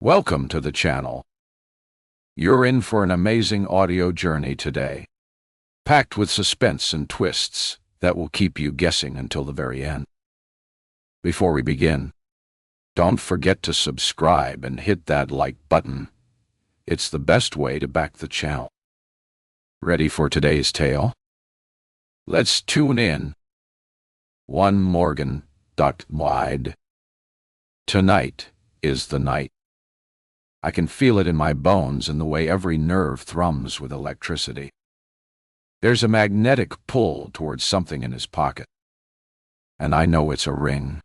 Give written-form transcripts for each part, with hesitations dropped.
Welcome to the channel. You're in for an amazing audio journey today, packed with suspense and twists that will keep you guessing until the very end. Before we begin, don't forget to subscribe and hit that like button. It's the best way to back the channel. Ready for today's tale? Let's tune in. One Morgan. Wide. Tonight is the night. I can feel it in my bones and the way every nerve thrums with electricity. There's a magnetic pull towards something in his pocket, and I know it's a ring.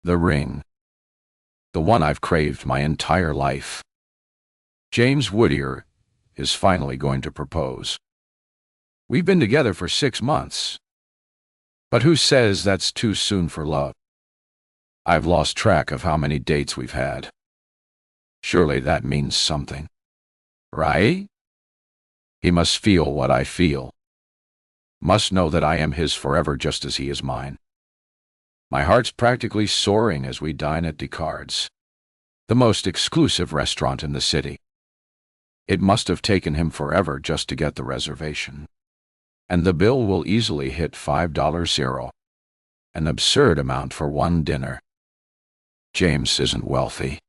The ring. The one I've craved my entire life. James Whittier is finally going to propose. We've been together for 6 months. But who says that's too soon for love? I've lost track of how many dates we've had. Surely that means something, right? He must feel what I feel. Must know that I am his forever just as he is mine. My heart's practically soaring as we dine at Descartes, the most exclusive restaurant in the city. It must have taken him forever just to get the reservation. And the bill will easily hit $5, an absurd amount for one dinner. James isn't wealthy.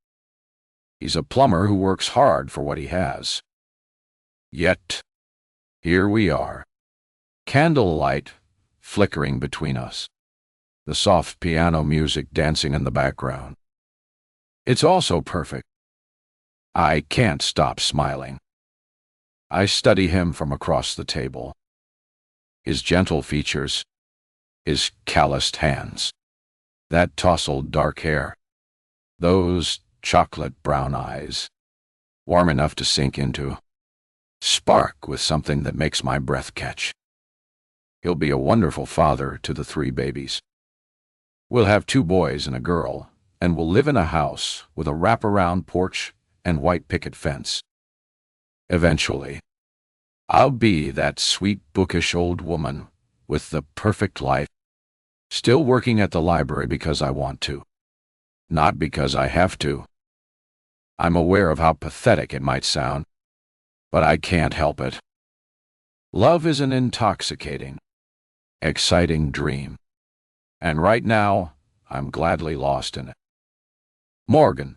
He's a plumber who works hard for what he has. Yet, here we are, candlelight flickering between us, the soft piano music dancing in the background. It's all so perfect. I can't stop smiling. I study him from across the table. His gentle features, his calloused hands, that tousled dark hair, those chocolate brown eyes, warm enough to sink into, spark with something that makes my breath catch. He'll be a wonderful father to the 3 babies. We'll have 2 boys and a girl, and we'll live in a house with a wraparound porch and white picket fence. Eventually, I'll be that sweet, bookish old woman with the perfect life, still working at the library because I want to, not because I have to. I'm aware of how pathetic it might sound, but I can't help it. Love is an intoxicating, exciting dream, and right now, I'm gladly lost in it. Morgan.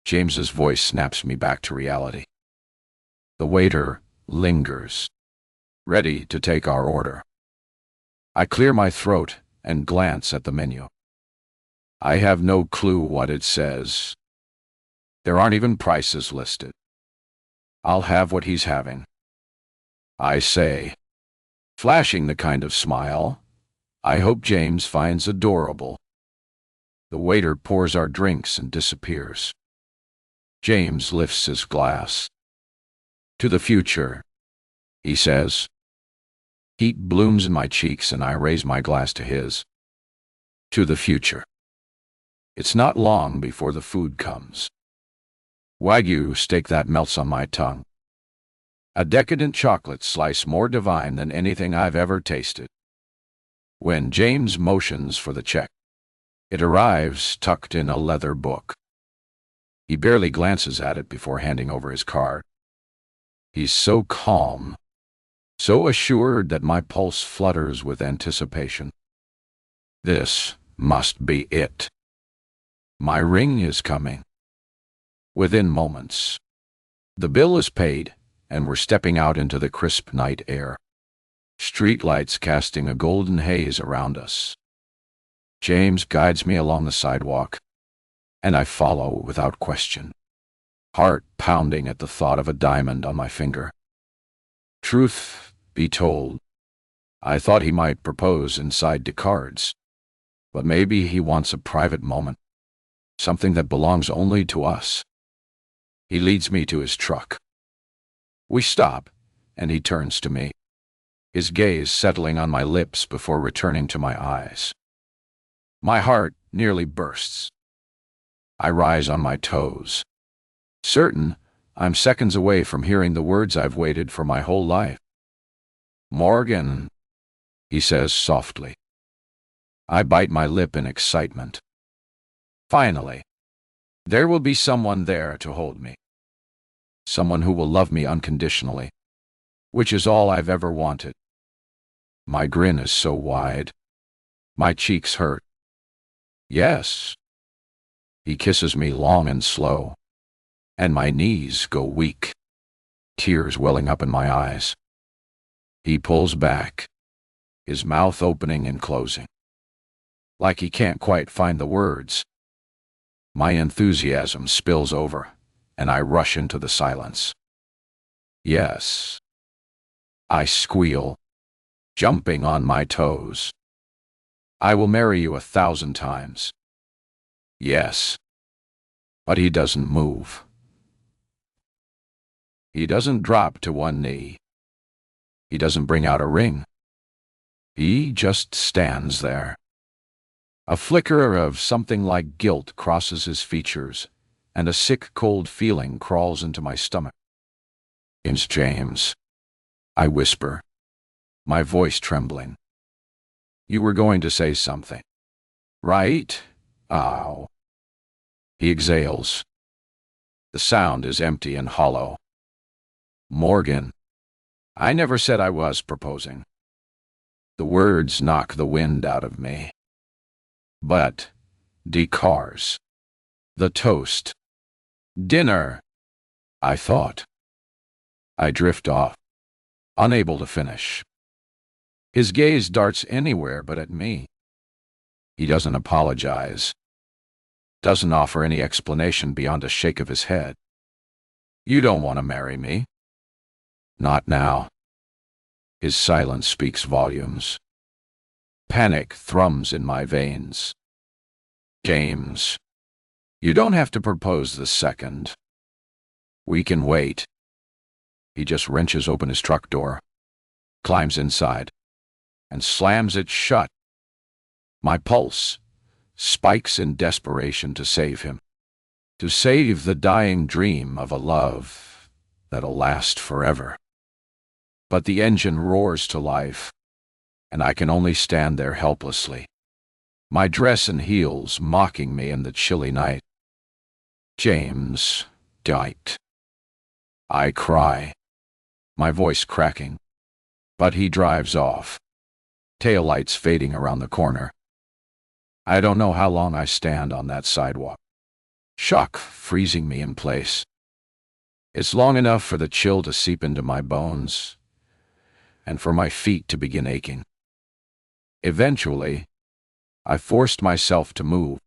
James's voice snaps me back to reality. The waiter lingers, ready to take our order. I clear my throat and glance at the menu. I have no clue what it says. There aren't even prices listed. I'll have what he's having, I say, flashing the kind of smile I hope James finds adorable. The waiter pours our drinks and disappears. James lifts his glass. To the future, he says. Heat blooms in my cheeks and I raise my glass to his. To the future. It's not long before the food comes. Wagyu steak that melts on my tongue. A decadent chocolate slice more divine than anything I've ever tasted. When James motions for the check, it arrives tucked in a leather book. He barely glances at it before handing over his card. He's so calm, so assured that my pulse flutters with anticipation. This must be it. My ring is coming. Within moments, the bill is paid, and we're stepping out into the crisp night air. Streetlights casting a golden haze around us. James guides me along the sidewalk, and I follow without question, heart pounding at the thought of a diamond on my finger. Truth be told, I thought he might propose inside Descartes, but maybe he wants a private moment, something that belongs only to us. He leads me to his truck. We stop, and he turns to me, his gaze settling on my lips before returning to my eyes. My heart nearly bursts. I rise on my toes, certain I'm seconds away from hearing the words I've waited for my whole life. Morgan, he says softly. I bite my lip in excitement. Finally, There will be someone there to hold me. Someone who will love me unconditionally, which is all I've ever wanted. My grin is so wide. My cheeks hurt. Yes. He kisses me long and slow, and my knees go weak, tears welling up in my eyes. He pulls back, his mouth opening and closing, like he can't quite find the words. My enthusiasm spills over, and I rush into the silence. Yes. I squeal, jumping on my toes. I will marry you 1,000 times. Yes. But he doesn't move. He doesn't drop to one knee. He doesn't bring out a ring. He just stands there. A flicker of something like guilt crosses his features, and a sick, cold feeling crawls into my stomach. "It's James," I whisper, my voice trembling. "You were going to say something, right?" "Ow." He exhales. The sound is empty and hollow. "Morgan, I never said I was proposing." The words knock the wind out of me. But cars, the toast, dinner, I thought. I drift off, unable to finish. His gaze darts anywhere but at me. He doesn't apologize, doesn't offer any explanation beyond a shake of his head. "You don't want to marry me." "Not now." His silence speaks volumes. Panic thrums in my veins. "James, you don't have to propose this second. We can wait." He just wrenches open his truck door, climbs inside, and slams it shut. My pulse spikes in desperation to save him, to save the dying dream of a love that'll last forever. But the engine roars to life, and I can only stand there helplessly, my dress and heels mocking me in the chilly night. "James, dight." I cry, my voice cracking, but he drives off, taillights fading around the corner. I don't know how long I stand on that sidewalk, shock freezing me in place. It's long enough for the chill to seep into my bones, and for my feet to begin aching. Eventually, I forced myself to move,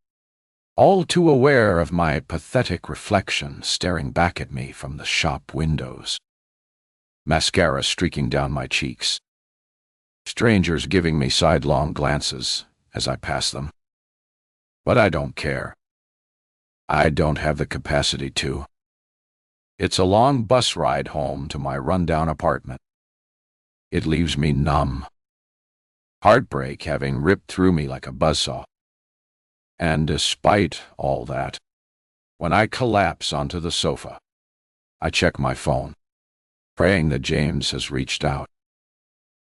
all too aware of my pathetic reflection staring back at me from the shop windows. Mascara streaking down my cheeks. Strangers giving me sidelong glances as I pass them. But I don't care. I don't have the capacity to. It's a long bus ride home to my rundown apartment. It leaves me numb, heartbreak having ripped through me like a buzzsaw. And despite all that, when I collapse onto the sofa, I check my phone, praying that James has reached out.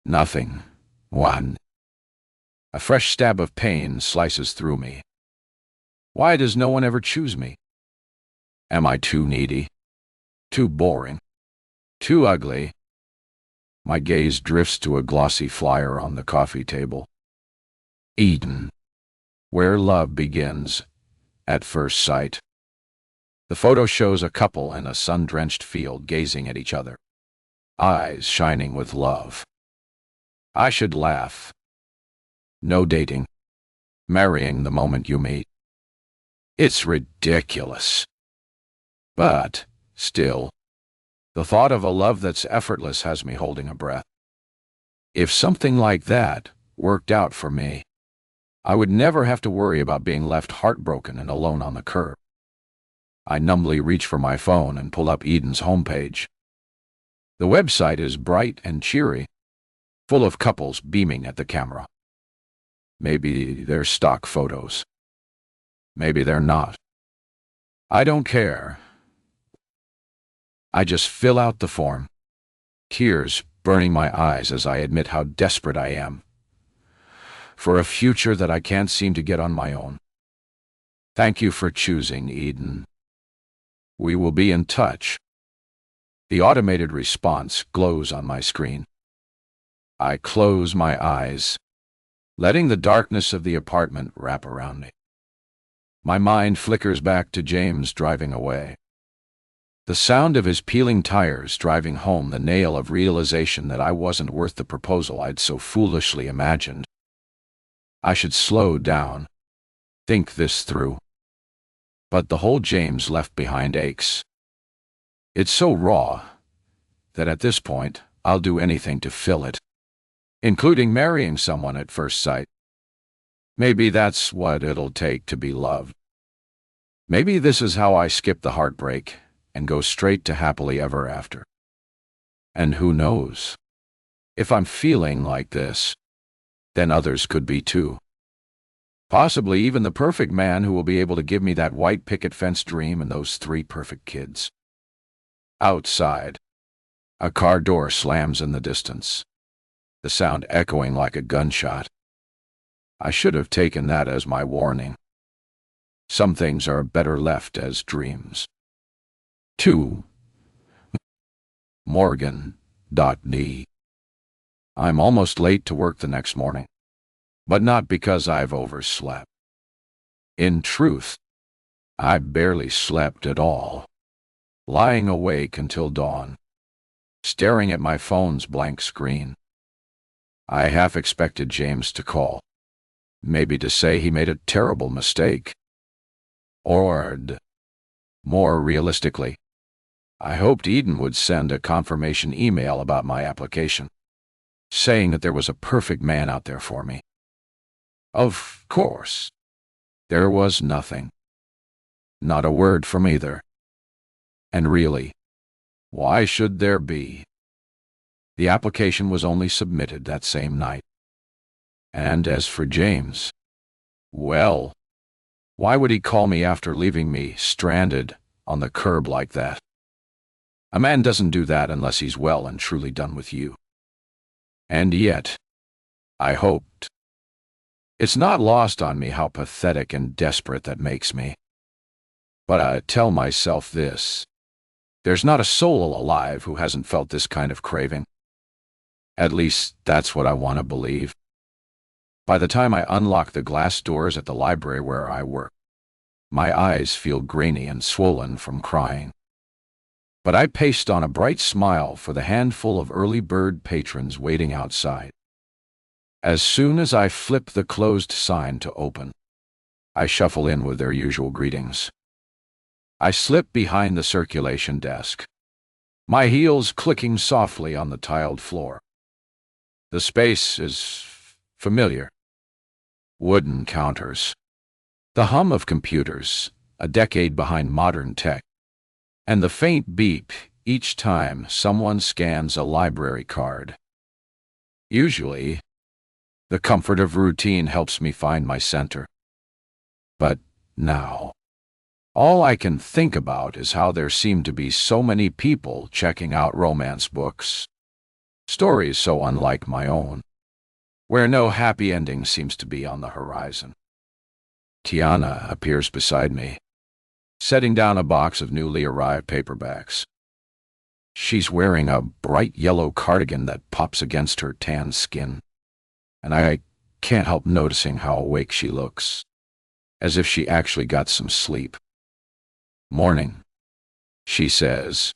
Nothing. One. A fresh stab of pain slices through me. Why does no one ever choose me? Am I too needy? Too boring? Too ugly? My gaze drifts to a glossy flyer on the coffee table. Eden, where love begins, at first sight. The photo shows a couple in a sun-drenched field gazing at each other, eyes shining with love. I should laugh. No dating. Marrying the moment you meet. It's ridiculous. But, still, the thought of a love that's effortless has me holding a breath. If something like that worked out for me, I would never have to worry about being left heartbroken and alone on the curb. I numbly reach for my phone and pull up Eden's homepage. The website is bright and cheery, full of couples beaming at the camera. Maybe they're stock photos. Maybe they're not. I don't care. I just fill out the form, tears burning my eyes as I admit how desperate I am for a future that I can't seem to get on my own. Thank you for choosing Eden. We will be in touch. The automated response glows on my screen. I close my eyes, letting the darkness of the apartment wrap around me. My mind flickers back to James driving away. The sound of his peeling tires driving home the nail of realization that I wasn't worth the proposal I'd so foolishly imagined. I should slow down, think this through. But the hole James left behind aches. It's so raw that at this point I'll do anything to fill it, including marrying someone at first sight. Maybe that's what it'll take to be loved. Maybe this is how I skip the heartbreak and go straight to happily ever after. And who knows? If I'm feeling like this, then others could be too. Possibly even the perfect man who will be able to give me that white picket fence dream and those 3 perfect kids. Outside, a car door slams in the distance, the sound echoing like a gunshot. I should have taken that as my warning. Some things are better left as dreams. 2. Morgan.D. I'm almost late to work the next morning, but not because I've overslept. In truth, I barely slept at all, lying awake until dawn, staring at my phone's blank screen. I half expected James to call, maybe to say he made a terrible mistake. Or, more realistically, I hoped Eden would send a confirmation email about my application, saying that there was a perfect man out there for me. Of course, there was nothing. Not a word from either. And really, why should there be? The application was only submitted that same night. And as for James, well, why would he call me after leaving me stranded on the curb like that? A man doesn't do that unless he's well and truly done with you. And yet, I hoped. It's not lost on me how pathetic and desperate that makes me. But I tell myself this: there's not a soul alive who hasn't felt this kind of craving. At least, that's what I want to believe. By the time I unlock the glass doors at the library where I work, my eyes feel grainy and swollen from crying. But I paste on a bright smile for the handful of early bird patrons waiting outside. As soon as I flip the closed sign to open, I shuffle in with their usual greetings. I slip behind the circulation desk, my heels clicking softly on the tiled floor. The space is familiar. Wooden counters, the hum of computers, a decade behind modern tech, and the faint beep each time someone scans a library card. Usually, the comfort of routine helps me find my center. But now, all I can think about is how there seem to be so many people checking out romance books, stories so unlike my own, where no happy ending seems to be on the horizon. Tiana appears beside me, setting down a box of newly arrived paperbacks. She's wearing a bright yellow cardigan that pops against her tan skin, and I can't help noticing how awake she looks, as if she actually got some sleep. "Morning," she says,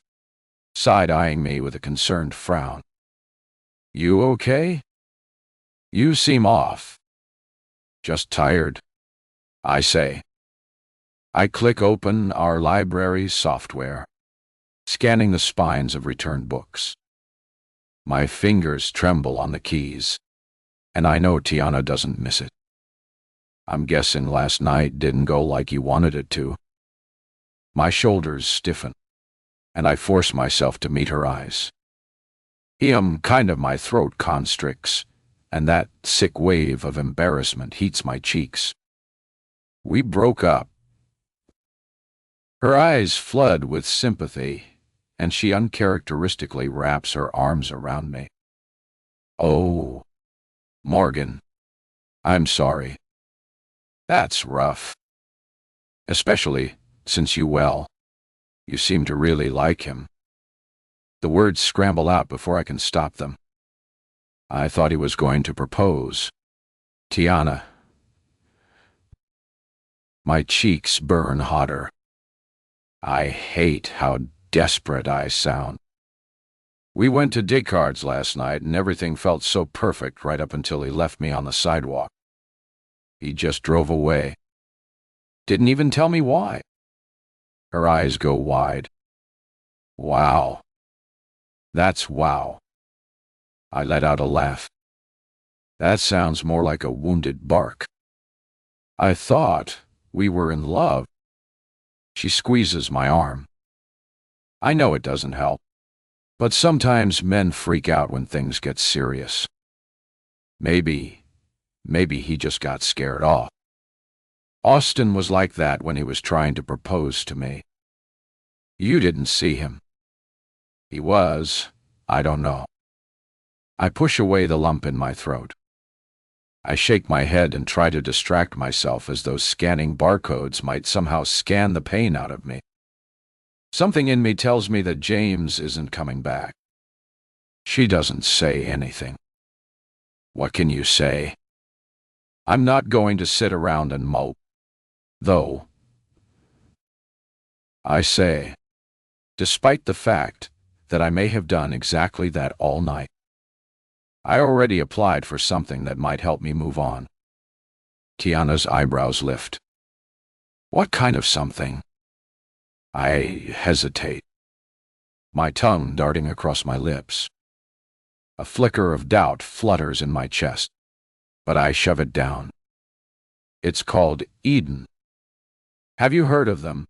side-eyeing me with a concerned frown. "You okay? You seem off." "Just tired," I say. I click open our library's software, scanning the spines of returned books. My fingers tremble on the keys, and I know Tiana doesn't miss it. I'm guessing last night didn't go like you wanted it to. My shoulders stiffen, and I force myself to meet her eyes. Kind of my throat constricts, and that sick wave of embarrassment heats my cheeks. "We broke up." Her eyes flood with sympathy, and she uncharacteristically wraps her arms around me. "Oh, Morgan, I'm sorry. That's rough." Especially since you seem to really like him. The words scramble out before I can stop them. I thought he was going to propose. Tiana. My cheeks burn hotter. I hate how desperate I sound. We went to Descartes last night and everything felt so perfect right up until he left me on the sidewalk. He just drove away. Didn't even tell me why. Her eyes go wide. Wow. That's wow. I let out a laugh. That sounds more like a wounded bark. I thought we were in love. She squeezes my arm. I know it doesn't help, but sometimes men freak out when things get serious. Maybe he just got scared off. Austin was like that when he was trying to propose to me. You didn't see him. He was, I don't know. I push away the lump in my throat. I shake my head and try to distract myself as though scanning barcodes might somehow scan the pain out of me. Something in me tells me that James isn't coming back. She doesn't say anything. What can you say? I'm not going to sit around and mope. Though, I say, despite the fact that I may have done exactly that all night. I already applied for something that might help me move on. Tiana's eyebrows lift. What kind of something? I hesitate, my tongue darting across my lips. A flicker of doubt flutters in my chest, but I shove it down. It's called Eden. Have you heard of them?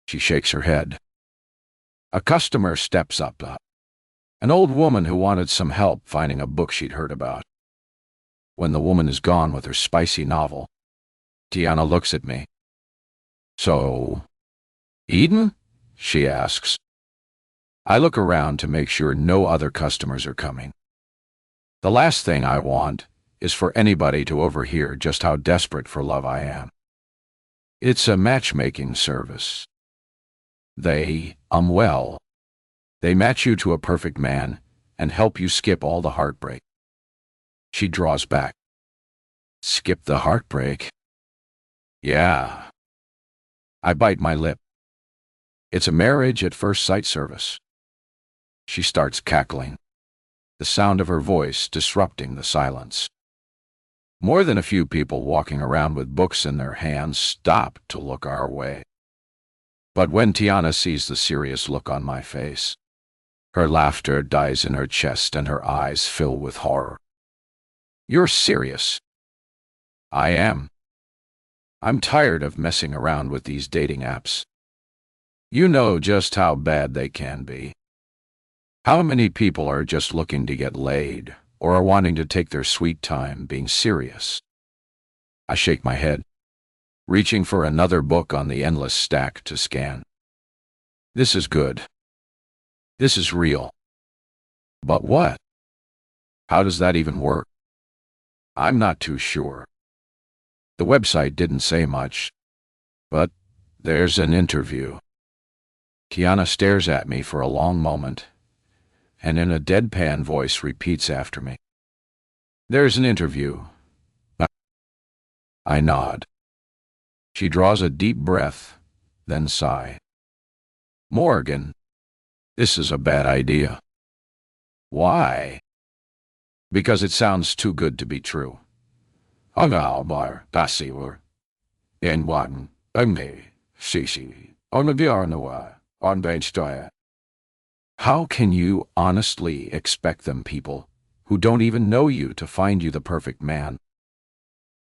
She shakes her head. A customer steps up. An old woman who wanted some help finding a book she'd heard about. When the woman is gone with her spicy novel, Tiana looks at me. So, Eden? She asks. I look around to make sure no other customers are coming. The last thing I want is for anybody to overhear just how desperate for love I am. It's a matchmaking service. They match you to a perfect man and help you skip all the heartbreak. She draws back. Skip the heartbreak? Yeah. I bite my lip. It's a marriage at first sight service. She starts cackling, the sound of her voice disrupting the silence. More than a few people walking around with books in their hands stop to look our way. But when Tiana sees the serious look on my face, her laughter dies in her chest and her eyes fill with horror. You're serious? I am. I'm tired of messing around with these dating apps. You know just how bad they can be. How many people are just looking to get laid or are wanting to take their sweet time being serious? I shake my head, reaching for another book on the endless stack to scan. This is good. This is real. But what? How does that even work? I'm not too sure. The website didn't say much, but there's an interview. Tiana stares at me for a long moment, and in a deadpan voice repeats after me. There's an interview. I nod. She draws a deep breath, then sigh. Morgan, this is a bad idea. Why? Because it sounds too good to be true. How can you honestly expect them people who don't even know you to find you the perfect man?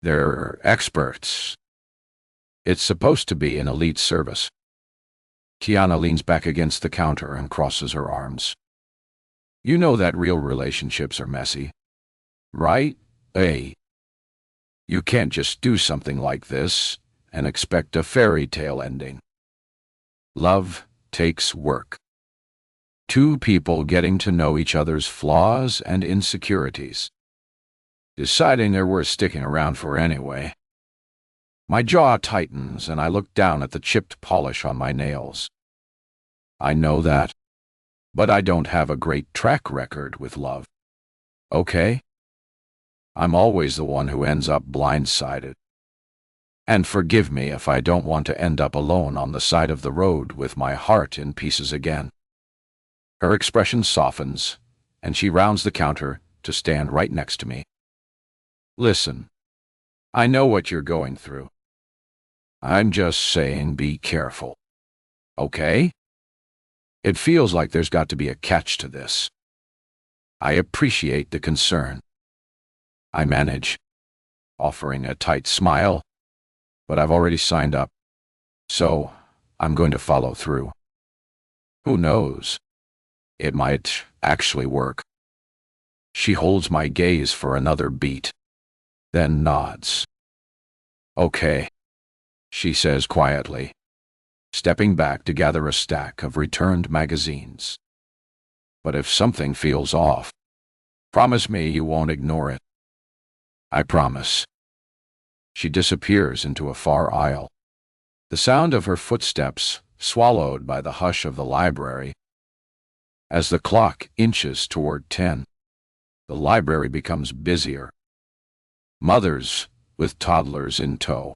They're experts. It's supposed to be an elite service. Tiana leans back against the counter and crosses her arms. You know that real relationships are messy, right? Hey, you can't just do something like this and expect a fairy tale ending. Love takes work. Two people getting to know each other's flaws and insecurities. Deciding they're worth sticking around for anyway. My jaw tightens and I look down at the chipped polish on my nails. I know that, but I don't have a great track record with love. Okay? I'm always the one who ends up blindsided. And forgive me if I don't want to end up alone on the side of the road with my heart in pieces again. Her expression softens, and she rounds the counter to stand right next to me. Listen, I know what you're going through. I'm just saying be careful. Okay? It feels like there's got to be a catch to this. I appreciate the concern. I manage, offering a tight smile, but I've already signed up, so I'm going to follow through. Who knows? It might actually work. She holds my gaze for another beat, then nods. Okay, she says quietly, stepping back to gather a stack of returned magazines. But if something feels off, promise me you won't ignore it. I promise. She disappears into a far aisle. The sound of her footsteps swallowed by the hush of the library. As the clock inches toward 10, the library becomes busier. Mothers with toddlers in tow,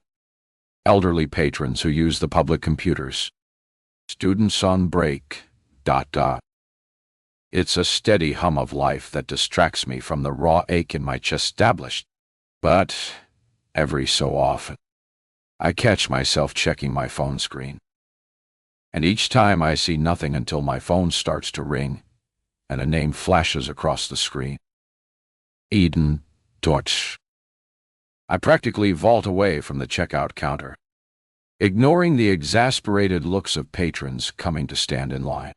elderly patrons who use the public computers, students on break, ... It's a steady hum of life that distracts me from the raw ache in my chest established. But every so often, I catch myself checking my phone screen. And each time I see nothing until my phone starts to ring and a name flashes across the screen. Eden Deutsch. I practically vault away from the checkout counter, ignoring the exasperated looks of patrons coming to stand in line.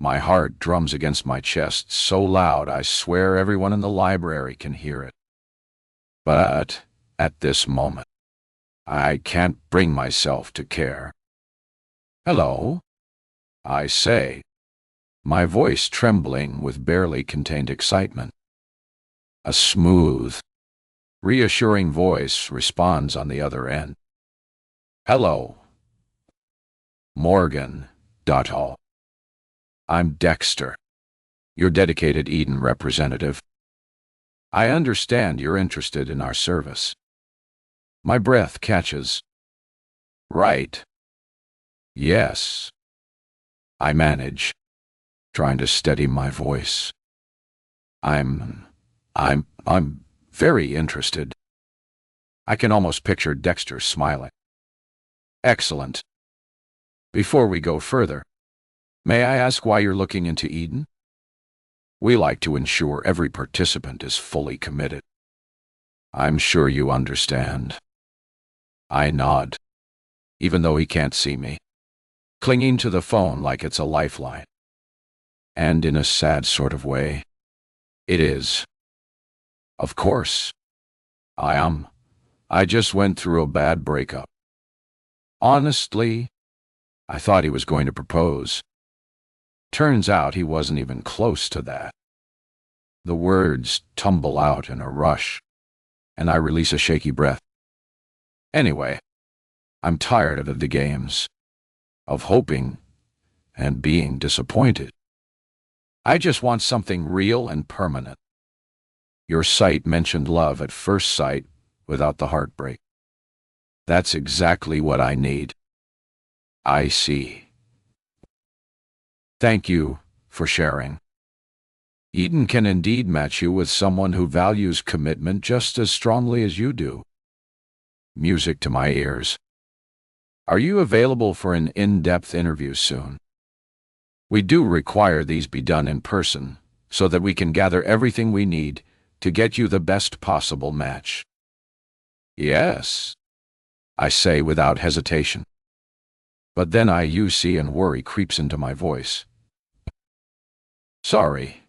My heart drums against my chest so loud I swear everyone in the library can hear it. But at this moment, I can't bring myself to care. Hello, I say, my voice trembling with barely contained excitement. A smooth, reassuring voice responds on the other end. Hello, Morgan, Hall. I'm Dexter, your dedicated Eden representative. I understand you're interested in our service. My breath catches. Right. Yes. I manage, trying to steady my voice. I'm very interested. I can almost picture Dexter smiling. Excellent. Before we go further, may I ask why you're looking into Eden? We like to ensure every participant is fully committed. I'm sure you understand. I nod, even though he can't see me, clinging to the phone like it's a lifeline. And in a sad sort of way, it is. Of course. I just went through a bad breakup. Honestly, I thought he was going to propose. Turns out he wasn't even close to that. The words tumble out in a rush, and I release a shaky breath. Anyway, I'm tired of the games, of hoping and being disappointed. I just want something real and permanent. Your site mentioned love at first sight without the heartbreak. That's exactly what I need. I see. Thank you for sharing. Eden can indeed match you with someone who values commitment just as strongly as you do. Music to my ears. Are you available for an in-depth interview soon? We do require these be done in person so that we can gather everything we need to get you the best possible match. Yes, I say without hesitation. But then see and worry creeps into my voice. Sorry.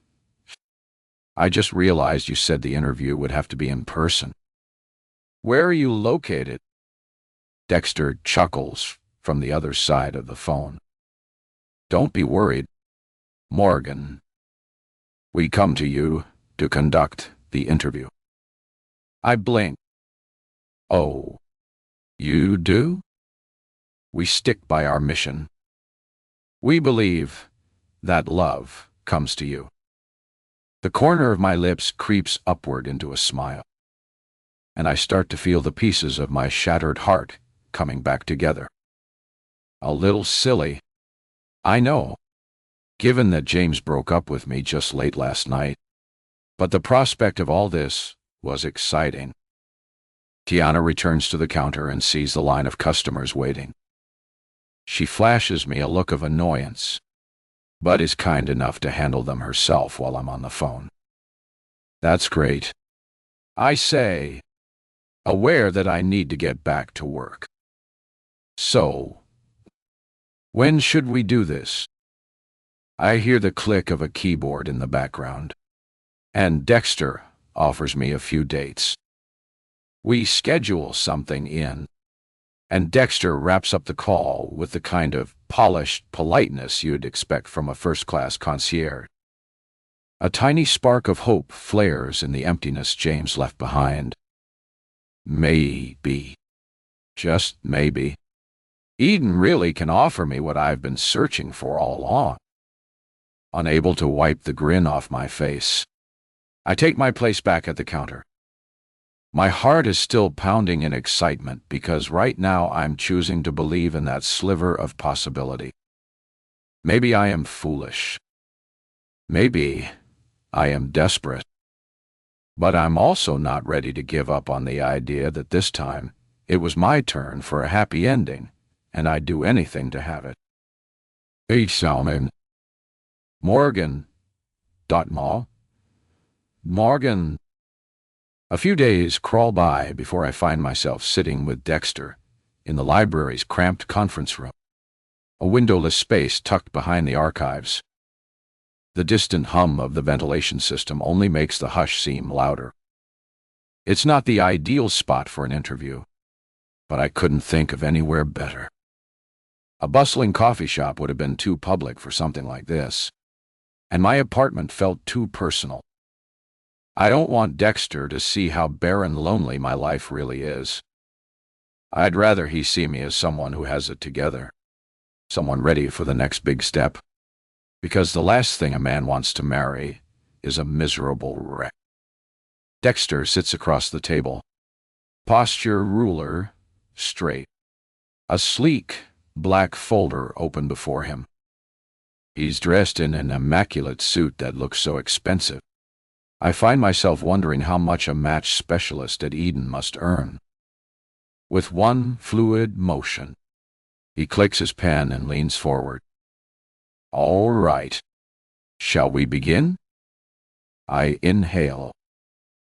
I just realized you said the interview would have to be in person. Where are you located? Dexter chuckles from the other side of the phone. Don't be worried, Morgan. We come to you to conduct the interview. I blink. Oh, You do? We stick by our mission. We believe that love comes to you. The corner of my lips creeps upward into a smile, and I start to feel the pieces of my shattered heart coming back together. A little silly, I know, given that James broke up with me just late last night, but the prospect of all this was exciting. Tiana returns to the counter and sees the line of customers waiting. She flashes me a look of annoyance, but is kind enough to handle them herself while I'm on the phone. That's great, I say, aware that I need to get back to work. So, when should we do this? I hear the click of a keyboard in the background, and Dexter offers me a few dates. We schedule something in, and Dexter wraps up the call with the kind of polished politeness you'd expect from a first-class concierge. A tiny spark of hope flares in the emptiness James left behind. Maybe, just maybe, Eden really can offer me what I've been searching for all along. Unable to wipe the grin off my face, I take my place back at the counter. My heart is still pounding in excitement because right now I'm choosing to believe in that sliver of possibility. Maybe I am foolish. Maybe I am desperate. But I'm also not ready to give up on the idea that this time it was my turn for a happy ending, and I'd do anything to have it. Hey, Salmon. Morgan. Morgan. A few days crawl by before I find myself sitting with Dexter in the library's cramped conference room, a windowless space tucked behind the archives. The distant hum of the ventilation system only makes the hush seem louder. It's not the ideal spot for an interview, but I couldn't think of anywhere better. A bustling coffee shop would have been too public for something like this, and my apartment felt too personal. I don't want Dexter to see how barren lonely my life really is. I'd rather he see me as someone who has it together, someone ready for the next big step, because the last thing a man wants to marry is a miserable wreck. Dexter sits across the table, posture ruler straight, a sleek black folder open before him. He's dressed in an immaculate suit that looks so expensive. I find myself wondering how much a match specialist at Eden must earn. With one fluid motion, he clicks his pen and leans forward. All right. Shall we begin? I inhale,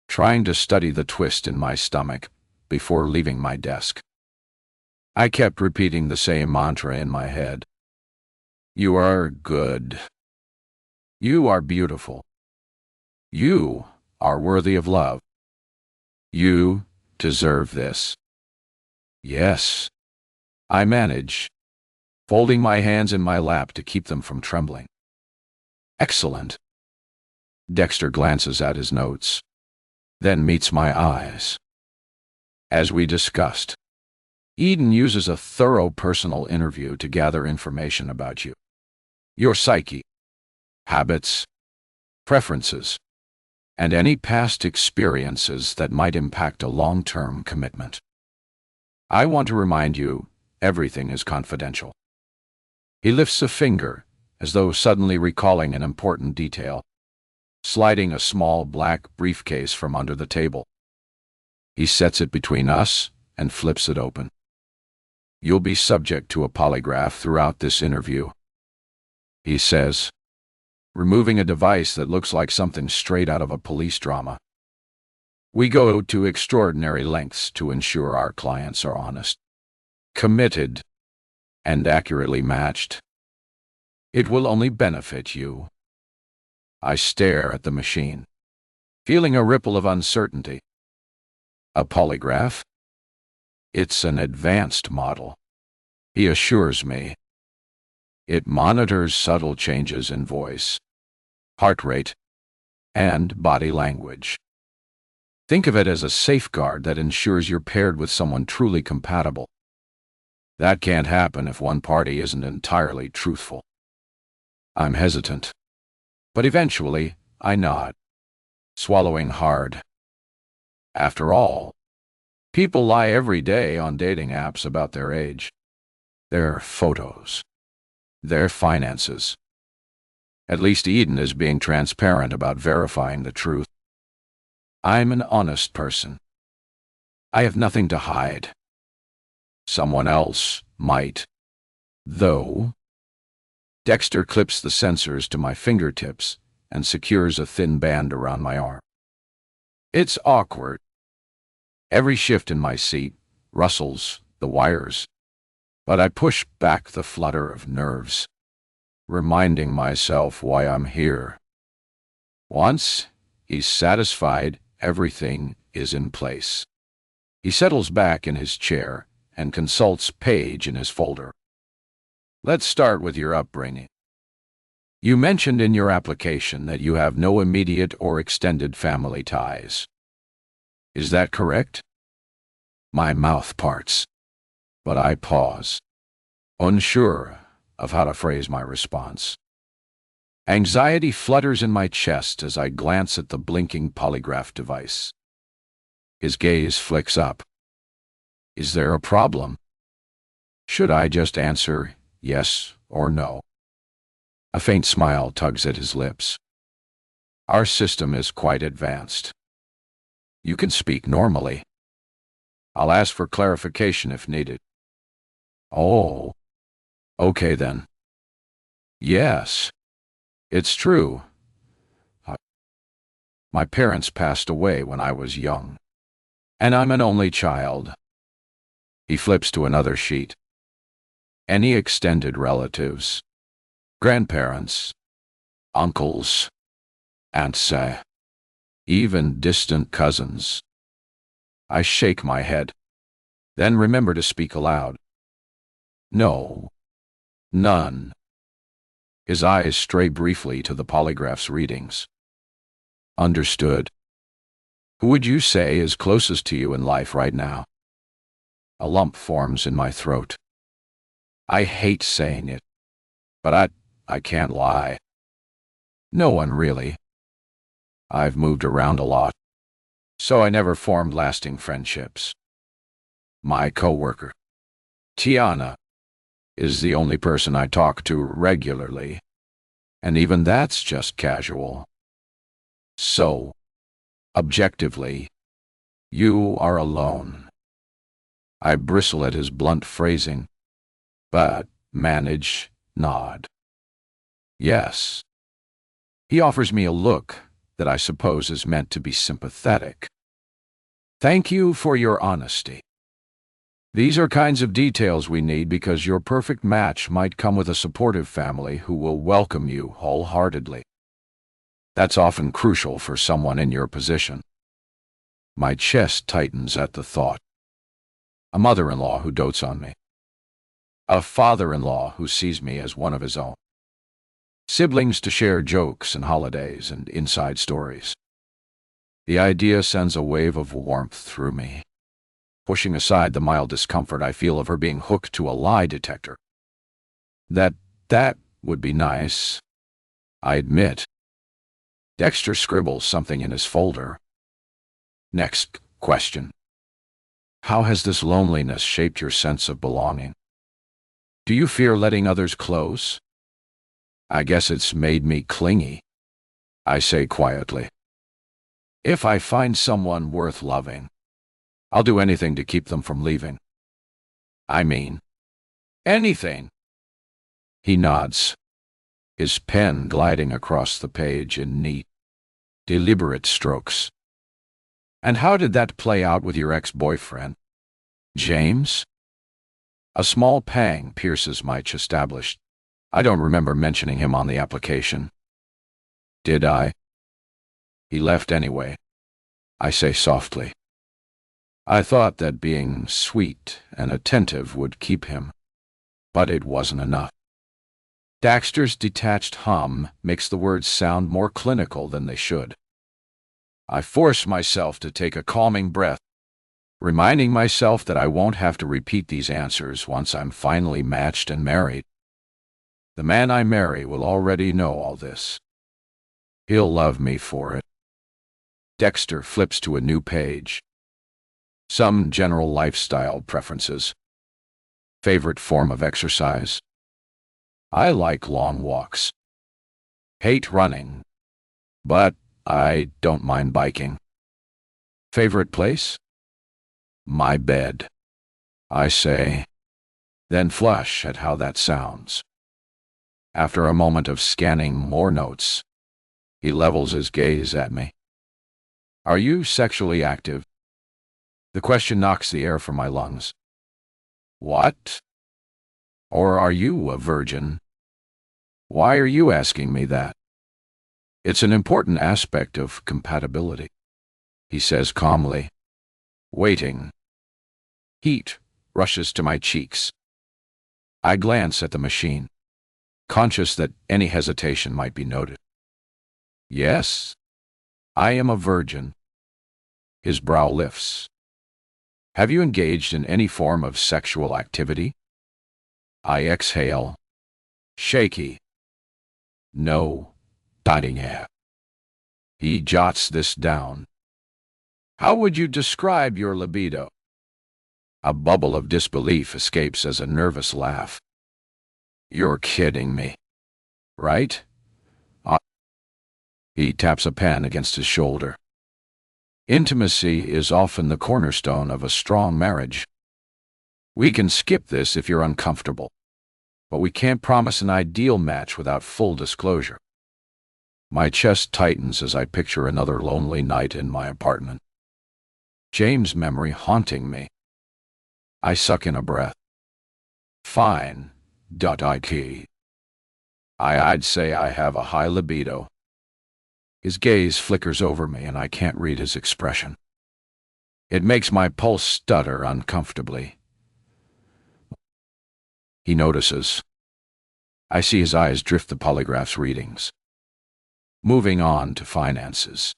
trying to study the twist in my stomach before leaving my desk. I kept repeating the same mantra in my head. You are good. You are beautiful. You are worthy of love. You deserve this. Yes, I manage, folding my hands in my lap to keep them from trembling. Excellent. Dexter glances at his notes, then meets my eyes. As we discussed, Eden uses a thorough personal interview to gather information about you, your psyche, habits, preferences, and any past experiences that might impact a long-term commitment. I want to remind you, everything is confidential. He lifts a finger, as though suddenly recalling an important detail, sliding a small black briefcase from under the table. He sets it between us and flips it open. You'll be subject to a polygraph throughout this interview, he says, removing a device that looks like something straight out of a police drama. We go to extraordinary lengths to ensure our clients are honest, committed, and accurately matched. It will only benefit you. I stare at the machine, feeling a ripple of uncertainty. A polygraph? It's an advanced model, he assures me. It monitors subtle changes in voice, heart rate, and body language. Think of it as a safeguard that ensures you're paired with someone truly compatible. That can't happen if one party isn't entirely truthful. I'm hesitant, but eventually I nod, swallowing hard. After all, people lie every day on dating apps about their age, their photos, their finances. At least Eden is being transparent about verifying the truth. I'm an honest person. I have nothing to hide. Someone else might, though. Dexter clips the sensors to my fingertips and secures a thin band around my arm. It's awkward. Every shift in my seat rustles the wires, but I push back the flutter of nerves, reminding myself why I'm here. Once he's satisfied, everything is in place. He settles back in his chair and consults page in his folder. Let's start with your upbringing. You mentioned in your application that you have no immediate or extended family ties. Is that correct? My mouth parts, but I pause, unsure of how to phrase my response. Anxiety flutters in my chest as I glance at the blinking polygraph device. His gaze flicks up. Is there a problem? Should I just answer yes or no? A faint smile tugs at his lips. Our system is quite advanced. You can speak normally. I'll ask for clarification if needed. Oh, okay then. Yes, it's true. My parents passed away when I was young, and I'm an only child. He flips to another sheet. Any extended relatives? Grandparents? Uncles? Aunts? Even distant cousins? I shake my head, then remember to speak aloud. No, none. His eyes stray briefly to the polygraph's readings. Understood. Who would you say is closest to you in life right now? A lump forms in my throat. I hate saying it, but I can't lie. No one really. I've moved around a lot, so I never formed lasting friendships. My coworker, Tiana, is the only person I talk to regularly, and even that's just casual. So, objectively, you are alone. I bristle at his blunt phrasing, but manage nod. Yes. He offers me a look that I suppose is meant to be sympathetic. Thank you for your honesty. These are kinds of details we need because your perfect match might come with a supportive family who will welcome you wholeheartedly. That's often crucial for someone in your position. My chest tightens at the thought. A mother-in-law who dotes on me. A father-in-law who sees me as one of his own. Siblings to share jokes and holidays and inside stories. The idea sends a wave of warmth through me, pushing aside the mild discomfort I feel of her being hooked to a lie detector. That would be nice, I admit. Dexter scribbles something in his folder. Next question. How has this loneliness shaped your sense of belonging? Do you fear letting others close? I guess it's made me clingy, I say quietly. If I find someone worth loving, I'll do anything to keep them from leaving. I mean, anything. He nods, his pen gliding across the page in neat, deliberate strokes. And how did that play out with your ex-boyfriend, James? A small pang pierces my chest. I don't remember mentioning him on the application. Did I? He left anyway, I say softly. I thought that being sweet and attentive would keep him, but it wasn't enough. Dexter's detached hum makes the words sound more clinical than they should. I force myself to take a calming breath, reminding myself that I won't have to repeat these answers once I'm finally matched and married. The man I marry will already know all this. He'll love me for it. Dexter flips to a new page. Some general lifestyle preferences. Favorite form of exercise? I like long walks. Hate running, but I don't mind biking. Favorite place? My bed, I say, then flush at how that sounds. After a moment of scanning more notes, he levels his gaze at me. Are you sexually active? The question knocks the air from my lungs. What? Or are you a virgin? Why are you asking me that? It's an important aspect of compatibility, he says calmly. Waiting. Heat rushes to my cheeks. I glance at the machine, conscious that any hesitation might be noted. Yes, I am a virgin. His brow lifts. Have you engaged in any form of sexual activity? I exhale. Shaky. No. Yeah. He jots this down. How would you describe your libido? A bubble of disbelief escapes as a nervous laugh. You're kidding me, right? He taps a pen against his shoulder. Intimacy is often the cornerstone of a strong marriage. We can skip this if you're uncomfortable, but we can't promise an ideal match without full disclosure. My chest tightens as I picture another lonely night in my apartment. James' memory haunting me. I suck in a breath. Fine. I'd say I have a high libido. His gaze flickers over me and I can't read his expression. It makes my pulse stutter uncomfortably. He notices. I see his eyes drift the polygraph's readings. Moving on to finances.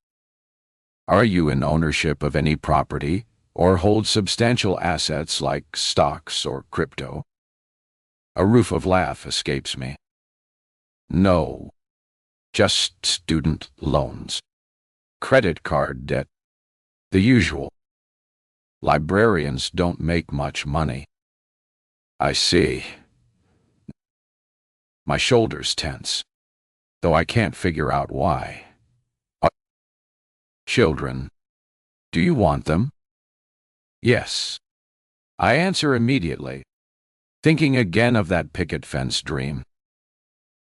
Are you in ownership of any property or hold substantial assets like stocks or crypto? A roof of laugh escapes me. No, just student loans. Credit card debt. The usual. Librarians don't make much money. I see. My shoulders tense, though I can't figure out why. Children. Do you want them? Yes. I answer immediately, thinking again of that picket fence dream.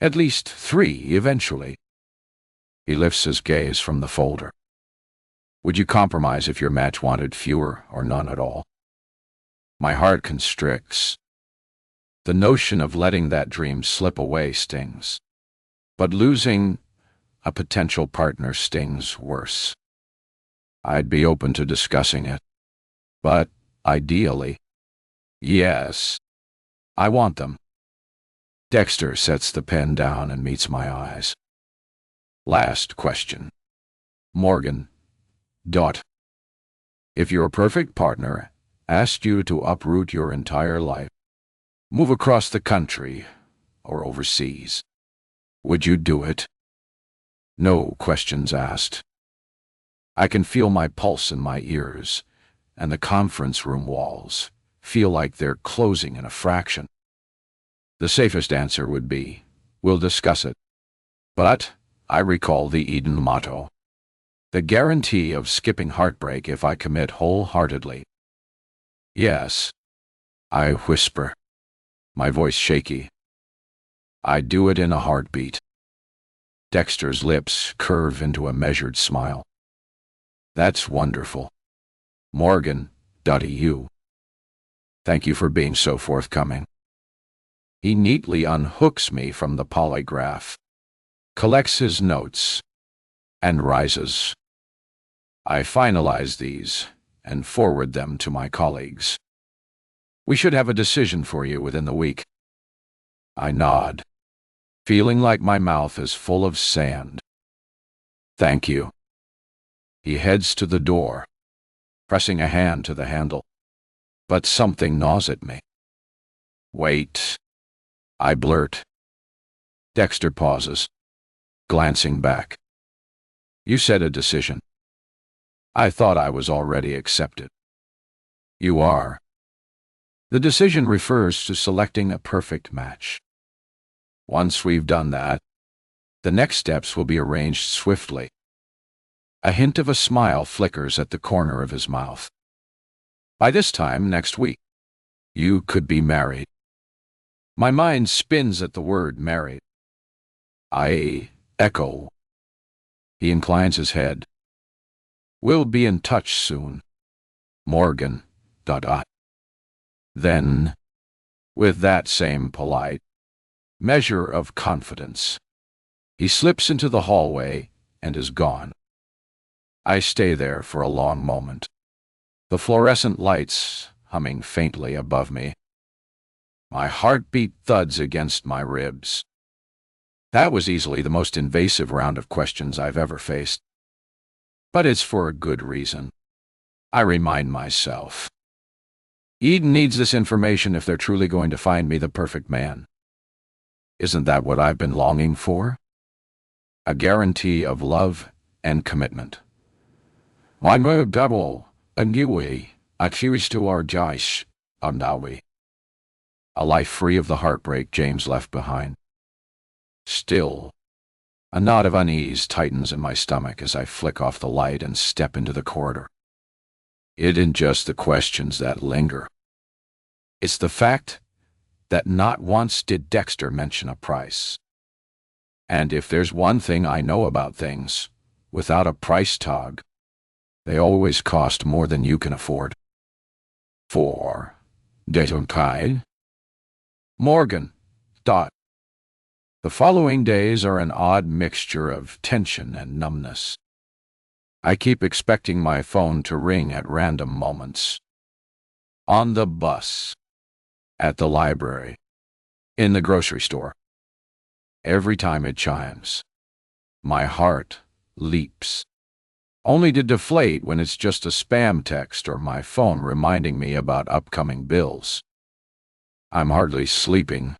At least 3 eventually. He lifts his gaze from the folder. Would you compromise if your match wanted fewer or none at all? My heart constricts. The notion of letting that dream slip away stings. But losing a potential partner stings worse. I'd be open to discussing it. But, ideally, yes, I want them. Dexter sets the pen down and meets my eyes. Last question. Morgan. If your perfect partner asked you to uproot your entire life, move across the country or overseas, would you do it? No questions asked. I can feel my pulse in my ears, and the conference room walls feel like they're closing in a fraction. The safest answer would be, we'll discuss it. But I recall the Eden motto. The guarantee of skipping heartbreak if I commit wholeheartedly. Yes, I whisper, my voice shaky. I'd do it in a heartbeat. Dexter's lips curve into a measured smile. That's wonderful. Morgan, .eu. Thank you for being so forthcoming. He neatly unhooks me from the polygraph, collects his notes, and rises. I finalize these and forward them to my colleagues. We should have a decision for you within the week. I nod, feeling like my mouth is full of sand. Thank you. He heads to the door, pressing a hand to the handle, but something gnaws at me. "Wait," I blurt. Dexter pauses, glancing back. "You said a decision. I thought I was already accepted." "You are." The decision refers to selecting a perfect match. Once we've done that, the next steps will be arranged swiftly. A hint of a smile flickers at the corner of his mouth. By this time next week, you could be married. My mind spins at the word married. I echo. He inclines his head. "We'll be in touch soon. Morgan. ... Then, with that same polite measure of confidence, he slips into the hallway and is gone. I stay there for a long moment, the fluorescent lights humming faintly above me. My heartbeat thuds against my ribs. That was easily the most invasive round of questions I've ever faced. But it's for a good reason. I remind myself. Eden needs this information if they're truly going to find me the perfect man. Isn't that what I've been longing for? A guarantee of love and commitment. I'm a double, a newie, a cheers to our Josh, Andawi. A life free of the heartbreak James left behind. Still, a knot of unease tightens in my stomach as I flick off the light and step into the corridor. It isn't just the questions that linger. It's the fact that not once did Dexter mention a price. And if there's one thing I know about things, without a price tag, they always cost more than you can afford. 4. Detonkai. Morgan. ... The following days are an odd mixture of tension and numbness. I keep expecting my phone to ring at random moments. On the bus. At the library. In the grocery store. Every time it chimes, my heart leaps, only to deflate when it's just a spam text or my phone reminding me about upcoming bills. I'm hardly sleeping,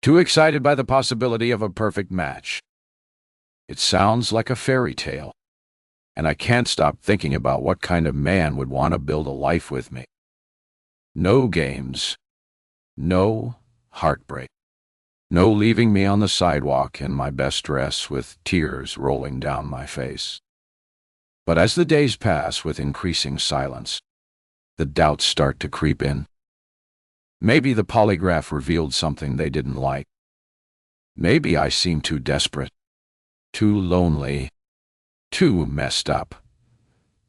too excited by the possibility of a perfect match. It sounds like a fairy tale, and I can't stop thinking about what kind of man would want to build a life with me. No games, no heartbreak, no leaving me on the sidewalk in my best dress with tears rolling down my face. But as the days pass with increasing silence, the doubts start to creep in. Maybe the polygraph revealed something they didn't like. Maybe I seem too desperate, too lonely, too messed up.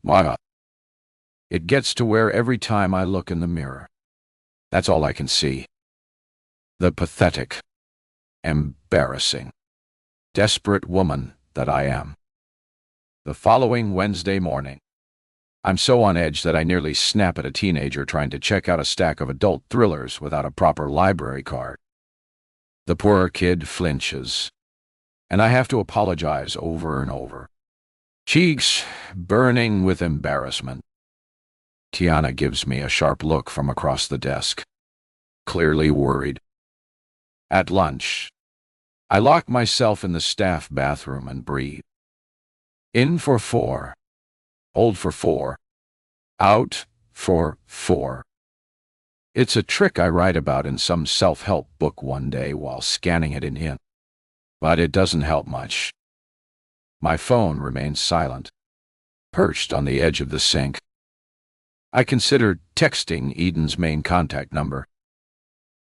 Why? It gets to where every time I look in the mirror, that's all I can see. The pathetic, embarrassing, desperate woman that I am. The following Wednesday morning, I'm so on edge that I nearly snap at a teenager trying to check out a stack of adult thrillers without a proper library card. The poor kid flinches, and I have to apologize over and over, cheeks burning with embarrassment. Tiana gives me a sharp look from across the desk, clearly worried. At lunch, I lock myself in the staff bathroom and breathe. In for 4. Hold for 4. Out for 4. It's a trick I write about in some self-help book one day while scanning it in Hint. But it doesn't help much. My phone remains silent, perched on the edge of the sink. I considered texting Eden's main contact number.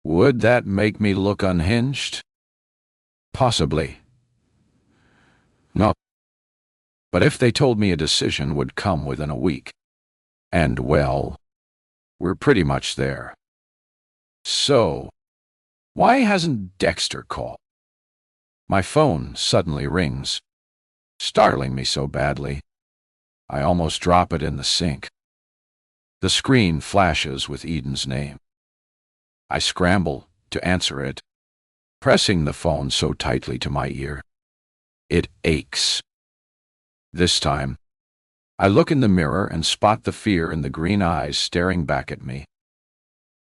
Would that make me look unhinged? Possibly. No. But if they told me a decision would come within a week, and well, we're pretty much there. So, why hasn't Dexter called? My phone suddenly rings, startling me so badly, I almost drop it in the sink. The screen flashes with Eden's name. I scramble to answer it, pressing the phone so tightly to my ear. It aches. This time, I look in the mirror and spot the fear in the green eyes staring back at me.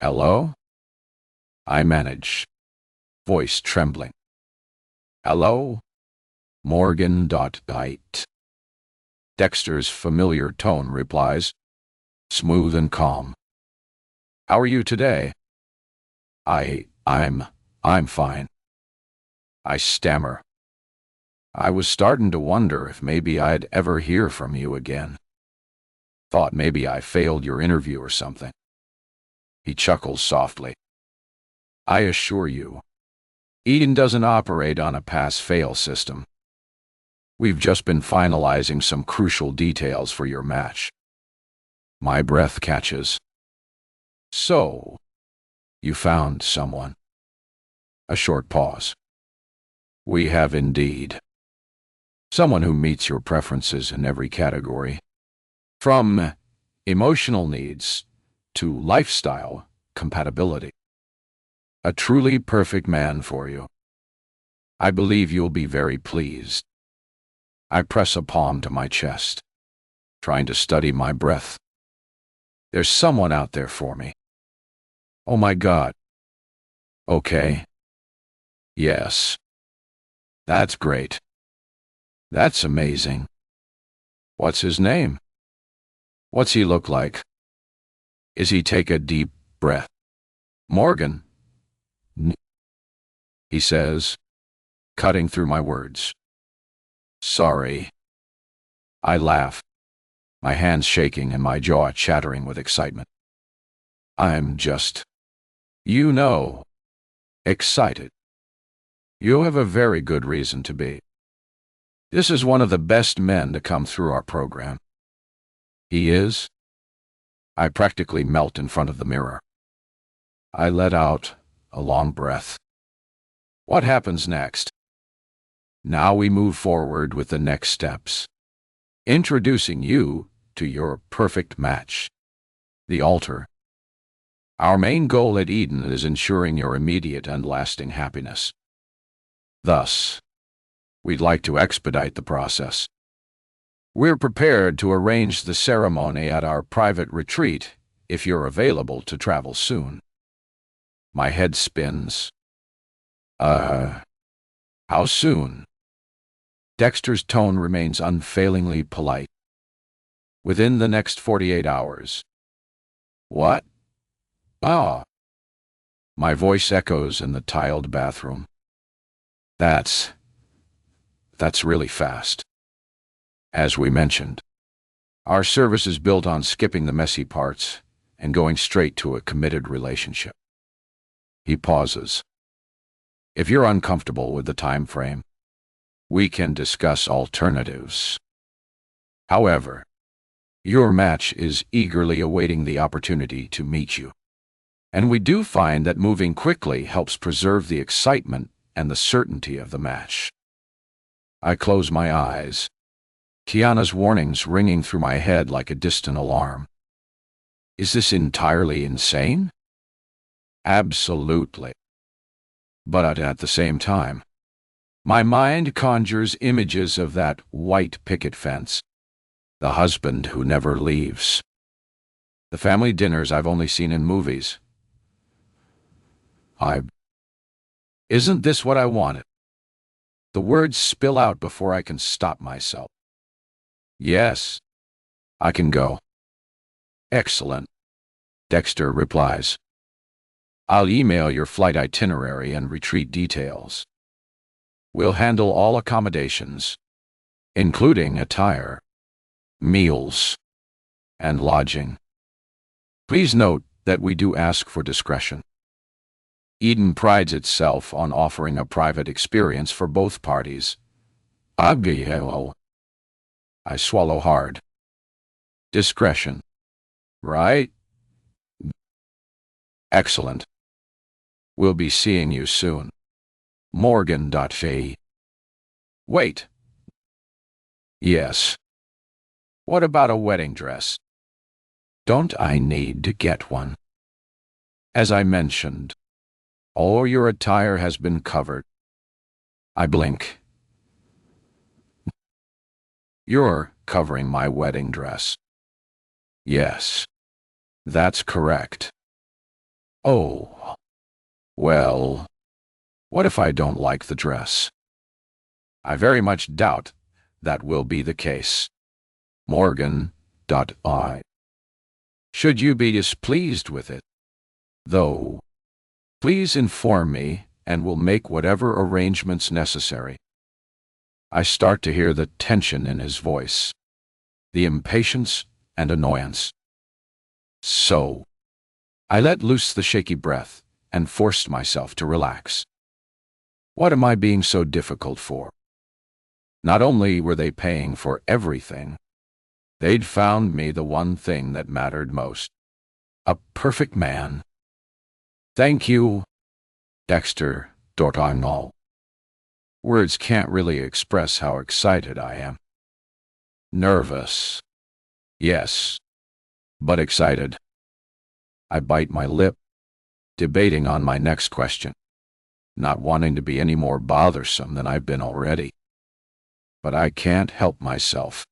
Hello? I manage, voice trembling. Hello? Morgan.Byte. Dexter's familiar tone replies, smooth and calm. How are you today? I'm fine. I stammer. I was starting to wonder if maybe I'd ever hear from you again. Thought maybe I failed your interview or something. He chuckles softly. I assure you, Eden doesn't operate on a pass-fail system. We've just been finalizing some crucial details for your match. My breath catches. So, you found someone. A short pause. We have indeed. Someone who meets your preferences in every category. From emotional needs to lifestyle compatibility. A truly perfect man for you. I believe you'll be very pleased. I press a palm to my chest, trying to study my breath. There's someone out there for me. Oh my God. Okay. Yes. That's great. That's amazing. What's his name? What's he look like? Is he take a deep breath? Morgan. He says, cutting through my words. Sorry. I laugh, my hands shaking and my jaw chattering with excitement. I'm just, excited. You have a very good reason to be. This is one of the best men to come through our program. He is? I practically melt in front of the mirror. I let out a long breath. What happens next? Now we move forward with the next steps. Introducing you to your perfect match. The altar. Our main goal at Eden is ensuring your immediate and lasting happiness. Thus, we'd like to expedite the process. We're prepared to arrange the ceremony at our private retreat if you're available to travel soon. My head spins. How soon? Dexter's tone remains unfailingly polite. Within the next 48 hours. What? Ah. My voice echoes in the tiled bathroom. That's really fast. As we mentioned, our service is built on skipping the messy parts and going straight to a committed relationship. He pauses. If you're uncomfortable with the time frame, we can discuss alternatives. However, your match is eagerly awaiting the opportunity to meet you. And we do find that moving quickly helps preserve the excitement and the certainty of the match. I close my eyes, Kiana's warnings ringing through my head like a distant alarm. Is this entirely insane? Absolutely. But at the same time, my mind conjures images of that white picket fence, the husband who never leaves, the family dinners I've only seen in movies. Isn't this what I wanted? The words spill out before I can stop myself. Yes, I can go. Excellent, Dexter replies. I'll email your flight itinerary and retreat details. We'll handle all accommodations, including attire, meals, and lodging. Please note that we do ask for discretion. Eden prides itself on offering a private experience for both parties. I swallow hard. Discretion. Right? Excellent. We'll be seeing you soon. Morgan.Faye. Wait. Yes. What about a wedding dress? Don't I need to get one? As I mentioned, all your attire has been covered. I blink. You're covering my wedding dress. Yes, that's correct. Oh, well, what if I don't like the dress? I very much doubt that will be the case. Morgan.I. Should you be displeased with it, though, please inform me and we'll make whatever arrangements necessary. I start to hear the tension in his voice, the impatience and annoyance. So, I let loose the shaky breath and forced myself to relax. What am I being so difficult for? Not only were they paying for everything, they'd found me the one thing that mattered most. A perfect man. Thank you, Dexter Dortinol. Words can't really express how excited I am. Nervous. Yes, but excited. I bite my lip, debating on my next question, not wanting to be any more bothersome than I've been already. But I can't help myself.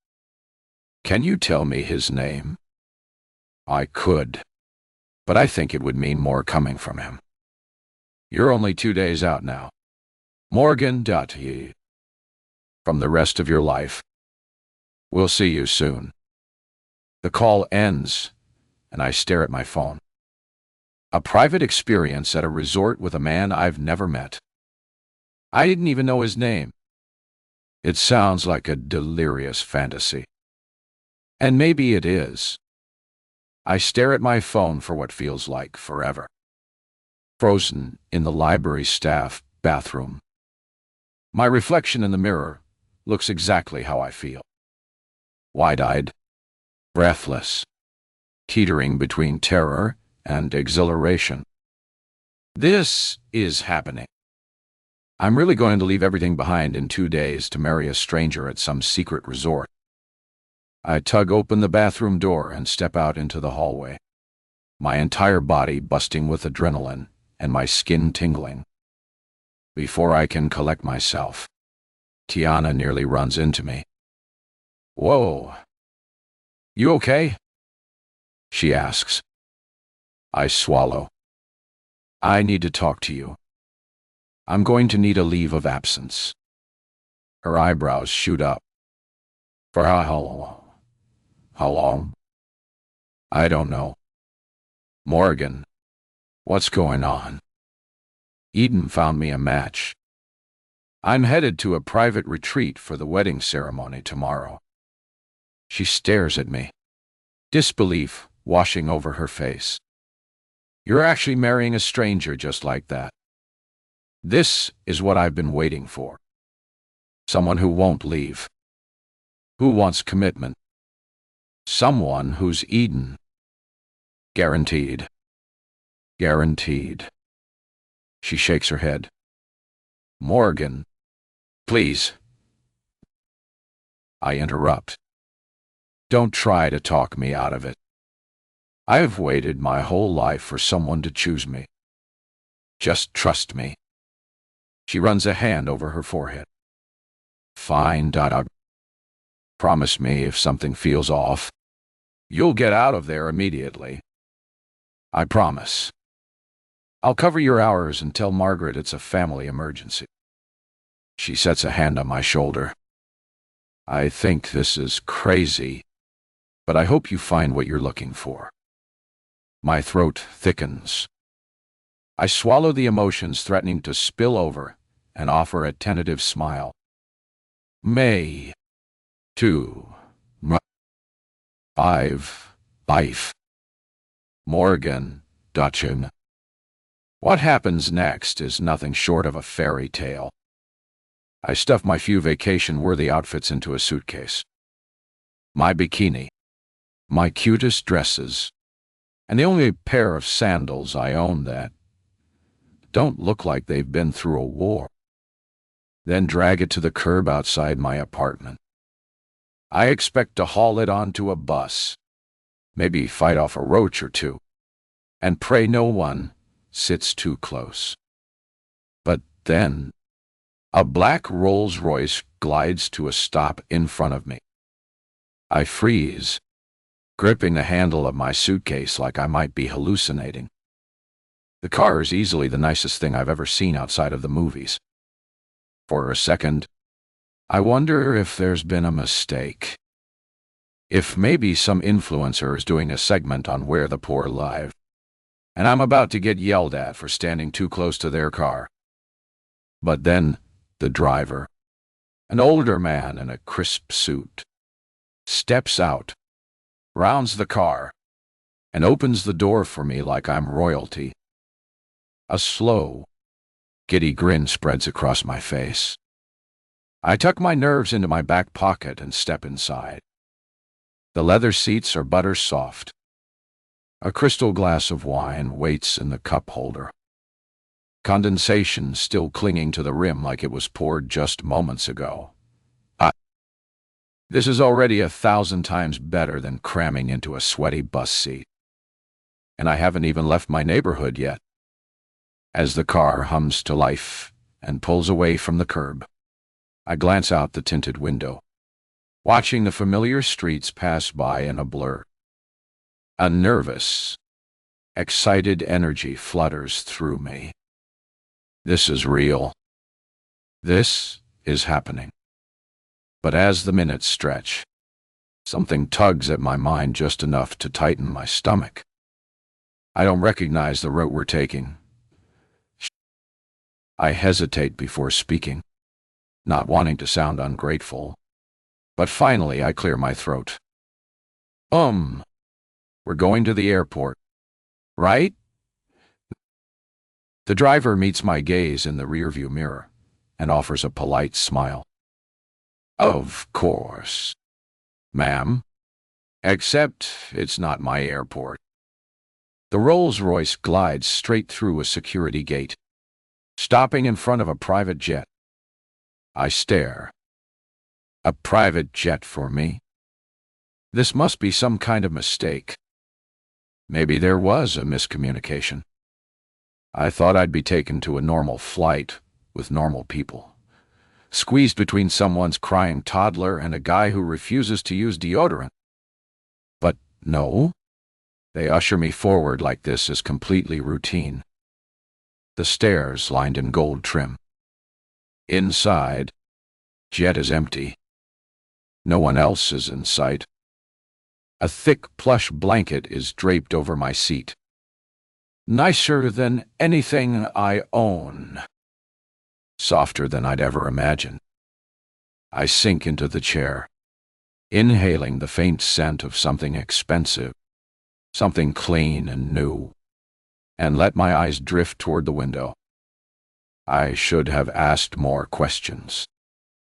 Can you tell me his name? I could, but I think it would mean more coming from him. You're only 2 days out now. Morgan.I. From the rest of your life. We'll see you soon. The call ends, and I stare at my phone. A private experience at a resort with a man I've never met. I didn't even know his name. It sounds like a delirious fantasy. And maybe it is. I stare at my phone for what feels like forever. Frozen in the library staff bathroom. My reflection in the mirror looks exactly how I feel. Wide-eyed, breathless, teetering between terror and exhilaration. This is happening. I'm really going to leave everything behind in 2 days to marry a stranger at some secret resort. I tug open the bathroom door and step out into the hallway, my entire body busting with adrenaline and my skin tingling. Before I can collect myself, Tiana nearly runs into me. Whoa. You okay? She asks. I swallow. I need to talk to you. I'm going to need a leave of absence. Her eyebrows shoot up. For how long? How long? I don't know. Morgan, what's going on? Eden found me a match. I'm headed to a private retreat for the wedding ceremony tomorrow. She stares at me, disbelief washing over her face. You're actually marrying a stranger just like that. This is what I've been waiting for. Someone who won't leave. Who wants commitment. Someone who's Eden. Guaranteed. Guaranteed. She shakes her head. Morgan, please. I interrupt. Don't try to talk me out of it. I have waited my whole life for someone to choose me. Just trust me. She runs a hand over her forehead. Fine, Dada. Promise me if something feels off, you'll get out of there immediately. I promise. I'll cover your hours and tell Margaret it's a family emergency. She sets a hand on my shoulder. I think this is crazy, but I hope you find what you're looking for. My throat thickens. I swallow the emotions threatening to spill over and offer a tentative smile. May. 2. 5. Life. Morgan. Dutchin. What happens next is nothing short of a fairy tale. I stuff my few vacation-worthy outfits into a suitcase. My bikini, my cutest dresses, and the only pair of sandals I own that don't look like they've been through a war. Then drag it to the curb outside my apartment. I expect to haul it onto a bus, maybe fight off a roach or two, and pray no one sits too close. But then, a black Rolls-Royce glides to a stop in front of me. I freeze, gripping the handle of my suitcase like I might be hallucinating. The car is easily the nicest thing I've ever seen outside of the movies. For a second, I wonder if there's been a mistake. If maybe some influencer is doing a segment on Where the Poor Live, and I'm about to get yelled at for standing too close to their car. But then, the driver, an older man in a crisp suit, steps out, rounds the car, and opens the door for me like I'm royalty. A slow, giddy grin spreads across my face. I tuck my nerves into my back pocket and step inside. The leather seats are butter soft. A crystal glass of wine waits in the cup holder. Condensation still clinging to the rim like it was poured just moments ago. This is already 1,000 times better than cramming into a sweaty bus seat. And I haven't even left my neighborhood yet. As the car hums to life and pulls away from the curb, I glance out the tinted window, watching the familiar streets pass by in a blur. A nervous, excited energy flutters through me. This is real. This is happening. But as the minutes stretch, something tugs at my mind just enough to tighten my stomach. I don't recognize the route we're taking. I hesitate before speaking, not wanting to sound ungrateful. But finally I clear my throat. We're going to the airport, right? The driver meets my gaze in the rearview mirror and offers a polite smile. Of course, ma'am. Except it's not my airport. The Rolls-Royce glides straight through a security gate, stopping in front of a private jet. I stare. A private jet for me? This must be some kind of mistake. Maybe there was a miscommunication. I thought I'd be taken to a normal flight with normal people, squeezed between someone's crying toddler and a guy who refuses to use deodorant. But no, they usher me forward like this is completely routine. The stairs lined in gold trim. Inside, jet is empty. No one else is in sight. A thick plush blanket is draped over my seat. Nicer than anything I own. Softer than I'd ever imagined. I sink into the chair, inhaling the faint scent of something expensive, something clean and new, and let my eyes drift toward the window. I should have asked more questions,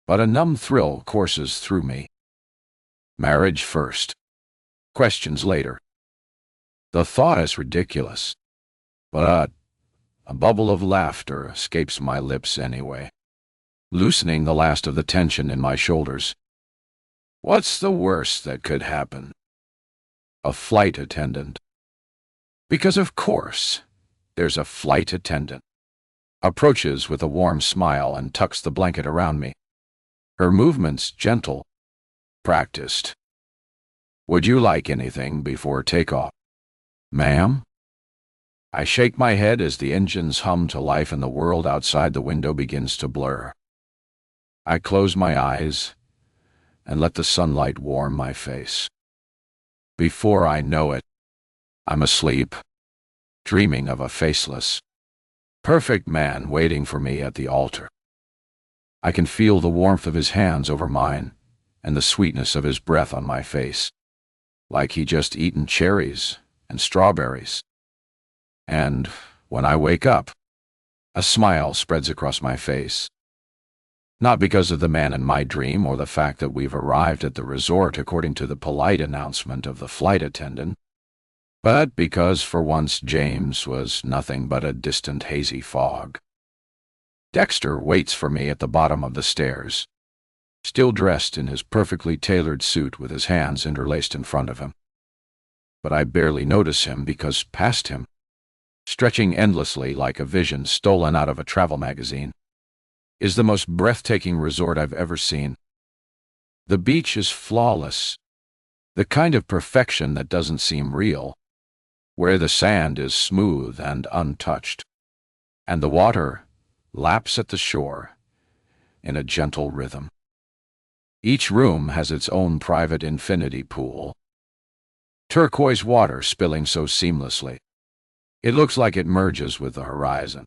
but a numb thrill courses through me. Marriage first. Questions later. The thought is ridiculous, but a bubble of laughter escapes my lips anyway, loosening the last of the tension in my shoulders. What's the worst that could happen? A flight attendant. Because of course, there's a flight attendant. Approaches with a warm smile and tucks the blanket around me. Her movements gentle, practiced. Would you like anything before takeoff? Ma'am? I shake my head as the engines hum to life and the world outside the window begins to blur. I close my eyes and let the sunlight warm my face. Before I know it, I'm asleep, dreaming of a faceless, perfect man waiting for me at the altar. I can feel the warmth of his hands over mine and the sweetness of his breath on my face, like he just eaten cherries and strawberries. And when I wake up, a smile spreads across my face. Not because of the man in my dream or the fact that we've arrived at the resort according to the polite announcement of the flight attendant, but because for once James was nothing but a distant hazy fog. Dexter waits for me at the bottom of the stairs, still dressed in his perfectly tailored suit with his hands interlaced in front of him. But I barely notice him because past him, stretching endlessly like a vision stolen out of a travel magazine, is the most breathtaking resort I've ever seen. The beach is flawless, The kind of perfection that doesn't seem real, where the sand is smooth and untouched, and the water laps at the shore in a gentle rhythm. Each room has its own private infinity pool, turquoise water spilling so seamlessly. It looks like it merges with the horizon.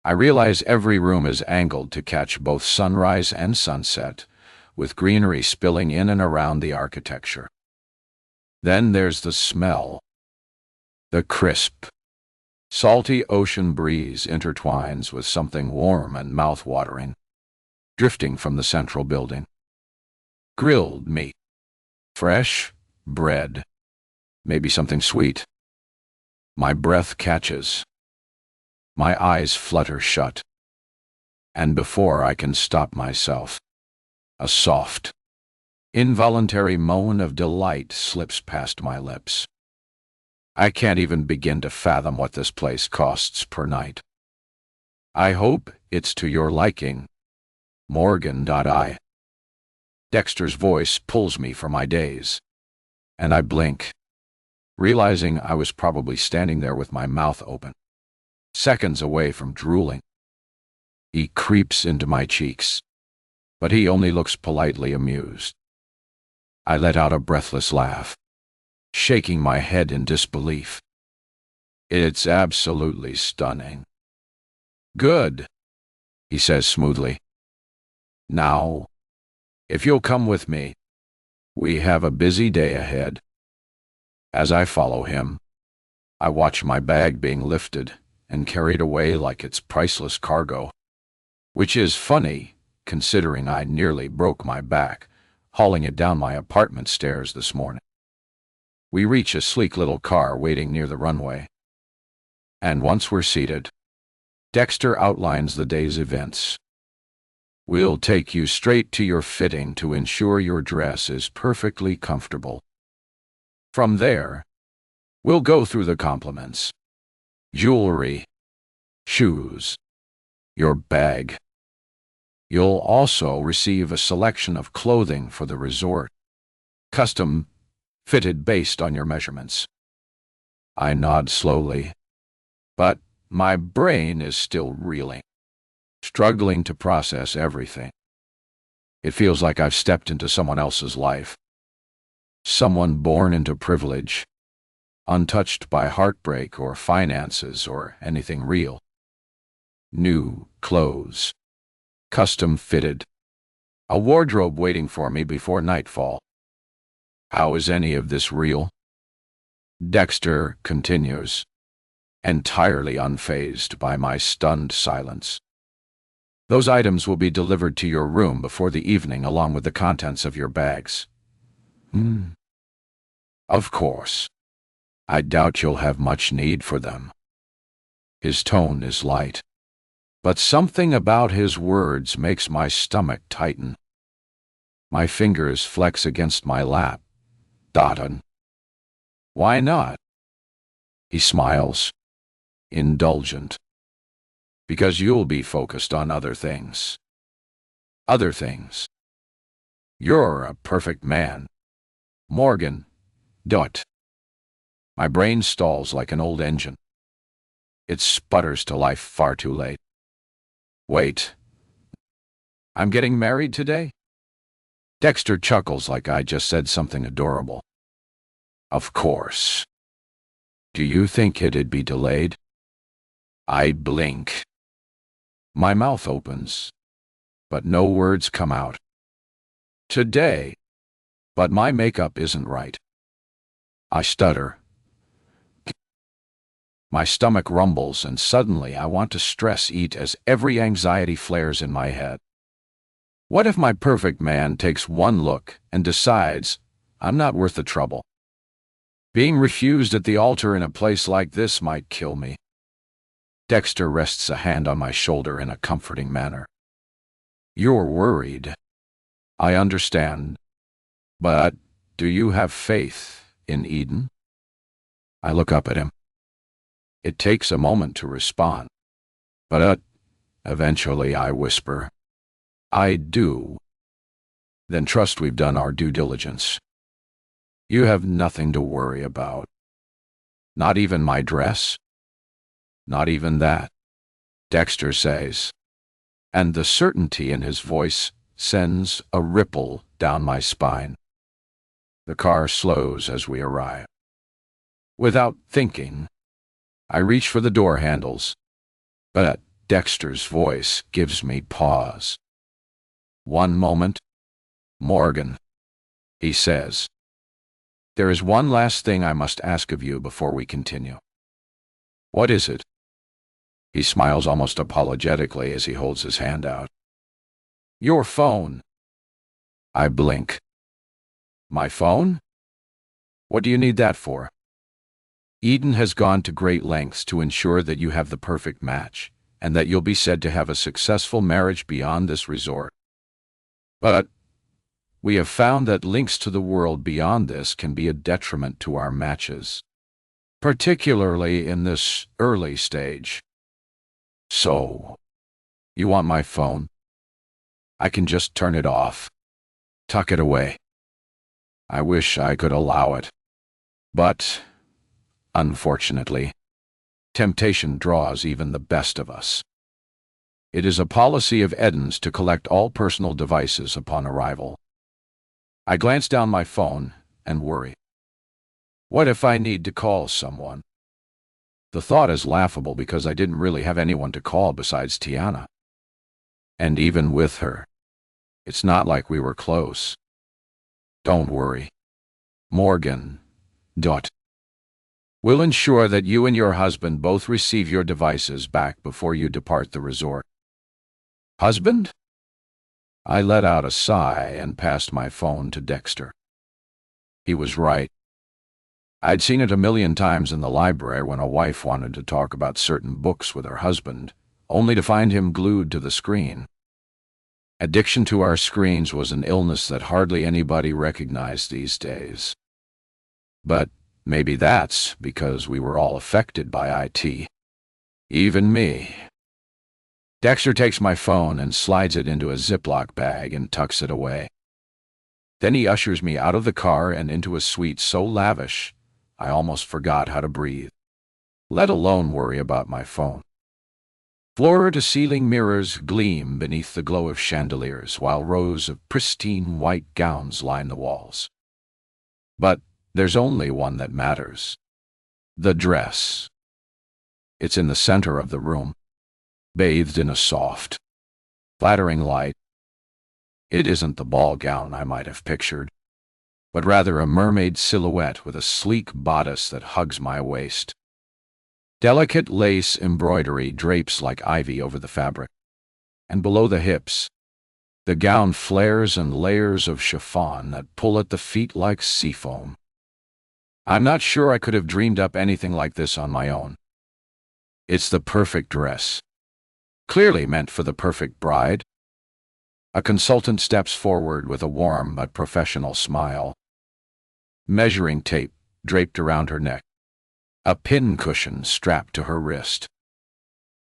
I realize every room is angled to catch both sunrise and sunset, with greenery spilling in and around the architecture. Then there's the smell. The crisp, salty ocean breeze intertwines with something warm and mouth-watering, drifting from the central building. Grilled meat, fresh bread, maybe something sweet. My breath catches. My eyes flutter shut. And before I can stop myself, a soft, involuntary moan of delight slips past my lips. I can't even begin to fathom what this place costs per night. I hope it's to your liking, Morgan. Dexter's voice pulls me from my daze, and I blink, realizing I was probably standing there with my mouth open, seconds away from drooling. He creeps into my cheeks, but he only looks politely amused. I let out a breathless laugh, shaking my head in disbelief. It's absolutely stunning. Good, he says smoothly. Now, if you'll come with me, we have a busy day ahead. As I follow him, I watch my bag being lifted and carried away like it's priceless cargo, which is funny considering I nearly broke my back hauling it down my apartment stairs this morning. We reach a sleek little car waiting near the runway, and once we're seated, Dexter outlines the day's events. We'll take you straight to your fitting to ensure your dress is perfectly comfortable. From there, we'll go through the compliments. Jewelry, shoes, your bag. You'll also receive a selection of clothing for the resort, custom fitted based on your measurements. I nod slowly, but my brain is still reeling, struggling to process everything. It feels like I've stepped into someone else's life. Someone born into privilege, untouched by heartbreak or finances or anything real. New clothes, custom fitted, a wardrobe waiting for me before nightfall. How is any of this real? Dexter continues, entirely unfazed by my stunned silence. Those items will be delivered to your room before the evening along with the contents of your bags. Of course. I doubt you'll have much need for them. His tone is light, but something about his words makes my stomach tighten. My fingers flex against my lap. Dotton. Why not? He smiles, indulgent. Because you'll be focused on other things. Other things. You're a perfect man. Morgan. My brain stalls like an old engine. It sputters to life far too late. Wait. I'm getting married today? Dexter chuckles like I just said something adorable. Of course. Do you think it'd be delayed? I blink. My mouth opens, but no words come out. Today, but my makeup isn't right. I stutter. My stomach rumbles, and suddenly I want to stress eat as every anxiety flares in my head. What if my perfect man takes one look and decides I'm not worth the trouble? Being refused at the altar in a place like this might kill me. Dexter rests a hand on my shoulder in a comforting manner. You're worried. I understand. But do you have faith in Eden? I look up at him. It takes a moment to respond. But eventually I whisper, I do. Then trust we've done our due diligence. You have nothing to worry about. Not even my dress? Not even that, Dexter says, and the certainty in his voice sends a ripple down my spine. The car slows as we arrive. Without thinking, I reach for the door handles, but Dexter's voice gives me pause. One moment, Morgan, he says. There is one last thing I must ask of you before we continue. What is it? He smiles almost apologetically as he holds his hand out. Your phone. I blink. My phone? What do you need that for? Eden has gone to great lengths to ensure that you have the perfect match, and that you'll be said to have a successful marriage beyond this resort. But we have found that links to the world beyond this can be a detriment to our matches, particularly in this early stage. So, you want my phone? I can just turn it off, tuck it away. I wish I could allow it, but unfortunately, temptation draws even the best of us. It is a policy of Eden's to collect all personal devices upon arrival. I glance down my phone and worry. What if I need to call someone? The thought is laughable because I didn't really have anyone to call besides Tiana. And even with her, it's not like we were close. Don't worry. Morgan. We'll ensure that you and your husband both receive your devices back before you depart the resort. Husband? I let out a sigh and passed my phone to Dexter. He was right. I'd seen it a million times in the library when a wife wanted to talk about certain books with her husband, only to find him glued to the screen. Addiction to our screens was an illness that hardly anybody recognized these days. But maybe that's because we were all affected by IT. Even me. Dexter takes my phone and slides it into a Ziploc bag and tucks it away. Then he ushers me out of the car and into a suite so lavish, I almost forgot how to breathe, let alone worry about my phone. Floor-to-ceiling mirrors gleam beneath the glow of chandeliers, while rows of pristine white gowns line the walls. But there's only one that matters. The dress. It's in the center of the room, bathed in a soft, flattering light. It isn't the ball gown I might have pictured, but rather a mermaid silhouette with a sleek bodice that hugs my waist. Delicate lace embroidery drapes like ivy over the fabric, and below the hips, the gown flares and layers of chiffon that pull at the feet like sea foam. I'm not sure I could have dreamed up anything like this on my own. It's the perfect dress, clearly meant for the perfect bride. A consultant steps forward with a warm but professional smile. Measuring tape draped around her neck, a pin cushion strapped to her wrist.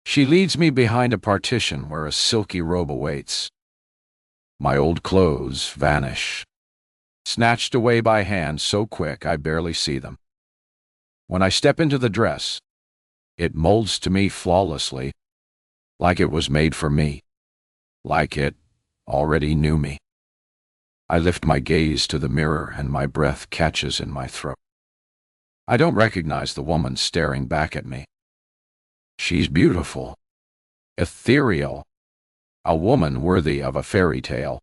She leads me behind a partition where a silky robe awaits. My old clothes vanish, snatched away by hand so quick I barely see them. When I step into the dress, it molds to me flawlessly, like it was made for me, like it already knew me. I lift my gaze to the mirror and my breath catches in my throat. I don't recognize the woman staring back at me. She's beautiful, ethereal, a woman worthy of a fairy tale.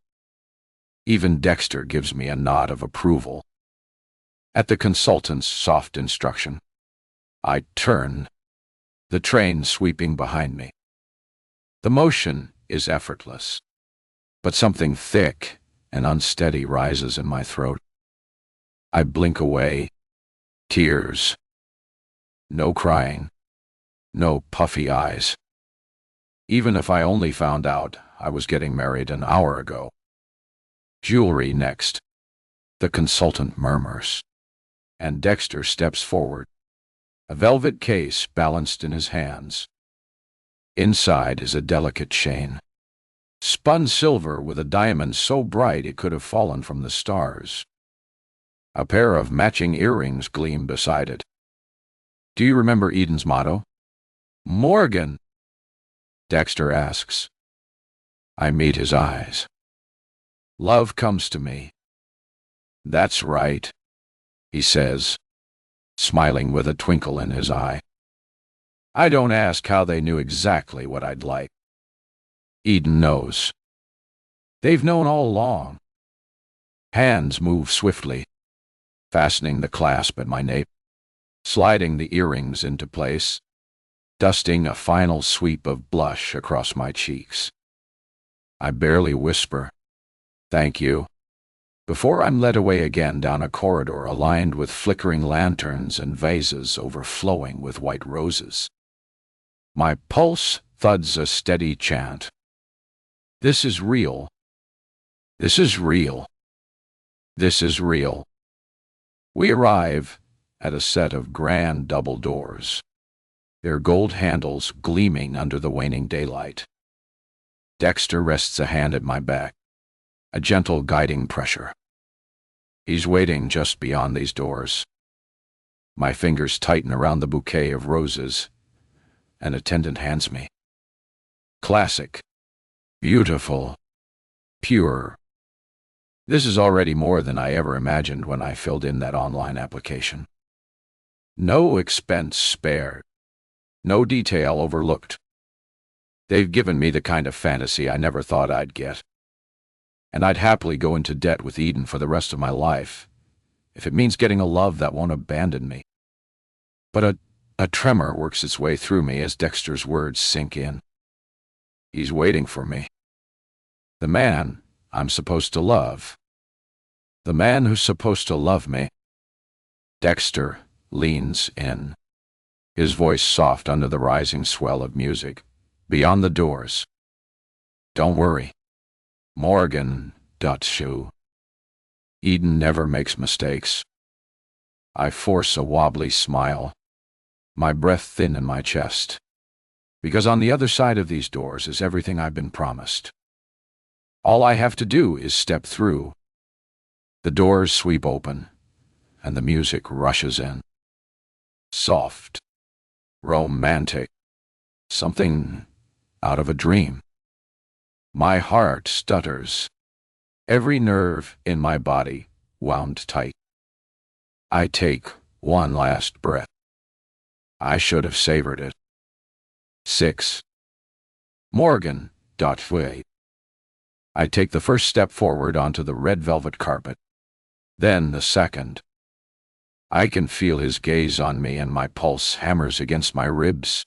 Even Dexter gives me a nod of approval. At the consultant's soft instruction, I turn, the train sweeping behind me. The motion is effortless, but something thick and unsteady rises in my throat. I blink away. Tears. No crying. No puffy eyes. Even if I only found out I was getting married an hour ago. Jewelry next, the consultant murmurs, and Dexter steps forward, a velvet case balanced in his hands. Inside is a delicate chain, spun silver with a diamond so bright it could have fallen from the stars. A pair of matching earrings gleam beside it. Do you remember Eden's motto? Morgan, Dexter asks. I meet his eyes. Love comes to me. That's right, he says, smiling with a twinkle in his eye. I don't ask how they knew exactly what I'd like. Eden knows. They've known all along. Hands move swiftly, fastening the clasp at my nape, sliding the earrings into place, dusting a final sweep of blush across my cheeks. I barely whisper, "Thank you," before I'm led away again down a corridor aligned with flickering lanterns and vases overflowing with white roses. My pulse thuds a steady chant. This is real. This is real. This is real. We arrive at a set of grand double doors, their gold handles gleaming under the waning daylight. Dexter rests a hand at my back, a gentle guiding pressure. He's waiting just beyond these doors. My fingers tighten around the bouquet of roses an attendant hands me. Classic, beautiful, pure. This is already more than I ever imagined when I filled in that online application. No expense spared, no detail overlooked. They've given me the kind of fantasy I never thought I'd get. And I'd happily go into debt with Eden for the rest of my life, if it means getting a love that won't abandon me. But a tremor works its way through me as Dexter's words sink in. He's waiting for me. The man I'm supposed to love. The man who's supposed to love me. Dexter leans in, his voice soft under the rising swell of music, beyond the doors. Don't worry. Morgan, Shoe. Eden never makes mistakes. I force a wobbly smile, my breath thin in my chest, because on the other side of these doors is everything I've been promised. All I have to do is step through. The doors sweep open, and the music rushes in. Soft, romantic, something out of a dream. My heart stutters, every nerve in my body wound tight. I take one last breath. I should have savored it. 6. Morgan, wait. I take the first step forward onto the red velvet carpet, then the second. I can feel his gaze on me and my pulse hammers against my ribs.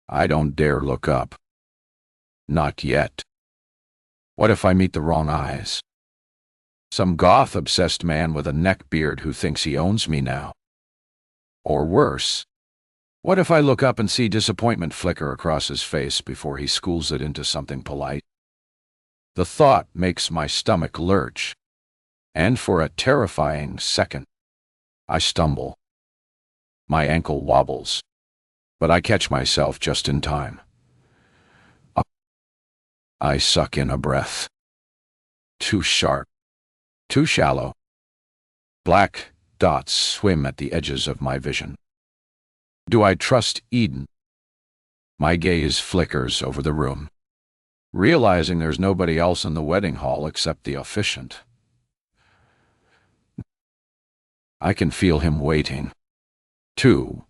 I don't dare look up. Not yet. What if I meet the wrong eyes? Some goth-obsessed man with a neckbeard who thinks he owns me now. Or worse, what if I look up and see disappointment flicker across his face before he schools it into something polite? The thought makes my stomach lurch, and for a terrifying second, I stumble. My ankle wobbles, but I catch myself just in time. I suck in a breath. Too sharp, too shallow. Black dots swim at the edges of my vision. Do I trust Eden? My gaze flickers over the room, realizing there's nobody else in the wedding hall except the officiant. I can feel him waiting, too,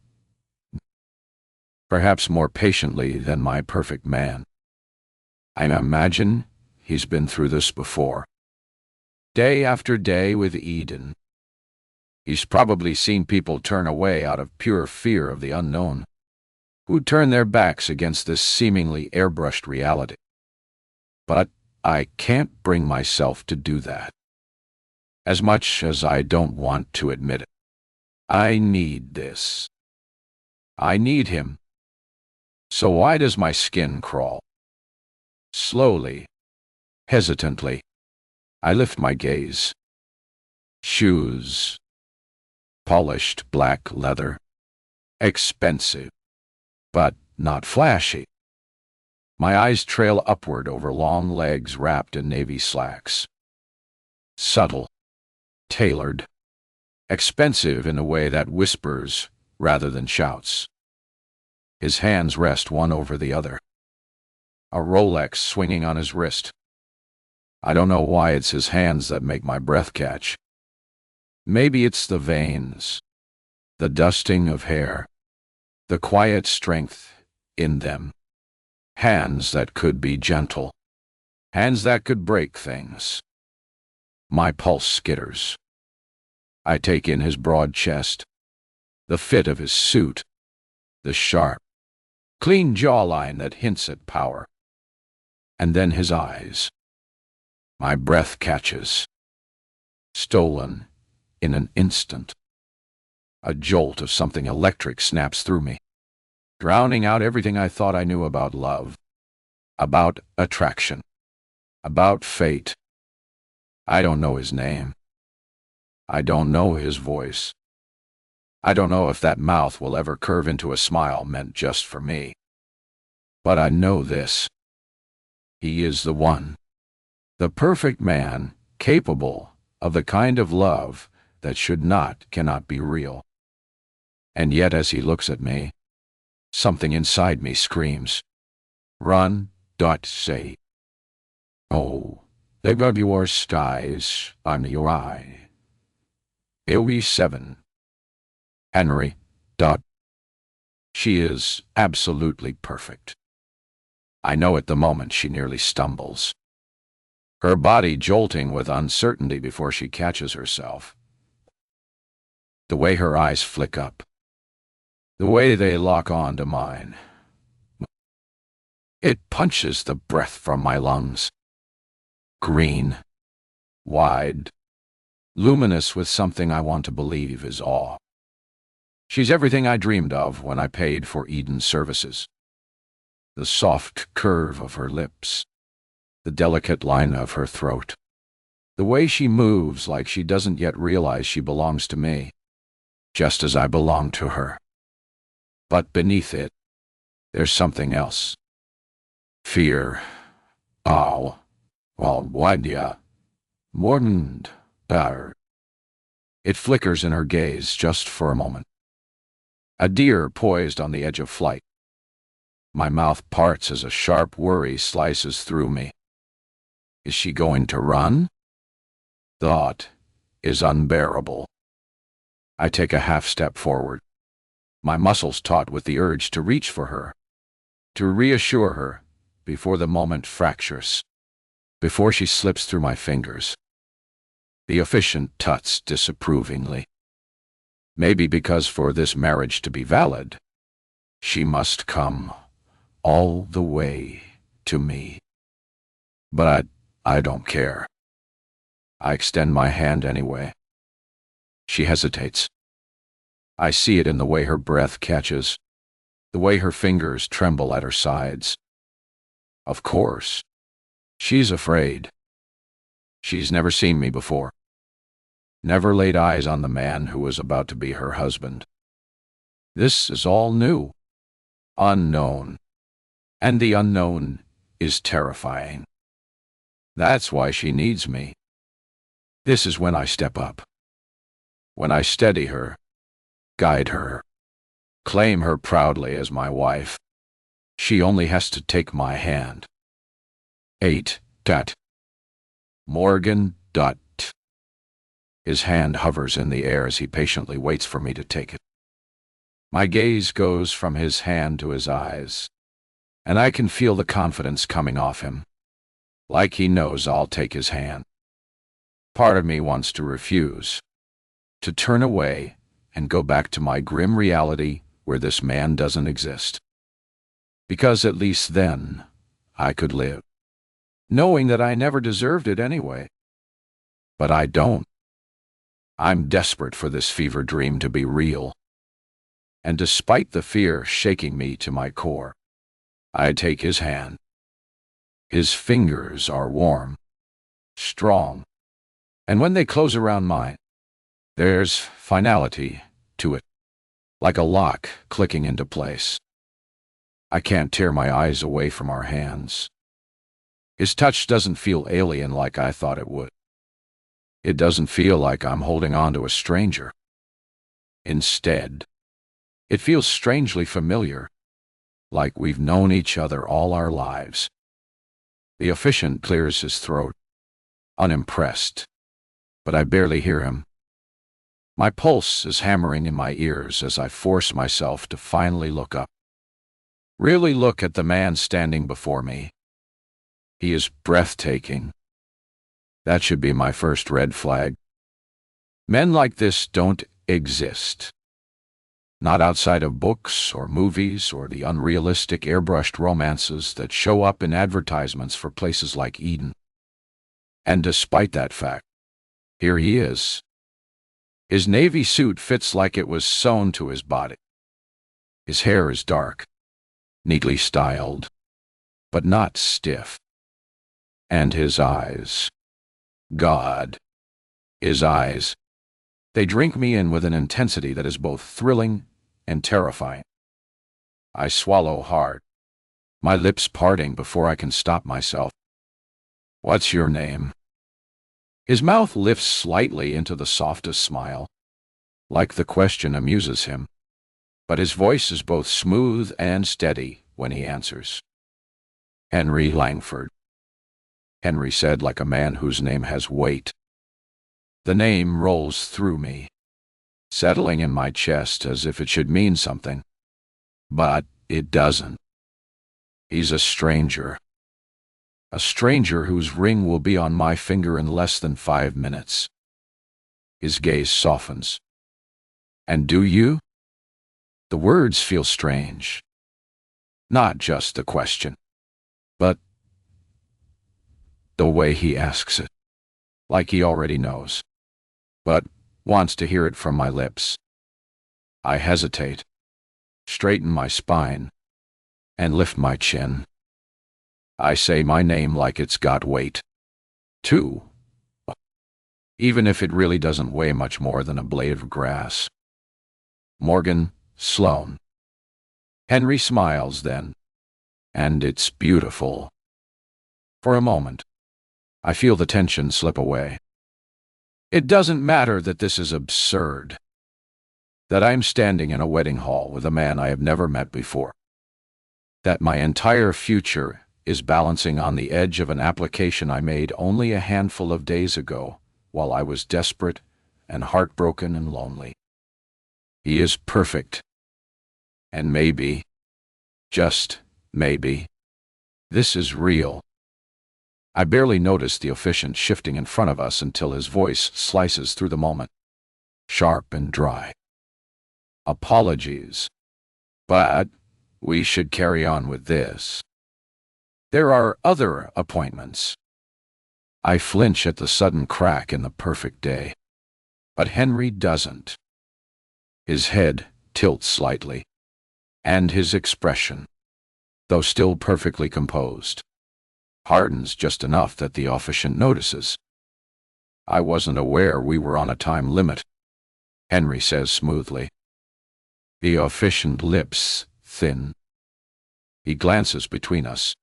perhaps more patiently than my perfect man. I imagine he's been through this before. Day after day with Eden. He's probably seen people turn away out of pure fear of the unknown, who turn their backs against this seemingly airbrushed reality. But I can't bring myself to do that. As much as I don't want to admit it. I need this. I need him. So why does my skin crawl? Slowly, hesitantly, I lift my gaze. Shoes. Polished black leather. Expensive, but not flashy. My eyes trail upward over long legs wrapped in navy slacks. Subtle, tailored, expensive in a way that whispers rather than shouts. His hands rest one over the other, a Rolex swinging on his wrist. I don't know why it's his hands that make my breath catch. Maybe it's the veins, the dusting of hair, the quiet strength in them. Hands that could be gentle, hands that could break things. My pulse skitters. I take in his broad chest, the fit of his suit, the sharp, clean jawline that hints at power. And then his eyes. My breath catches, stolen in an instant. A jolt of something electric snaps through me, drowning out everything I thought I knew about love, about attraction, about fate. I don't know his name. I don't know his voice. I don't know if that mouth will ever curve into a smile meant just for me. But I know this. He is the one. The perfect man, capable of the kind of love that cannot be real. And yet as he looks at me, something inside me screams, "Run, don't say." Oh, they got your skies on your eye. LB7. Henry. She is absolutely perfect. I know at the moment she nearly stumbles, her body jolting with uncertainty before she catches herself. The way her eyes flick up, the way they lock on to mine, it punches the breath from my lungs. Green, wide, luminous with something I want to believe is awe. She's everything I dreamed of when I paid for Eden's services. The soft curve of her lips, the delicate line of her throat, the way she moves like she doesn't yet realize she belongs to me, just as I belong to her. But beneath it, there's something else. Fear. Oh, well, why'd ya? Mordand. It flickers in her gaze just for a moment. A deer poised on the edge of flight. My mouth parts as a sharp worry slices through me. Is she going to run? Thought is unbearable. I take a half step forward, my muscles taut with the urge to reach for her, to reassure her before the moment fractures, before she slips through my fingers. The officiant tuts disapprovingly. Maybe because for this marriage to be valid, she must come all the way to me. But I don't care. I extend my hand anyway. She hesitates. I see it in the way her breath catches, the way her fingers tremble at her sides. Of course, she's afraid. She's never seen me before, never laid eyes on the man who was about to be her husband. This is all new, unknown, and the unknown is terrifying. That's why she needs me. This is when I step up, when I steady her, guide her, claim her proudly as my wife. She only has to take my hand. 8. Morgan. His hand hovers in the air as he patiently waits for me to take it. My gaze goes from his hand to his eyes, and I can feel the confidence coming off him, like he knows I'll take his hand. Part of me wants to refuse, to turn away and go back to my grim reality where this man doesn't exist. Because at least then I could live, knowing that I never deserved it anyway. But I don't. I'm desperate for this fever dream to be real. And despite the fear shaking me to my core, I take his hand. His fingers are warm, strong, and when they close around mine, there's finality to it, like a lock clicking into place. I can't tear my eyes away from our hands. His touch doesn't feel alien like I thought it would. It doesn't feel like I'm holding on to a stranger. Instead, it feels strangely familiar, like we've known each other all our lives. The officiant clears his throat, unimpressed, but I barely hear him. My pulse is hammering in my ears as I force myself to finally look up. Really look at the man standing before me. He is breathtaking. That should be my first red flag. Men like this don't exist. Not outside of books or movies or the unrealistic airbrushed romances that show up in advertisements for places like Eden. And despite that fact, here he is. His navy suit fits like it was sewn to his body. His hair is dark, neatly styled, but not stiff. And his eyes. God, his eyes. They drink me in with an intensity that is both thrilling and terrifying. I swallow hard, my lips parting before I can stop myself. What's your name? His mouth lifts slightly into the softest smile, like the question amuses him, but his voice is both smooth and steady when he answers. Henry Langford. Henry said like a man whose name has weight. The name rolls through me, settling in my chest as if it should mean something. But it doesn't. He's a stranger. A stranger whose ring will be on my finger in less than 5 minutes. His gaze softens. And do you? The words feel strange. Not just the question, but the way he asks it, like he already knows, but wants to hear it from my lips. I hesitate, straighten my spine, and lift my chin. I say my name like it's got weight, too, even if it really doesn't weigh much more than a blade of grass. Morgan Sloan. Henry smiles then, and it's beautiful. For a moment, I feel the tension slip away. It doesn't matter that this is absurd, that I'm standing in a wedding hall with a man I have never met before, that my entire future is balancing on the edge of an application I made only a handful of days ago while I was desperate and heartbroken and lonely. He is perfect. And maybe, just maybe, this is real. I barely notice the officiant shifting in front of us until his voice slices through the moment, sharp and dry. Apologies, but we should carry on with this. There are other appointments. I flinch at the sudden crack in the perfect day, but Henry doesn't. His head tilts slightly, and his expression, though still perfectly composed, hardens just enough that the officiant notices. I wasn't aware we were on a time limit, Henry says smoothly. The officiant lips thin. He glances between us,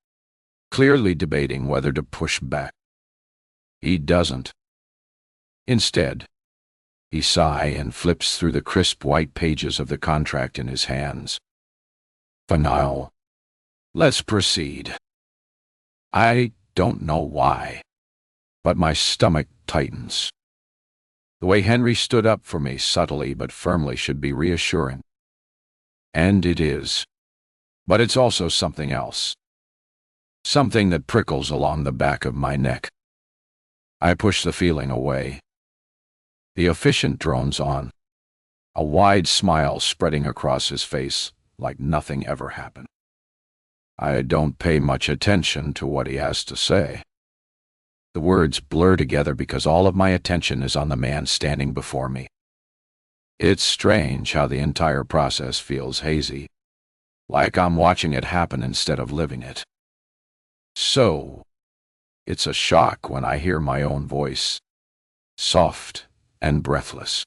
clearly debating whether to push back. He doesn't. Instead, he sighs and flips through the crisp white pages of the contract in his hands. For now, let's proceed. I don't know why, but my stomach tightens. The way Henry stood up for me subtly but firmly should be reassuring. And it is. But it's also something else. Something that prickles along the back of my neck. I push the feeling away. The officiant drones on, a wide smile spreading across his face like nothing ever happened. I don't pay much attention to what he has to say. The words blur together because all of my attention is on the man standing before me. It's strange how the entire process feels hazy, like I'm watching it happen instead of living it. So, it's a shock when I hear my own voice, soft and breathless,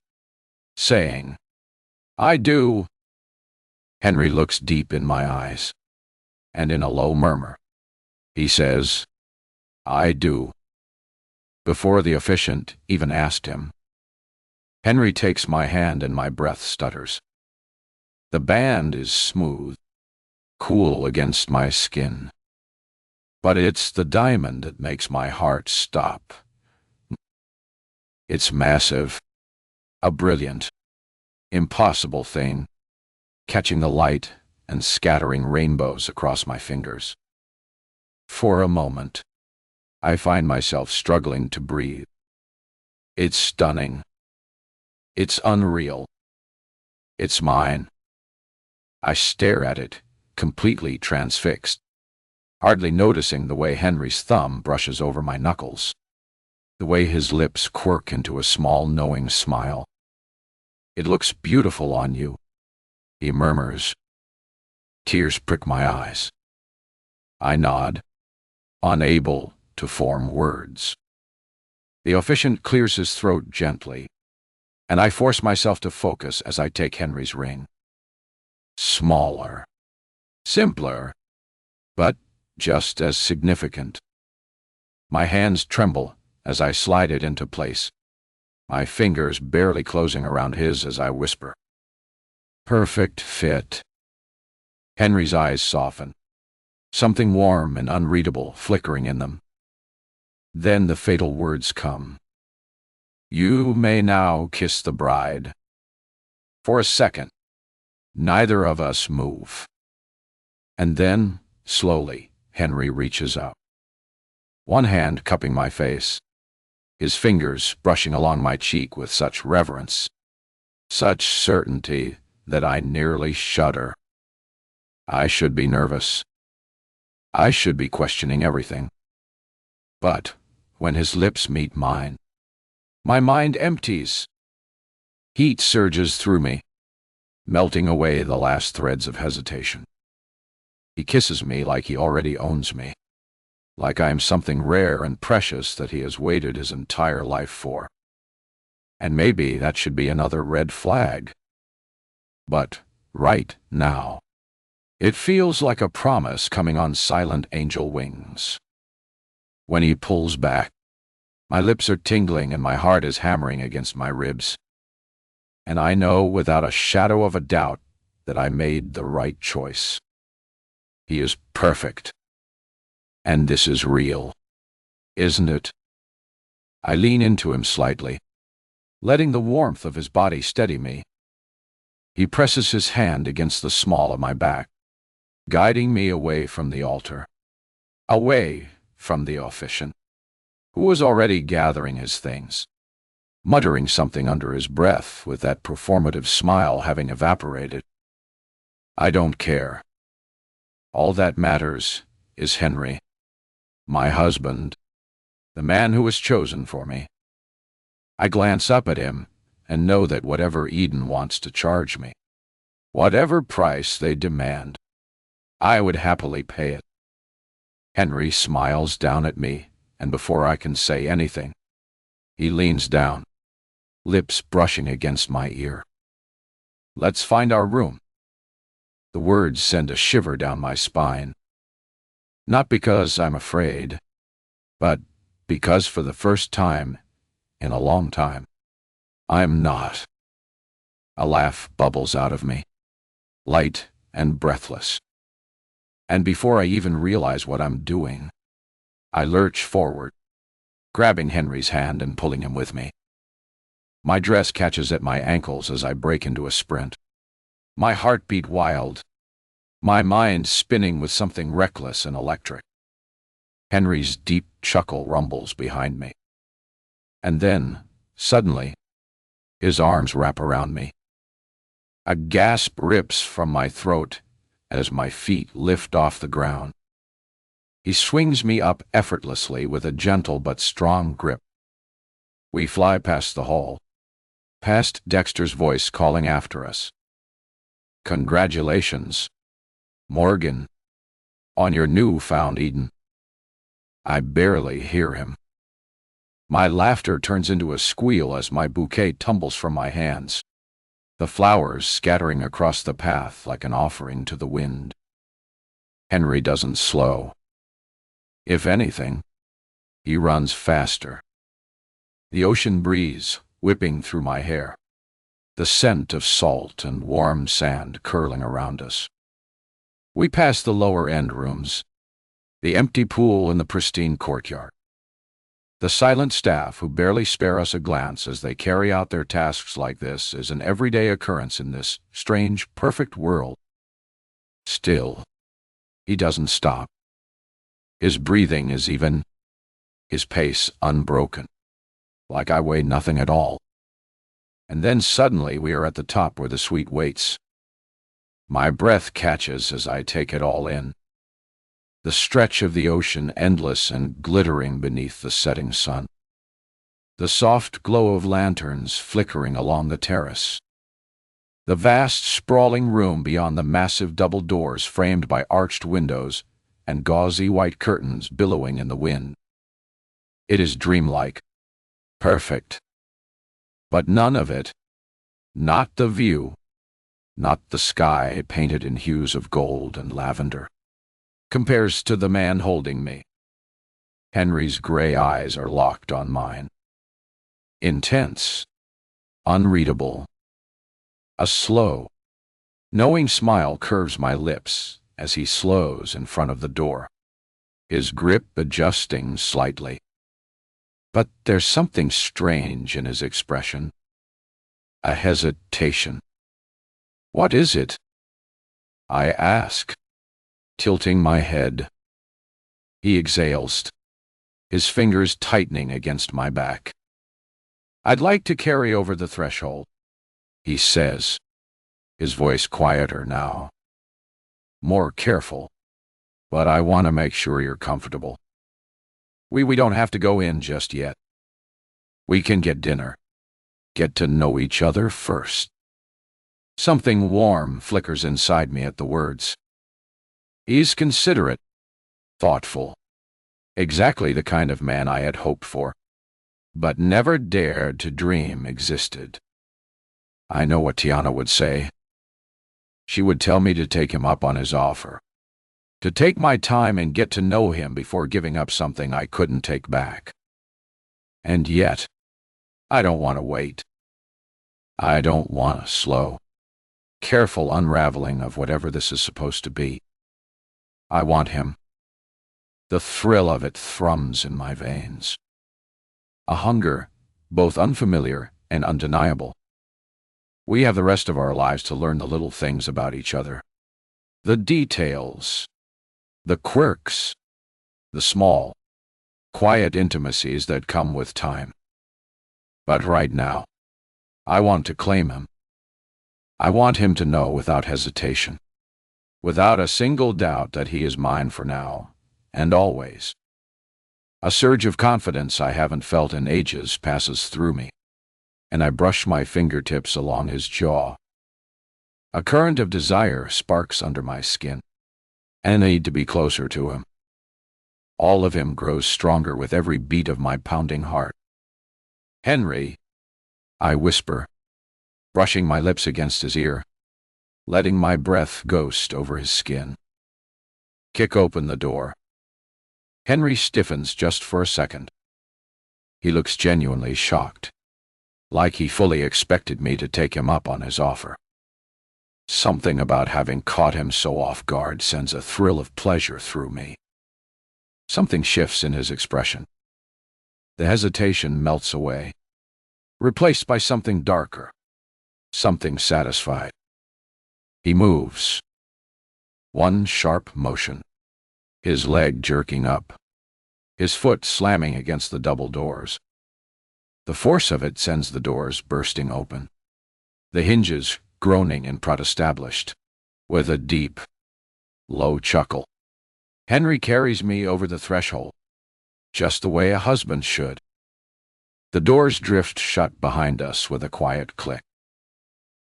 saying, "I do." Henry looks deep in my eyes, and in a low murmur, he says, "I do," before the officiant even asked him. Henry takes my hand and my breath stutters. The band is smooth, cool against my skin. But it's the diamond that makes my heart stop. It's massive, a brilliant, impossible thing, catching the light and scattering rainbows across my fingers. For a moment, I find myself struggling to breathe. It's stunning. It's unreal. It's mine. I stare at it, completely transfixed, hardly noticing the way Henry's thumb brushes over my knuckles, the way his lips quirk into a small, knowing smile. "It looks beautiful on you," he murmurs. Tears prick my eyes. I nod, unable to form words. The officiant clears his throat gently, and I force myself to focus as I take Henry's ring. Smaller, simpler, but just as significant. My hands tremble as I slide it into place, my fingers barely closing around his as I whisper, "Perfect fit." Henry's eyes soften, something warm and unreadable flickering in them. Then the fatal words come. "You may now kiss the bride." For a second, neither of us move. And then, slowly, Henry reaches out, one hand cupping my face, his fingers brushing along my cheek with such reverence, such certainty that I nearly shudder. I should be nervous. I should be questioning everything. But when his lips meet mine, my mind empties. Heat surges through me, melting away the last threads of hesitation. He kisses me like he already owns me, like I am something rare and precious that he has waited his entire life for. And maybe that should be another red flag. But right now, it feels like a promise coming on silent angel wings. When he pulls back, my lips are tingling and my heart is hammering against my ribs. And I know without a shadow of a doubt that I made the right choice. He is perfect. And this is real, isn't it? I lean into him slightly, letting the warmth of his body steady me. He presses his hand against the small of my back, guiding me away from the altar, away from the officiant, who was already gathering his things, muttering something under his breath with that performative smile having evaporated. I don't care. All that matters is Henry, my husband, the man who was chosen for me. I glance up at him and know that whatever Eden wants to charge me, whatever price they demand, I would happily pay it. Henry smiles down at me, and before I can say anything, he leans down, lips brushing against my ear. "Let's find our room." The words send a shiver down my spine. Not because I'm afraid, but because for the first time in a long time, I'm not. A laugh bubbles out of me, light and breathless. And before I even realize what I'm doing, I lurch forward, grabbing Henry's hand and pulling him with me. My dress catches at my ankles as I break into a sprint, my heartbeat wild, my mind spinning with something reckless and electric. Henry's deep chuckle rumbles behind me. And then, suddenly, his arms wrap around me. A gasp rips from my throat as my feet lift off the ground. He swings me up effortlessly with a gentle but strong grip. We fly past the hall, past Dexter's voice calling after us. "Congratulations, Morgan, on your newfound Eden." I barely hear him. My laughter turns into a squeal as my bouquet tumbles from my hands, the flowers scattering across the path like an offering to the wind. Henry doesn't slow. If anything, he runs faster. The ocean breeze, whipping through my hair, the scent of salt and warm sand curling around us. We pass the lower-end rooms, the empty pool and the pristine courtyard. The silent staff who barely spare us a glance as they carry out their tasks like this is an everyday occurrence in this strange, perfect world. Still, he doesn't stop. His breathing is even, his pace unbroken, like I weigh nothing at all. And then suddenly we are at the top where the suite waits. My breath catches as I take it all in. The stretch of the ocean endless and glittering beneath the setting sun. The soft glow of lanterns flickering along the terrace. The vast, sprawling room beyond the massive double doors framed by arched windows and gauzy white curtains billowing in the wind. It is dreamlike, perfect. But none of it, not the view, not the sky painted in hues of gold and lavender, compares to the man holding me. Henry's gray eyes are locked on mine. Intense, unreadable. A slow, knowing smile curves my lips as he slows in front of the door, his grip adjusting slightly. But there's something strange in his expression. A hesitation. What is it? I ask, tilting my head. He exhales, his fingers tightening against my back. I'd like to carry over the threshold, he says, his voice quieter now. More careful, but I want to make sure you're comfortable. We don't have to go in just yet. We can get dinner, get to know each other first. Something warm flickers inside me at the words. He's considerate, thoughtful, exactly the kind of man I had hoped for, but never dared to dream existed. I know what Tiana would say. She would tell me to take him up on his offer, to take my time and get to know him before giving up something I couldn't take back. And yet, I don't want to wait. I don't want a slow, careful unraveling of whatever this is supposed to be. I want him. The thrill of it thrums in my veins. A hunger, both unfamiliar and undeniable. We have the rest of our lives to learn the little things about each other. The details, the quirks, the small, quiet intimacies that come with time. But right now, I want to claim him. I want him to know without hesitation, without a single doubt that he is mine for now and always. A surge of confidence I haven't felt in ages passes through me, and I brush my fingertips along his jaw. A current of desire sparks under my skin, and I need to be closer to him. All of him grows stronger with every beat of my pounding heart. Henry, I whisper, brushing my lips against his ear, letting my breath ghost over his skin. Kick open the door. Henry stiffens just for a second. He looks genuinely shocked, like he fully expected me to take him up on his offer. Something about having caught him so off guard sends a thrill of pleasure through me. Something shifts in his expression. The hesitation melts away, replaced by something darker, something satisfied. He moves. One sharp motion, his leg jerking up, his foot slamming against the double doors. The force of it sends the doors bursting open, the hinges groaning and prot-established. With a deep, low chuckle, Henry carries me over the threshold, just the way a husband should. The doors drift shut behind us with a quiet click.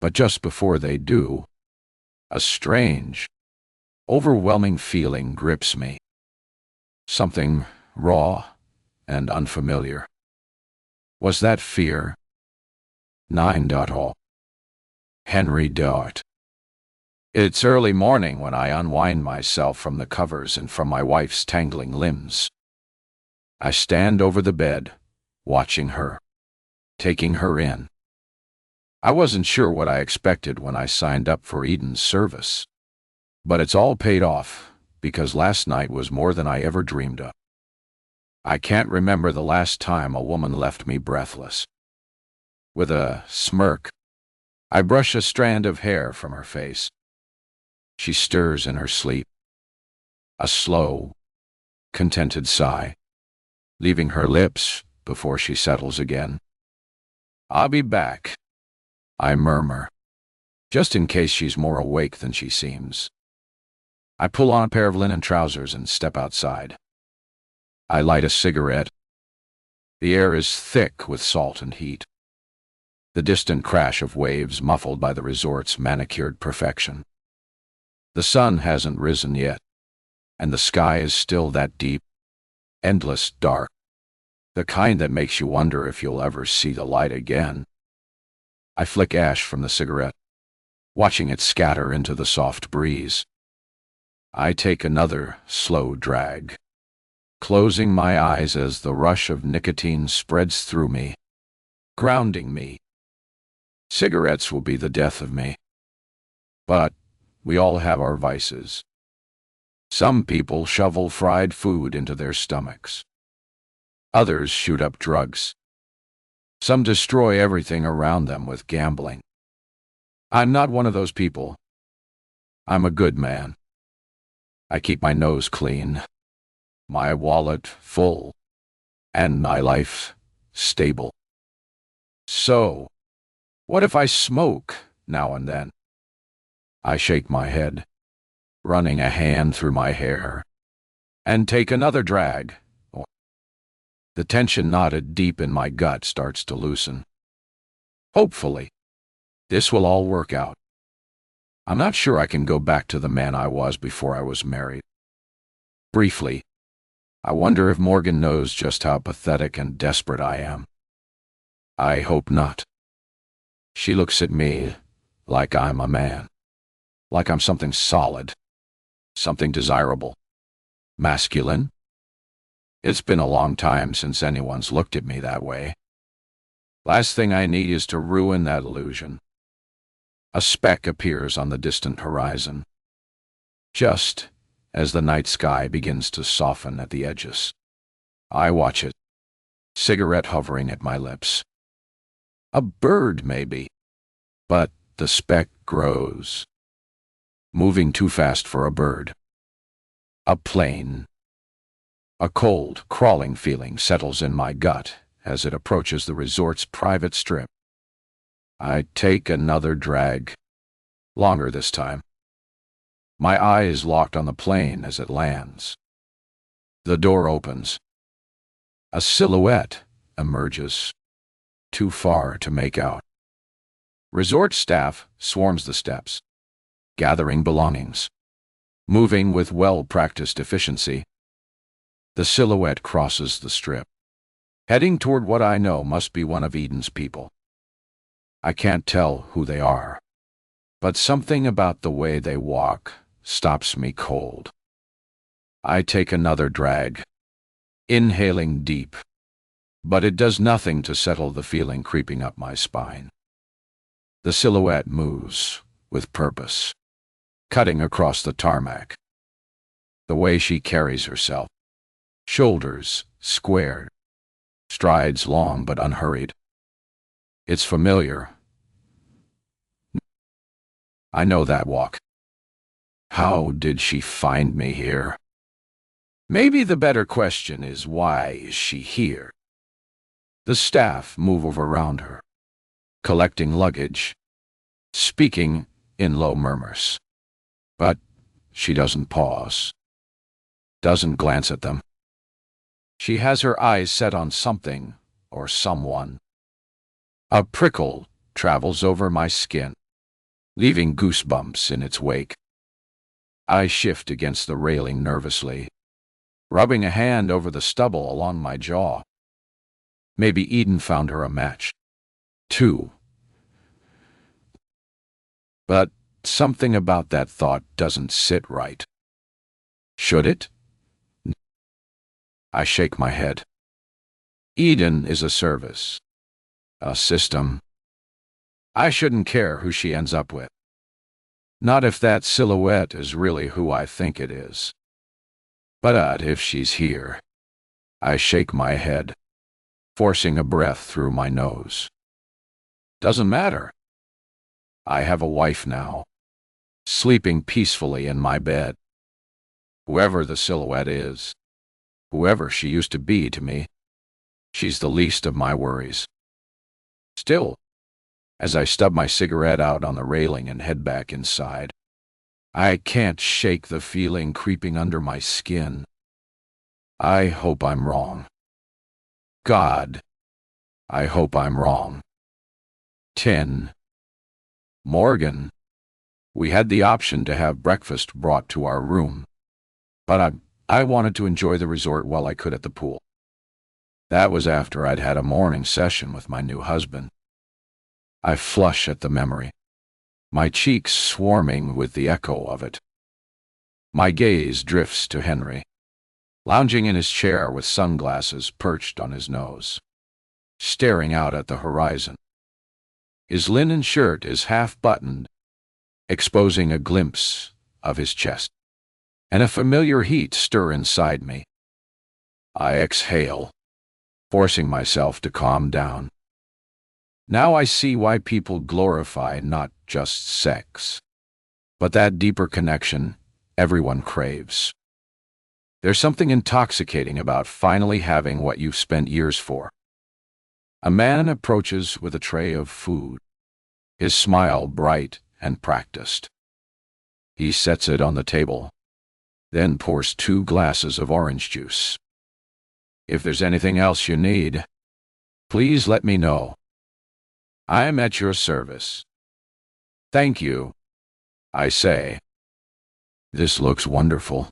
But just before they do, a strange, overwhelming feeling grips me. Something raw and unfamiliar. Was that fear? 9. Henry Dart. It's early morning when I unwind myself from the covers and from my wife's tangling limbs. I stand over the bed, watching her, taking her in. I wasn't sure what I expected when I signed up for Eden's service, but it's all paid off because last night was more than I ever dreamed of. I can't remember the last time a woman left me breathless. With a smirk, I brush a strand of hair from her face. She stirs in her sleep. A slow, contented sigh, leaving her lips before she settles again. "I'll be back," I murmur, just in case she's more awake than she seems. I pull on a pair of linen trousers and step outside. I light a cigarette. The air is thick with salt and heat. The distant crash of waves muffled by the resort's manicured perfection. The sun hasn't risen yet, and the sky is still that deep, endless dark, the kind that makes you wonder if you'll ever see the light again. I flick ash from the cigarette, watching it scatter into the soft breeze. I take another slow drag, closing my eyes as the rush of nicotine spreads through me, grounding me. Cigarettes will be the death of me. But we all have our vices. Some people shovel fried food into their stomachs. Others shoot up drugs. Some destroy everything around them with gambling. I'm not one of those people. I'm a good man. I keep my nose clean, my wallet full, and my life stable. So, what if I smoke now and then? I shake my head, running a hand through my hair, and take another drag. The tension knotted deep in my gut starts to loosen. Hopefully, this will all work out. I'm not sure I can go back to the man I was before I was married. Briefly, I wonder if Morgan knows just how pathetic and desperate I am. I hope not. She looks at me like I'm a man, like I'm something solid, something desirable, masculine. It's been a long time since anyone's looked at me that way. Last thing I need is to ruin that illusion. A speck appears on the distant horizon, just as the night sky begins to soften at the edges. I watch it, cigarette hovering at my lips. A bird, maybe, but the speck grows, moving too fast for a bird. A plane. A cold, crawling feeling settles in my gut as it approaches the resort's private strip. I take another drag, longer this time. My eye is locked on the plane as it lands. The door opens. A silhouette emerges, too far to make out. Resort staff swarms the steps, gathering belongings, moving with well-practiced efficiency. The silhouette crosses the strip, heading toward what I know must be one of Eden's people. I can't tell who they are, but something about the way they walk stops me cold. I take another drag, inhaling deep, but it does nothing to settle the feeling creeping up my spine. The silhouette moves with purpose, cutting across the tarmac. The way she carries herself, shoulders squared, strides long but unhurried. It's familiar. I know that walk. How did she find me here? Maybe the better question is, why is she here? The staff move around her, collecting luggage, speaking in low murmurs. But she doesn't pause, doesn't glance at them. She has her eyes set on something or someone. A prickle travels over my skin, leaving goosebumps in its wake. I shift against the railing nervously, rubbing a hand over the stubble along my jaw. Maybe Eden found her a match, too. But something about that thought doesn't sit right. Should it? I shake my head. Eden is a service, A system. I shouldn't care who she ends up with. Not if that silhouette is really who I think it is. But if she's here, I shake my head, forcing a breath through my nose. Doesn't matter. I have a wife now, sleeping peacefully in my bed. Whoever the silhouette is, whoever she used to be to me, she's the least of my worries. Still, as I stub my cigarette out on the railing and head back inside, I can't shake the feeling creeping under my skin. I hope I'm wrong. God, I hope I'm wrong. 10. Morgan. We had the option to have breakfast brought to our room, but I wanted to enjoy the resort while I could at the pool. That was after I'd had a morning session with my new husband. I flush at the memory, my cheeks swarming with the echo of it. My gaze drifts to Henry, lounging in his chair with sunglasses perched on his nose, staring out at the horizon. His linen shirt is half-buttoned, exposing a glimpse of his chest, and a familiar heat stir inside me. I exhale, forcing myself to calm down. Now I see why people glorify not just sex, but that deeper connection everyone craves. There's something intoxicating about finally having what you've spent years for. A man approaches with a tray of food, his smile bright and practiced. He sets it on the table, then pours 2 glasses of orange juice. If there's anything else you need, please let me know. I'm at your service. Thank you, I say. This looks wonderful.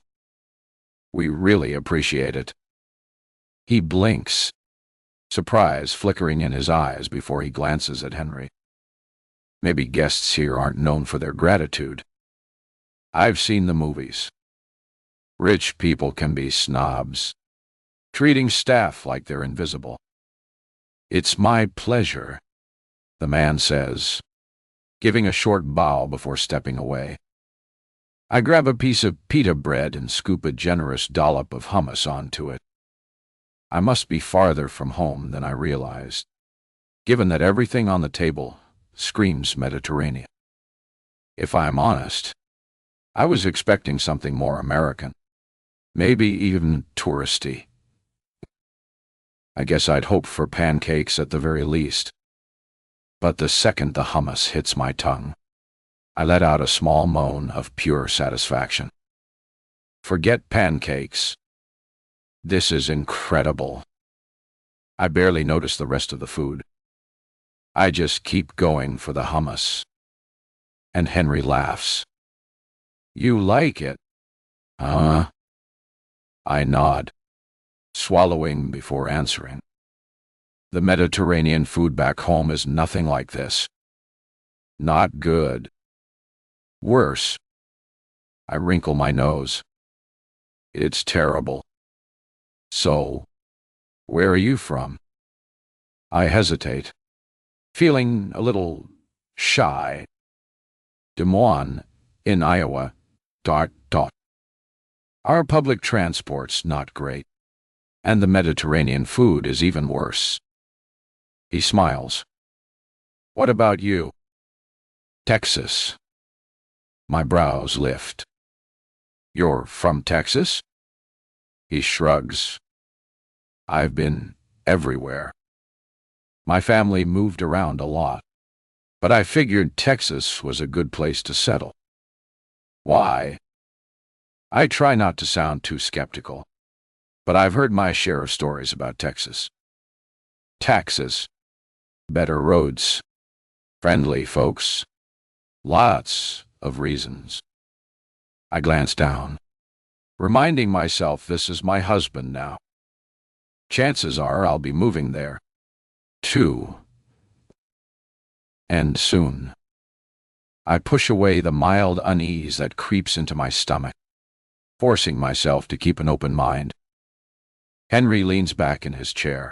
We really appreciate it. He blinks, surprise flickering in his eyes before he glances at Henry. Maybe guests here aren't known for their gratitude. I've seen the movies. Rich people can be snobs, treating staff like they're invisible. It's my pleasure, the man says, giving a short bow before stepping away. I grab a piece of pita bread and scoop a generous dollop of hummus onto it. I must be farther from home than I realized, given that everything on the table screams Mediterranean. If I'm honest, I was expecting something more American, maybe even touristy. I guess I'd hoped for pancakes at the very least. But the second the hummus hits my tongue, I let out a small moan of pure satisfaction. Forget pancakes. This is incredible. I barely notice the rest of the food. I just keep going for the hummus. And Henry laughs. You like it? I nod, swallowing before answering. The Mediterranean food back home is nothing like this. Not good. Worse. I wrinkle my nose. It's terrible. So, where are you from? I hesitate, feeling a little shy. Des Moines, in Iowa. Our public transport's not great, and the Mediterranean food is even worse. He smiles. What about you? Texas. My brows lift. You're from Texas? He shrugs. I've been everywhere. My family moved around a lot, but I figured Texas was a good place to settle. Why? I try not to sound too skeptical, but I've heard my share of stories about Texas. Taxes, better roads, friendly folks, lots of reasons. I glance down, reminding myself this is my husband now. Chances are I'll be moving there, too. And soon. I push away the mild unease that creeps into my stomach, forcing myself to keep an open mind. Henry leans back in his chair,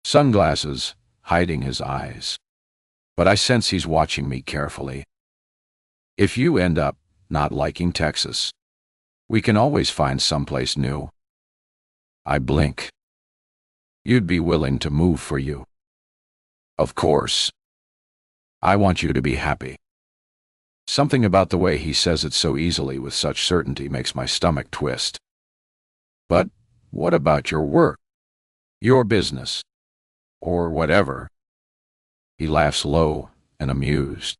sunglasses hiding his eyes. But I sense he's watching me carefully. If you end up not liking Texas, we can always find someplace new. I blink. You'd be willing to move for you. Of course. I want you to be happy. Something about the way he says it so easily with such certainty makes my stomach twist. But what about your work? Your business? Or whatever? He laughs low and amused.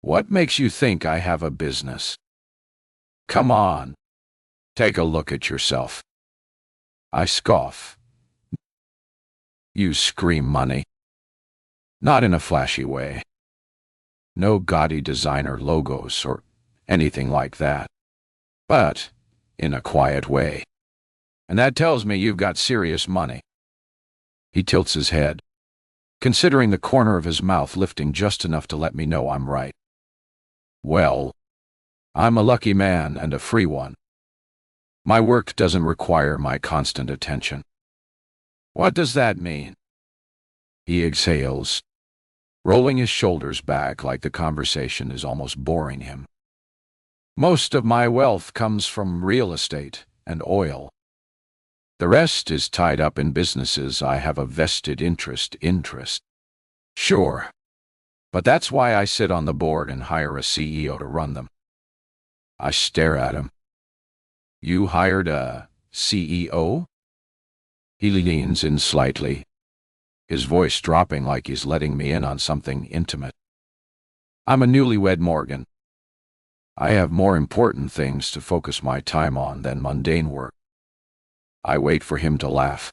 What makes you think I have a business? Come on. Take a look at yourself. I scoff. You scream money. Not in a flashy way. No gaudy designer logos or anything like that. But in a quiet way. And that tells me you've got serious money. He tilts his head, considering the corner of his mouth lifting just enough to let me know I'm right. Well, I'm a lucky man and a free one. My work doesn't require my constant attention. What does that mean? He exhales, rolling his shoulders back like the conversation is almost boring him. Most of my wealth comes from real estate and oil. The rest is tied up in businesses I have a vested interest. Sure. But that's why I sit on the board and hire a CEO to run them. I stare at him. You hired a CEO? He leans in slightly, his voice dropping like he's letting me in on something intimate. I'm a newlywed Morgan. I have more important things to focus my time on than mundane work. I wait for him to laugh,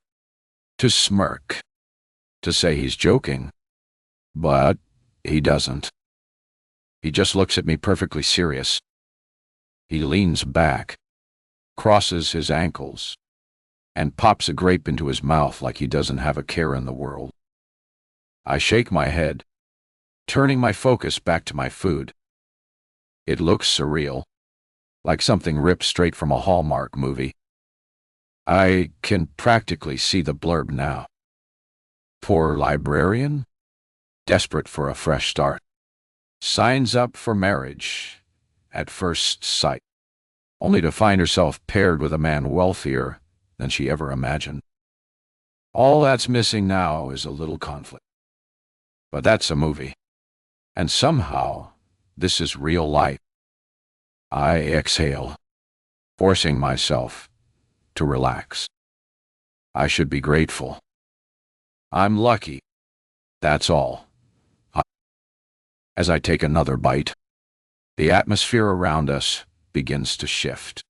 to smirk, to say he's joking, but he doesn't. He just looks at me perfectly serious. He leans back, crosses his ankles, and pops a grape into his mouth like he doesn't have a care in the world. I shake my head, turning my focus back to my food. It looks surreal, like something ripped straight from a Hallmark movie. I can practically see the blurb now. Poor librarian, desperate for a fresh start, signs up for marriage at first sight, only to find herself paired with a man wealthier than she ever imagined. All that's missing now is a little conflict. But that's a movie. And somehow, this is real life. I exhale, forcing myself to relax. I should be grateful. I'm lucky. That's all. As I take another bite, the atmosphere around us begins to shift.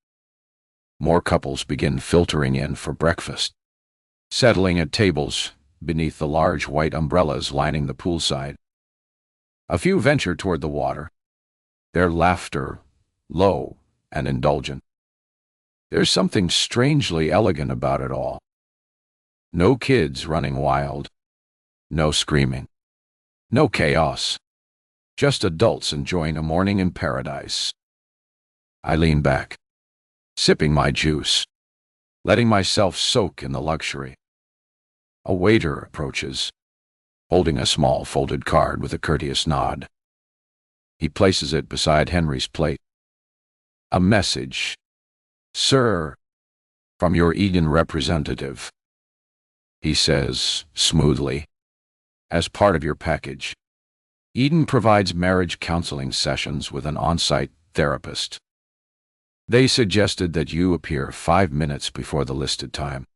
More couples begin filtering in for breakfast, settling at tables beneath the large white umbrellas lining the poolside. A few venture toward the water, their laughter low and indulgent. There's something strangely elegant about it all. No kids running wild, no screaming, no chaos, just adults enjoying a morning in paradise. I lean back, sipping my juice, letting myself soak in the luxury. A waiter approaches, holding a small folded card with a courteous nod. He places it beside Henry's plate. A message. Sir, from your Eden representative. He says, smoothly, as part of your package, Eden provides marriage counseling sessions with an on-site therapist. They suggested that you appear 5 minutes before the listed time.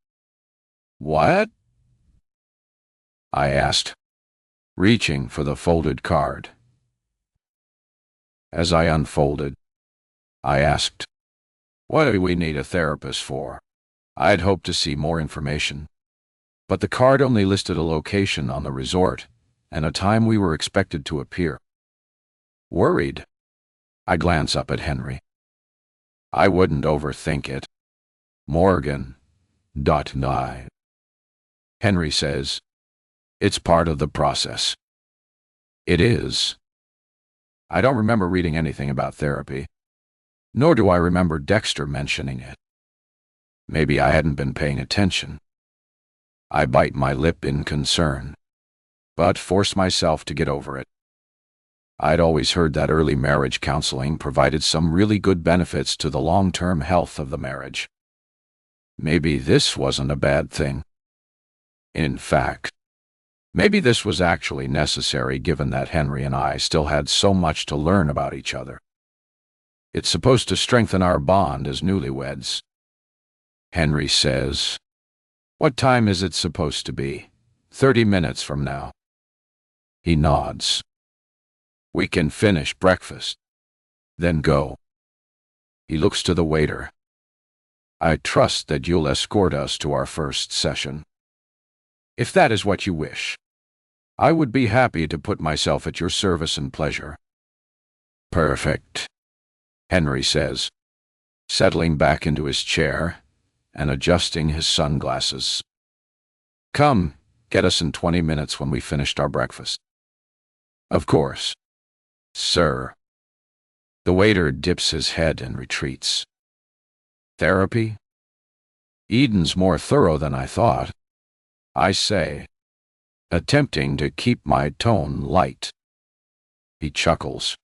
What? I asked, reaching for the folded card. As I unfolded, I asked, what do we need a therapist for? I'd hoped to see more information, but the card only listed a location on the resort and a time we were expected to appear. Worried, I glance up at Henry. I wouldn't overthink it. Morgan. Nigh. Henry says, it's part of the process. It is. I don't remember reading anything about therapy, nor do I remember Dexter mentioning it. Maybe I hadn't been paying attention. I bite my lip in concern. but forced myself to get over it. I'd always heard that early marriage counseling provided some really good benefits to the long-term health of the marriage. Maybe this wasn't a bad thing. In fact, maybe this was actually necessary given that Henry and I still had so much to learn about each other. It's supposed to strengthen our bond as newlyweds. Henry says, "What time is it supposed to be? 30 minutes from now." He nods. "We can finish breakfast, then go." He looks to the waiter. "I trust that you'll escort us to our first session. If that is what you wish, I would be happy to put myself at your service and pleasure." "Perfect," Henry says, settling back into his chair and adjusting his sunglasses. "Come, get us in 20 minutes when we finished our breakfast." "Of course, sir." The waiter dips his head and retreats. "Therapy? Eden's more thorough than I thought," I say, attempting to keep my tone light. He chuckles.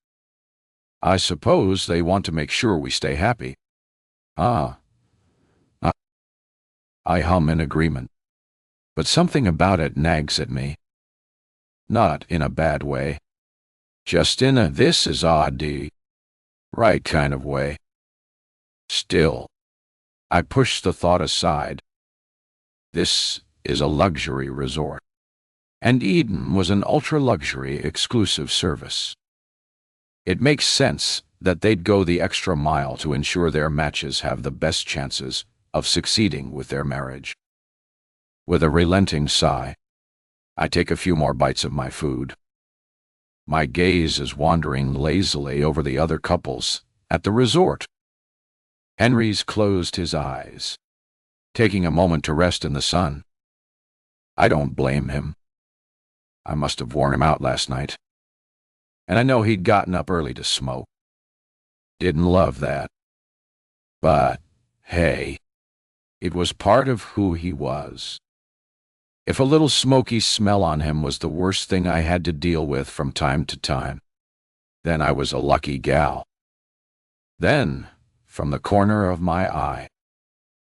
"I suppose they want to make sure we stay happy." "Ah." I hum in agreement, but something about it nags at me. Not in a bad way, just in a "this is odd" right kind of way. Still, I push the thought aside. This is a luxury resort, and Eden was an ultra-luxury exclusive service. It makes sense that they'd go the extra mile to ensure their matches have the best chances of succeeding with their marriage. With a relenting sigh, I take a few more bites of my food. My gaze is wandering lazily over the other couples at the resort. Henry's closed his eyes, taking a moment to rest in the sun. I don't blame him. I must have worn him out last night. And I know he'd gotten up early to smoke. Didn't love that. But, hey, it was part of who he was. If a little smoky smell on him was the worst thing I had to deal with from time to time, then I was a lucky gal. Then, from the corner of my eye,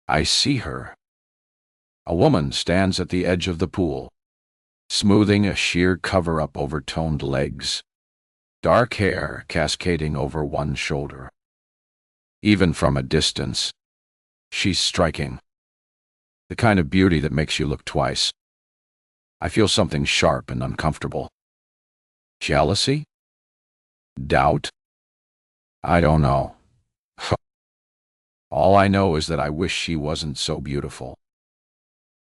I see her. A woman stands at the edge of the pool, smoothing a sheer cover-up over toned legs, dark hair cascading over one shoulder. Even from a distance, she's striking. The kind of beauty that makes you look twice. I feel something sharp and uncomfortable. Jealousy? Doubt? I don't know. All I know is that I wish she wasn't so beautiful.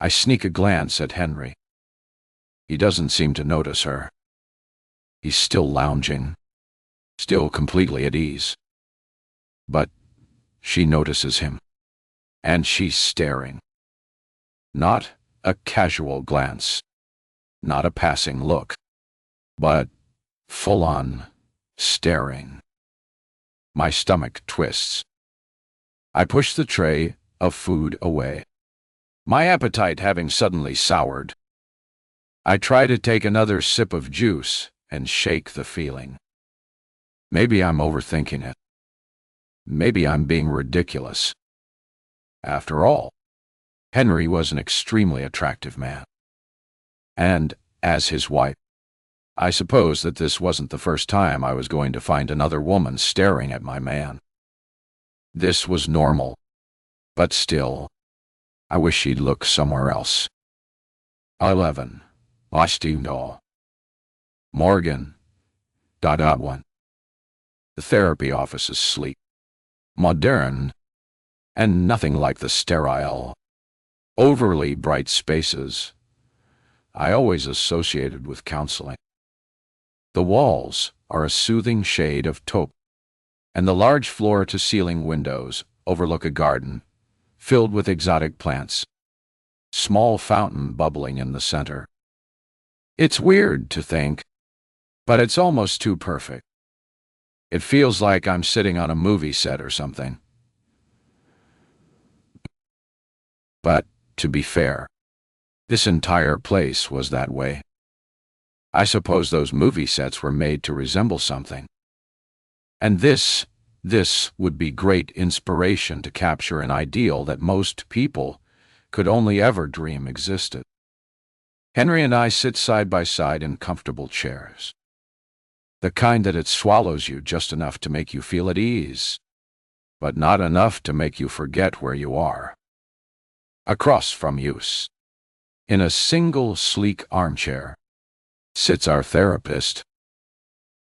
I sneak a glance at Henry. He doesn't seem to notice her. He's still lounging, still completely at ease. But she notices him, and she's staring. Not a casual glance, not a passing look, but full-on staring. My stomach twists. I push the tray of food away, my appetite having suddenly soured. I try to take another sip of juice and shake the feeling. Maybe I'm overthinking it. Maybe I'm being ridiculous. After all, Henry was an extremely attractive man. And, as his wife, I suppose that this wasn't the first time I was going to find another woman staring at my man. This was normal, but still, I wish she'd look somewhere else. 11. Ostino. Morgan. .1. The therapy office is sleek, modern, and nothing like the sterile, overly bright spaces I always associated with counseling. The walls are a soothing shade of taupe, and the large floor-to-ceiling windows overlook a garden filled with exotic plants, small fountain bubbling in the center. It's weird to think, but it's almost too perfect. It feels like I'm sitting on a movie set or something. But, to be fair, this entire place was that way. I suppose those movie sets were made to resemble something. And this would be great inspiration to capture an ideal that most people could only ever dream existed. Henry and I sit side by side in comfortable chairs. The kind that it swallows you just enough to make you feel at ease, but not enough to make you forget where you are. Across from us, in a single sleek armchair, sits our therapist.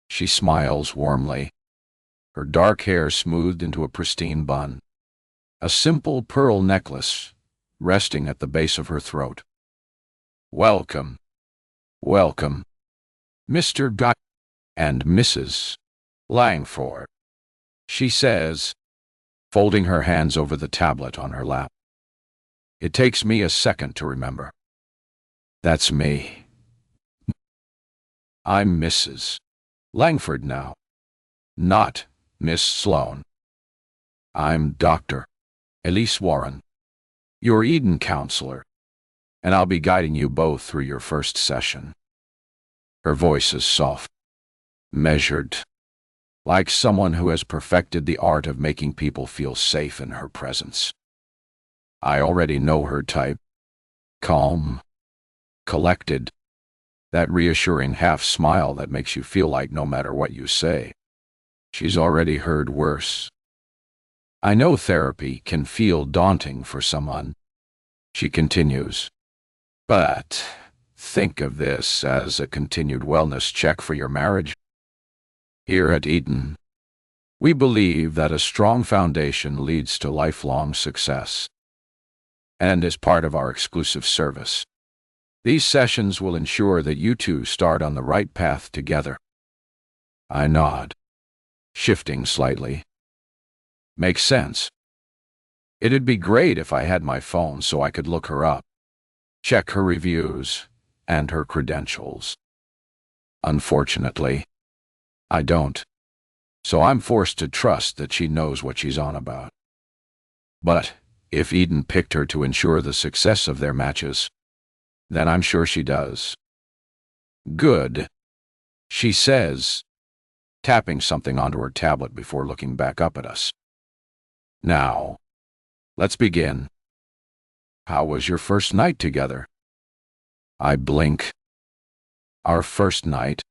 She smiles warmly, her dark hair smoothed into a pristine bun, a simple pearl necklace resting at the base of her throat. Welcome, welcome, Mr. and Mrs. Langford, she says, folding her hands over the tablet on her lap. It takes me a second to remember. That's me. I'm Mrs. Langford now, not Miss Sloane. I'm Dr. Elise Warren, your Eden counselor, and I'll be guiding you both through your first session. Her voice is soft, measured, like someone who has perfected the art of making people feel safe in her presence. I already know her type. Calm, collected, that reassuring half-smile that makes you feel like no matter what you say, she's already heard worse. I know therapy can feel daunting for someone, she continues, but think of this as a continued wellness check for your marriage. Here at Eden, we believe that a strong foundation leads to lifelong success. And as part of our exclusive service, these sessions will ensure that you two start on the right path together. I nod, shifting slightly. Makes sense. It'd be great if I had my phone so I could look her up, check her reviews, and her credentials. Unfortunately, I don't, so I'm forced to trust that she knows what she's on about. But if Eden picked her to ensure the success of their matches, then I'm sure she does. Good, she says, tapping something onto her tablet before looking back up at us. Now, let's begin. How was your first night together? I blink. Our first night?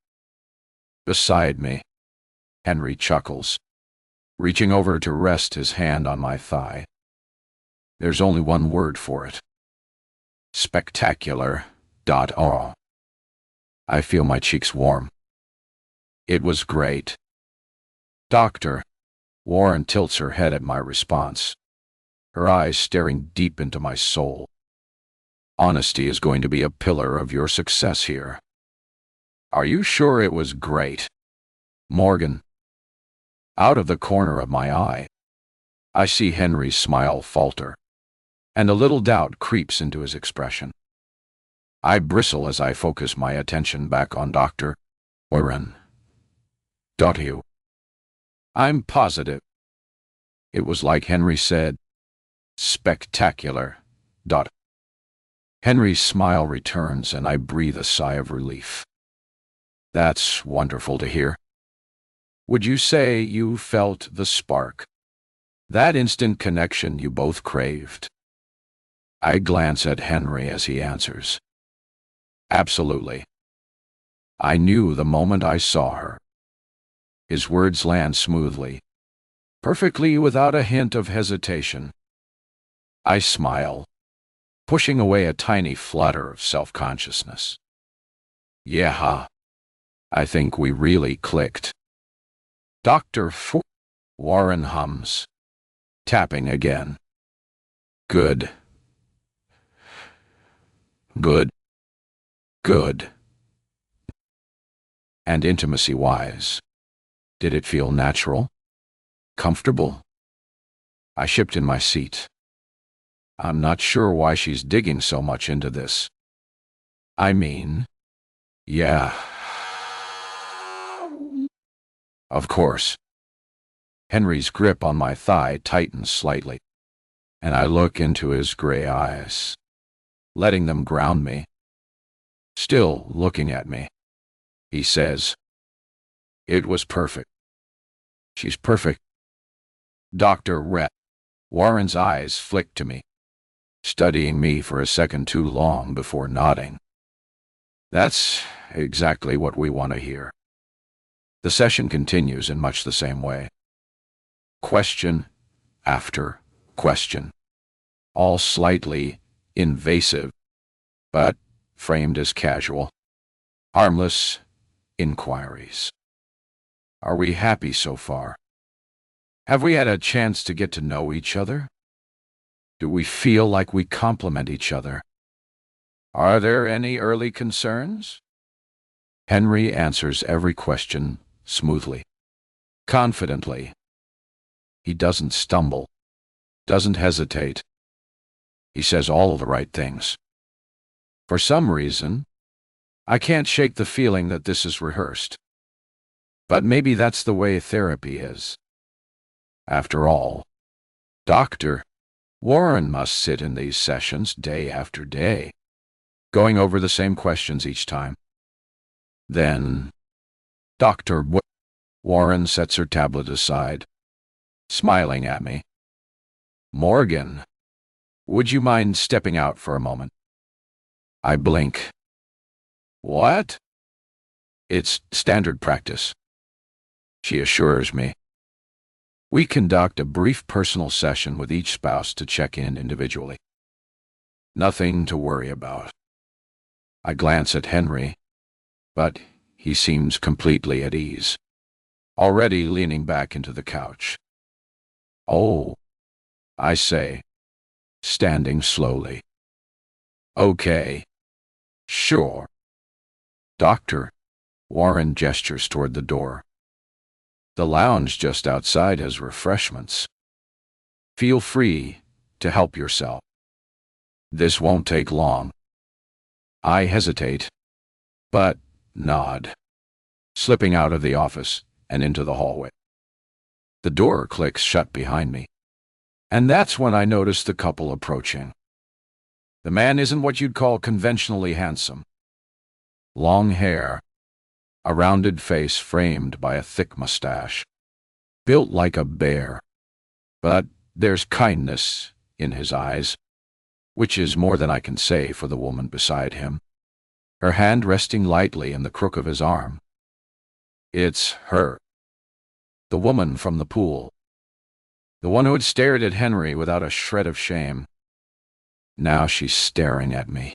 Beside me, Henry chuckles, reaching over to rest his hand on my thigh. There's only one word for it. Spectacular. Oh. I feel my cheeks warm. It was great. Doctor. Warren tilts her head at my response, her eyes staring deep into my soul. Honesty is going to be a pillar of your success here. Are you sure it was great? Morgan. Out of the corner of my eye, I see Henry's smile falter, and a little doubt creeps into his expression. I bristle as I focus my attention back on Dr. Warren. You. I'm positive. It was like Henry said. Spectacular. Henry's smile returns and I breathe a sigh of relief. That's wonderful to hear. Would you say you felt the spark? That instant connection you both craved? I glance at Henry as he answers. Absolutely. I knew the moment I saw her. His words land smoothly, perfectly without a hint of hesitation. I smile, pushing away a tiny flutter of self-consciousness. Yeah, I think we really clicked. Dr. Warren hums, tapping again. Good. Good. Good. And intimacy-wise, did it feel natural? Comfortable? I shipped in my seat. I'm not sure why she's digging so much into this. I mean, yeah. Of course. Henry's grip on my thigh tightens slightly, and I look into his gray eyes, letting them ground me. Still looking at me, he says. It was perfect. She's perfect. Dr. Rhett. Warren's eyes flicked to me, studying me for a second too long before nodding. That's exactly what we want to hear. The session continues in much the same way. Question after question, all slightly invasive, but framed as casual, harmless inquiries. Are we happy so far? Have we had a chance to get to know each other? Do we feel like we complement each other? Are there any early concerns? Henry answers every question smoothly, confidently. He doesn't stumble, doesn't hesitate. He says all the right things. For some reason, I can't shake the feeling that this is rehearsed. But maybe that's the way therapy is. After all, Dr. Warren must sit in these sessions day after day, going over the same questions each time. Then, Dr. Warren sets her tablet aside, smiling at me. Morgan, would you mind stepping out for a moment? I blink. What? It's standard practice, she assures me. We conduct a brief personal session with each spouse to check in individually. Nothing to worry about. I glance at Henry, but he seems completely at ease, already leaning back into the couch. Oh, I say, standing slowly. Okay, sure. Dr. Warren gestures toward the door. The lounge just outside has refreshments. Feel free to help yourself. This won't take long. I hesitate, but nod, slipping out of the office and into the hallway. The door clicks shut behind me, and that's when I notice the couple approaching. The man isn't what you'd call conventionally handsome. Long hair, a rounded face framed by a thick mustache, built like a bear. But there's kindness in his eyes, which is more than I can say for the woman beside him, her hand resting lightly in the crook of his arm. It's her, the woman from the pool, the one who had stared at Henry without a shred of shame. Now she's staring at me.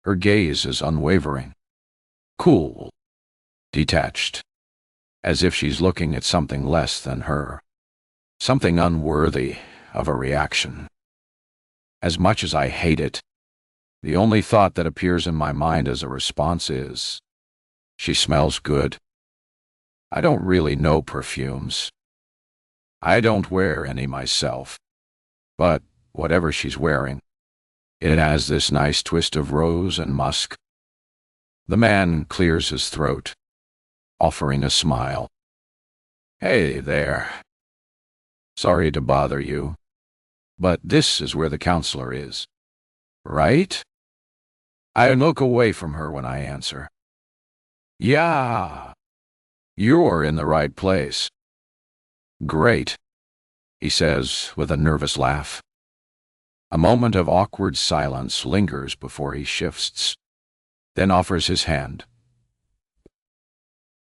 Her gaze is unwavering, cool, detached, as if she's looking at something less than her, something unworthy of a reaction. As much as I hate it, the only thought that appears in my mind as a response is, she smells good. I don't really know perfumes. I don't wear any myself, but whatever she's wearing, it has this nice twist of rose and musk. The man clears his throat, offering a smile. Hey there. Sorry to bother you, but this is where the counselor is, right? I look away from her when I answer. Yeah, you're in the right place. Great, he says with a nervous laugh. A moment of awkward silence lingers before he shifts, then offers his hand.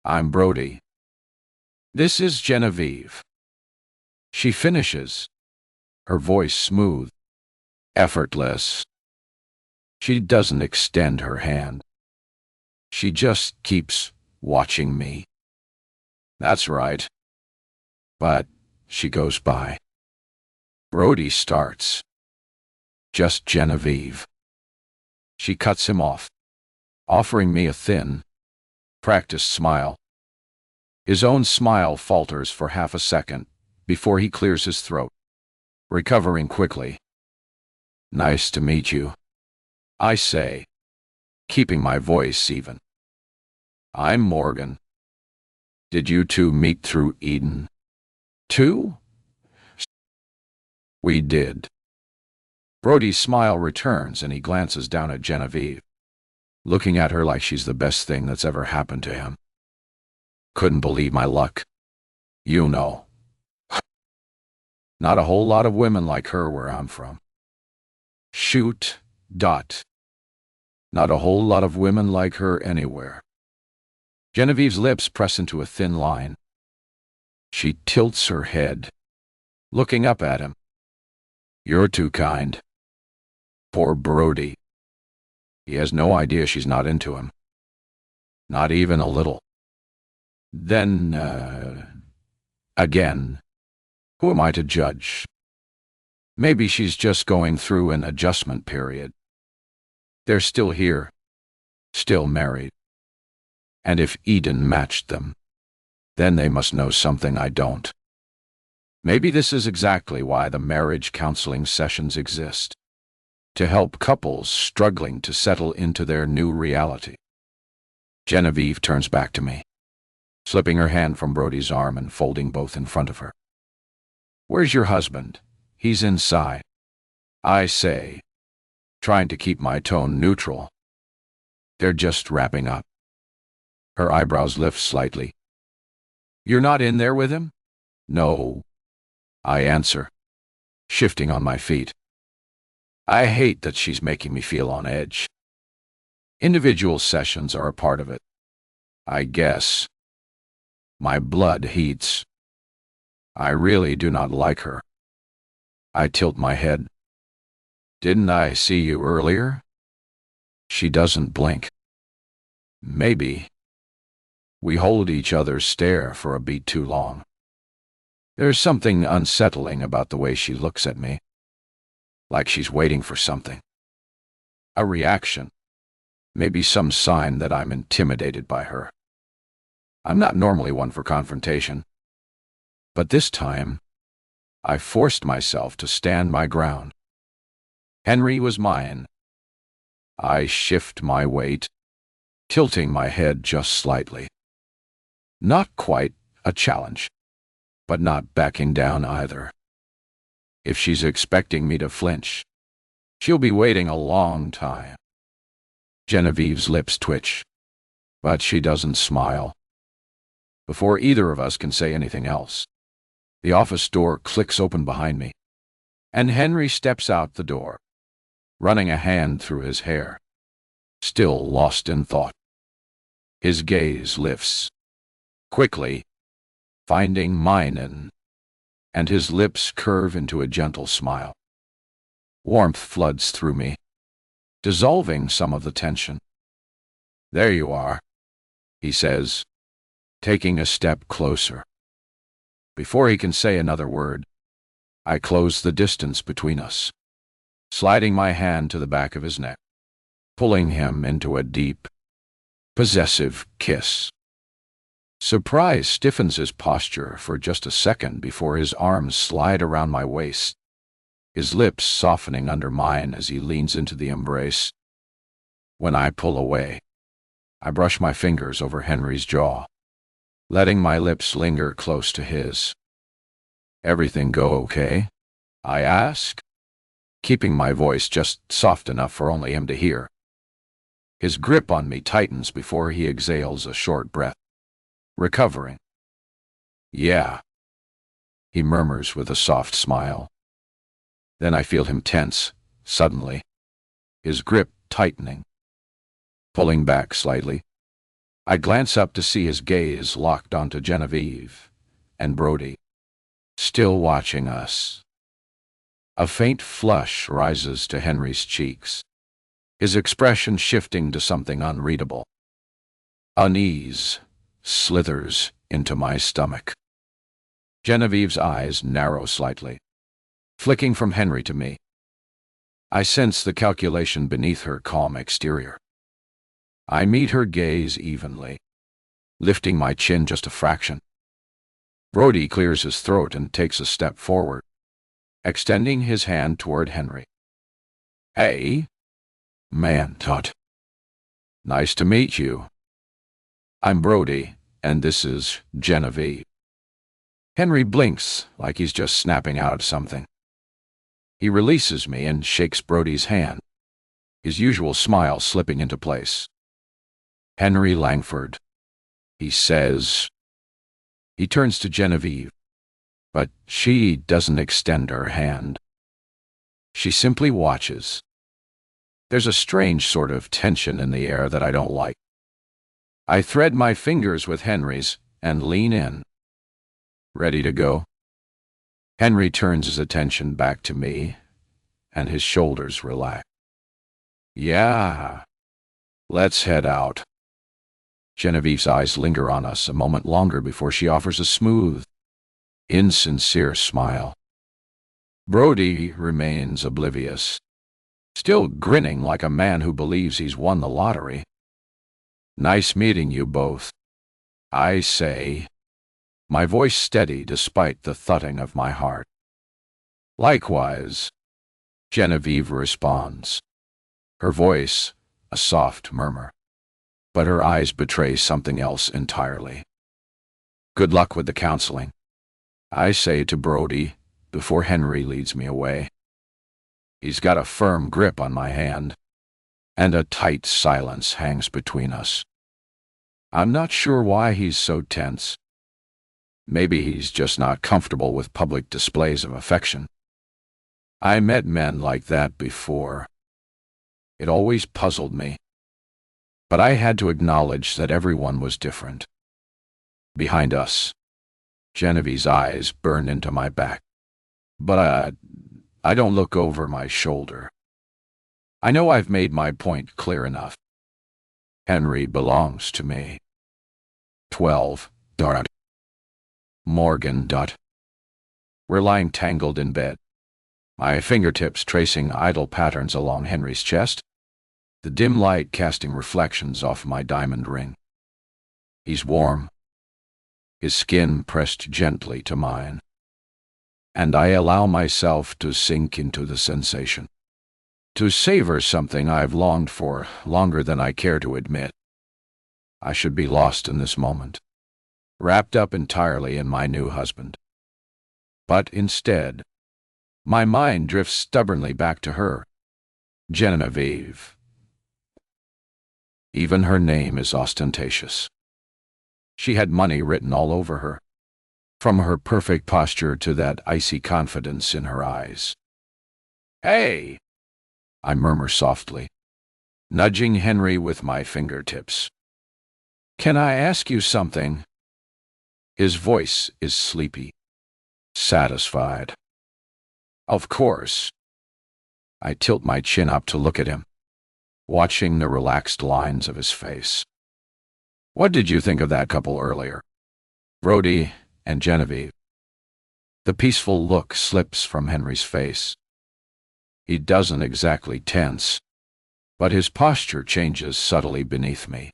I'm Brody. This is Genevieve. She finishes, her voice smooth, effortless. She doesn't extend her hand. She just keeps watching me. That's right. But she goes by. Brody starts. Just Genevieve. She cuts him off, offering me a thin, practiced smile. His own smile falters for half a second before he clears his throat, recovering quickly. Nice to meet you, I say, keeping my voice even. I'm Morgan. Did you two meet through Eden? Two? We did. Brody's smile returns and he glances down at Genevieve. looking at her like she's the best thing that's ever happened to him. Couldn't believe my luck. You know. Not a whole lot of women like her where I'm from. Shoot. Dot. Not a whole lot of women like her anywhere. Genevieve's lips press into a thin line. She tilts her head, looking up at him. You're too kind. Poor Brody. He has no idea she's not into him. Not even a little. Then, again, who am I to judge? Maybe she's just going through an adjustment period. They're still here, still married. And if Eden matched them, then they must know something I don't. Maybe this is exactly why the marriage counseling sessions exist, to help couples struggling to settle into their new reality. Genevieve turns back to me, slipping her hand from Brody's arm and folding both in front of her. Where's your husband? He's inside, I say, trying to keep my tone neutral. They're just wrapping up. Her eyebrows lift slightly. You're not in there with him? No, I answer, shifting on my feet. I hate that she's making me feel on edge. Individual sessions are a part of it, I guess. My blood heats. I really do not like her. I tilt my head. Didn't I see you earlier? She doesn't blink. Maybe. We hold each other's stare for a beat too long. There's something unsettling about the way she looks at me, like she's waiting for something. A reaction. Maybe some sign that I'm intimidated by her. I'm not normally one for confrontation, but this time, I forced myself to stand my ground. Henry was mine. I shift my weight, tilting my head just slightly. Not quite a challenge, but not backing down either. If she's expecting me to flinch, she'll be waiting a long time. Genevieve's lips twitch, but she doesn't smile. Before either of us can say anything else, the office door clicks open behind me, and Henry steps out the door, running a hand through his hair, still lost in thought. His gaze lifts, quickly, finding mine, and his lips curve into a gentle smile. Warmth floods through me, dissolving some of the tension. There you are, he says, taking a step closer. Before he can say another word, I close the distance between us, sliding my hand to the back of his neck, pulling him into a deep, possessive kiss. Surprise stiffens his posture for just a second before his arms slide around my waist, his lips softening under mine as he leans into the embrace. When I pull away, I brush my fingers over Henry's jaw, letting my lips linger close to his. Everything go okay? I ask, keeping my voice just soft enough for only him to hear. His grip on me tightens before he exhales a short breath, recovering. Yeah, he murmurs with a soft smile. Then I feel him tense, suddenly, his grip tightening. Pulling back slightly, I glance up to see his gaze locked onto Genevieve and Brody, still watching us. A faint flush rises to Henry's cheeks, his expression shifting to something unreadable. Unease slithers into my stomach. Genevieve's eyes narrow slightly, flicking from Henry to me. I sense the calculation beneath her calm exterior. I meet her gaze evenly, lifting my chin just a fraction. Brody clears his throat and takes a step forward, extending his hand toward Henry. Hey, man, Todd. Nice to meet you. I'm Brody, and this is Genevieve. Henry blinks like he's just snapping out of something. He releases me and shakes Brody's hand, his usual smile slipping into place. "Henry Langford," he says. He turns to Genevieve, but she doesn't extend her hand. She simply watches. There's a strange sort of tension in the air that I don't like. I thread my fingers with Henry's and lean in. "Ready to go?" Henry turns his attention back to me, and his shoulders relax. "Yeah, let's head out." Genevieve's eyes linger on us a moment longer before she offers a smooth, insincere smile. Brody remains oblivious, still grinning like a man who believes he's won the lottery. "Nice meeting you both," I say, my voice steady despite the thudding of my heart. "Likewise," Genevieve responds, her voice a soft murmur, but her eyes betray something else entirely. "Good luck with the counseling," I say to Brody before Henry leads me away. He's got a firm grip on my hand, and a tight silence hangs between us. I'm not sure why he's so tense. Maybe he's just not comfortable with public displays of affection. I met men like that before. It always puzzled me. But I had to acknowledge that everyone was different. Behind us, Genevieve's eyes burn into my back. But I don't look over my shoulder. I know I've made my point clear enough. Henry belongs to me. 12. Morgan. We're lying tangled in bed, my fingertips tracing idle patterns along Henry's chest, the dim light casting reflections off my diamond ring. He's warm, his skin pressed gently to mine, and I allow myself to sink into the sensation, to savor something I've longed for longer than I care to admit. I should be lost in this moment, wrapped up entirely in my new husband. But instead, my mind drifts stubbornly back to her, Genevieve. Even her name is ostentatious. She had money written all over her, from her perfect posture to that icy confidence in her eyes. "Hey!" I murmur softly, nudging Henry with my fingertips. "Can I ask you something?" His voice is sleepy, satisfied. "Of course." I tilt my chin up to look at him, watching the relaxed lines of his face. "What did you think of that couple earlier? Brody and Genevieve?" The peaceful look slips from Henry's face. He doesn't exactly tense, but his posture changes subtly beneath me.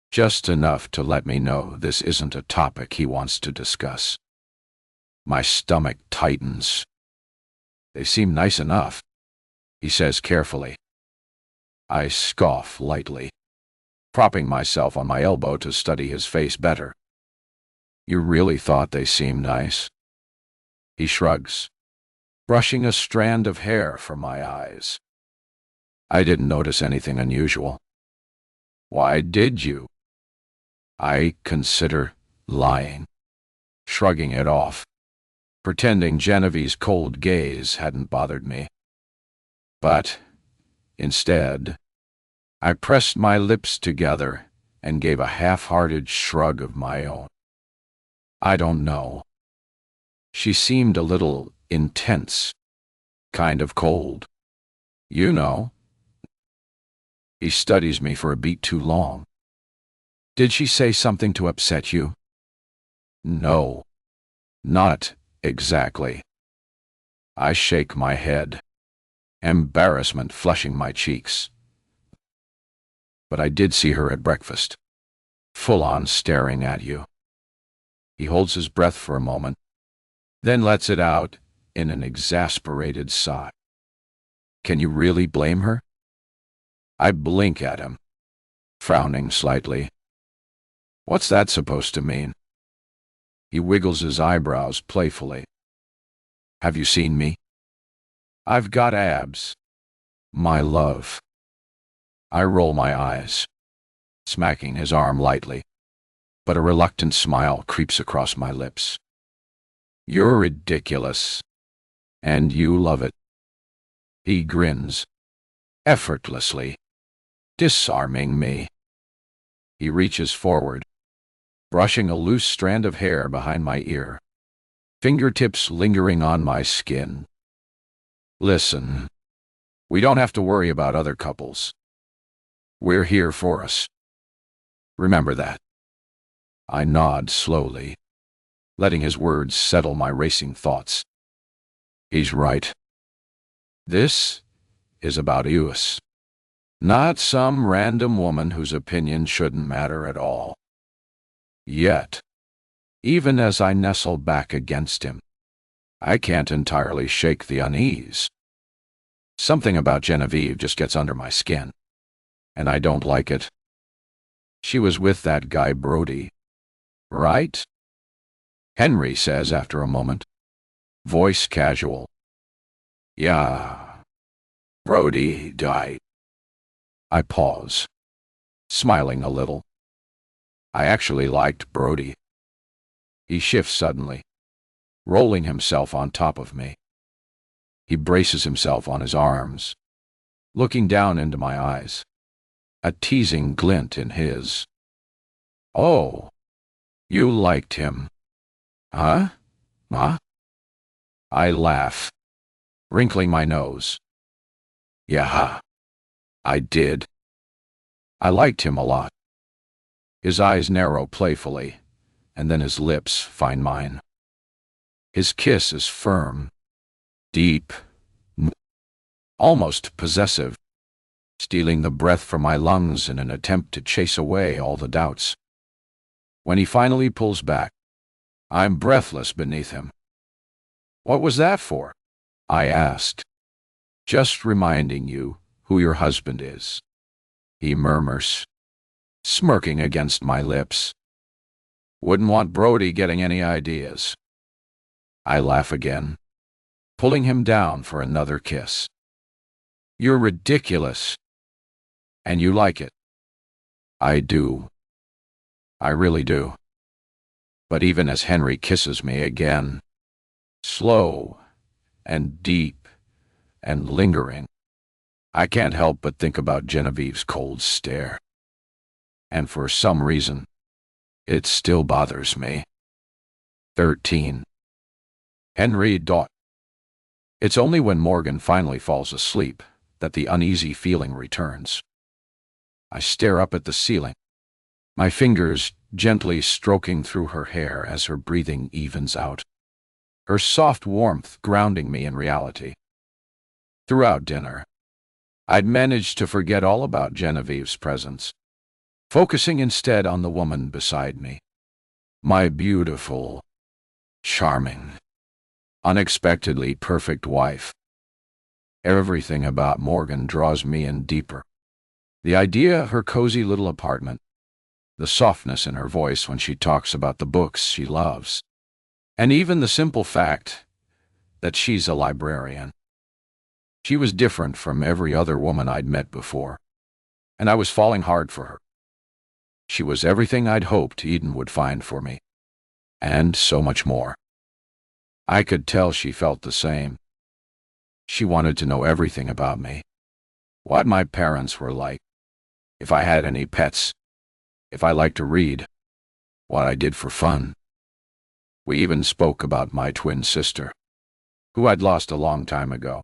Just enough to let me know this isn't a topic he wants to discuss. My stomach tightens. "They seem nice enough," he says carefully. I scoff lightly, propping myself on my elbow to study his face better. "You really thought they seemed nice?" He shrugs, brushing a strand of hair from my eyes. "I didn't notice anything unusual." "Why did you?" I consider lying, shrugging it off, pretending Genevieve's cold gaze hadn't bothered me. But instead, I pressed my lips together and gave a half-hearted shrug of my own. "I don't know." She seemed a little intense, kind of cold. "You know." He studies me for a beat too long. "Did she say something to upset you?" "No, not exactly." I shake my head, embarrassment flushing my cheeks. "But I did see her at breakfast, full on staring at you." He holds his breath for a moment, then lets it out in an exasperated sigh. "Can you really blame her?" I blink at him, frowning slightly. "What's that supposed to mean?" He wiggles his eyebrows playfully. "Have you seen me?" "I've got abs." My love. I roll my eyes, smacking his arm lightly, but a reluctant smile creeps across my lips. You're ridiculous, and you love it. He grins, effortlessly, disarming me. He reaches forward, brushing a loose strand of hair behind my ear, fingertips lingering on my skin. Listen, we don't have to worry about other couples. We're here for us. Remember that. I nod slowly, letting his words settle my racing thoughts. He's right. This is about us, not some random woman whose opinion shouldn't matter at all. Yet, even as I nestle back against him, I can't entirely shake the unease. Something about Genevieve just gets under my skin, and I don't like it. She was with that guy Brody, right? Henry says after a moment, voice casual. Yeah, Brody died. I pause, smiling a little. I actually liked Brody. He shifts suddenly, rolling himself on top of me. He braces himself on his arms, looking down into my eyes, a teasing glint in his. Oh, you liked him. Huh? Huh? I laugh, wrinkling my nose. Yeah, I did. I liked him a lot. His eyes narrow playfully, and then his lips find mine. His kiss is firm, deep, almost possessive, stealing the breath from my lungs in an attempt to chase away all the doubts. When he finally pulls back, I'm breathless beneath him. What was that for? I asked. Just reminding you who your husband is, he murmurs, smirking against my lips. Wouldn't want Brody getting any ideas. I laugh again, pulling him down for another kiss. You're ridiculous. And you like it. I do. I really do. But even as Henry kisses me again, slow and deep and lingering, I can't help but think about Genevieve's cold stare. And for some reason, it still bothers me. 13. Henry Dot. It's only when Morgan finally falls asleep that the uneasy feeling returns. I stare up at the ceiling, my fingers gently stroking through her hair as her breathing evens out, her soft warmth grounding me in reality. Throughout dinner, I'd managed to forget all about Genevieve's presence, focusing instead on the woman beside me. My beautiful, charming, unexpectedly perfect wife. Everything about Morgan draws me in deeper. The idea of her cozy little apartment, the softness in her voice when she talks about the books she loves, and even the simple fact that she's a librarian. She was different from every other woman I'd met before, and I was falling hard for her. She was everything I'd hoped Eden would find for me, and so much more. I could tell she felt the same. She wanted to know everything about me, what my parents were like, if I had any pets, if I liked to read, what I did for fun. We even spoke about my twin sister, who I'd lost a long time ago.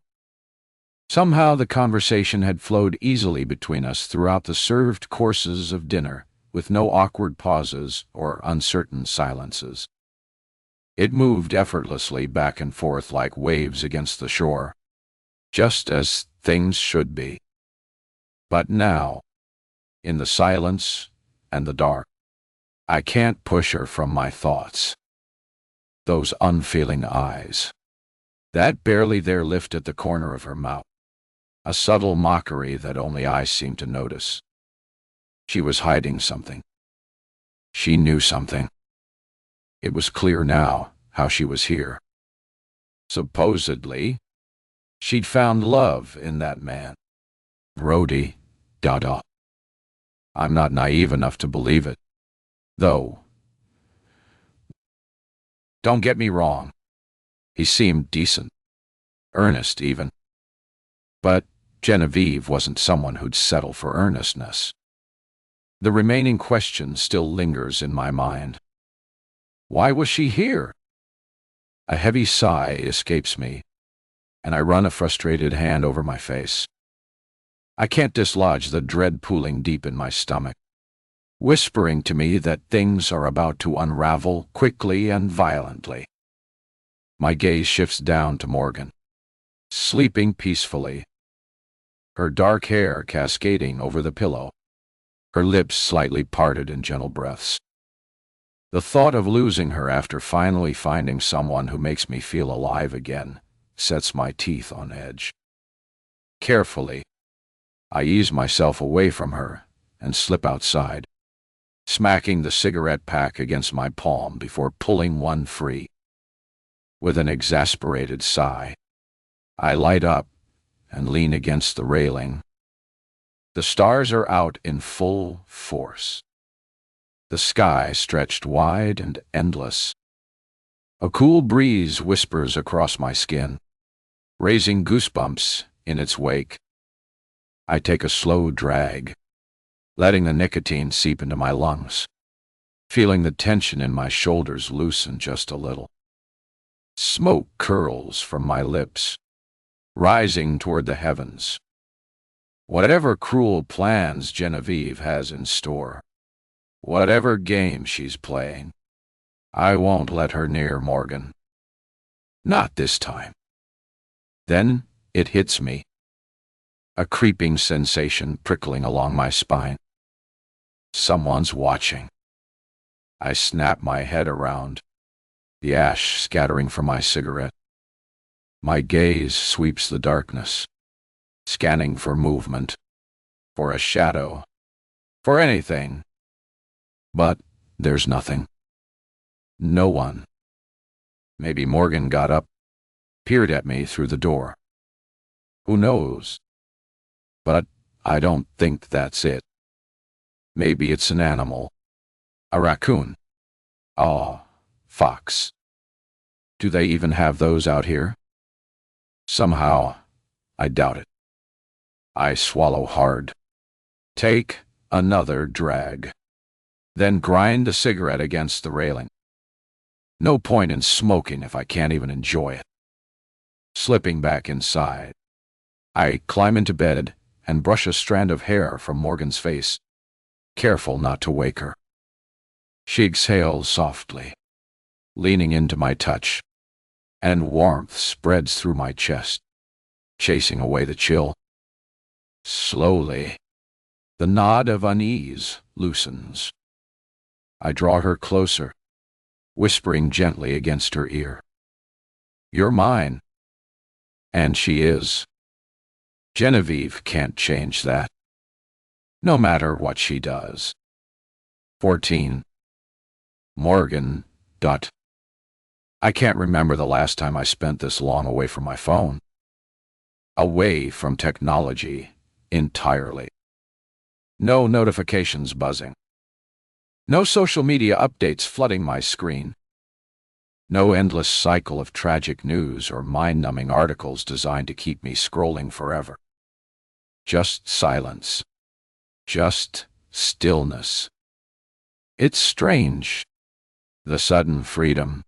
Somehow the conversation had flowed easily between us throughout the served courses of dinner, with no awkward pauses or uncertain silences. It moved effortlessly back and forth like waves against the shore, just as things should be. But now, in the silence and the dark, I can't push her from my thoughts. Those unfeeling eyes, that barely there lift at the corner of her mouth, a subtle mockery that only I seemed to notice. She was hiding something. She knew something. It was clear now how she was here. Supposedly, she'd found love in that man. Rhodey, Dada. I'm not naive enough to believe it. Though, don't get me wrong, he seemed decent, earnest even. But Genevieve wasn't someone who'd settle for earnestness. The remaining question still lingers in my mind. Why was she here? A heavy sigh escapes me, and I run a frustrated hand over my face. I can't dislodge the dread pooling deep in my stomach, whispering to me that things are about to unravel quickly and violently. My gaze shifts down to Morgan, sleeping peacefully, her dark hair cascading over the pillow, her lips slightly parted in gentle breaths. The thought of losing her after finally finding someone who makes me feel alive again sets my teeth on edge. Carefully, I ease myself away from her and slip outside, smacking the cigarette pack against my palm before pulling one free. With an exasperated sigh, I light up and lean against the railing. The stars are out in full force. The sky stretched wide and endless. A cool breeze whispers across my skin, raising goosebumps in its wake. I take a slow drag, letting the nicotine seep into my lungs, feeling the tension in my shoulders loosen just a little. Smoke curls from my lips, rising toward the heavens. Whatever cruel plans Genevieve has in store, whatever game she's playing, I won't let her near Morgan. Not this time. Then it hits me, a creeping sensation prickling along my spine. Someone's watching. I snap my head around, the ash scattering from my cigarette. My gaze sweeps the darkness, scanning for movement, for a shadow, for anything. But there's nothing. No one. Maybe Morgan got up, peered at me through the door. Who knows? But I don't think that's it. Maybe it's an animal. A raccoon. A fox. Do they even have those out here? Somehow, I doubt it. I swallow hard. Take another drag. Then grind the cigarette against the railing. No point in smoking if I can't even enjoy it. Slipping back inside, I climb into bed and brush a strand of hair from Morgan's face, careful not to wake her. She exhales softly, leaning into my touch, and warmth spreads through my chest, chasing away the chill. Slowly, the knot of unease loosens. I draw her closer, whispering gently against her ear. You're mine. And she is. Genevieve can't change that, no matter what she does. 14. Morgan. I can't remember the last time I spent this long away from my phone. Away from technology entirely. No notifications buzzing. No social media updates flooding my screen. No endless cycle of tragic news or mind-numbing articles designed to keep me scrolling forever. Just silence. Just stillness. It's strange, the sudden freedom.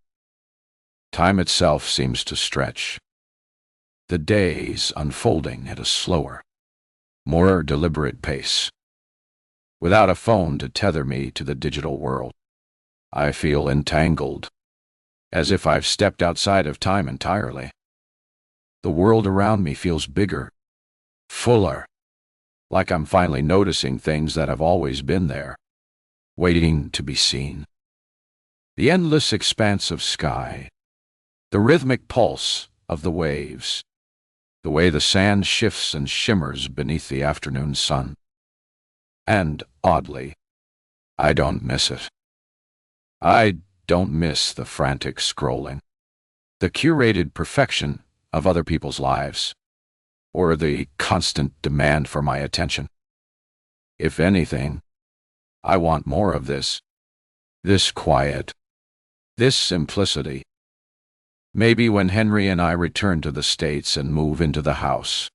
Time itself seems to stretch. The days unfolding at a slower, more deliberate pace. Without a phone to tether me to the digital world, I feel entangled, as if I've stepped outside of time entirely. The world around me feels bigger, fuller, like I'm finally noticing things that have always been there, waiting to be seen. The endless expanse of sky, the rhythmic pulse of the waves, the way the sand shifts and shimmers beneath the afternoon sun. And, oddly, I don't miss it. I don't miss the frantic scrolling, the curated perfection of other people's lives. or the constant demand for my attention. If anything, I want more of this quiet, this simplicity. Maybe when Henry and I return to the States and move into the house,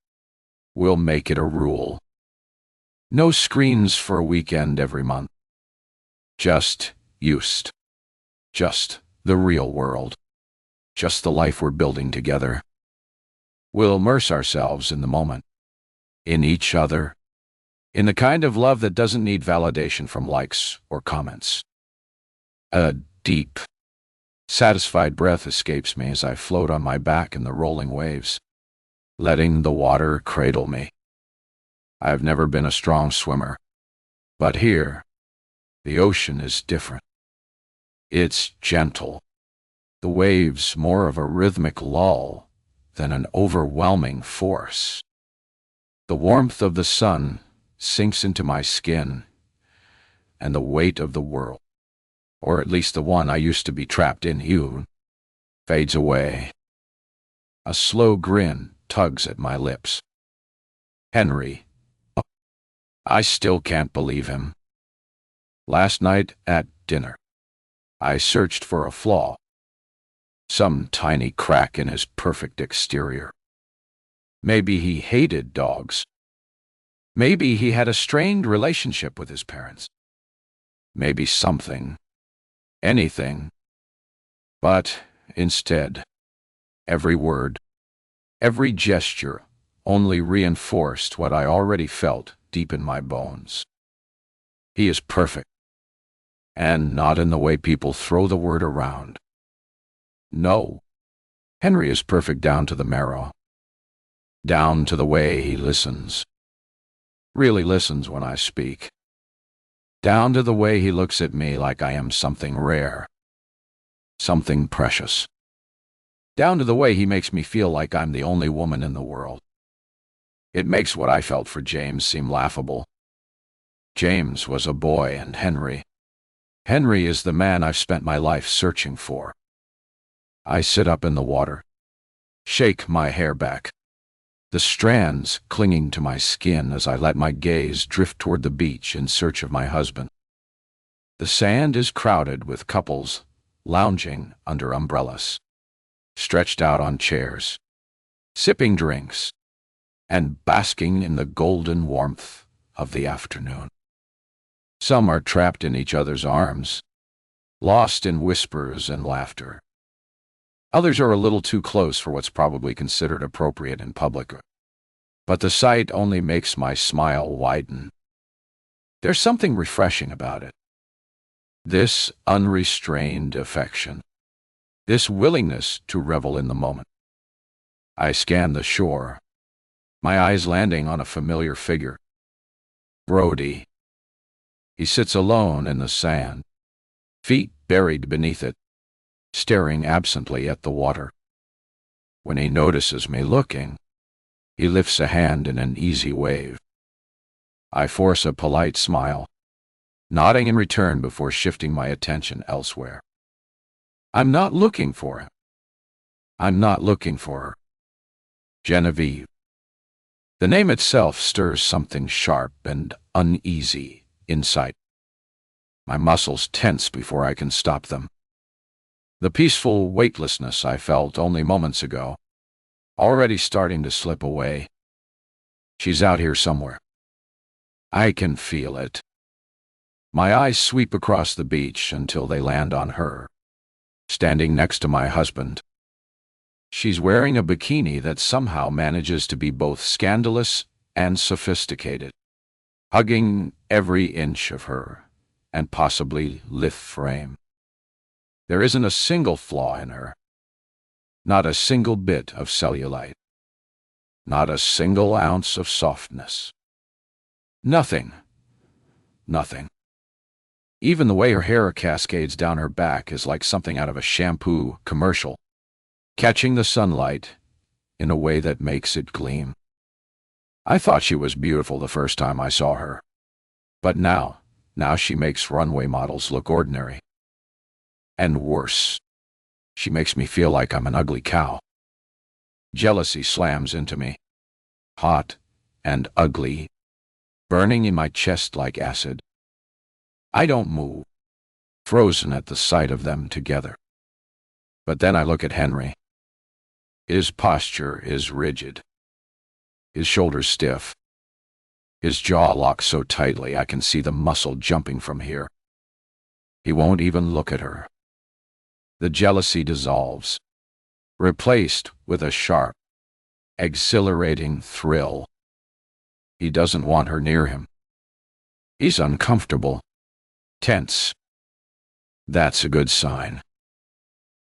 we'll make it a rule. No screens for a weekend every month. Just used. Just the real world. Just the life we're building together. We'll immerse ourselves in the moment, in each other, in the kind of love that doesn't need validation from likes or comments. A deep, satisfied breath escapes me as I float on my back in the rolling waves, letting the water cradle me. I've never been a strong swimmer, but here, the ocean is different. It's gentle, the waves more of a rhythmic lull than an overwhelming force. The warmth of the sun sinks into my skin, and the weight of the world, or at least the one I used to be trapped in, fades away. A slow grin tugs at my lips. Henry. I still can't believe him. Last night at dinner, I searched for a flaw, some tiny crack in his perfect exterior. Maybe he hated dogs. Maybe he had a strained relationship with his parents. Maybe something, anything. But instead, every word, every gesture only reinforced what I already felt deep in my bones. He is perfect, and not in the way people throw the word around. No, Henry is perfect down to the marrow, down to the way he listens, really listens when I speak, down to the way he looks at me like I am something rare, something precious, down to the way he makes me feel like I'm the only woman in the world. It makes what I felt for James seem laughable. James was a boy, and Henry is the man I've spent my life searching for. I sit up in the water, shake my hair back, the strands clinging to my skin as I let my gaze drift toward the beach in search of my husband. The sand is crowded with couples lounging under umbrellas, stretched out on chairs, sipping drinks, and basking in the golden warmth of the afternoon. Some are trapped in each other's arms, lost in whispers and laughter. Others are a little too close for what's probably considered appropriate in public. But the sight only makes my smile widen. There's something refreshing about it. This unrestrained affection. This willingness to revel in the moment. I scan the shore, my eyes landing on a familiar figure. Brody. He sits alone in the sand, feet buried beneath it, staring absently at the water. When he notices me looking, he lifts a hand in an easy wave. I force a polite smile, nodding in return before shifting my attention elsewhere. I'm not looking for him. I'm not looking for her. Genevieve. The name itself stirs something sharp and uneasy inside. My muscles tense before I can stop them. The peaceful weightlessness I felt only moments ago, already starting to slip away. She's out here somewhere. I can feel it. My eyes sweep across the beach until they land on her, standing next to my husband. She's wearing a bikini that somehow manages to be both scandalous and sophisticated, hugging every inch of her and possibly lithe frame. There isn't a single flaw in her, not a single bit of cellulite, not a single ounce of softness. Nothing. Nothing. Even the way her hair cascades down her back is like something out of a shampoo commercial, catching the sunlight in a way that makes it gleam. I thought she was beautiful the first time I saw her, but now she makes runway models look ordinary. And worse, she makes me feel like I'm an ugly cow. Jealousy slams into me, hot and ugly, burning in my chest like acid. I don't move, frozen at the sight of them together. But then I look at Henry. His posture is rigid, his shoulders stiff, his jaw locked so tightly I can see the muscle jumping from here. He won't even look at her. The jealousy dissolves, replaced with a sharp, exhilarating thrill. He doesn't want her near him. He's uncomfortable, tense. That's a good sign.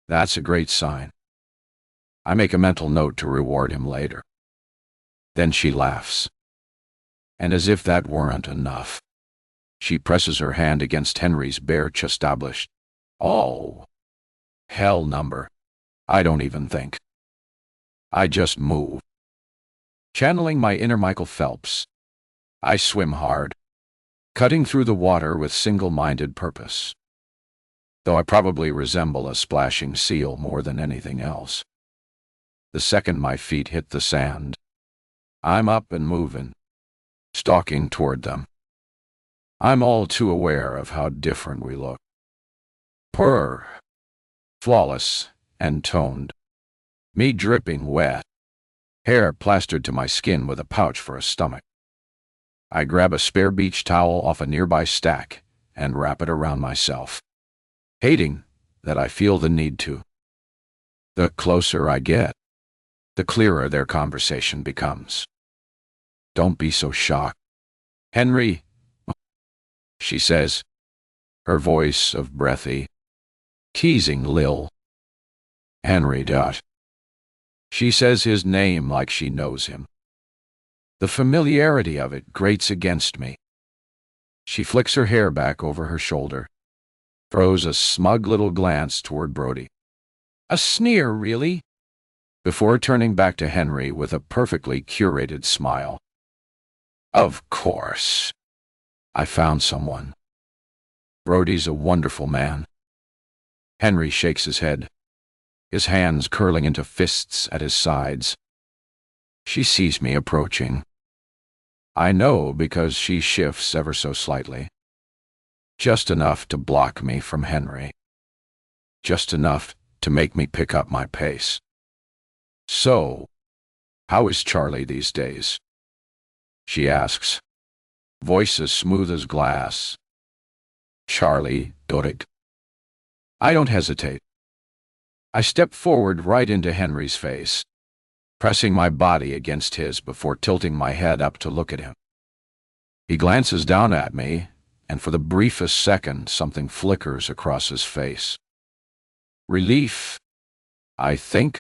That's a great sign. I make a mental note to reward him later. Then she laughs. And as if that weren't enough, she presses her hand against Henry's bare chest. Oh, hell number. I don't even think. I just move. Channeling my inner Michael Phelps, I swim hard, cutting through the water with single-minded purpose. Though I probably resemble a splashing seal more than anything else. The second my feet hit the sand, I'm up and moving, stalking toward them. I'm all too aware of how different we look. Purr, flawless and toned, me dripping wet, hair plastered to my skin with a pouch for a stomach. I grab a spare beach towel off a nearby stack and wrap it around myself, hating that I feel the need to. The closer I get, the clearer their conversation becomes. Don't be so shocked. Henry, she says, her voice of breathy, teasing Lil. Henry. She says his name like she knows him. The familiarity of it grates against me. She flicks her hair back over her shoulder, throws a smug little glance toward Brody. A sneer, really? Before turning back to Henry with a perfectly curated smile. Of course. I found someone. Brody's a wonderful man. Henry shakes his head, his hands curling into fists at his sides. She sees me approaching. I know because she shifts ever so slightly. Just enough to block me from Henry. Just enough to make me pick up my pace. So, how is Charlie these days? She asks, voice as smooth as glass. Charlie, Dorik. I don't hesitate. I step forward right into Henry's face, pressing my body against his before tilting my head up to look at him. He glances down at me, and for the briefest second something flickers across his face. Relief, I think,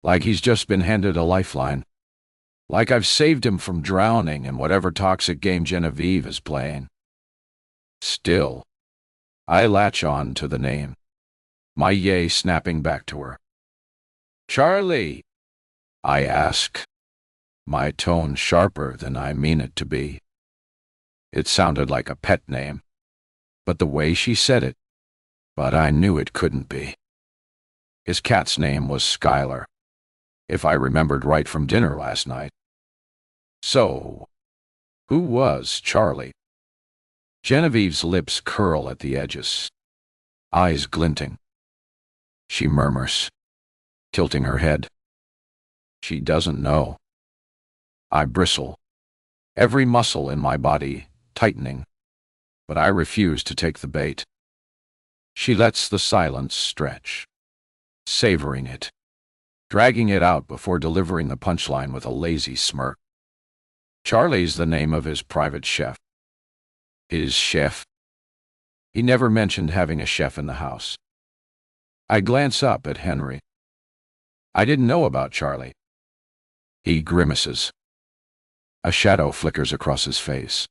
like he's just been handed a lifeline, like I've saved him from drowning in whatever toxic game Genevieve is playing. Still, I latch on to the name, my yay snapping back to her. Charlie, I ask, my tone sharper than I mean it to be. It sounded like a pet name, but the way she said it, but I knew it couldn't be. His cat's name was Skylar, if I remembered right from dinner last night. So, who was Charlie? Genevieve's lips curl at the edges, eyes glinting. She murmurs, tilting her head. She doesn't know. I bristle, every muscle in my body tightening, but I refuse to take the bait. She lets the silence stretch, savoring it, dragging it out before delivering the punchline with a lazy smirk. Charlie's the name of his private chef. His chef. He never mentioned having a chef in the house. I glance up at Henry. I didn't know about Charlie. He grimaces. A shadow flickers across his face.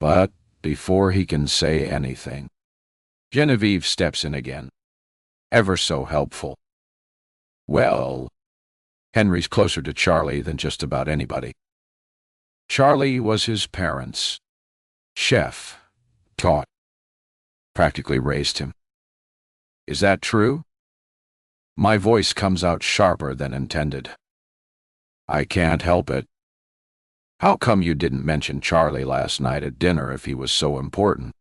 But before he can say anything, Genevieve steps in again, ever so helpful. Well, Henry's closer to Charlie than just about anybody. Charlie was his parents' chef, taught, practically raised him. Is that true? My voice comes out sharper than intended. I can't help it, How come you didn't mention Charlie last night at dinner if he was so important?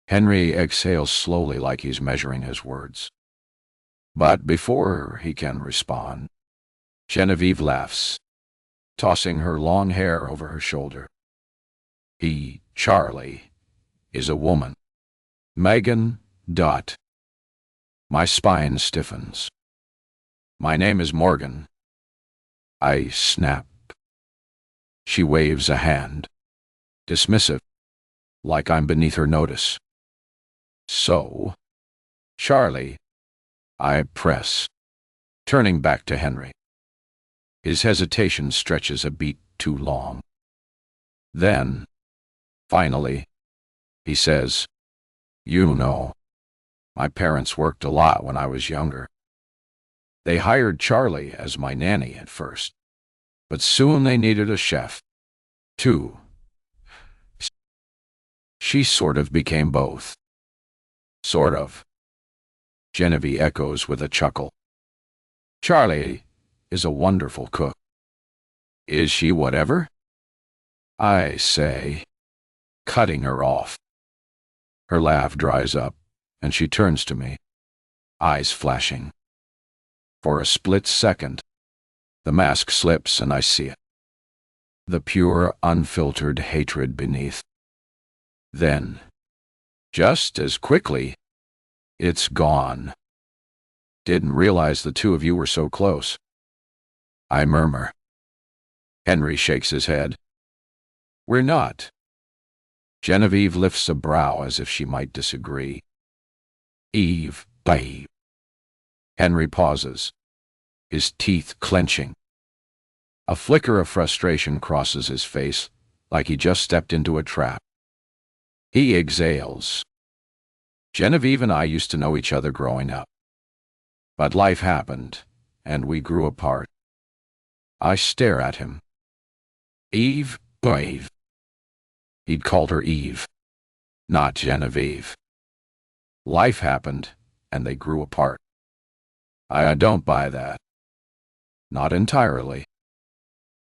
Henry exhales slowly like he's measuring his words. But before he can respond, Genevieve laughs, tossing her long hair over her shoulder. Charlie, is a woman. Megan. My spine stiffens. My name is Morgan. I snap. She waves a hand, dismissive, like I'm beneath her notice. So, Charlie, I press, turning back to Henry. His hesitation stretches a beat too long. Then, finally, he says, "You know, my parents worked a lot when I was younger. They hired Charlie as my nanny at first, but soon they needed a chef, too. She sort of became both." Sort of, Genevieve echoes with a chuckle. Charlie is a wonderful cook. Is she whatever? I say, cutting her off. Her laugh dries up, and she turns to me, eyes flashing. For a split second, the mask slips and I see it. The pure, unfiltered hatred beneath. Then, just as quickly, it's gone. Didn't realize the two of you were so close. I murmur. Henry shakes his head. We're not. Genevieve lifts a brow as if she might disagree. Babe. Henry pauses, his teeth clenching. A flicker of frustration crosses his face, like he just stepped into a trap. He exhales. Genevieve and I used to know each other growing up. But life happened, and we grew apart. I stare at him. Babe. He'd called her Eve, not Genevieve. Life happened, and they grew apart. I don't buy that. Not entirely.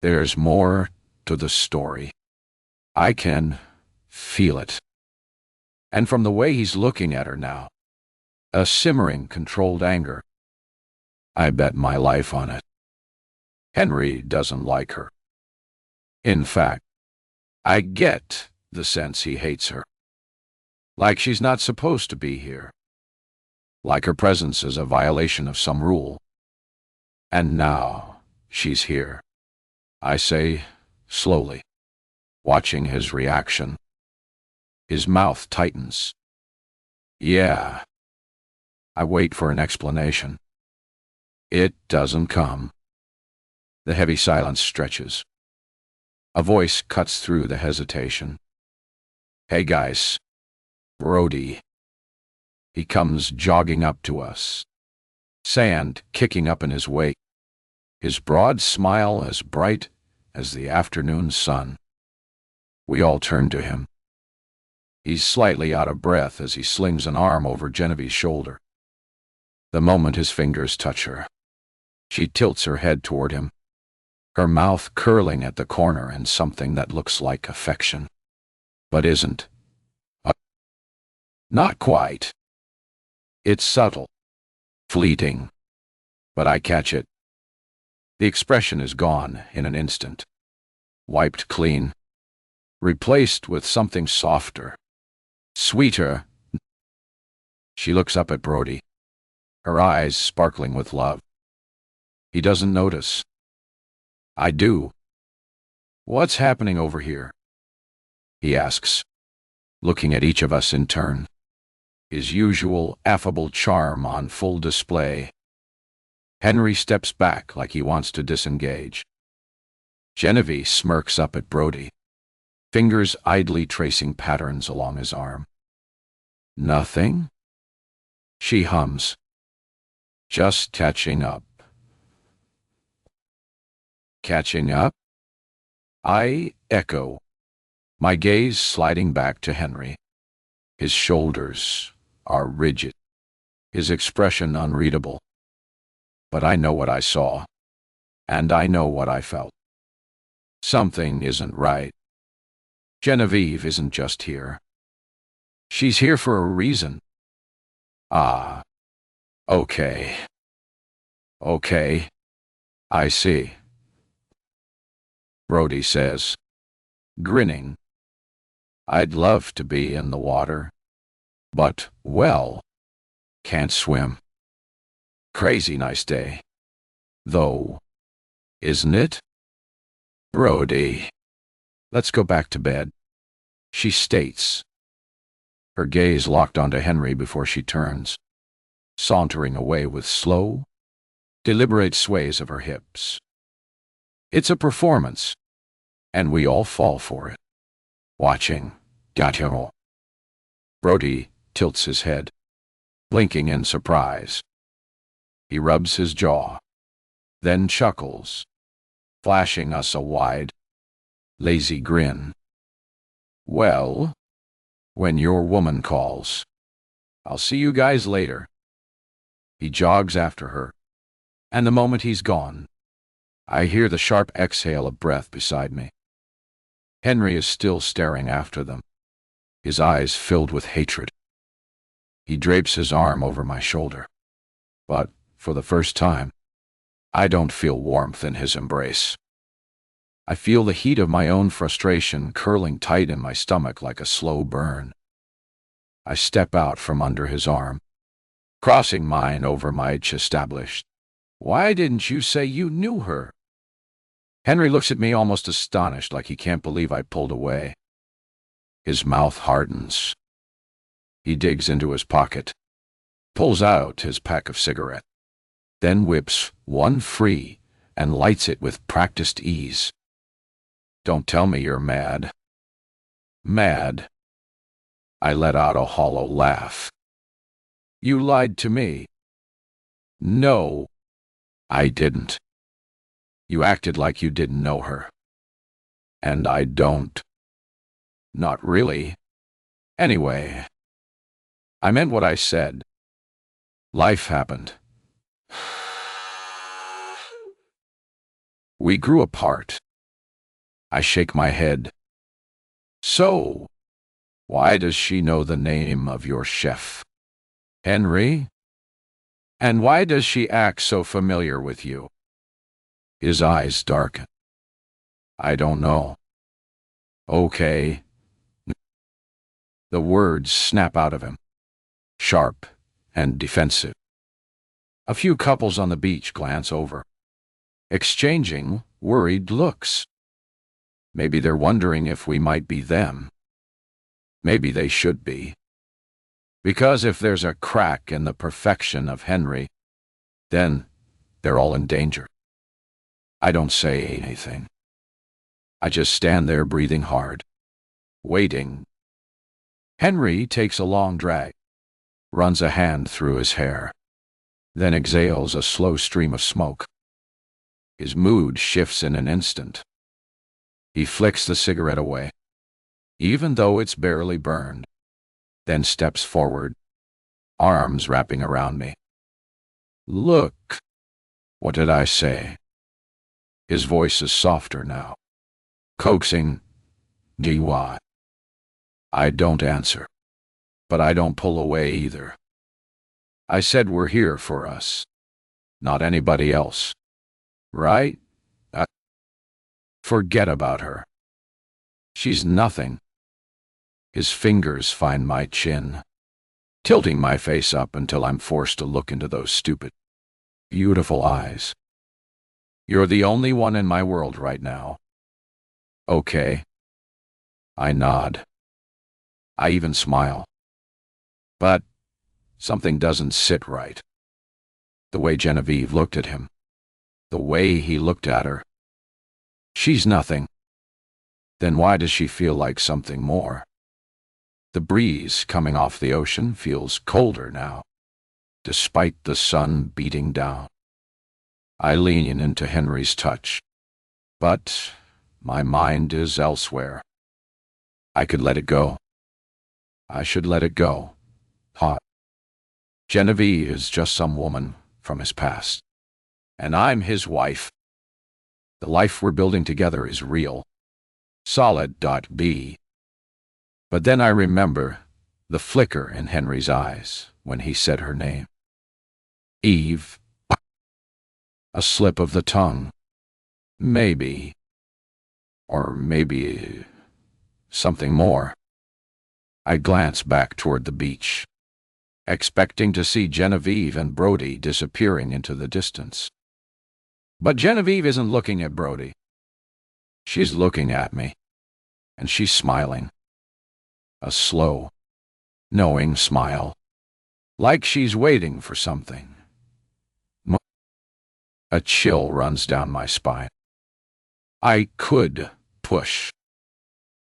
There's more to the story. I can feel it. And from the way he's looking at her now, a simmering, controlled anger. I bet my life on it. Henry doesn't like her. In fact, I get the sense he hates her. Like she's not supposed to be here. Like her presence is a violation of some rule. And now she's here. I say slowly, watching his reaction. His mouth tightens. Yeah. I wait for an explanation. It doesn't come. The heavy silence stretches. A voice cuts through the hesitation. Hey guys, Brody. He comes jogging up to us, sand kicking up in his wake, his broad smile as bright as the afternoon sun. We all turn to him. He's slightly out of breath as he slings an arm over Genevieve's shoulder. The moment his fingers touch her, she tilts her head toward him, her mouth curling at the corner in something that looks like affection, but isn't. Not quite. It's subtle, fleeting, but I catch it. The expression is gone in an instant, wiped clean, replaced with something softer, sweeter. She looks up at Brody, her eyes sparkling with love. He doesn't notice. I do. What's happening over here? He asks, looking at each of us in turn, his usual affable charm on full display. Henry steps back like he wants to disengage. Genevieve smirks up at Brody, fingers idly tracing patterns along his arm. Nothing? She hums. Just catching up. Catching up? I echo, my gaze sliding back to Henry. His shoulders are rigid, his expression unreadable. But I know what I saw, and I know what I felt. Something isn't right. Genevieve isn't just here. She's here for a reason. Ah, okay. Okay, I see, Brody says, grinning. I'd love to be in the water, but, well, can't swim. Crazy nice day, though, isn't it? Brody, let's go back to bed, she states, her gaze locked onto Henry before she turns, sauntering away with slow, deliberate sways of her hips. It's a performance, and we all fall for it. Watching. Brody tilts his head, blinking in surprise. He rubs his jaw, then chuckles, flashing us a wide, lazy grin. Well, when your woman calls, I'll see you guys later. He jogs after her, and the moment he's gone, I hear the sharp exhale of breath beside me. Henry is still staring after them, his eyes filled with hatred. He drapes his arm over my shoulder, but, for the first time, I don't feel warmth in his embrace. I feel the heat of my own frustration curling tight in my stomach like a slow burn. I step out from under his arm, crossing mine over my established. Why didn't you say you knew her? Henry looks at me almost astonished, like he can't believe I pulled away. His mouth hardens. He digs into his pocket, pulls out his pack of cigarettes, then whips one free and lights it with practiced ease. Don't tell me you're mad. Mad? I let out a hollow laugh. You lied to me. No, I didn't. You acted like you didn't know her. And I don't. Not really. Anyway, I meant what I said. Life happened. We grew apart. I shake my head. So, why does she know the name of your chef? Henry? And why does she act so familiar with you? His eyes darken. I don't know. Okay. The words snap out of him, sharp and defensive. A few couples on the beach glance over, exchanging worried looks. Maybe they're wondering if we might be them. Maybe they should be. Because if there's a crack in the perfection of Henry, then they're all in danger. I don't say anything. I just stand there breathing hard, waiting. Henry takes a long drag, runs a hand through his hair, then exhales a slow stream of smoke. His mood shifts in an instant. He flicks the cigarette away, even though it's barely burned, then steps forward, arms wrapping around me. Look, what did I say? His voice is softer now, coaxing. Why? I don't answer, but I don't pull away either. I said we're here for us, not anybody else. Right? Forget about her. She's nothing. His fingers find my chin, tilting my face up until I'm forced to look into those stupid, beautiful eyes. You're the only one in my world right now. Okay. I nod. I even smile. But something doesn't sit right. The way Genevieve looked at him. The way he looked at her. She's nothing. Then why does she feel like something more? The breeze coming off the ocean feels colder now, despite the sun beating down. I lean into Henry's touch, but my mind is elsewhere. I could let it go. I should let it go. Hot. Genevieve is just some woman from his past, and I'm his wife. The life we're building together is real. Solid. B. But then I remember the flicker in Henry's eyes when he said her name. Eve. A slip of the tongue. Maybe. Or maybe something more. I glanced back toward the beach, expecting to see Genevieve and Brody disappearing into the distance. But Genevieve isn't looking at Brody. She's looking at me, and she's smiling. A slow, knowing smile, like she's waiting for something. A chill runs down my spine. I could push.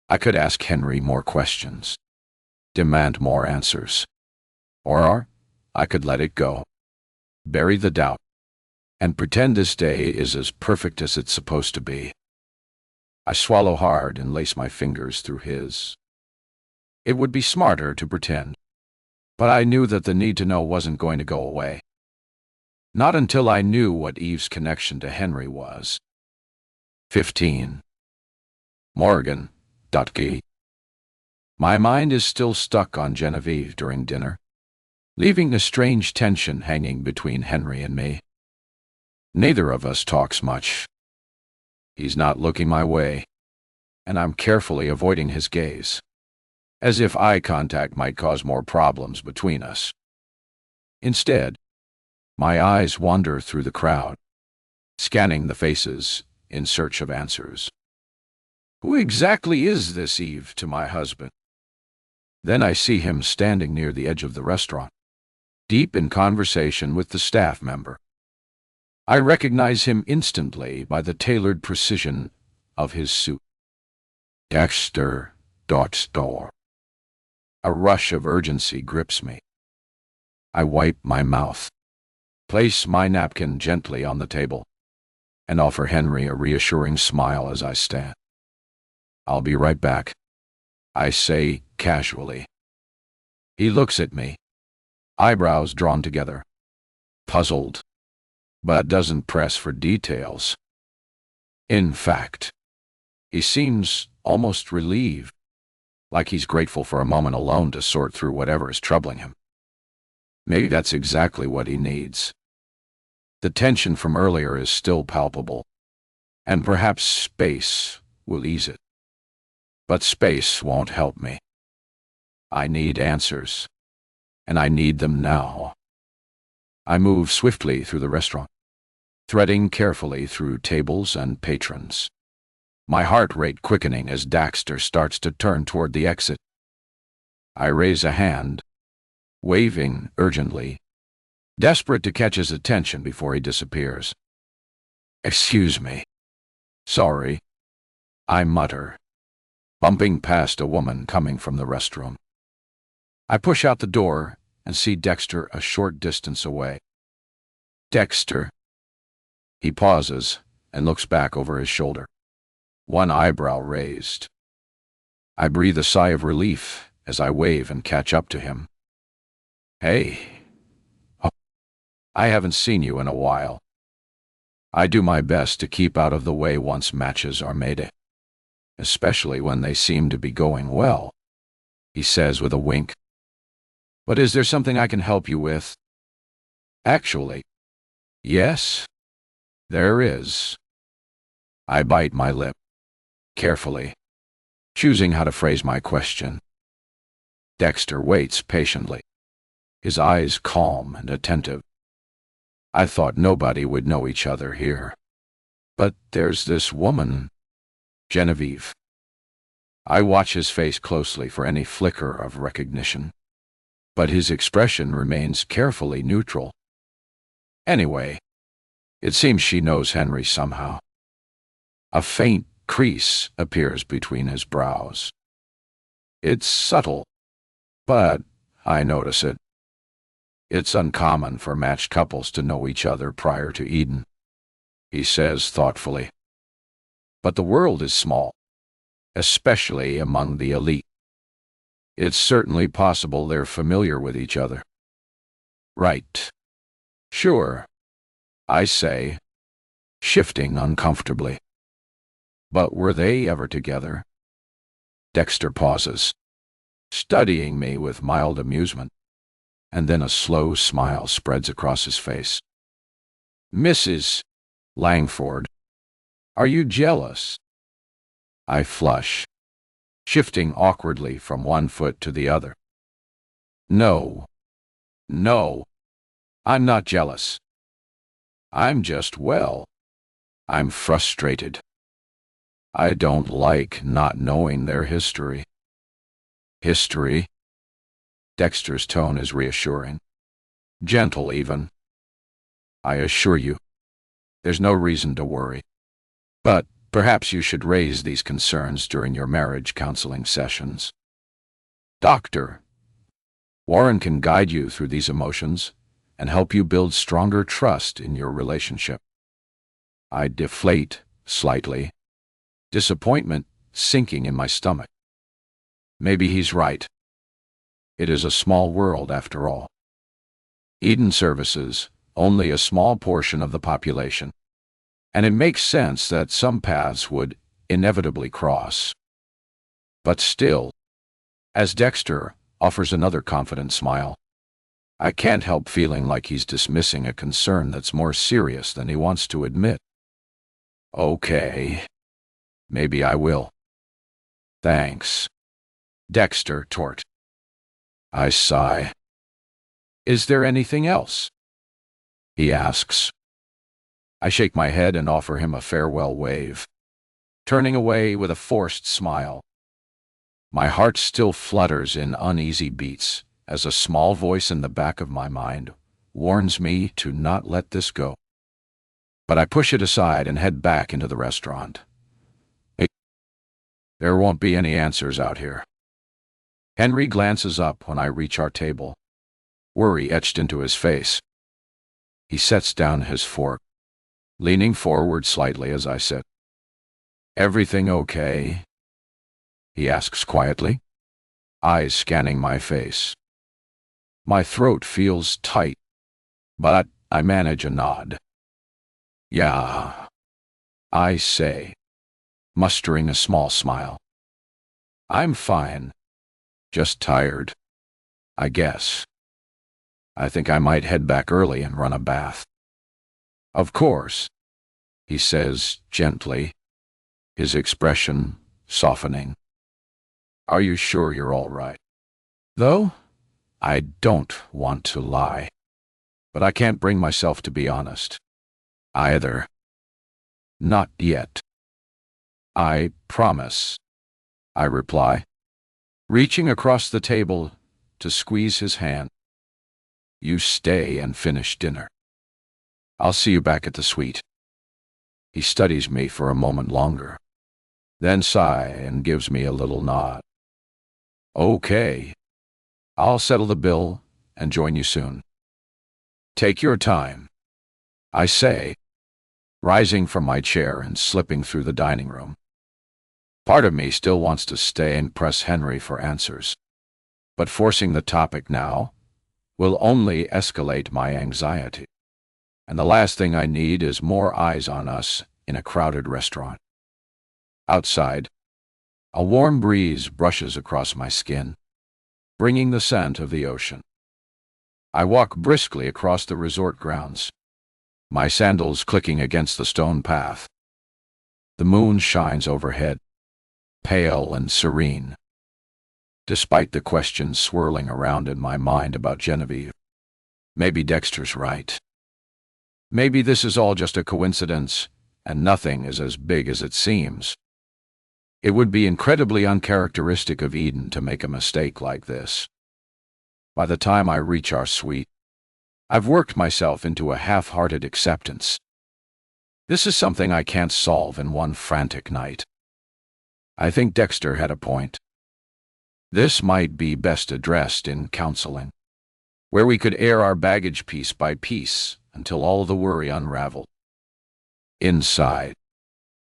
I could ask Henry more questions, demand more answers. Or I could let it go, bury the doubt, and pretend this day is as perfect as it's supposed to be. I swallow hard and lace my fingers through his. It would be smarter to pretend, but I knew that the need to know wasn't going to go away. Not until I knew what Eve's connection to Henry was. 15. Morgan. G. My mind is still stuck on Genevieve during dinner, leaving a strange tension hanging between Henry and me. Neither of us talks much. He's not looking my way, and I'm carefully avoiding his gaze, as if eye contact might cause more problems between us. Instead, my eyes wander through the crowd, scanning the faces in search of answers. Who exactly is this Eve to my husband? Then I see him standing near the edge of the restaurant, deep in conversation with the staff member. I recognize him instantly by the tailored precision of his suit. Dexter. Store. A rush of urgency grips me. I wipe my mouth, place my napkin gently on the table, and offer Henry a reassuring smile as I stand. I'll be right back, I say casually. He looks at me, eyebrows drawn together, puzzled, but doesn't press for details. In fact, he seems almost relieved, like he's grateful for a moment alone to sort through whatever is troubling him. Maybe that's exactly what he needs. The tension from earlier is still palpable, and perhaps space will ease it. But space won't help me. I need answers, and I need them now. I move swiftly through the restaurant, threading carefully through tables and patrons, my heart rate quickening as Dexter starts to turn toward the exit. I raise a hand, waving urgently, desperate to catch his attention before he disappears. Excuse me. Sorry, I mutter, bumping past a woman coming from the restroom. I push out the door and see Dexter a short distance away. Dexter. He pauses and looks back over his shoulder, one eyebrow raised. I breathe a sigh of relief as I wave and catch up to him. Hey. Oh, I haven't seen you in a while. I do my best to keep out of the way once matches are made, especially when they seem to be going well, he says with a wink. But is there something I can help you with? Actually, yes, there is. I bite my lip, carefully, choosing how to phrase my question. Dexter waits patiently, his eyes calm and attentive. I thought nobody would know each other here. But there's this woman, Genevieve. I watch his face closely for any flicker of recognition, but his expression remains carefully neutral. Anyway, it seems she knows Henry somehow. A faint crease appears between his brows. It's subtle, but I notice it. It's uncommon for matched couples to know each other prior to Eden, he says thoughtfully. But the world is small, especially among the elite. It's certainly possible they're familiar with each other. Right. Sure, I say, shifting uncomfortably. But were they ever together? Dexter pauses, studying me with mild amusement, and then a slow smile spreads across his face. Mrs. Langford, are you jealous? I flush, shifting awkwardly from one foot to the other. No, I'm not jealous. I'm just, I'm frustrated. I don't like not knowing their history. History? Dexter's tone is reassuring, gentle even. I assure you, there's no reason to worry. But perhaps you should raise these concerns during your marriage counseling sessions. Doctor, Warren can guide you through these emotions and help you build stronger trust in your relationship. I deflate slightly, disappointment sinking in my stomach. Maybe he's right. It is a small world after all. Eden services only a small portion of the population, and it makes sense that some paths would inevitably cross. But still, as Dexter offers another confident smile, I can't help feeling like he's dismissing a concern that's more serious than he wants to admit. Okay, maybe I will. Thanks. Dexter tort. I sigh. Is there anything else? He asks. I shake my head and offer him a farewell wave, turning away with a forced smile. My heart still flutters in uneasy beats as a small voice in the back of my mind warns me to not let this go. But I push it aside and head back into the restaurant. There won't be any answers out here. Henry glances up when I reach our table, worry etched into his face. He sets down his fork, leaning forward slightly as I sit. Everything okay? He asks quietly, eyes scanning my face. My throat feels tight, but I manage a nod. Yeah, I say, mustering a small smile. I'm fine, just tired, I guess. I think I might head back early and run a bath. Of course, he says gently, his expression softening. Are you sure you're all right? Though, I don't want to lie, but I can't bring myself to be honest. Either. Not yet. I promise, I reply, reaching across the table to squeeze his hand. You stay and finish dinner. I'll see you back at the suite. He studies me for a moment longer, then sighs and gives me a little nod. Okay. I'll settle the bill and join you soon. Take your time, I say, rising from my chair and slipping through the dining room. Part of me still wants to stay and press Henry for answers, but forcing the topic now will only escalate my anxiety. And the last thing I need is more eyes on us in a crowded restaurant. Outside, a warm breeze brushes across my skin, bringing the scent of the ocean. I walk briskly across the resort grounds, my sandals clicking against the stone path. The moon shines overhead, pale and serene. Despite the questions swirling around in my mind about Genevieve, maybe Dexter's right. Maybe this is all just a coincidence, and nothing is as big as it seems. It would be incredibly uncharacteristic of Eden to make a mistake like this. By the time I reach our suite, I've worked myself into a half-hearted acceptance. This is something I can't solve in one frantic night. I think Dexter had a point. This might be best addressed in counseling, where we could air our baggage piece by piece until all the worry unraveled. Inside,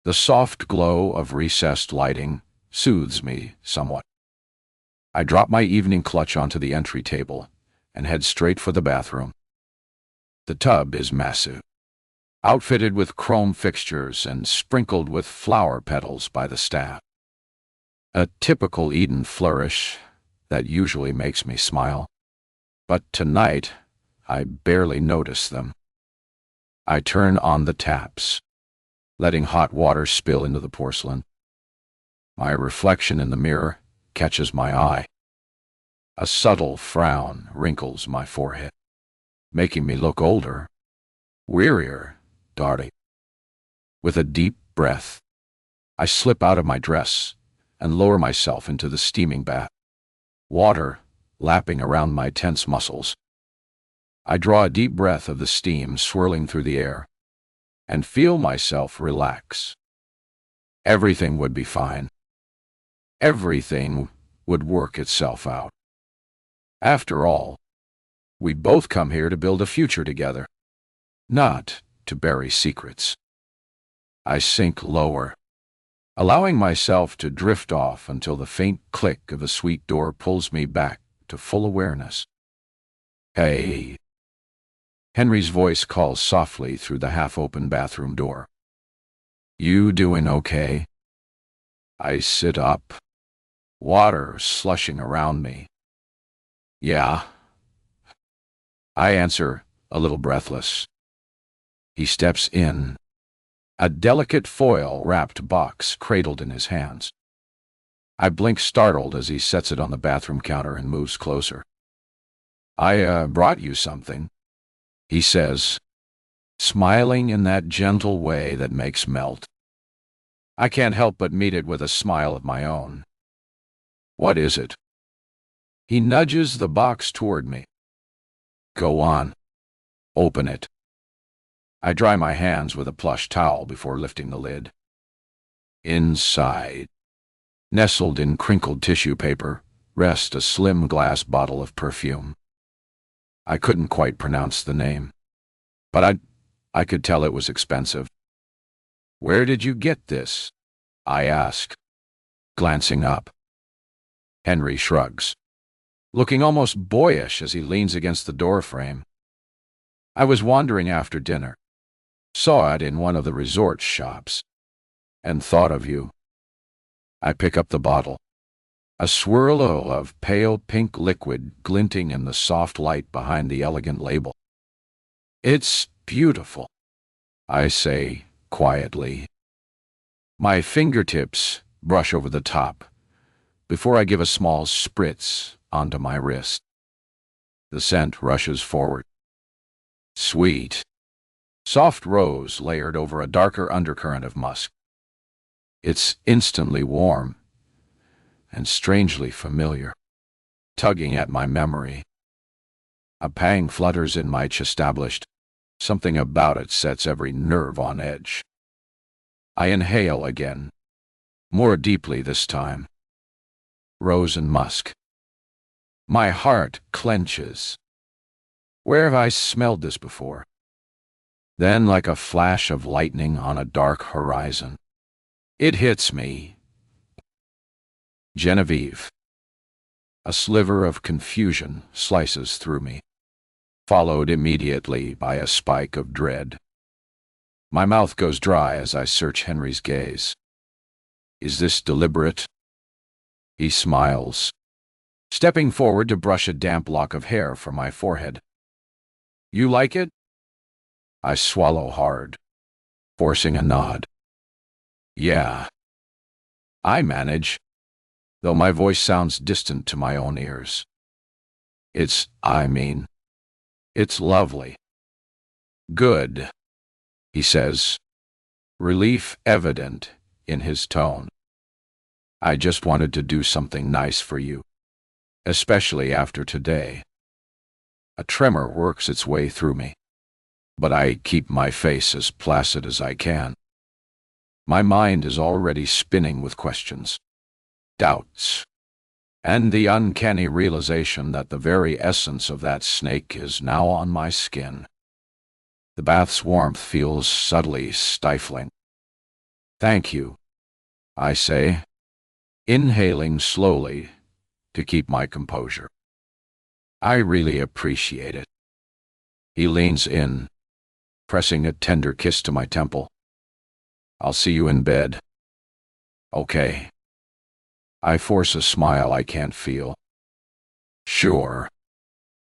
the soft glow of recessed lighting soothes me somewhat. I drop my evening clutch onto the entry table and head straight for the bathroom. The tub is massive, outfitted with chrome fixtures and sprinkled with flower petals by the staff. A typical Eden flourish that usually makes me smile, but tonight I barely notice them. I turn on the taps, letting hot water spill into the porcelain. My reflection in the mirror catches my eye. A subtle frown wrinkles my forehead, making me look older, wearier, darting. With a deep breath, I slip out of my dress and lower myself into the steaming bath, water lapping around my tense muscles. I draw a deep breath of the steam swirling through the air and feel myself relax. Everything would be fine. Everything would work itself out. After all, we both come here to build a future together, not to bury secrets. I sink lower, allowing myself to drift off until the faint click of a suite door pulls me back to full awareness. "Hey." Henry's voice calls softly through the half-open bathroom door. "You doing okay?" I sit up, water slushing around me. "Yeah." I answer, a little breathless. He steps in, a delicate foil-wrapped box cradled in his hands. I blink startled as he sets it on the bathroom counter and moves closer. "I brought you something," he says, smiling in that gentle way that makes melt. I can't help but meet it with a smile of my own. "What is it?" He nudges the box toward me. "Go on. Open it." I dry my hands with a plush towel before lifting the lid. Inside, nestled in crinkled tissue paper, rests a slim glass bottle of perfume. I couldn't quite pronounce the name, but I could tell it was expensive. "Where did you get this?" I ask, glancing up. Henry shrugs, looking almost boyish as he leans against the doorframe. "I was wandering after dinner, saw it in one of the resort shops, and thought of you." I pick up the bottle, a swirl of pale pink liquid glinting in the soft light behind the elegant label. "It's beautiful," I say quietly. My fingertips brush over the top before I give a small spritz onto my wrist. The scent rushes forward. Sweet, soft rose layered over a darker undercurrent of musk. It's instantly warm and strangely familiar, tugging at my memory. A pang flutters in my chestablished. Something about it sets every nerve on edge. I inhale again, more deeply this time. Rose and musk. My heart clenches. Where have I smelled this before? Then, like a flash of lightning on a dark horizon, it hits me. Genevieve. A sliver of confusion slices through me, followed immediately by a spike of dread. My mouth goes dry as I search Henry's gaze. Is this deliberate? He smiles, stepping forward to brush a damp lock of hair from my forehead. "You like it?" I swallow hard, forcing a nod. "Yeah." I manage, though my voice sounds distant to my own ears. It's lovely." "Good," he says, relief evident in his tone. "I just wanted to do something nice for you, especially after today." A tremor works its way through me, but I keep my face as placid as I can. My mind is already spinning with questions, doubts, and the uncanny realization that the very essence of that snake is now on my skin. The bath's warmth feels subtly stifling. "Thank you," I say, inhaling slowly to keep my composure. "I really appreciate it." He leans in, pressing a tender kiss to my temple. I'll see you in bed. Okay. I force a smile I can't feel. Sure,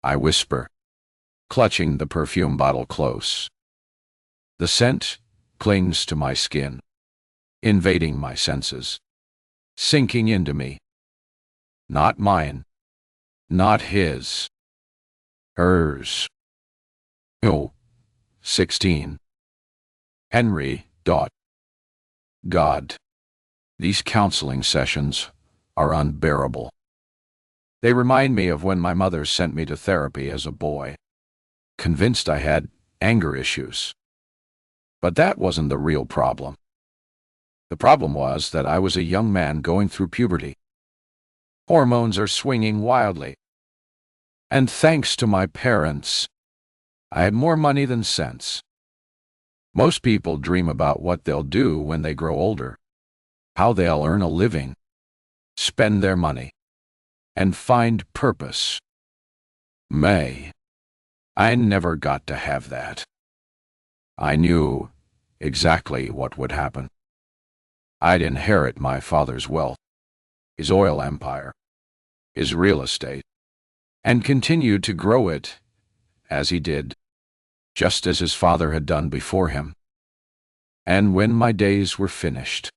I whisper, clutching the perfume bottle close. The scent clings to my skin, invading my senses, sinking into me. Not mine, not his, hers. Oh, 16. Henry. God. These counseling sessions are unbearable. They remind me of when my mother sent me to therapy as a boy, convinced I had anger issues. But that wasn't the real problem. The problem was that I was a young man going through puberty. Hormones are swinging wildly. And thanks to my parents, I had more money than sense. Most people dream about what they'll do when they grow older, how they'll earn a living, spend their money, and find purpose. I never got to have that. I knew exactly what would happen. I'd inherit my father's wealth, his oil empire, his real estate, and continue to grow it as he did, just as his father had done before him. And when my days were finished,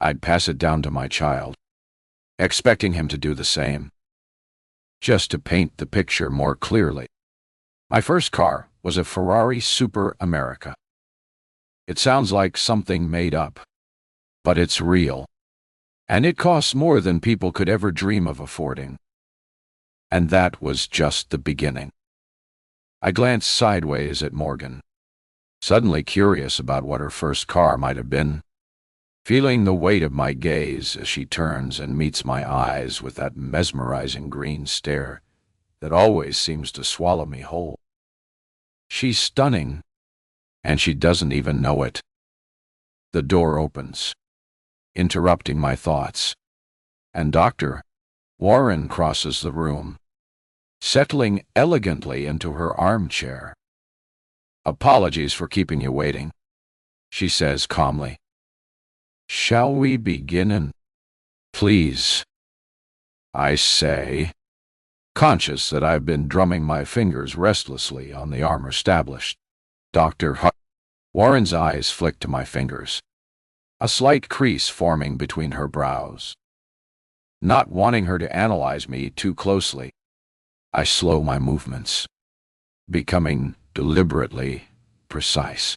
I'd pass it down to my child, expecting him to do the same. Just to paint the picture more clearly, my first car was a Ferrari Super America. It sounds like something made up, but it's real, and it costs more than people could ever dream of affording. And that was just the beginning. I glanced sideways at Morgan, suddenly curious about what her first car might have been, feeling the weight of my gaze as she turns and meets my eyes with that mesmerizing green stare that always seems to swallow me whole. She's stunning, and she doesn't even know it. The door opens, interrupting my thoughts, and Dr. Warren crosses the room, settling elegantly into her armchair. "Apologies for keeping you waiting," she says calmly. "Shall we begin? Please," I say, conscious that I've been drumming my fingers restlessly on the arm established. Dr. Warren's eyes flick to my fingers, a slight crease forming between her brows. Not wanting her to analyze me too closely, I slow my movements, becoming deliberately precise.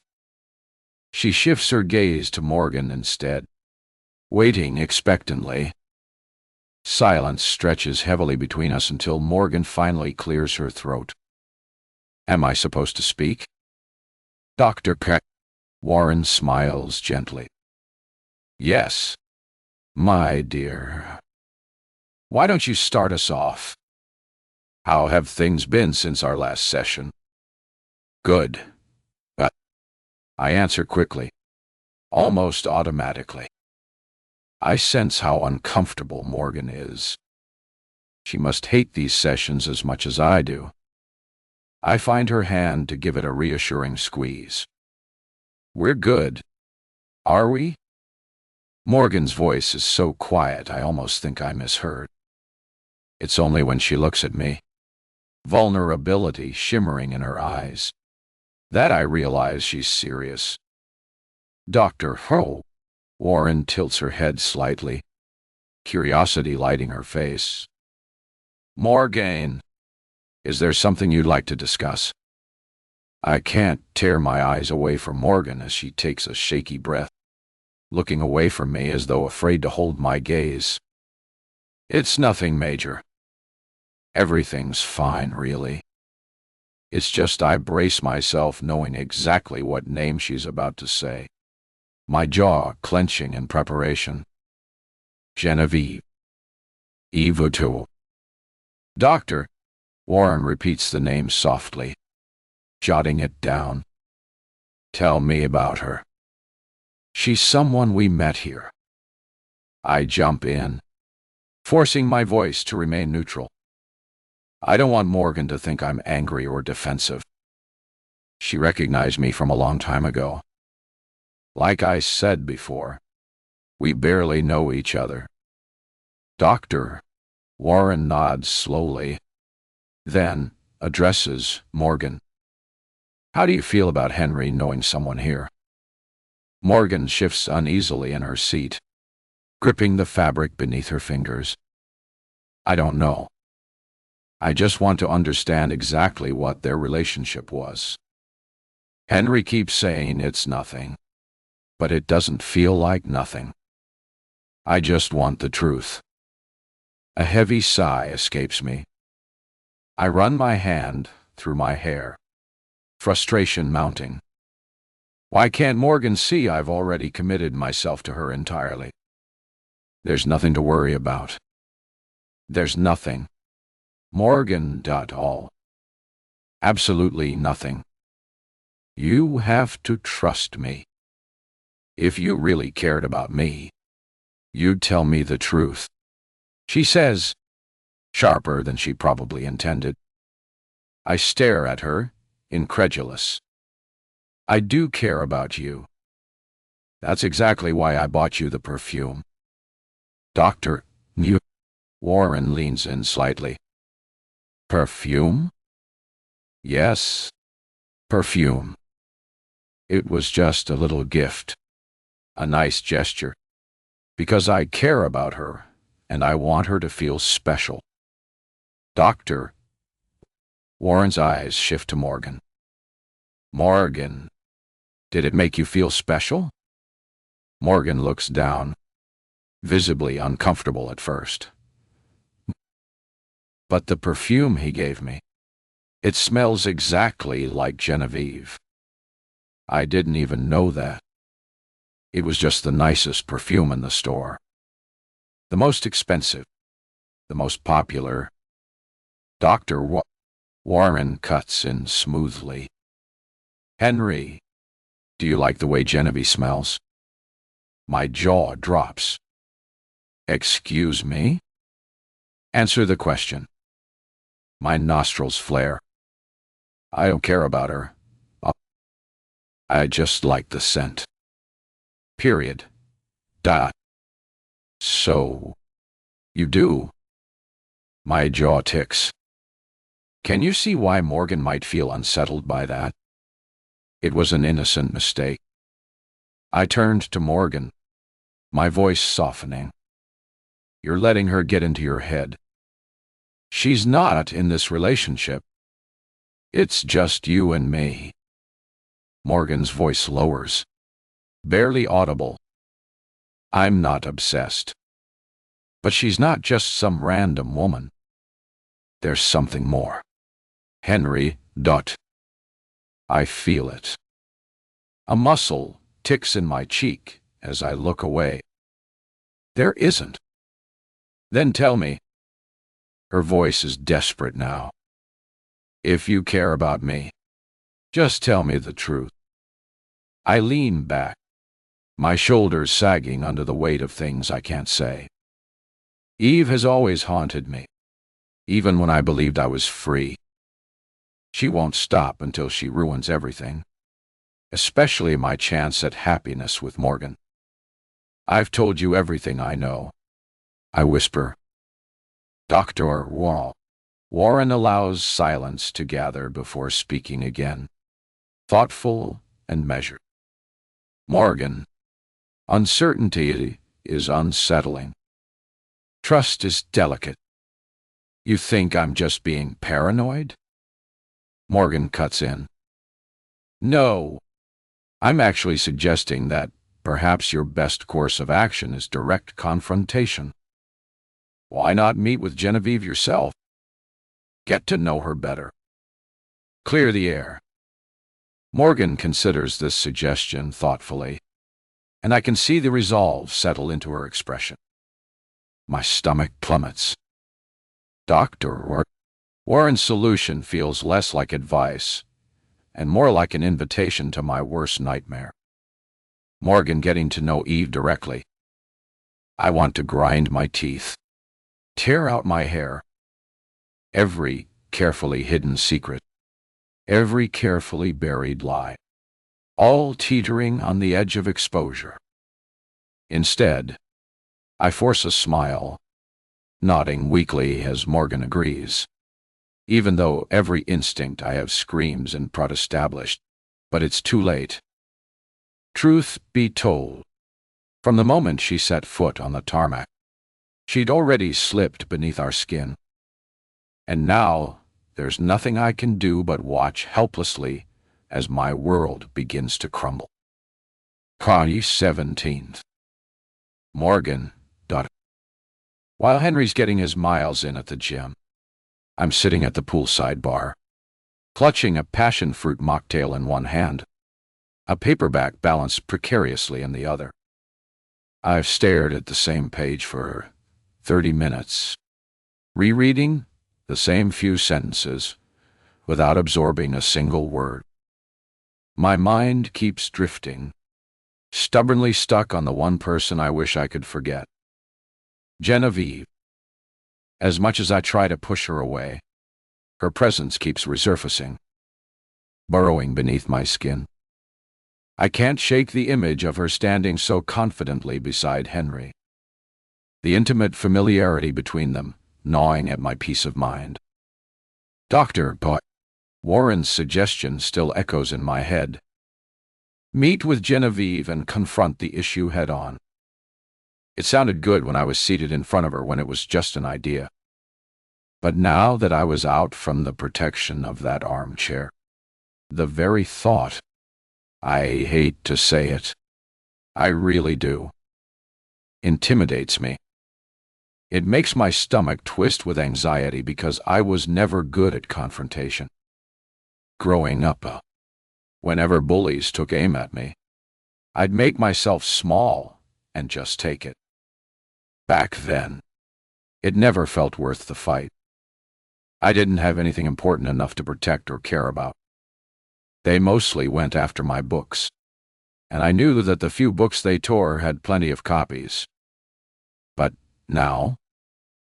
She shifts her gaze to Morgan instead, waiting expectantly. Silence stretches heavily between us until Morgan finally clears her throat. "Am I supposed to speak?" Dr. Warren smiles gently. "Yes, my dear. Why don't you start us off? How have things been since our last session?" "Good." I answer quickly, almost automatically. I sense how uncomfortable Morgan is. She must hate these sessions as much as I do. I find her hand to give it a reassuring squeeze. "We're good, are we?" Morgan's voice is so quiet I almost think I misheard. It's only when she looks at me, vulnerability shimmering in her eyes, that I realize she's serious. "Dr. Warren tilts her head slightly, curiosity lighting her face. "Morgan, is there something you'd like to discuss?" I can't tear my eyes away from Morgan as she takes a shaky breath, looking away from me as though afraid to hold my gaze. "It's nothing major. Everything's fine, really. It's just I brace myself knowing exactly what name she's about to say, my jaw clenching in preparation. Genevieve. Evoto." "Doctor," Warren repeats the name softly, jotting it down. "Tell me about her." "She's someone we met here." I jump in, forcing my voice to remain neutral. I don't want Morgan to think I'm angry or defensive. She recognized me from a long time ago. Like I said before, we barely know each other. Dr. Warren nods slowly, then addresses Morgan. How do you feel about Henry knowing someone here? Morgan shifts uneasily in her seat, gripping the fabric beneath her fingers. I don't know. I just want to understand exactly what their relationship was. Henry keeps saying it's nothing, but it doesn't feel like nothing. I just want the truth. A heavy sigh escapes me. I run my hand through my hair, frustration mounting. Why can't Morgan see I've already committed myself to her entirely? There's nothing to worry about. There's nothing. Morgan. All. Absolutely nothing. You have to trust me. If you really cared about me, you'd tell me the truth, she says, sharper than she probably intended. I stare at her, incredulous. I do care about you. That's exactly why I bought you the perfume. Doctor, you... Warren leans in slightly. Perfume? Yes, perfume. It was just a little gift, a nice gesture, because I care about her, and I want her to feel special. Doctor. Warren's eyes shift to Morgan. Morgan, did it make you feel special? Morgan looks down, visibly uncomfortable at first. But the perfume he gave me, it smells exactly like Genevieve. I didn't even know that. It was just the nicest perfume in the store. The most expensive, the most popular. Dr. Warren cuts in smoothly. Henry, do you like the way Genevieve smells? My jaw drops. Excuse me? Answer the question. My nostrils flare. I don't care about her. I just like the scent. Period. So, you do? My jaw ticks. Can you see why Morgan might feel unsettled by that? It was an innocent mistake. I turned to Morgan, my voice softening. You're letting her get into your head. She's not in this relationship. It's just you and me. Morgan's voice lowers, barely audible. I'm not obsessed. But she's not just some random woman. There's something more. Henry. I feel it. A muscle ticks in my cheek as I look away. There isn't. Then tell me. Her voice is desperate now. If you care about me, just tell me the truth. I lean back, my shoulders sagging under the weight of things I can't say. Eve has always haunted me, even when I believed I was free. She won't stop until she ruins everything, especially my chance at happiness with Morgan. I've told you everything I know, I whisper. Dr. Warren allows silence to gather before speaking again, thoughtful and measured. Morgan, uncertainty is unsettling. Trust is delicate. You think I'm just being paranoid? Morgan cuts in. No, I'm actually suggesting that perhaps your best course of action is direct confrontation. Why not meet with Genevieve yourself? Get to know her better. Clear the air. Morgan considers this suggestion thoughtfully, and I can see the resolve settle into her expression. My stomach plummets. Dr. Warren's solution feels less like advice and more like an invitation to my worst nightmare. Morgan getting to know Eve directly. I want to grind my teeth, tear out my hair, every carefully hidden secret. every carefully buried lie, all teetering on the edge of exposure. Instead, I force a smile, nodding weakly as Morgan agrees, even though every instinct I have screams and established, but it's too late. Truth be told, from the moment she set foot on the tarmac, she'd already slipped beneath our skin. And now, there's nothing I can do but watch helplessly as my world begins to crumble. Connie 17th. Morgan. While Henry's getting his miles in at the gym, I'm sitting at the poolside bar, clutching a passion fruit mocktail in one hand, a paperback balanced precariously in the other. I've stared at the same page for 30 minutes, rereading the same few sentences without absorbing a single word. My mind keeps drifting, stubbornly stuck on the one person I wish I could forget. Genevieve. As much as I try to push her away, her presence keeps resurfacing, burrowing beneath my skin. I can't shake the image of her standing so confidently beside Henry, the intimate familiarity between them gnawing at my peace of mind. Dr. Warren's suggestion still echoes in my head. Meet with Genevieve and confront the issue head-on. It sounded good when I was seated in front of her when it was just an idea. But now that I was out from the protection of that armchair, the very thought, I hate to say it, I really do, intimidates me. It makes my stomach twist with anxiety because I was never good at confrontation. Growing up, whenever bullies took aim at me, I'd make myself small and just take it. Back then, it never felt worth the fight. I didn't have anything important enough to protect or care about. They mostly went after my books, and I knew that the few books they tore had plenty of copies. But now,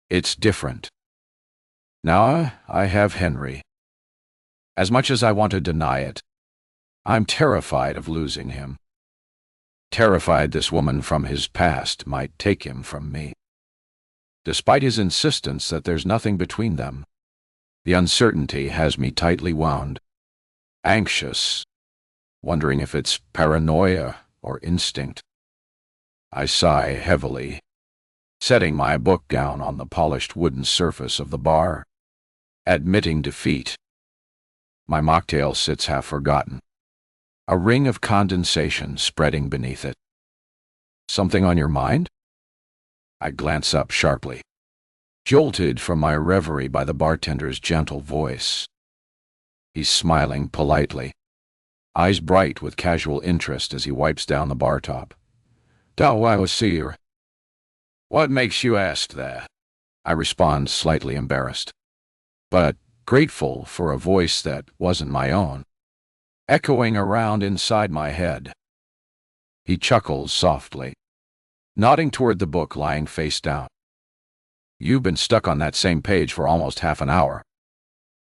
it's different. Now I have Henry. As much as I want to deny it, I'm terrified of losing him. Terrified this woman from his past might take him from me. Despite his insistence that there's nothing between them, the uncertainty has me tightly wound, anxious, wondering if it's paranoia or instinct. I sigh heavily, setting my book down on the polished wooden surface of the bar, admitting defeat. My mocktail sits half forgotten, a ring of condensation spreading beneath it. Something on your mind? I glance up sharply, jolted from my reverie by the bartender's gentle voice. He's smiling politely, eyes bright with casual interest as he wipes down the bar top. "Do I see her?" "What makes you ask that?" I respond, slightly embarrassed, but grateful for a voice that wasn't my own, echoing around inside my head. He chuckles softly, nodding toward the book lying face down. "You've been stuck on that same page for almost half an hour,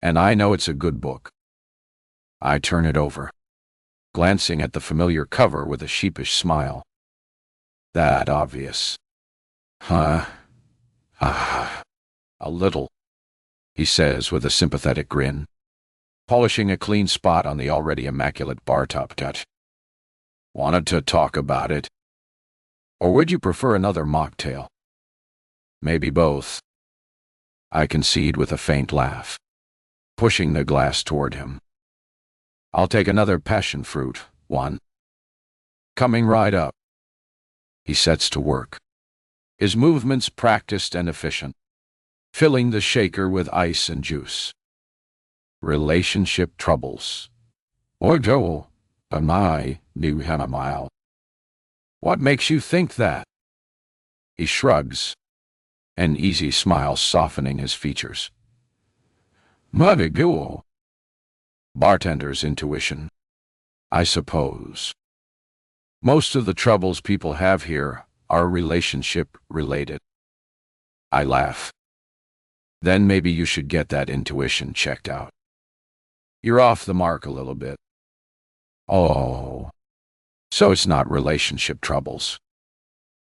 and I know it's a good book." I turn it over, glancing at the familiar cover with a sheepish smile. "That obvious?" "Huh? A little," he says with a sympathetic grin, polishing a clean spot on the already immaculate bar top touch. "Wanted to talk about it? Or would you prefer another mocktail?" "Maybe both," I concede with a faint laugh, pushing the glass toward him. "I'll take another passion fruit, one." "Coming right up." He sets to work, his movements practiced and efficient, filling the shaker with ice and juice. Relationship troubles. "Or Joel, and I knew him a mile." "What makes you think that?" He shrugs, an easy smile softening his features. "Muddy Joel." Bartender's intuition, I suppose. Most of the troubles people have here are relationship-related. I laugh. "Then maybe you should get that intuition checked out." You're off the mark a little bit. Oh, so it's not relationship troubles.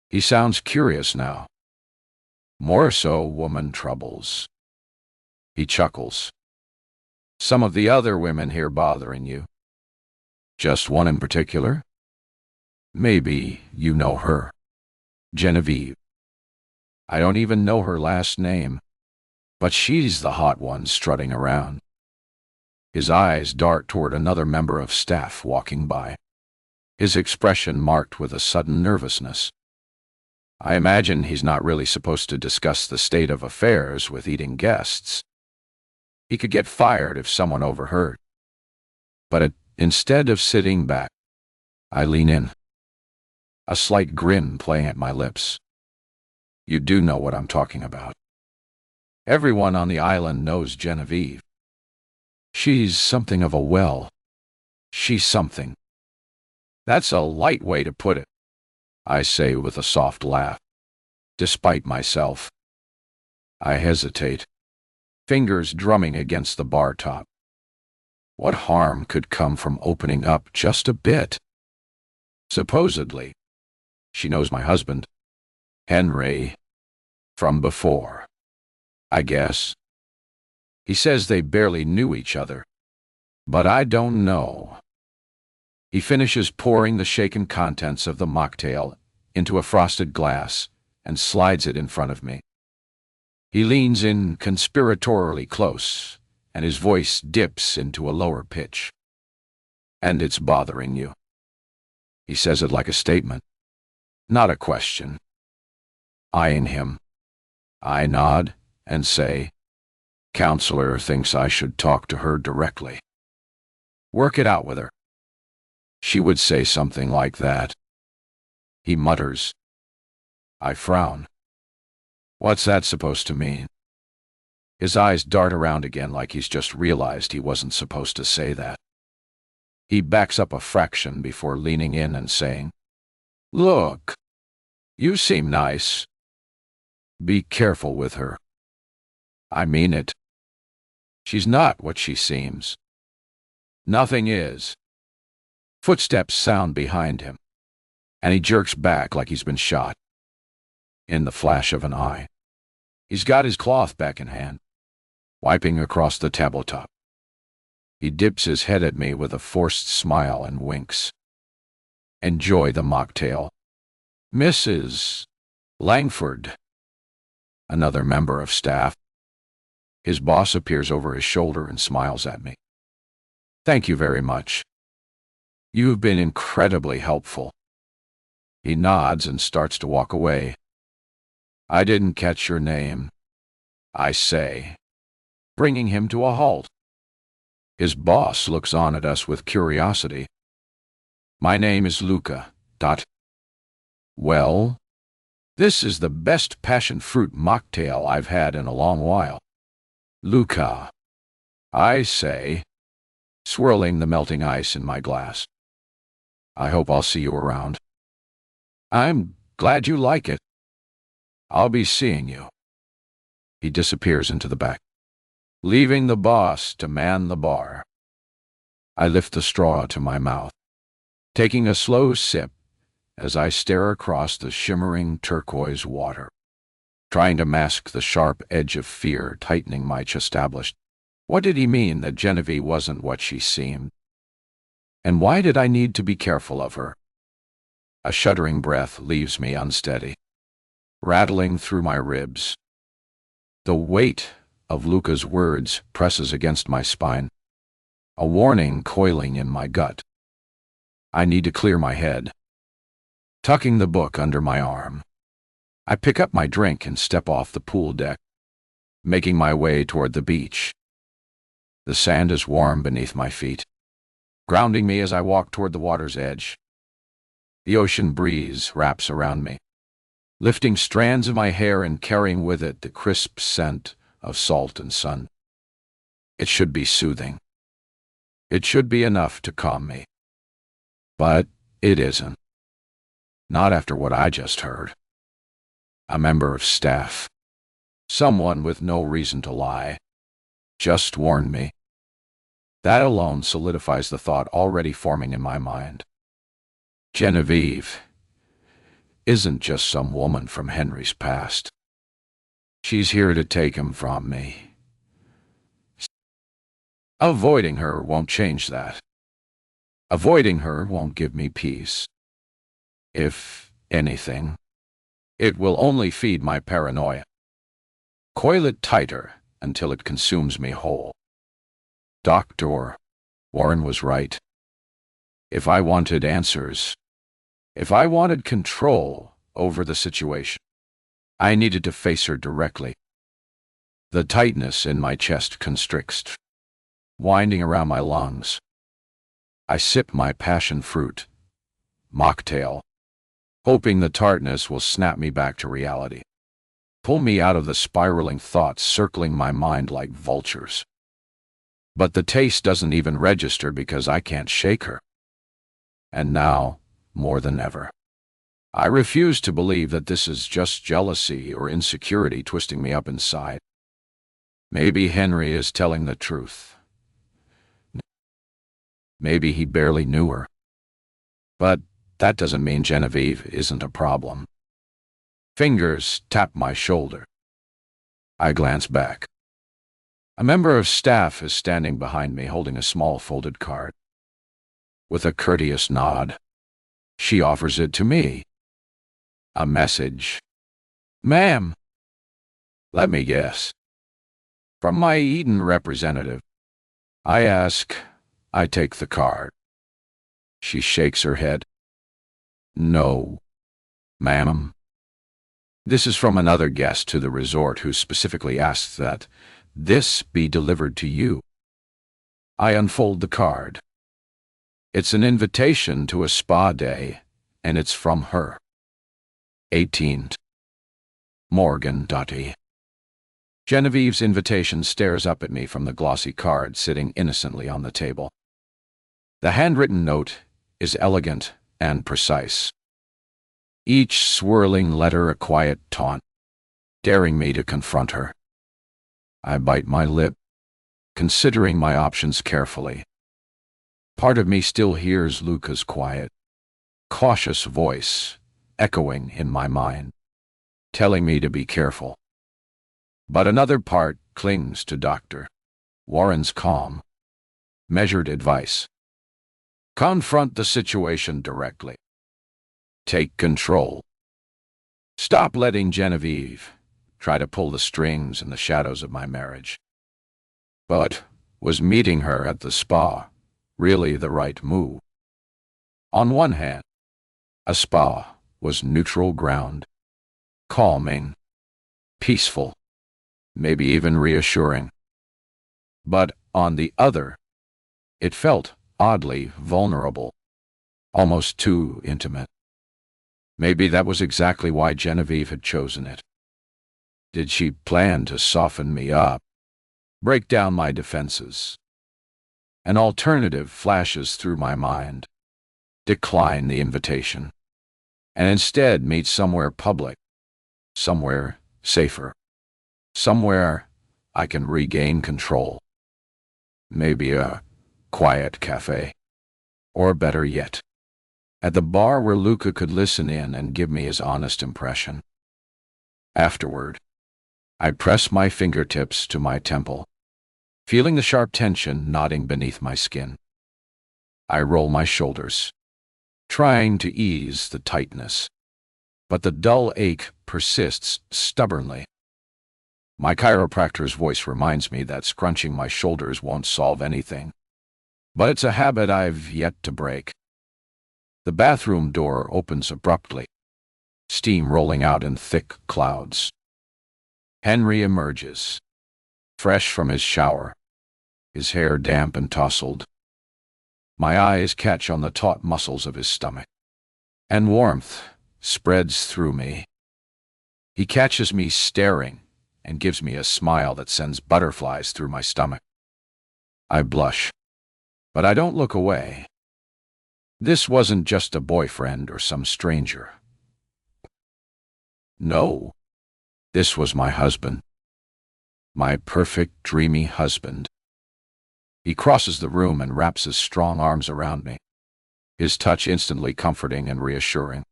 He sounds curious now. More so woman troubles. He chuckles. Some of the other women here bothering you? Just one in particular? Maybe you know her. Genevieve. I don't even know her last name, but she's the hot one strutting around. His eyes dart toward another member of staff walking by, his expression marked with a sudden nervousness. I imagine he's not really supposed to discuss the state of affairs with eating guests. He could get fired if someone overheard. But instead of sitting back, I lean in, a slight grin playing at my lips. You do know what I'm talking about. Everyone on the island knows Genevieve. She's something of a well. She's something. That's a light way to put it, I say with a soft laugh. Despite myself, I hesitate, fingers drumming against the bar top. What harm could come from opening up just a bit? Supposedly, she knows my husband, Henry, from before, I guess. He says they barely knew each other, but I don't know. He finishes pouring the shaken contents of the mocktail into a frosted glass and slides it in front of me. He leans in conspiratorially close, and his voice dips into a lower pitch. And it's bothering you. He says it like a statement, not a question. Eyeing him, I nod and say, Counselor thinks I should talk to her directly. Work it out with her. She would say something like that. He mutters. I frown. What's that supposed to mean? His eyes dart around again like he's just realized he wasn't supposed to say that. He backs up a fraction before leaning in and saying, Look, you seem nice. Be careful with her. I mean it. She's not what she seems. Nothing is. Footsteps sound behind him, and he jerks back like he's been shot. In the flash of an eye, he's got his cloth back in hand, wiping across the tabletop. He dips his head at me with a forced smile and winks. Enjoy the mocktail. Mrs. Langford. Another member of staff. His boss appears over his shoulder and smiles at me. Thank you very much. You've been incredibly helpful. He nods and starts to walk away. I didn't catch your name, I say, bringing him to a halt. His boss looks on at us with curiosity. My name is Luca. Well, this is the best passion fruit mocktail I've had in a long while. Luca, I say, swirling the melting ice in my glass. I hope I'll see you around. I'm glad you like it. I'll be seeing you. He disappears into the back, leaving the boss to man the bar. I lift the straw to my mouth, taking a slow sip as I stare across the shimmering turquoise water, trying to mask the sharp edge of fear tightening my chestablished. What did he mean that Genevieve wasn't what she seemed? And why did I need to be careful of her? A shuddering breath leaves me unsteady, rattling through my ribs. The weight of Luca's words presses against my spine, a warning coiling in my gut. I need to clear my head. Tucking the book under my arm, I pick up my drink and step off the pool deck, making my way toward the beach. The sand is warm beneath my feet, grounding me as I walk toward the water's edge. The ocean breeze wraps around me, lifting strands of my hair and carrying with it the crisp scent of salt and sun. It should be soothing. It should be enough to calm me. But it isn't. Not after what I just heard. A member of staff, someone with no reason to lie, just warned me. That alone solidifies the thought already forming in my mind. Genevieve isn't just some woman from Henry's past. She's here to take him from me. Avoiding her won't change that. Avoiding her won't give me peace. If anything, it will only feed my paranoia. Coil it tighter until it consumes me whole. Dr. Warren was right. If I wanted answers, if I wanted control over the situation, I needed to face her directly. The tightness in my chest constricts, winding around my lungs. I sip my passion fruit, mocktail, hoping the tartness will snap me back to reality, pull me out of the spiraling thoughts circling my mind like vultures. But the taste doesn't even register because I can't shake her. And now, more than ever, I refuse to believe that this is just jealousy or insecurity twisting me up inside. Maybe Henry is telling the truth. Maybe he barely knew her. But that doesn't mean Genevieve isn't a problem. Fingers tap my shoulder. I glance back. A member of staff is standing behind me holding a small folded card. With a courteous nod, she offers it to me. A message. Ma'am. Let me guess. From my Eden representative. I ask, I take the card. She shakes her head. No, ma'am. This is from another guest to the resort who specifically asked that this be delivered to you. I unfold the card. It's an invitation to a spa day, and it's from her. 18th. Morgan Dottie. Genevieve's invitation stares up at me from the glossy card sitting innocently on the table. The handwritten note is elegant and precise. Each swirling letter a quiet taunt, daring me to confront her. I bite my lip, considering my options carefully. Part of me still hears Luca's quiet, cautious voice echoing in my mind, telling me to be careful. But another part clings to Dr. Warren's calm, measured advice. Confront the situation directly. Take control. Stop letting Genevieve try to pull the strings in the shadows of my marriage. But was meeting her at the spa really the right move? On one hand, a spa was neutral ground, calming, peaceful, maybe even reassuring. But on the other, it felt oddly vulnerable, almost too intimate. Maybe that was exactly why Genevieve had chosen it. Did she plan to soften me up, break down my defenses? An alternative flashes through my mind. Decline the invitation, and instead meet somewhere public, somewhere safer, somewhere I can regain control. Maybe a quiet cafe, or better yet, at the bar where Luca could listen in and give me his honest impression. Afterward, I press my fingertips to my temple, feeling the sharp tension knotting beneath my skin. I roll my shoulders, trying to ease the tightness, but the dull ache persists stubbornly. My chiropractor's voice reminds me that scrunching my shoulders won't solve anything, but it's a habit I've yet to break. The bathroom door opens abruptly, steam rolling out in thick clouds. Henry emerges, fresh from his shower, his hair damp and tousled. My eyes catch on the taut muscles of his stomach, and warmth spreads through me. He catches me staring and gives me a smile that sends butterflies through my stomach. I blush, but I don't look away. This wasn't just a boyfriend or some stranger. No, this was my husband. My perfect, dreamy husband. He crosses the room and wraps his strong arms around me, his touch instantly comforting and reassuring.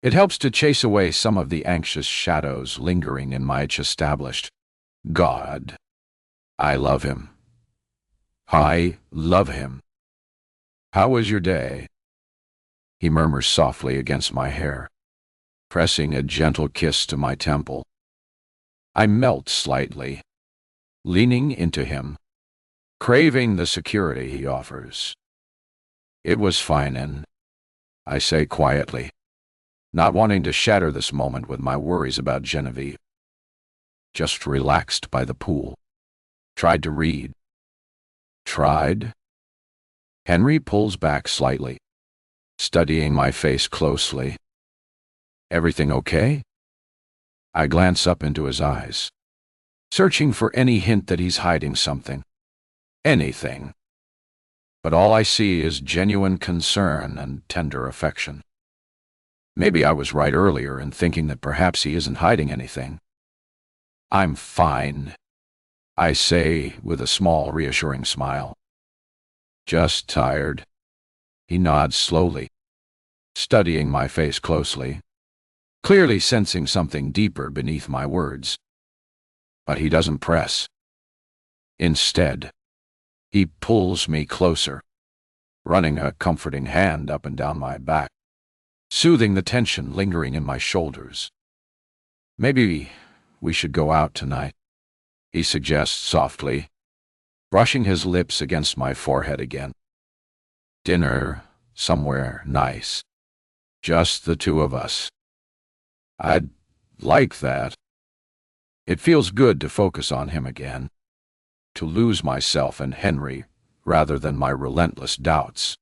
It helps to chase away some of the anxious shadows lingering in my established. God, I love him. I love him. How was your day? He murmurs softly against my hair, pressing a gentle kiss to my temple. I melt slightly, leaning into him, craving the security he offers. It was fine, and I say quietly, not wanting to shatter this moment with my worries about Genevieve. Just relaxed by the pool. Tried to read. Tried? Henry pulls back slightly, studying my face closely. Everything okay? I glance up into his eyes, searching for any hint that he's hiding something. Anything. But all I see is genuine concern and tender affection. Maybe I was right earlier in thinking that perhaps he isn't hiding anything. I'm fine, I say with a small, reassuring smile. Just tired. He nods slowly, studying my face closely, clearly sensing something deeper beneath my words. But he doesn't press. Instead, he pulls me closer, running a comforting hand up and down my back, soothing the tension lingering in my shoulders. Maybe we should go out tonight, he suggests softly, brushing his lips against my forehead again. Dinner somewhere nice. Just the two of us. I'd like that. It feels good to focus on him again, to lose myself in Henry rather than my relentless doubts.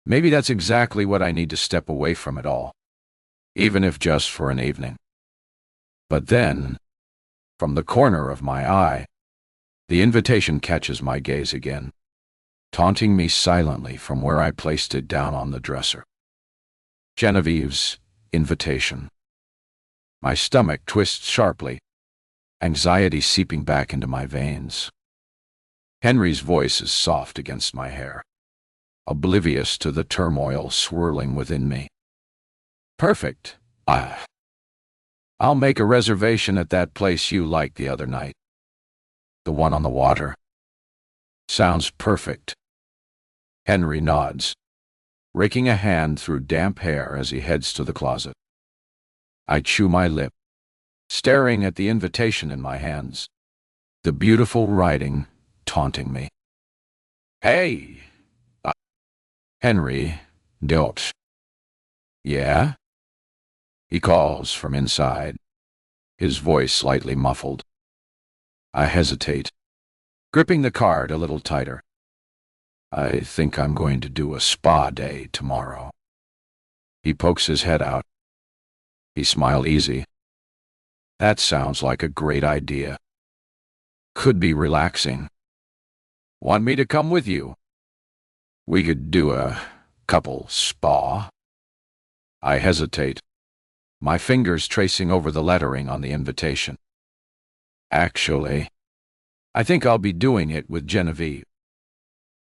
Maybe that's exactly what I need to step away from it all, even if just for an evening. But then, from the corner of my eye, the invitation catches my gaze again, taunting me silently from where I placed it down on the dresser. Genevieve's invitation. My stomach twists sharply, anxiety seeping back into my veins. Henry's voice is soft against my hair, oblivious to the turmoil swirling within me. Perfect. I'll make a reservation at that place you liked the other night. The one on the water. Sounds perfect. Henry nods, raking a hand through damp hair as he heads to the closet. I chew my lip, staring at the invitation in my hands, the beautiful writing taunting me. Hey! Henry, don't. Yeah? He calls from inside, his voice slightly muffled. I hesitate, gripping the card a little tighter. I think I'm going to do a spa day tomorrow. He pokes his head out. He smiles easy. That sounds like a great idea. Could be relaxing. Want me to come with you? We could do a couple spa. I hesitate, my fingers tracing over the lettering on the invitation. Actually, I think I'll be doing it with Genevieve.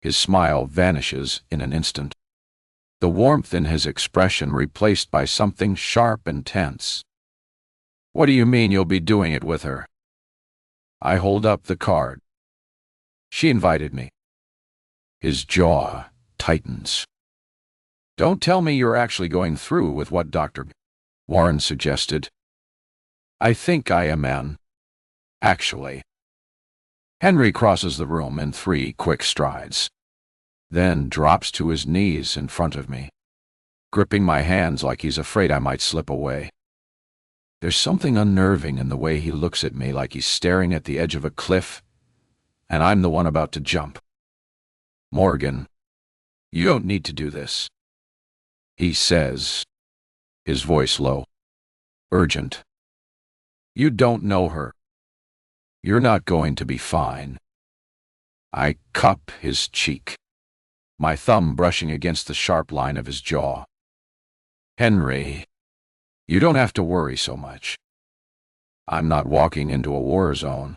His smile vanishes in an instant, the warmth in his expression replaced by something sharp and tense. What do you mean you'll be doing it with her? I hold up the card. She invited me. His jaw tightens. Don't tell me you're actually going through with what Dr. Warren suggested. I think I am, man. Actually. Henry crosses the room in 3 quick strides, then drops to his knees in front of me, gripping my hands like he's afraid I might slip away. There's something unnerving in the way he looks at me, like he's staring at the edge of a cliff, and I'm the one about to jump. Morgan, you don't need to do this, he says, his voice low, urgent. You don't know her. You're not going to be fine. I cup his cheek, my thumb brushing against the sharp line of his jaw. Henry, you don't have to worry so much. I'm not walking into a war zone.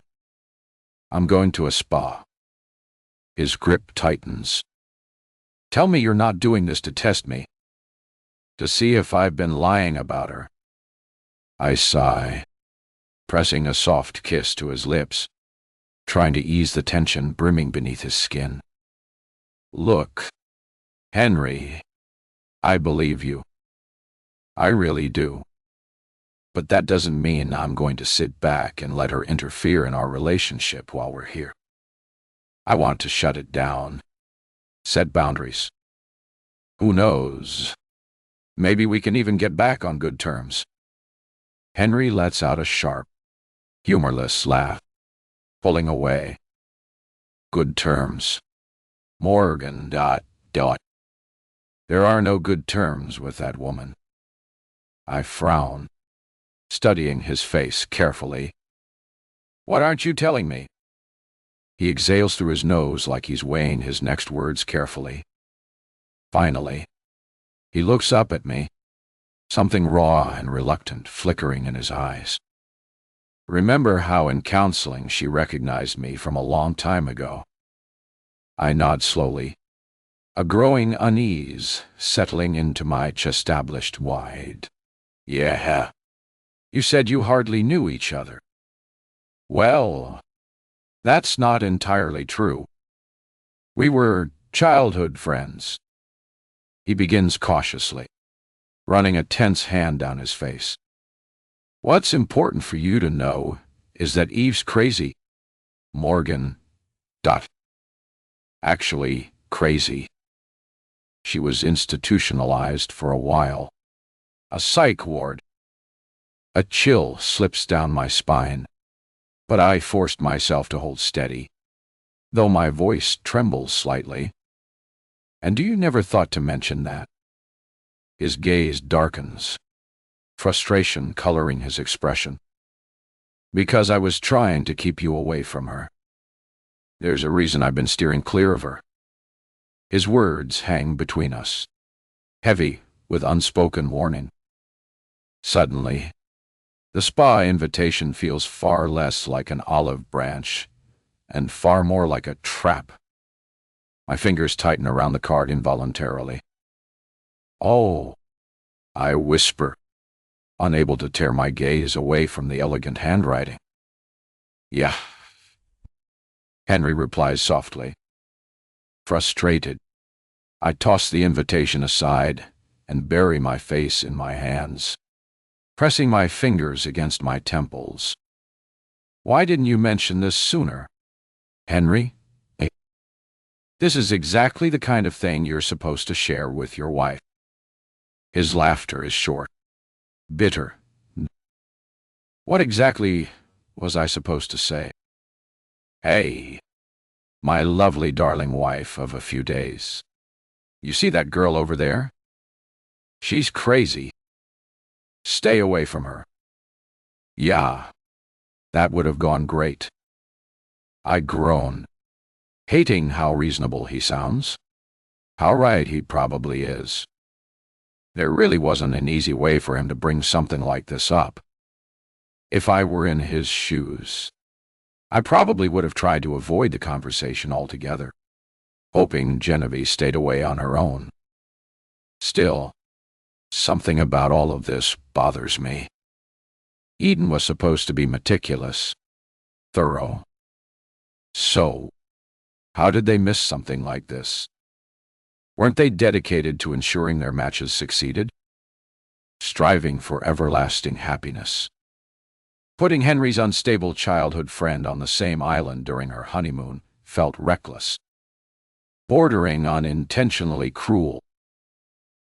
I'm going to a spa. His grip tightens. Tell me you're not doing this to test me, to see if I've been lying about her. I sigh, pressing a soft kiss to his lips, trying to ease the tension brimming beneath his skin. Look, Henry, I believe you. I really do. But that doesn't mean I'm going to sit back and let her interfere in our relationship while we're here. I want to shut it down, set boundaries. Who knows? Maybe we can even get back on good terms. Henry lets out a sharp, humorless laugh, pulling away. Good terms. Morgan, ... There are no good terms with that woman. I frown, studying his face carefully. What aren't you telling me? He exhales through his nose like he's weighing his next words carefully. Finally, he looks up at me, something raw and reluctant flickering in his eyes. Remember how in counseling she recognized me from a long time ago? I nod slowly, a growing unease settling into my chest-established wide. Yeah. You said you hardly knew each other. Well, that's not entirely true. We were childhood friends. He begins cautiously, running a tense hand down his face. What's important for you to know is that Eve's crazy. Morgan. Actually, crazy. She was institutionalized for a while. A psych ward. A chill slips down my spine, but I forced myself to hold steady, though my voice trembles slightly. And you never thought to mention that? His gaze darkens, frustration coloring his expression. Because I was trying to keep you away from her. There's a reason I've been steering clear of her. His words hang between us, heavy with unspoken warning. Suddenly, the spa invitation feels far less like an olive branch and far more like a trap. My fingers tighten around the card involuntarily. Oh, I whisper, unable to tear my gaze away from the elegant handwriting. Yeah. Henry replies softly. Frustrated, I toss the invitation aside and bury my face in my hands, pressing my fingers against my temples. Why didn't you mention this sooner, Henry? This is exactly the kind of thing you're supposed to share with your wife. His laughter is short, bitter. What exactly was I supposed to say? Hey, my lovely darling wife of a few days. You see that girl over there? She's crazy. Stay away from her. Yeah, that would have gone great. I groan, hating how reasonable he sounds. How right he probably is. There really wasn't an easy way for him to bring something like this up. If I were in his shoes, I probably would have tried to avoid the conversation altogether, hoping Genevieve stayed away on her own. Still, something about all of this bothers me. Eden was supposed to be meticulous, thorough. So, how did they miss something like this? Weren't they dedicated to ensuring their matches succeeded? Striving for everlasting happiness. Putting Henry's unstable childhood friend on the same island during her honeymoon felt reckless, bordering on intentionally cruel.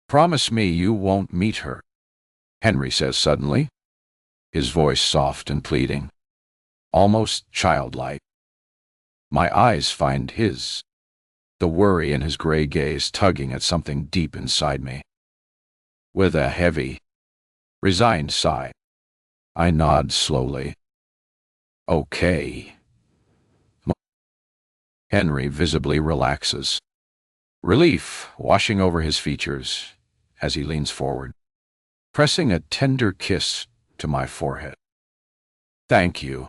Promise me you won't meet her, Henry says suddenly, his voice soft and pleading, almost childlike. My eyes find his, the worry in his gray gaze tugging at something deep inside me. With a heavy, resigned sigh, I nod slowly. Okay. Henry visibly relaxes, relief washing over his features as he leans forward, pressing a tender kiss to my forehead. Thank you.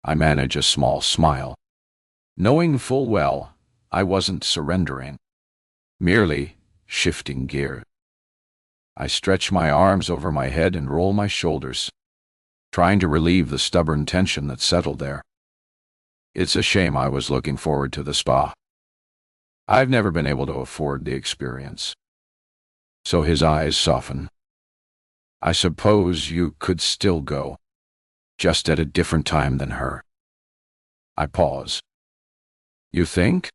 I manage a small smile, knowing full well I wasn't surrendering, merely shifting gear. I stretch my arms over my head and roll my shoulders, trying to relieve the stubborn tension that settled there. It's a shame I was looking forward to the spa. I've never been able to afford the experience. So his eyes soften. I suppose you could still go, just at a different time than her. I pause. You think?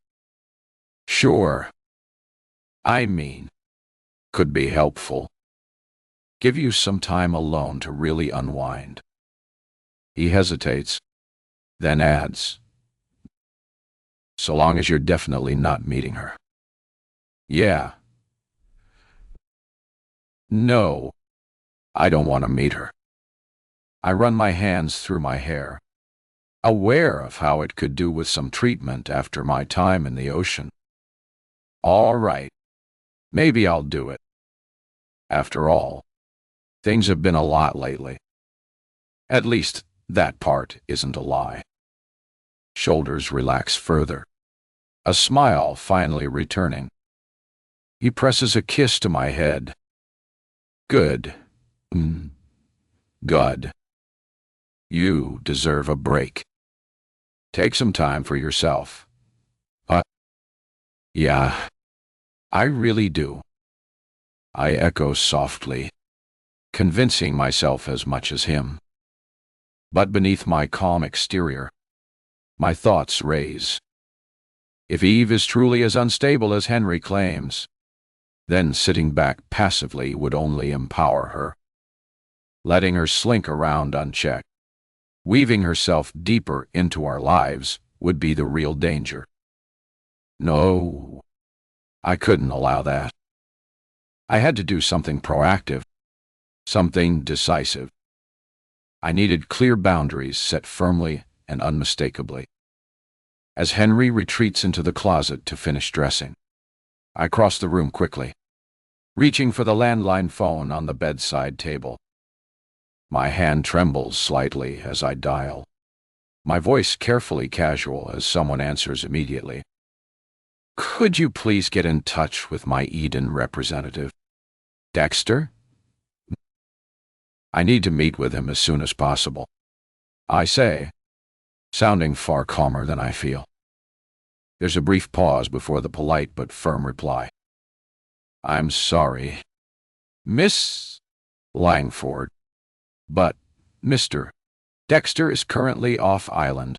Sure. I mean, could be helpful. Give you some time alone to really unwind. He hesitates, then adds, so long as you're definitely not meeting her. Yeah. No, I don't want to meet her. I run my hands through my hair, aware of how it could do with some treatment after my time in the ocean. All right, maybe I'll do it. After all, things have been a lot lately. At least that part isn't a lie. Shoulders relax further, a smile finally returning. He presses a kiss to my head. Good. Good. You deserve a break. Take some time for yourself. Yeah, I really do. I echo softly, convincing myself as much as him. But beneath my calm exterior, my thoughts raise. If Eve is truly as unstable as Henry claims, then sitting back passively would only empower her. Letting her slink around unchecked, weaving herself deeper into our lives, would be the real danger. No, I couldn't allow that. I had to do something proactive, something decisive. I needed clear boundaries set firmly and unmistakably. As Henry retreats into the closet to finish dressing, I cross the room quickly, reaching for the landline phone on the bedside table. My hand trembles slightly as I dial, my voice carefully casual as someone answers immediately. Could you please get in touch with my Eden representative? Dexter? I need to meet with him as soon as possible, I say, sounding far calmer than I feel. There's a brief pause before the polite but firm reply. I'm sorry, Miss Langford, but Mr. Dexter is currently off island.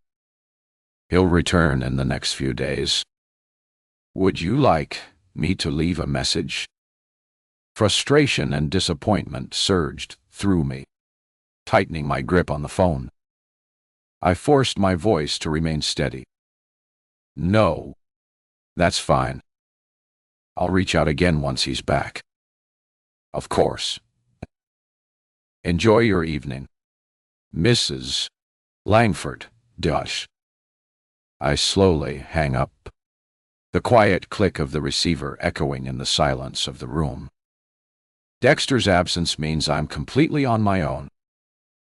He'll return in the next few days. Would you like me to leave a message? Frustration and disappointment surged through me, tightening my grip on the phone. I forced my voice to remain steady. No, that's fine. I'll reach out again once he's back. Of course. Enjoy your evening, Mrs. Langford. I slowly hang up, the quiet click of the receiver echoing in the silence of the room. Dexter's absence means I'm completely on my own,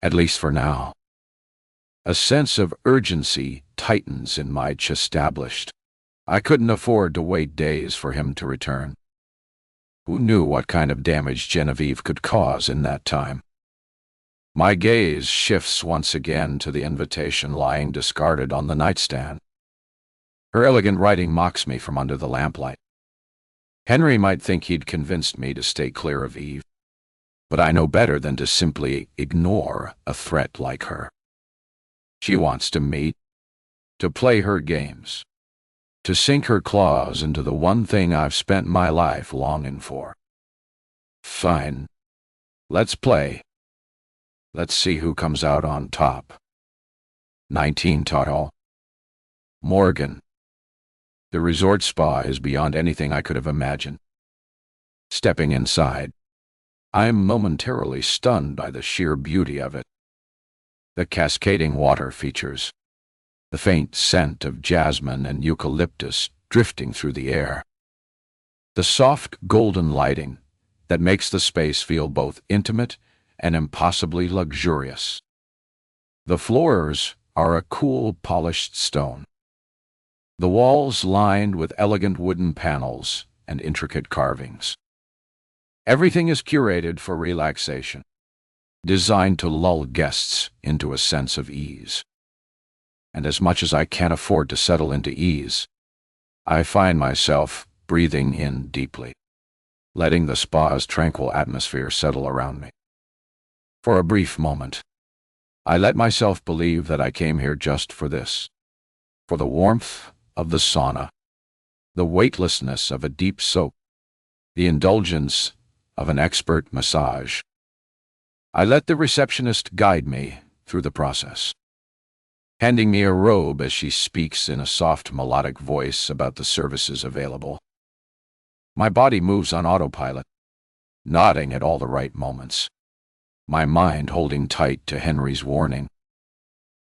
at least for now. A sense of urgency tightens in my chest. Established. I couldn't afford to wait days for him to return. Who knew what kind of damage Genevieve could cause in that time? My gaze shifts once again to the invitation lying discarded on the nightstand. Her elegant writing mocks me from under the lamplight. Henry might think he'd convinced me to stay clear of Eve, but I know better than to simply ignore a threat like her. She wants to meet, to play her games, to sink her claws into the one thing I've spent my life longing for. Fine. Let's play. Let's see who comes out on top. 19 Total. Morgan. The resort spa is beyond anything I could have imagined. Stepping inside, I'm momentarily stunned by the sheer beauty of it. The cascading water features, the faint scent of jasmine and eucalyptus drifting through the air, the soft golden lighting that makes the space feel both intimate and impossibly luxurious. The floors are a cool, polished stone, The walls lined with elegant wooden panels and intricate carvings. Everything is curated for relaxation, designed to lull guests into a sense of ease. And as much as I can't afford to settle into ease, I find myself breathing in deeply, letting the spa's tranquil atmosphere settle around me. For a brief moment, I let myself believe that I came here just for this, for the warmth of the sauna, the weightlessness of a deep soak, the indulgence of an expert massage. I let the receptionist guide me through the process, handing me a robe as she speaks in a soft melodic voice about the services available. My body moves on autopilot, nodding at all the right moments, my mind holding tight to Henry's warning.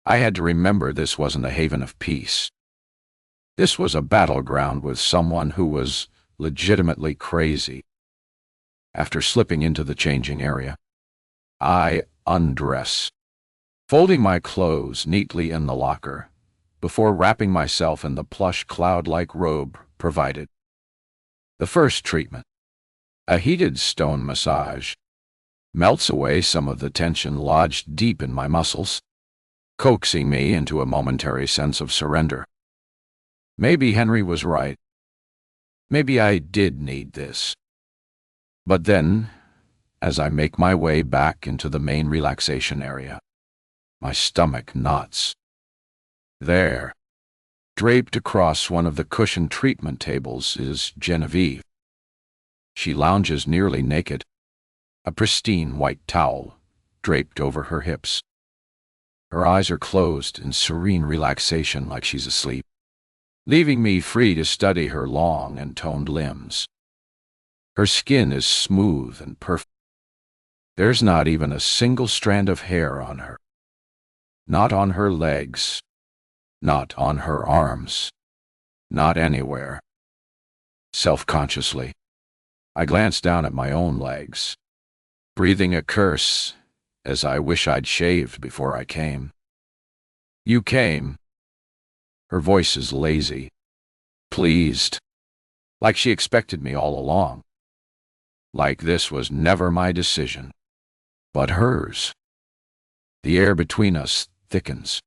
I had to remember this wasn't a haven of peace. This was a battleground with someone who was legitimately crazy. After slipping into the changing area, I undress, folding my clothes neatly in the locker before wrapping myself in the plush cloud-like robe provided. The first treatment, a heated stone massage, melts away some of the tension lodged deep in my muscles, coaxing me into a momentary sense of surrender. Maybe Henry was right. Maybe I did need this. But then, as I make my way back into the main relaxation area, my stomach knots. There, draped across one of the cushioned treatment tables, is Genevieve. She lounges nearly naked, a pristine white towel draped over her hips. Her eyes are closed in serene relaxation like she's asleep, leaving me free to study her long and toned limbs. Her skin is smooth and perfect. There's not even a single strand of hair on her. Not on her legs. Not on her arms. Not anywhere. Self-consciously, I glance down at my own legs, breathing a curse as I wish I'd shaved before I came. You came. Her voice is lazy, pleased, like she expected me all along. Like this was never my decision, but hers. The air between us thickens,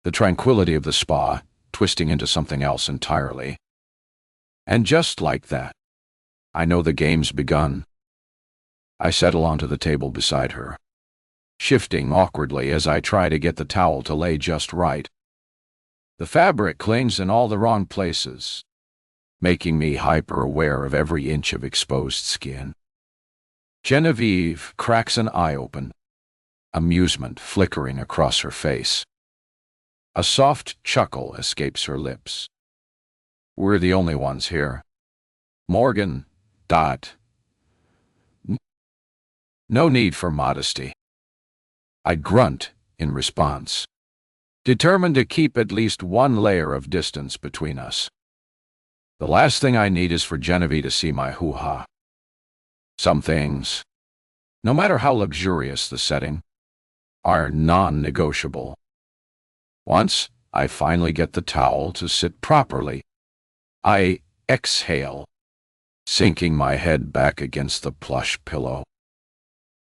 the tranquility of the spa twisting into something else entirely. And just like that, I know the game's begun. I settle onto the table beside her, shifting awkwardly as I try to get the towel to lay just right. The fabric clings in all the wrong places, making me hyper-aware of every inch of exposed skin. Genevieve cracks an eye open, amusement flickering across her face. A soft chuckle escapes her lips. We're the only ones here. Morgan, Dot. No need for modesty. I grunt in response, determined to keep at least one layer of distance between us. The last thing I need is for Genevieve to see my hoo-ha. Some things, no matter how luxurious the setting, are non-negotiable. Once I finally get the towel to sit properly, I exhale, sinking my head back against the plush pillow.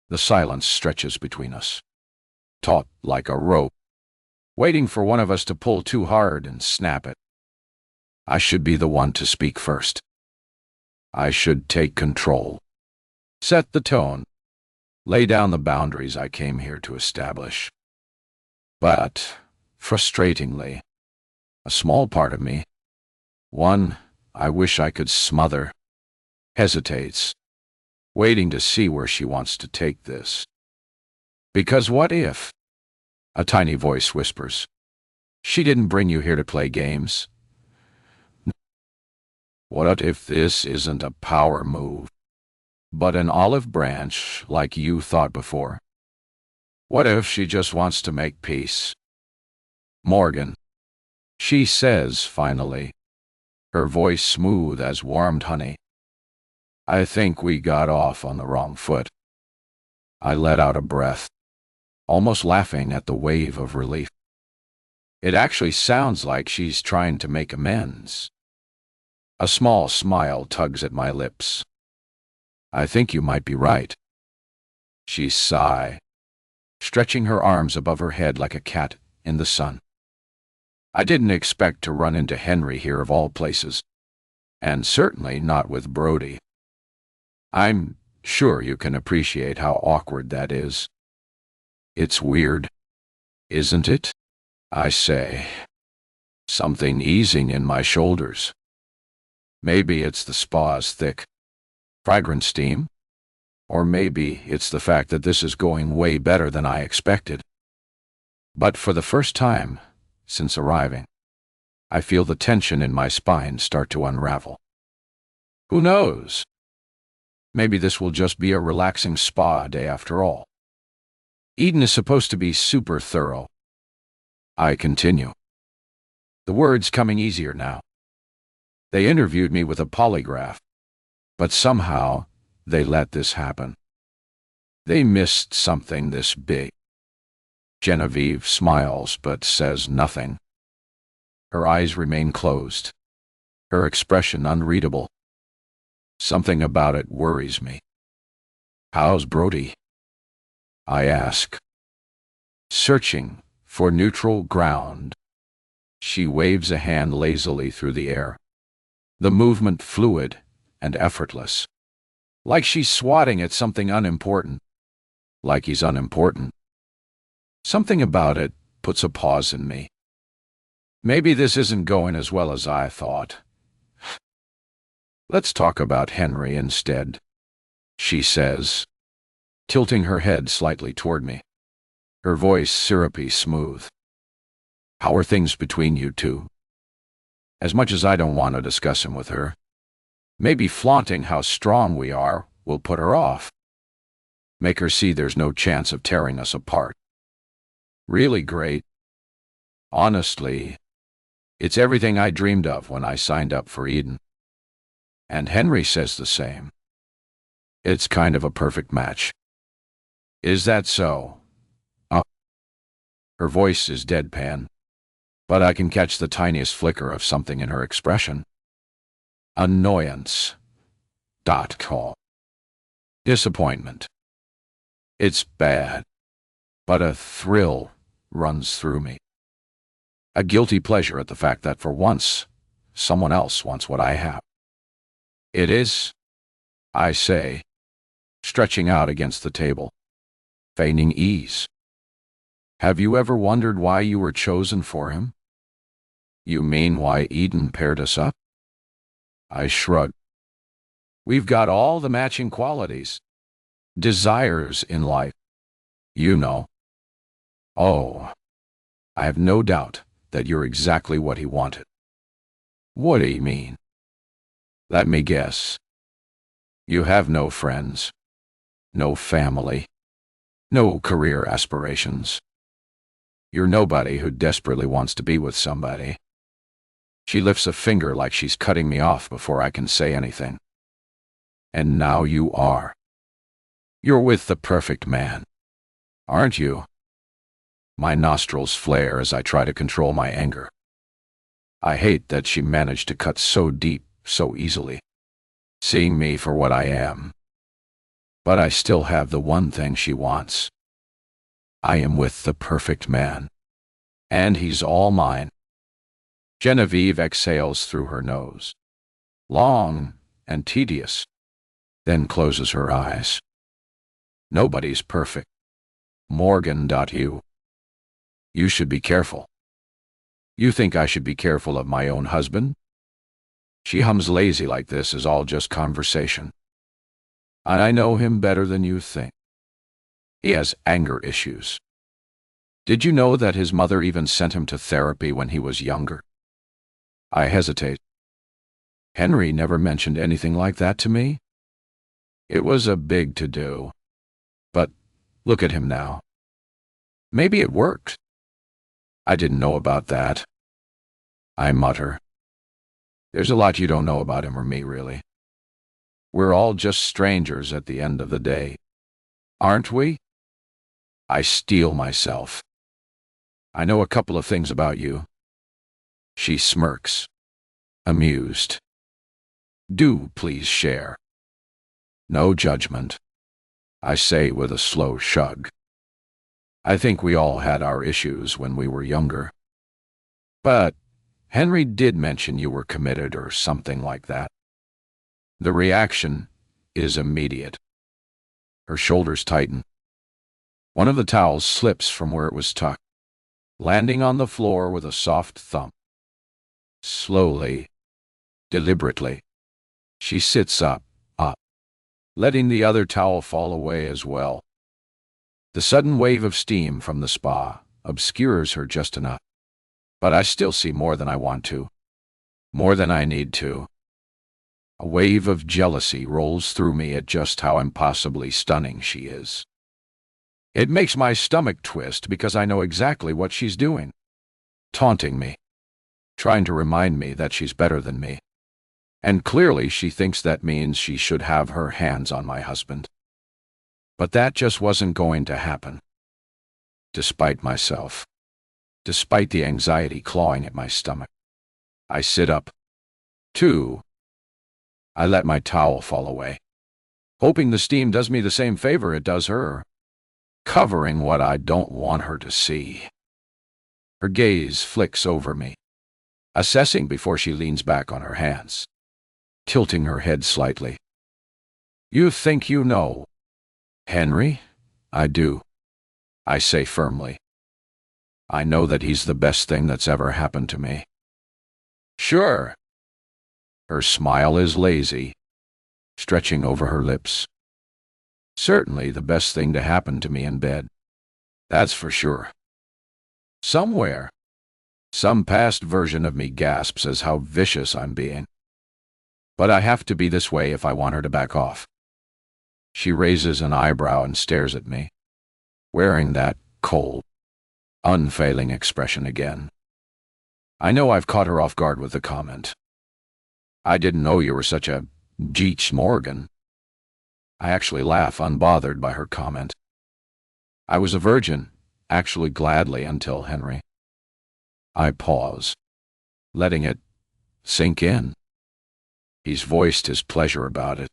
The silence stretches between us, taut like a rope, waiting for one of us to pull too hard and snap it. I should be the one to speak first. I should take control, set the tone, lay down the boundaries I came here to establish. But, frustratingly, a small part of me, one I wish I could smother, hesitates, waiting to see where she wants to take this. Because what if? A tiny voice whispers. She didn't bring you here to play games. What if this isn't a power move, but an olive branch like you thought before? What if she just wants to make peace? Morgan, she says finally, her voice smooth as warmed honey. I think we got off on the wrong foot. I let out a breath, almost laughing at the wave of relief. It actually sounds like she's trying to make amends. A small smile tugs at my lips. I think you might be right. She sighs, stretching her arms above her head like a cat in the sun. I didn't expect to run into Henry here of all places, and certainly not with Brody. I'm sure you can appreciate how awkward that is. It's weird, isn't it? I say, something easing in my shoulders. Maybe it's the spa's thick, fragrant steam, or maybe it's the fact that this is going way better than I expected. But for the first time since arriving, I feel the tension in my spine start to unravel. Who knows? Maybe this will just be a relaxing spa day after all. Eden is supposed to be super thorough. I continue, the words coming easier now. They interviewed me with a polygraph, but somehow they let this happen. They missed something this big. Genevieve smiles but says nothing. Her eyes remain closed, her expression unreadable. Something about it worries me. How's Brody? I ask, searching for neutral ground. She waves a hand lazily through the air, the movement fluid and effortless, like she's swatting at something unimportant, like he's unimportant. Something about it puts a pause in me. Maybe this isn't going as well as I thought. Let's talk about Henry instead, she says, tilting her head slightly toward me, her voice syrupy smooth. How are things between you two? As much as I don't want to discuss him with her, maybe flaunting how strong we are will put her off. Make her see there's no chance of tearing us apart. Really great. Honestly, it's everything I dreamed of when I signed up for Eden. And Henry says the same. It's kind of a perfect match. Is that so? Her voice is deadpan, but I can catch the tiniest flicker of something in her expression. Annoyance. Call. Disappointment. It's bad, but a thrill runs through me. A guilty pleasure at the fact that for once, someone else wants what I have. It is, I say, stretching out against the table, feigning ease. Have you ever wondered why you were chosen for him? You mean why Eden paired us up? I shrug. We've got all the matching qualities, desires in life, you know. Oh, I have no doubt that you're exactly what he wanted. What do you mean? Let me guess. You have no friends, no family, no career aspirations. You're nobody who desperately wants to be with somebody. She lifts a finger like she's cutting me off before I can say anything. And now you are. You're with the perfect man, aren't you? My nostrils flare as I try to control my anger. I hate that she managed to cut so deep so easily, seeing me for what I am. But I still have the one thing she wants. I am with the perfect man, and he's all mine. Genevieve exhales through her nose, long and tedious, then closes her eyes. Nobody's perfect. Morgan.you. You should be careful. You think I should be careful of my own husband? She hums lazy like this is all just conversation. I know him better than you think. He has anger issues. Did you know that his mother even sent him to therapy when he was younger? I hesitate. Henry never mentioned anything like that to me. It was a big to-do. But look at him now. Maybe it worked. I didn't know about that. I mutter. There's a lot you don't know about him or me, really. We're all just strangers at the end of the day. Aren't we? I steel myself. I know a couple of things about you. She smirks, amused. Do please share. No judgment, I say with a slow shrug. I think we all had our issues when we were younger. But Henry did mention you were committed or something like that. The reaction is immediate. Her shoulders tighten. One of the towels slips from where it was tucked, landing on the floor with a soft thump. Slowly, deliberately, she sits up, letting the other towel fall away as well. The sudden wave of steam from the spa obscures her just enough, but I still see more than I want to, more than I need to. A wave of jealousy rolls through me at just how impossibly stunning she is. It makes my stomach twist because I know exactly what she's doing. Taunting me, trying to remind me that she's better than me. And clearly she thinks that means she should have her hands on my husband. But that just wasn't going to happen. Despite myself, despite the anxiety clawing at my stomach, I sit up. I let my towel fall away, hoping the steam does me the same favor it does her, covering what I don't want her to see. Her gaze flicks over me, assessing before she leans back on her hands, tilting her head slightly. You think you know, Henry? I do, I say firmly. I know that he's the best thing that's ever happened to me. Sure. Her smile is lazy, stretching over her lips. Certainly the best thing to happen to me in bed. That's for sure. Somewhere, some past version of me gasps as how vicious I'm being. But I have to be this way if I want her to back off. She raises an eyebrow and stares at me, wearing that cold, unfailing expression again. I know I've caught her off guard with the comment. I didn't know you were such a Jeech Morgan. I actually laugh, unbothered by her comment. I was a virgin, actually gladly, until Henry. I pause, letting it sink in. He's voiced his pleasure about it.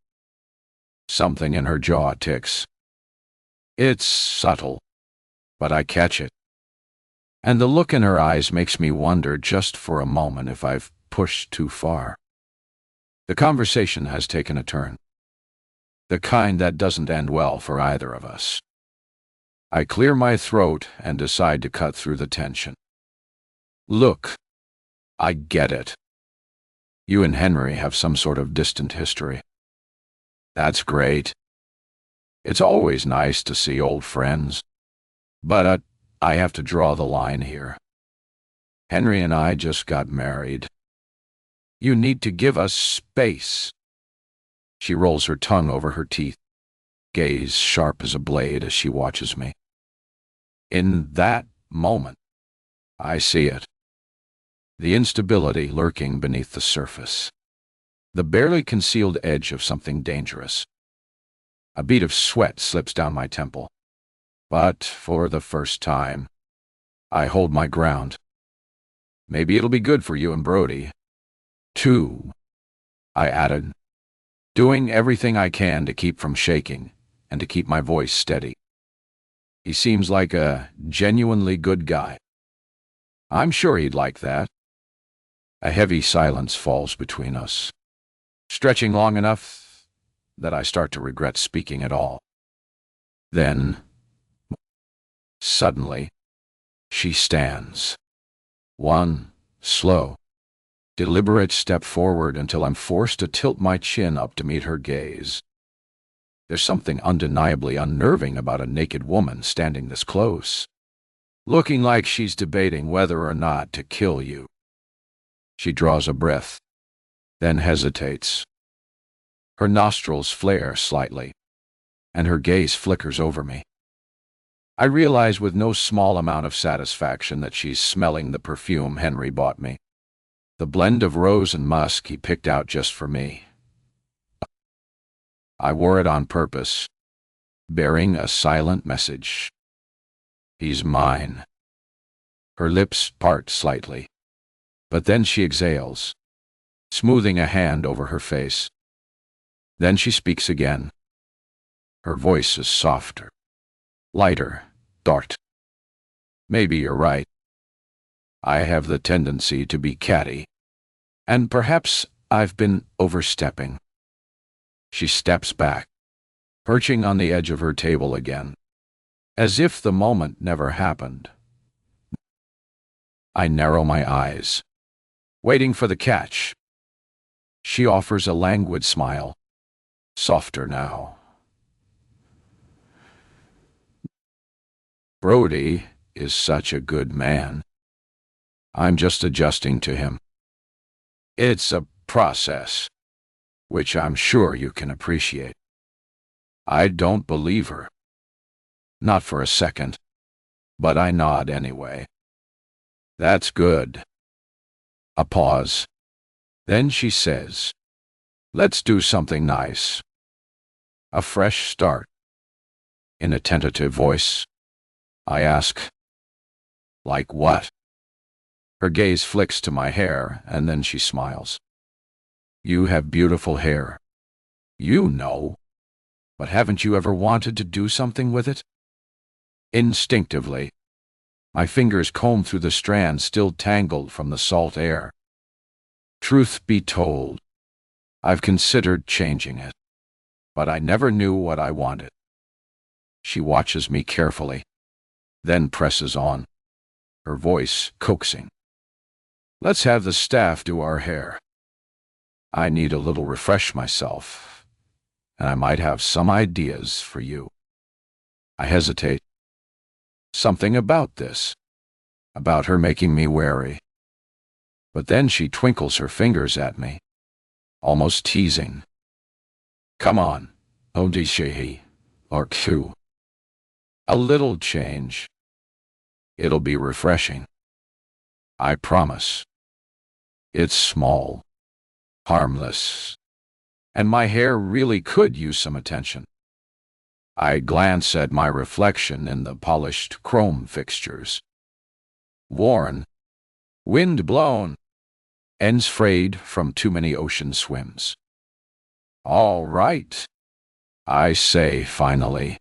Something in her jaw ticks. It's subtle, but I catch it. And the look in her eyes makes me wonder just for a moment if I've pushed too far. The conversation has taken a turn. The kind that doesn't end well for either of us. I clear my throat and decide to cut through the tension. Look, I get it. You and Henry have some sort of distant history. That's great. It's always nice to see old friends. But I have to draw the line here. Henry and I just got married. You need to give us space. She rolls her tongue over her teeth, gaze sharp as a blade as she watches me. In that moment, I see it. The instability lurking beneath the surface. The barely concealed edge of something dangerous. A bead of sweat slips down my temple. But for the first time, I hold my ground. Maybe it'll be good for you and Brody. Too, I added, doing everything I can to keep from shaking and to keep my voice steady. He seems like a genuinely good guy. I'm sure he'd like that. A heavy silence falls between us, stretching long enough that I start to regret speaking at all. Then, suddenly, she stands. One slow, deliberate step forward until I'm forced to tilt my chin up to meet her gaze. There's something undeniably unnerving about a naked woman standing this close, looking like she's debating whether or not to kill you. She draws a breath, then hesitates. Her nostrils flare slightly, and her gaze flickers over me. I realize with no small amount of satisfaction that she's smelling the perfume Henry bought me, the blend of rose and musk he picked out just for me. I wore it on purpose, bearing a silent message. He's mine. Her lips part slightly, but then she exhales, smoothing a hand over her face. Then she speaks again. Her voice is softer, lighter, dark. Maybe you're right. I have the tendency to be catty, and perhaps I've been overstepping. She steps back, perching on the edge of her table again, as if the moment never happened. I narrow my eyes, waiting for the catch. She offers a languid smile, softer now. Brody is such a good man. I'm just adjusting to him. It's a process, which I'm sure you can appreciate. I don't believe her. Not for a second, but I nod anyway. That's good. A pause. Then she says, "Let's do something nice. A fresh start." In a tentative voice, I ask, "Like what?" Her gaze flicks to my hair, and then she smiles. "You have beautiful hair. You know. But haven't you ever wanted to do something with it?" Instinctively, my fingers comb through the strands still tangled from the salt air. Truth be told, I've considered changing it, but I never knew what I wanted. She watches me carefully, then presses on, her voice coaxing. "Let's have the staff do our hair. I need a little refresh myself, and I might have some ideas for you." I hesitate. Something about this, about her making me wary. But then she twinkles her fingers at me, almost teasing. "Come on, Odishehi, or Q. A little change. It'll be refreshing. I promise. It's small, harmless, and my hair really could use some attention." I glance at my reflection in the polished chrome fixtures. Worn, wind-blown, ends frayed from too many ocean swims. "All right," I say finally,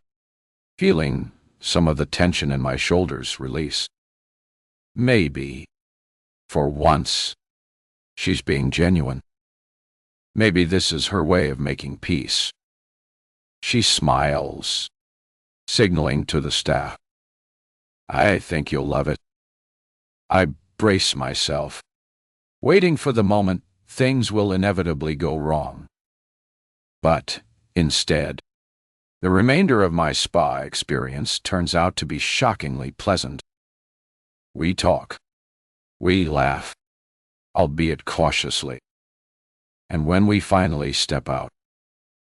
feeling some of the tension in my shoulders release. Maybe, for once, she's being genuine. Maybe this is her way of making peace. She smiles, signaling to the staff. "I think you'll love it." I brace myself, waiting for the moment things will inevitably go wrong. But, instead, the remainder of my spa experience turns out to be shockingly pleasant. We talk. We laugh, albeit cautiously. And when we finally step out,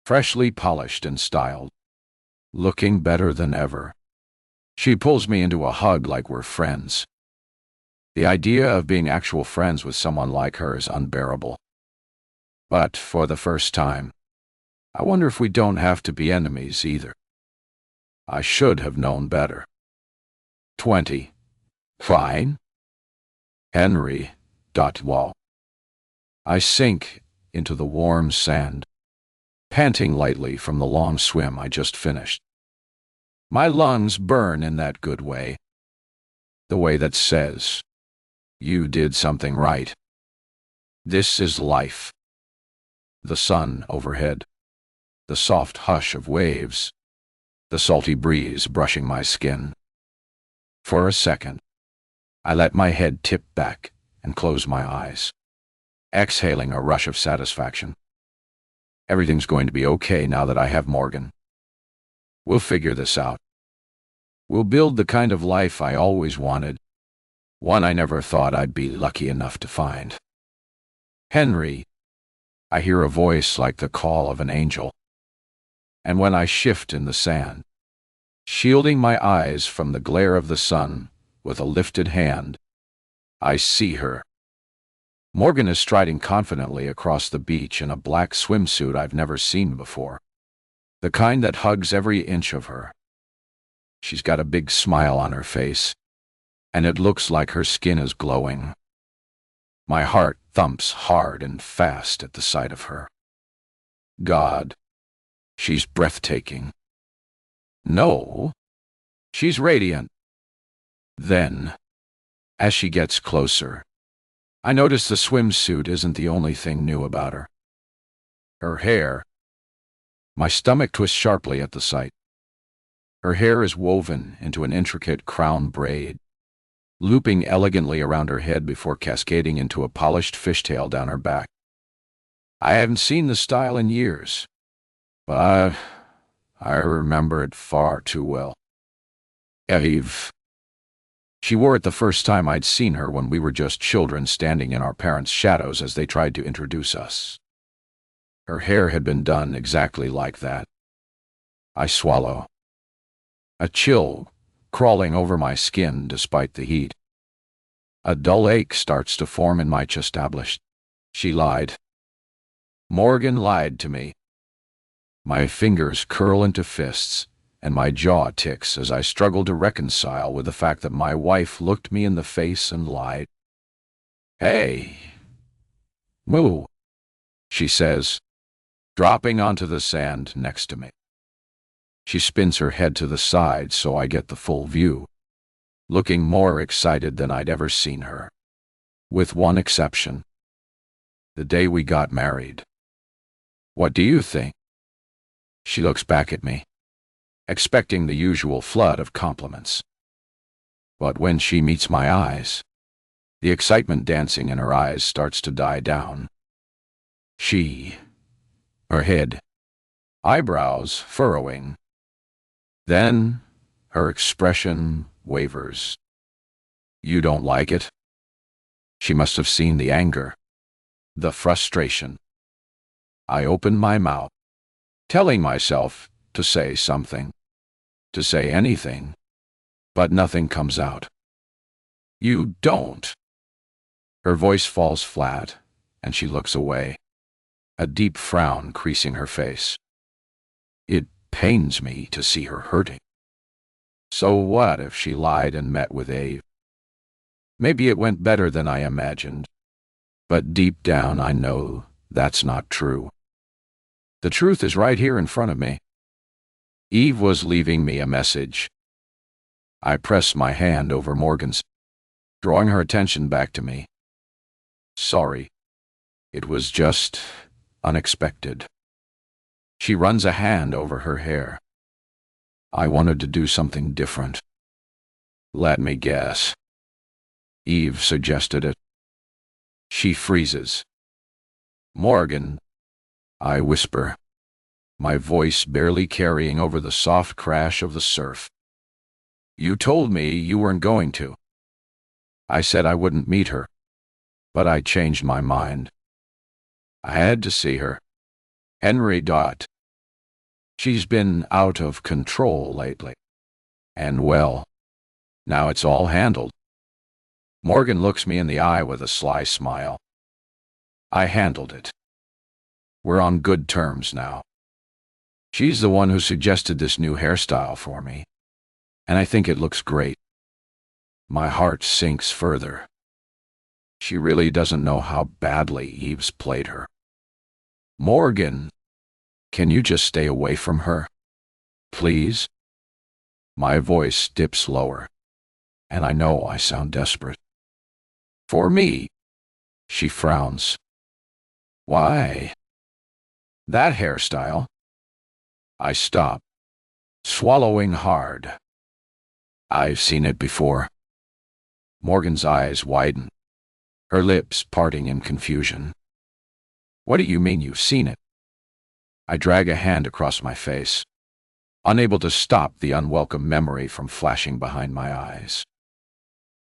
freshly polished and styled, looking better than ever, she pulls me into a hug like we're friends. The idea of being actual friends with someone like her is unbearable. But for the first time, I wonder if we don't have to be enemies either. I should have known better. 20. Fine. Henry. Wall. I sink into the warm sand, panting lightly from the long swim I just finished. My lungs burn in that good way, the way that says, "You did something right." This is life. The sun overhead, the soft hush of waves, the salty breeze brushing my skin. For a second, I let my head tip back and close my eyes, exhaling a rush of satisfaction. Everything's going to be okay now that I have Morgan. We'll figure this out. We'll build the kind of life I always wanted, one I never thought I'd be lucky enough to find. "Henry," I hear a voice like the call of an angel. And when I shift in the sand, shielding my eyes from the glare of the sun with a lifted hand, I see her. Morgan is striding confidently across the beach in a black swimsuit I've never seen before, the kind that hugs every inch of her. She's got a big smile on her face, and it looks like her skin is glowing. My heart thumps hard and fast at the sight of her. God, she's breathtaking. No, she's radiant. Then, as she gets closer, I notice the swimsuit isn't the only thing new about her. Her hair. My stomach twists sharply at the sight. Her hair is woven into an intricate crown braid, looping elegantly around her head before cascading into a polished fishtail down her back. I haven't seen the style in years, but I remember it far too well. Eve. She wore it the first time I'd seen her when we were just children standing in our parents' shadows as they tried to introduce us. Her hair had been done exactly like that. I swallow. A chill crawling over my skin despite the heat. A dull ache starts to form in my chest. She lied. Morgan lied to me. My fingers curl into fists, and my jaw ticks as I struggle to reconcile with the fact that my wife looked me in the face and lied. Hey, moo, she says, dropping onto the sand next to me. She spins her head to the side so I get the full view, looking more excited than I'd ever seen her. With one exception. The day we got married. What do you think? She looks back at me, expecting the usual flood of compliments. But when she meets my eyes, the excitement dancing in her eyes starts to die down. Her head, eyebrows furrowing. Then her expression wavers. You don't like it? She must have seen the anger, the frustration. I open my mouth, telling myself to say something, to say anything, but nothing comes out. You don't. Her voice falls flat, and she looks away, a deep frown creasing her face. It pains me to see her hurting. So what if she lied and met with Eve? Maybe it went better than I imagined, but deep down I know that's not true. The truth is right here in front of me. Eve was leaving me a message. I press my hand over Morgan's, drawing her attention back to me. Sorry. It was just unexpected. She runs a hand over her hair. I wanted to do something different. Let me guess. Eve suggested it. She freezes. Morgan, I whisper, my voice barely carrying over the soft crash of the surf. You told me you weren't going to. I said I wouldn't meet her, but I changed my mind. I had to see her. Henry. She's been out of control lately. And well, now it's all handled. Morgan looks me in the eye with a sly smile. I handled it. We're on good terms now. She's the one who suggested this new hairstyle for me, and I think it looks great. My heart sinks further. She really doesn't know how badly Eve's played her. Morgan, can you just stay away from her? Please? My voice dips lower, and I know I sound desperate. For me? She frowns. Why? That hairstyle? I stop, swallowing hard. I've seen it before. Morgan's eyes widen, her lips parting in confusion. What do you mean you've seen it? I drag a hand across my face, unable to stop the unwelcome memory from flashing behind my eyes.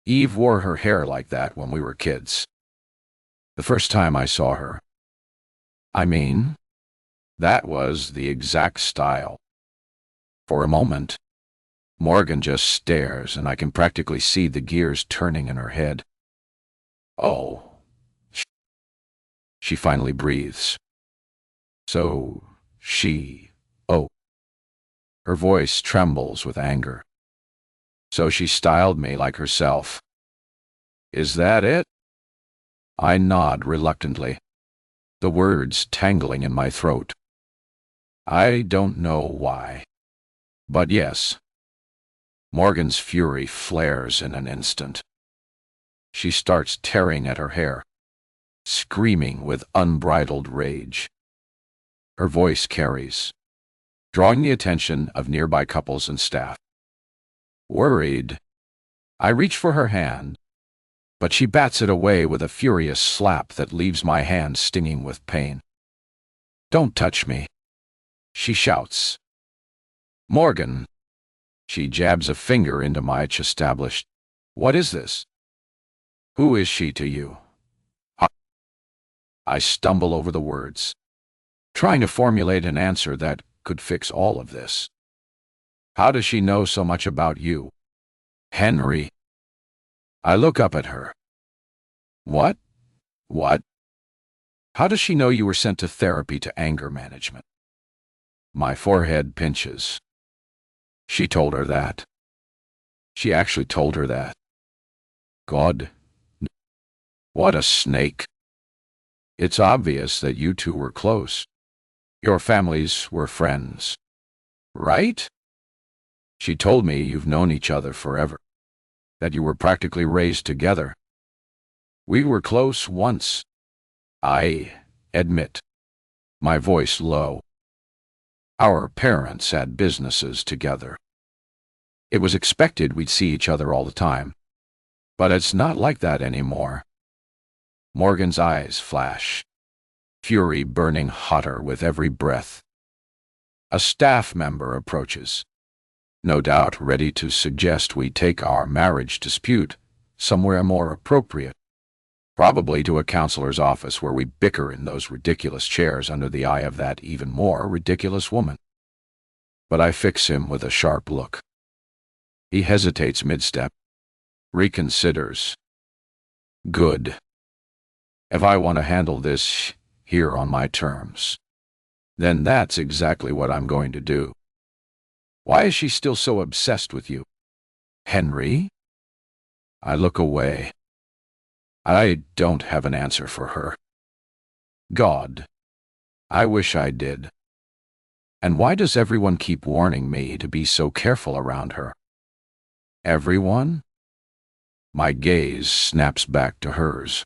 Eve wore her hair like that when we were kids. The first time I saw her. I mean, that was the exact style. For a moment, Morgan just stares, and I can practically see the gears turning in her head. Oh, she finally breathes. So, oh. Her voice trembles with anger. So she styled me like herself. Is that it? I nod reluctantly, the words tangling in my throat. I don't know why, but yes. Morgan's fury flares in an instant. She starts tearing at her hair, screaming with unbridled rage. Her voice carries, drawing the attention of nearby couples and staff. Worried, I reach for her hand, but she bats it away with a furious slap that leaves my hand stinging with pain. Don't touch me, she shouts. Morgan. She jabs a finger into my established. What is this? Who is she to you? I stumble over the words, trying to formulate an answer that could fix all of this. How does she know so much about you? Henry. I look up at her. What? What? How does she know you were sent to therapy to anger management? My forehead pinches. She told her that. She actually told her that. God. What a snake. It's obvious that you two were close. Your families were friends, right? She told me you've known each other forever, that you were practically raised together. We were close once, I admit, my voice low. Our parents had businesses together. It was expected we'd see each other all the time, but it's not like that anymore. Morgan's eyes flash, fury burning hotter with every breath. A staff member approaches, no doubt ready to suggest we take our marriage dispute somewhere more appropriate, probably to a counselor's office where we bicker in those ridiculous chairs under the eye of that even more ridiculous woman. But I fix him with a sharp look. He hesitates mid-step, reconsiders. Good. If I want to handle this here on my terms, then that's exactly what I'm going to do. Why is she still so obsessed with you? Henry? I look away. I don't have an answer for her. God, I wish I did. And why does everyone keep warning me to be so careful around her? Everyone? My gaze snaps back to hers.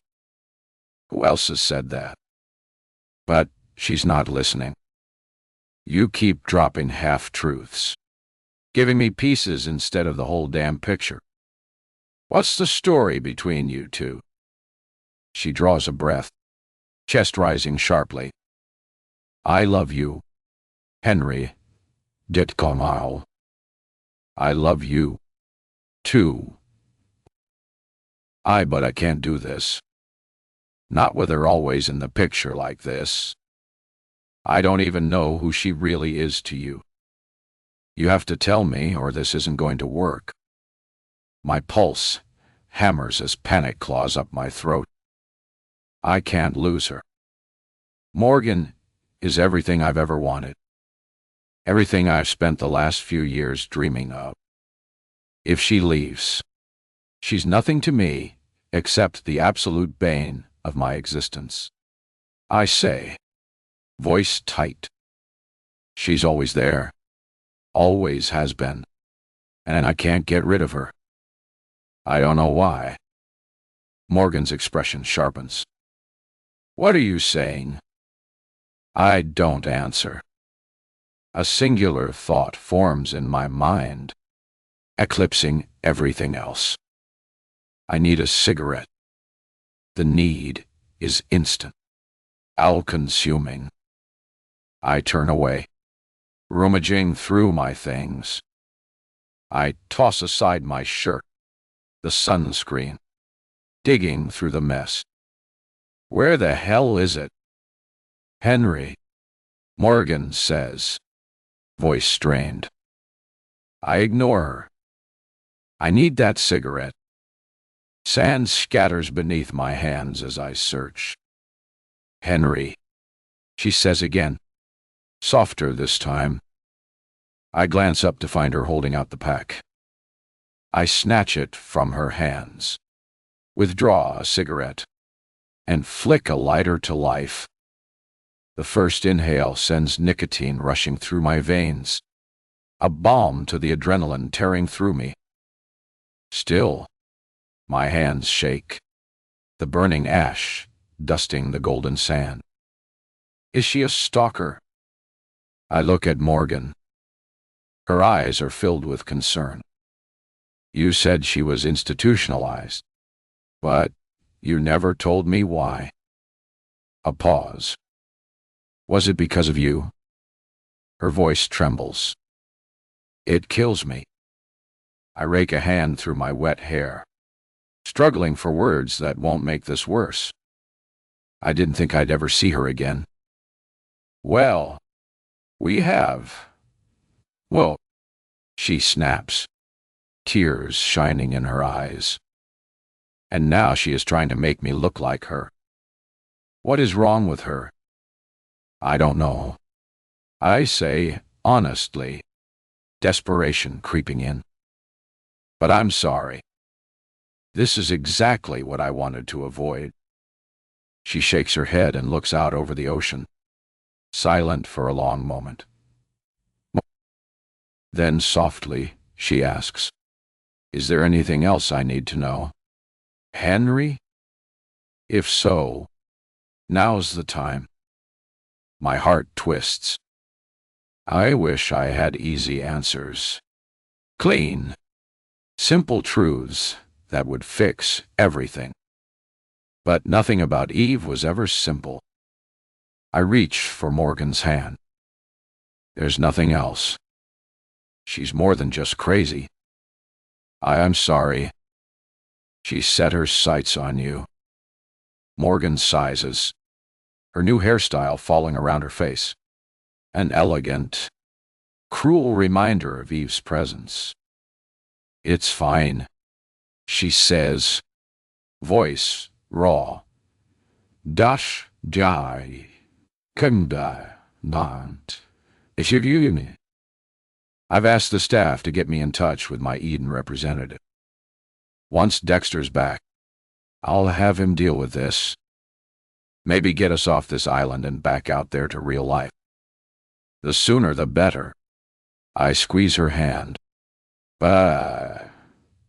Who else has said that? But she's not listening. You keep dropping half-truths, giving me pieces instead of the whole damn picture. What's the story between you two? She draws a breath, chest rising sharply. I love you, Henry Ditkomau. I love you, too. But I can't do this. Not with her always in the picture like this. I don't even know who she really is to you. You have to tell me, or this isn't going to work. My pulse hammers as panic claws up my throat. I can't lose her. Morgan is everything I've ever wanted. Everything I've spent the last few years dreaming of. If she leaves, she's nothing to me except the absolute bane of my existence. I say, voice tight. She's always there. Always has been. And I can't get rid of her. I don't know why. Morgan's expression sharpens. What are you saying? I don't answer. A singular thought forms in my mind, eclipsing everything else. I need a cigarette. The need is instant, all-consuming. I turn away, rummaging through my things. I toss aside my shirt, the sunscreen, digging through the mess. Where the hell is it? Henry, Morgan says, voice strained. I ignore her. I need that cigarette. Sand scatters beneath my hands as I search. Henry, she says again, softer this time. I glance up to find her holding out the pack. I snatch it from her hands, withdraw a cigarette, and flick a lighter to life. The first inhale sends nicotine rushing through my veins, a balm to the adrenaline tearing through me. Still, my hands shake, the burning ash dusting the golden sand. Is she a stalker? I look at Morgan. Her eyes are filled with concern. You said she was institutionalized, but you never told me why. A pause. Was it because of you? Her voice trembles. It kills me. I rake a hand through my wet hair, struggling for words that won't make this worse. I didn't think I'd ever see her again. Well, we have. Well, she snaps, tears shining in her eyes. And now she is trying to make me look like her. What is wrong with her? I don't know. I say, honestly, desperation creeping in. But I'm sorry. This is exactly what I wanted to avoid. She shakes her head and looks out over the ocean, silent for a long moment. Then softly, she asks, "Is there anything else I need to know? Henry? If so, now's the time." My heart twists. I wish I had easy answers. Clean, simple truths that would fix everything. But nothing about Eve was ever simple. I reach for Morgan's hand. There's nothing else. She's more than just crazy. I'm sorry. She set her sights on you. Morgan sighs, her new hairstyle falling around her face. An elegant, cruel reminder of Eve's presence. It's fine, she says, voice raw. Dash die, kunda not. I've asked the staff to get me in touch with my Eden representative. Once Dexter's back, I'll have him deal with this. Maybe get us off this island and back out there to real life. The sooner the better. I squeeze her hand. But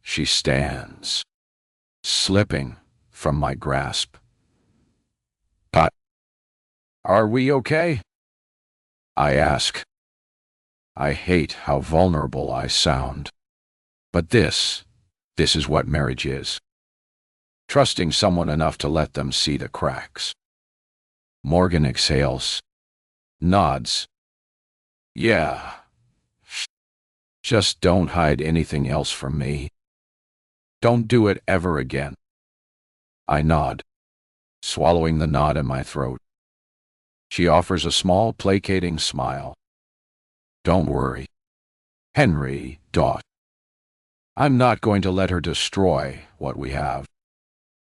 she stands, slipping from my grasp. But are we okay? I ask. I hate how vulnerable I sound. But this is what marriage is. Trusting someone enough to let them see the cracks. Morgan exhales, nods. Yeah. Just don't hide anything else from me. Don't do it ever again. I nod, swallowing the knot in my throat. She offers a small, placating smile. Don't worry, Henry. I'm not going to let her destroy what we have,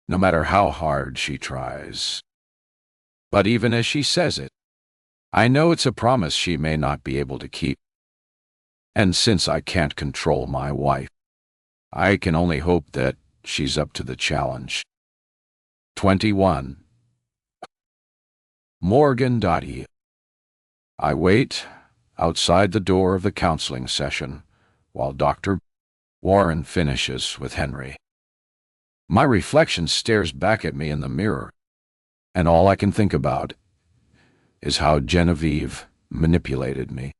no matter how hard she tries. But even as she says it, I know it's a promise she may not be able to keep. And since I can't control my wife, I can only hope that she's up to the challenge. 21. Morgan. I wait outside the door of the counseling session while Dr. Warren finishes with Henry. My reflection stares back at me in the mirror, and all I can think about is how Genevieve manipulated me.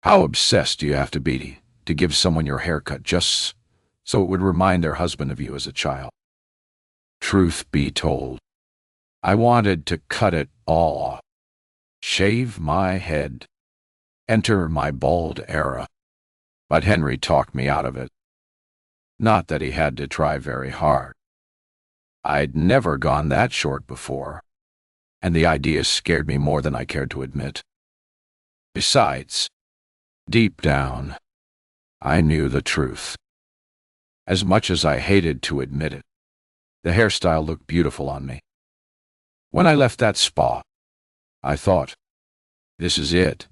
How obsessed do you have to be to give someone your haircut just so it would remind their husband of you as a child? Truth be told, I wanted to cut it all off, shave my head, enter my bald era. But Henry talked me out of it. Not that he had to try very hard. I'd never gone that short before, and the idea scared me more than I cared to admit. Besides, deep down, I knew the truth. As much as I hated to admit it, the hairstyle looked beautiful on me. When I left that spa, I thought, this is it.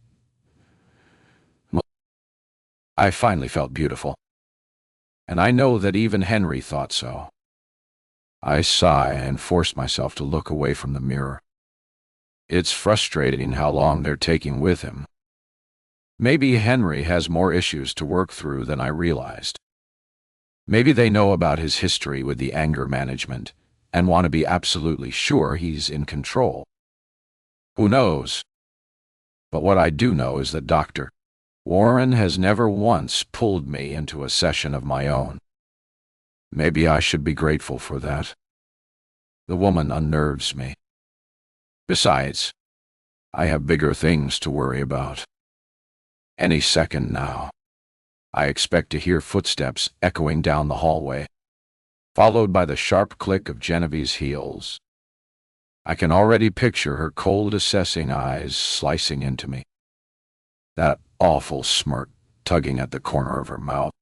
I finally felt beautiful. and I know that even Henry thought so. I sigh and force myself to look away from the mirror. It's frustrating how long they're taking with him. Maybe Henry has more issues to work through than I realized. Maybe they know about his history with the anger management and want to be absolutely sure he's in control. Who knows? But what I do know is that Dr. Warren has never once pulled me into a session of my own. Maybe I should be grateful for that. The woman unnerves me. Besides, I have bigger things to worry about. Any second now, I expect to hear footsteps echoing down the hallway, followed by the sharp click of Genevieve's heels. I can already picture her cold, assessing eyes slicing into me. That awful smirk tugging at the corner of her mouth.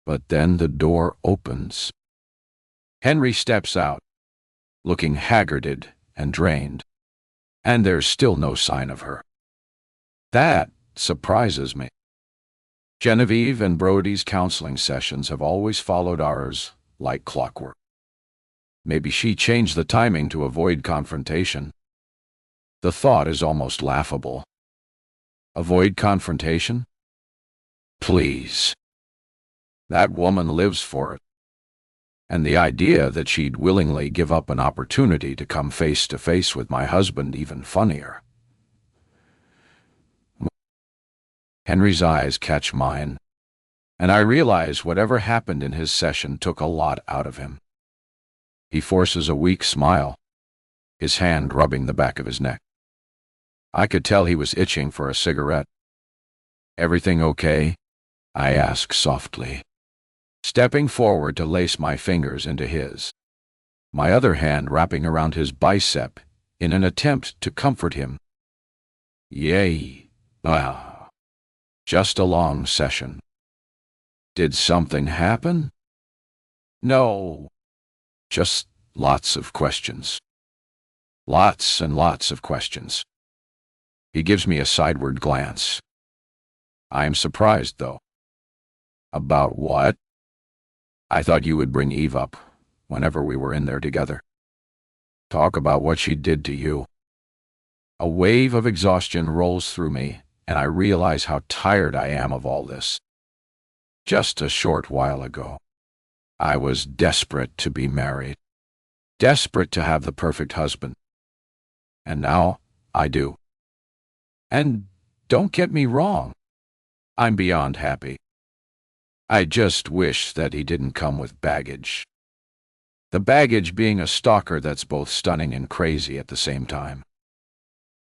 But then the door opens. Henry steps out, looking haggarded and drained, and there's still no sign of her. That surprises me. Genevieve and Brody's counseling sessions have always followed ours like clockwork. Maybe she changed the timing to avoid confrontation. The thought is almost laughable. Avoid confrontation? Please. That woman lives for it. And the idea that she'd willingly give up an opportunity to come face to face with my husband even funnier. Henry's eyes catch mine, and I realize whatever happened in his session took a lot out of him. He forces a weak smile, his hand rubbing the back of his neck. I could tell he was itching for a cigarette. Everything okay? I ask softly, stepping forward to lace my fingers into his, my other hand wrapping around his bicep in an attempt to comfort him. Yay. Just a long session. Did something happen? No. Just lots of questions. Lots and lots of questions. He gives me a sideward glance. I am surprised, though. About what? I thought you would bring Eve up whenever we were in there together. Talk about what she did to you. A wave of exhaustion rolls through me, and I realize how tired I am of all this. Just a short while ago, I was desperate to be married, desperate to have the perfect husband. And now I do. And don't get me wrong, I'm beyond happy. I just wish that he didn't come with baggage. The baggage being a stalker that's both stunning and crazy at the same time.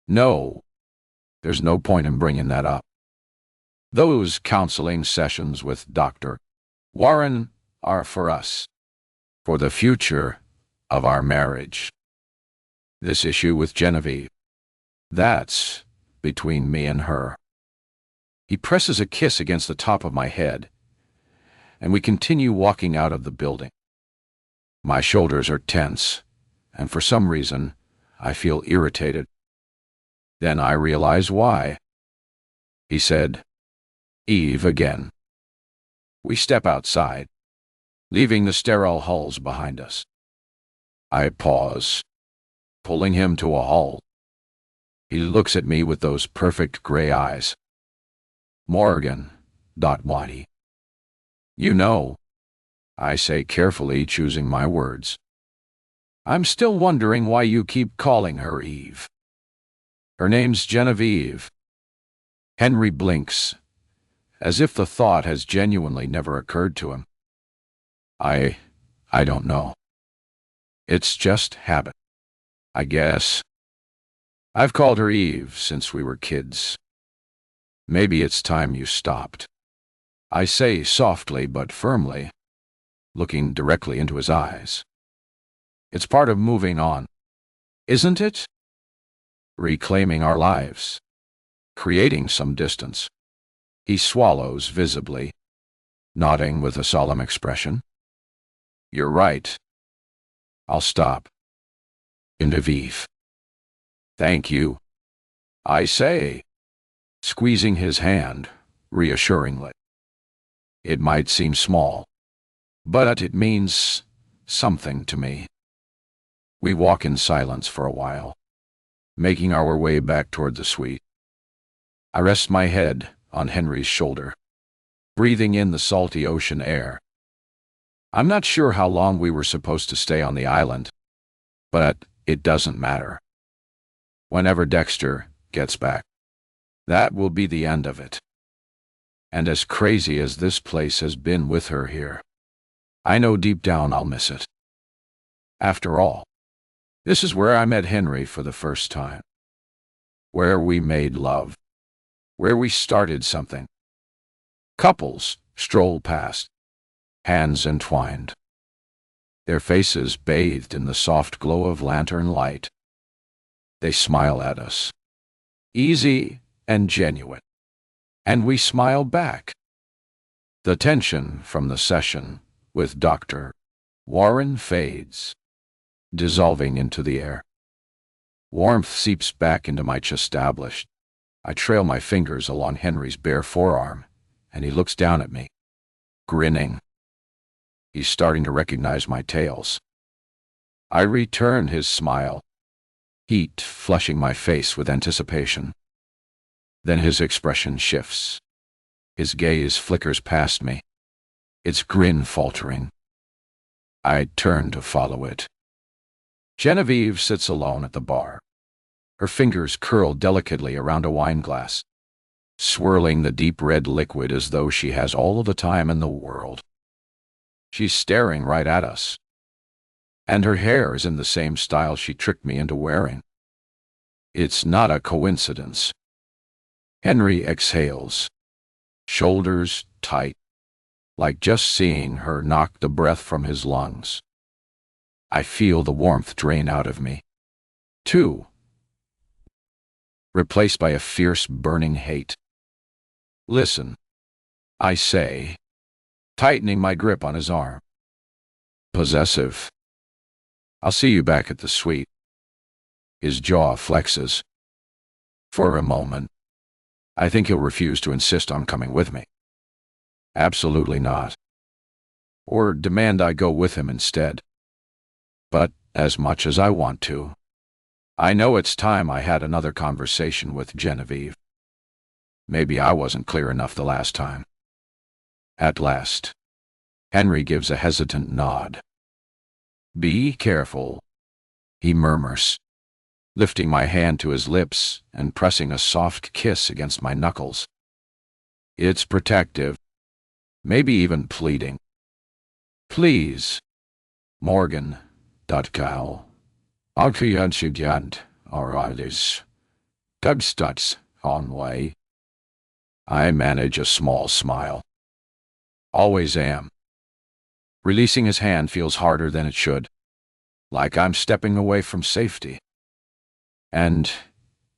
No, there's no point in bringing that up. Those counseling sessions with Dr. Warren are for us, for the future of our marriage. This issue with Genevieve, that's between me and her. He presses a kiss against the top of my head, and we continue walking out of the building. My shoulders are tense, and for some reason, I feel irritated. Then I realize why. He said, Eve again. We step outside, leaving the sterile halls behind us. I pause, pulling him to a halt. He looks at me with those perfect gray eyes. Morgan, Waddy. You know, I say carefully, choosing my words. I'm still wondering why you keep calling her Eve. Her name's Genevieve. Henry blinks, as if the thought has genuinely never occurred to him. I don't know. It's just habit, I guess. I've called her Eve since we were kids. Maybe it's time you stopped. I say softly but firmly, looking directly into his eyes. It's part of moving on, isn't it? Reclaiming our lives, creating some distance. He swallows visibly, nodding with a solemn expression. You're right. I'll stop. Genevieve. Thank you, I say, squeezing his hand reassuringly. It might seem small, but it means something to me. We walk in silence for a while, making our way back toward the suite. I rest my head on Henry's shoulder, breathing in the salty ocean air. I'm not sure how long we were supposed to stay on the island, but it doesn't matter. Whenever Dexter gets back, that will be the end of it. And as crazy as this place has been with her here, I know deep down I'll miss it. After all, this is where I met Henry for the first time, where we made love, where we started something. Couples stroll past, hands entwined, their faces bathed in the soft glow of lantern light. They smile at us, easy and genuine, and we smile back. The tension from the session with Dr. Warren fades, dissolving into the air. Warmth seeps back into my chest. I trail my fingers along Henry's bare forearm, and he looks down at me, grinning. He's starting to recognize my tails. I return his smile, heat flushing my face with anticipation. Then his expression shifts. His gaze flickers past me, its grin faltering. I turn to follow it. Genevieve sits alone at the bar, her fingers curled delicately around a wine glass, swirling the deep red liquid as though she has all of the time in the world. She's staring right at us, and her hair is in the same style she tricked me into wearing. It's not a coincidence. Henry exhales, shoulders tight, like just seeing her knock the breath from his lungs. I feel the warmth drain out of me, too, replaced by a fierce, burning hate. Listen, I say, tightening my grip on his arm. Possessive. I'll see you back at the suite. His jaw flexes. For a moment, I think he'll refuse to insist on coming with me. Absolutely not. Or demand I go with him instead. But as much as I want to, I know it's time I had another conversation with Genevieve. Maybe I wasn't clear enough the last time. At last, Henry gives a hesitant nod. Be careful, he murmurs, lifting my hand to his lips and pressing a soft kiss against my knuckles. It's protective, maybe even pleading. Please, Morgan, .gal, Alkiyanshigant, Aradis, Dubstuts, on way. I manage a small smile. Always am. Releasing his hand feels harder than it should, like I'm stepping away from safety. And,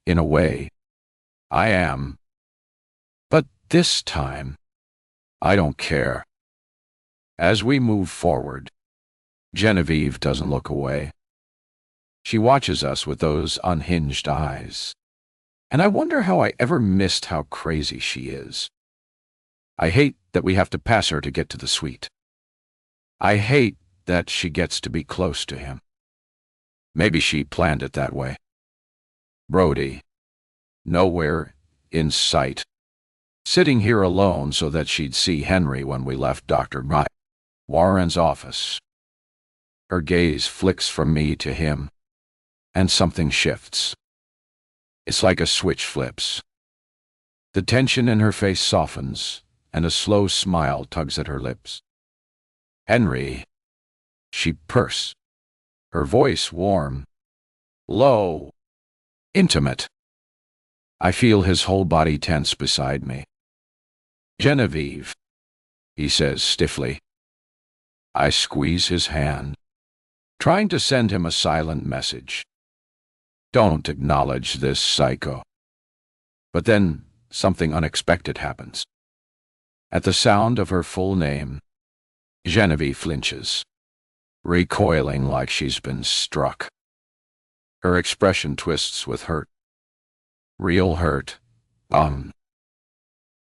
in a way, I am. But this time, I don't care. As we move forward, Genevieve doesn't look away. She watches us with those unhinged eyes, and I wonder how I ever missed how crazy she is. I hate that we have to pass her to get to the suite. I hate that she gets to be close to him. Maybe she planned it that way. Brody, nowhere in sight, sitting here alone so that she'd see Henry when we left Dr. Warren's office. Her gaze flicks from me to him, and something shifts. It's like a switch flips. The tension in her face softens, and a slow smile tugs at her lips. Henry, she purrs, her voice warm, low, intimate. I feel his whole body tense beside me. Genevieve, he says stiffly. I squeeze his hand, trying to send him a silent message. Don't acknowledge this psycho. But then something unexpected happens. At the sound of her full name, Genevieve flinches, recoiling like she's been struck. Her expression twists with hurt. Real hurt.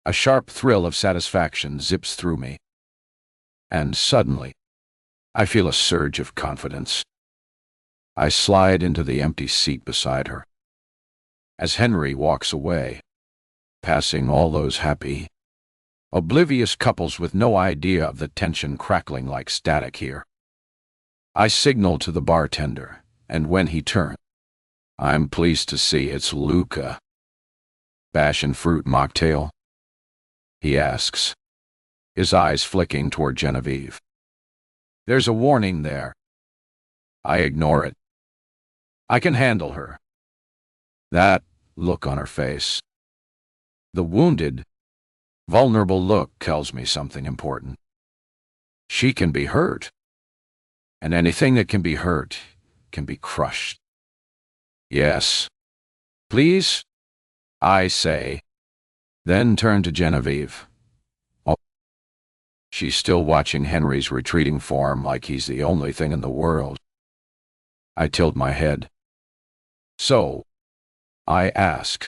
A sharp thrill of satisfaction zips through me. And suddenly, I feel a surge of confidence. I slide into the empty seat beside her. As Henry walks away, passing all those happy, oblivious couples with no idea of the tension crackling like static here. I signal to the bartender, and when he turns, I'm pleased to see it's Luca. Passion fruit mocktail? He asks, his eyes flicking toward Genevieve. There's a warning there. I ignore it. I can handle her. That look on her face. The wounded, vulnerable look tells me something important. She can be hurt. And anything that can be hurt can be crushed. Yes. Please? I say, then turn to Genevieve. Oh. She's still watching Henry's retreating form like he's the only thing in the world. I tilt my head. So, I ask,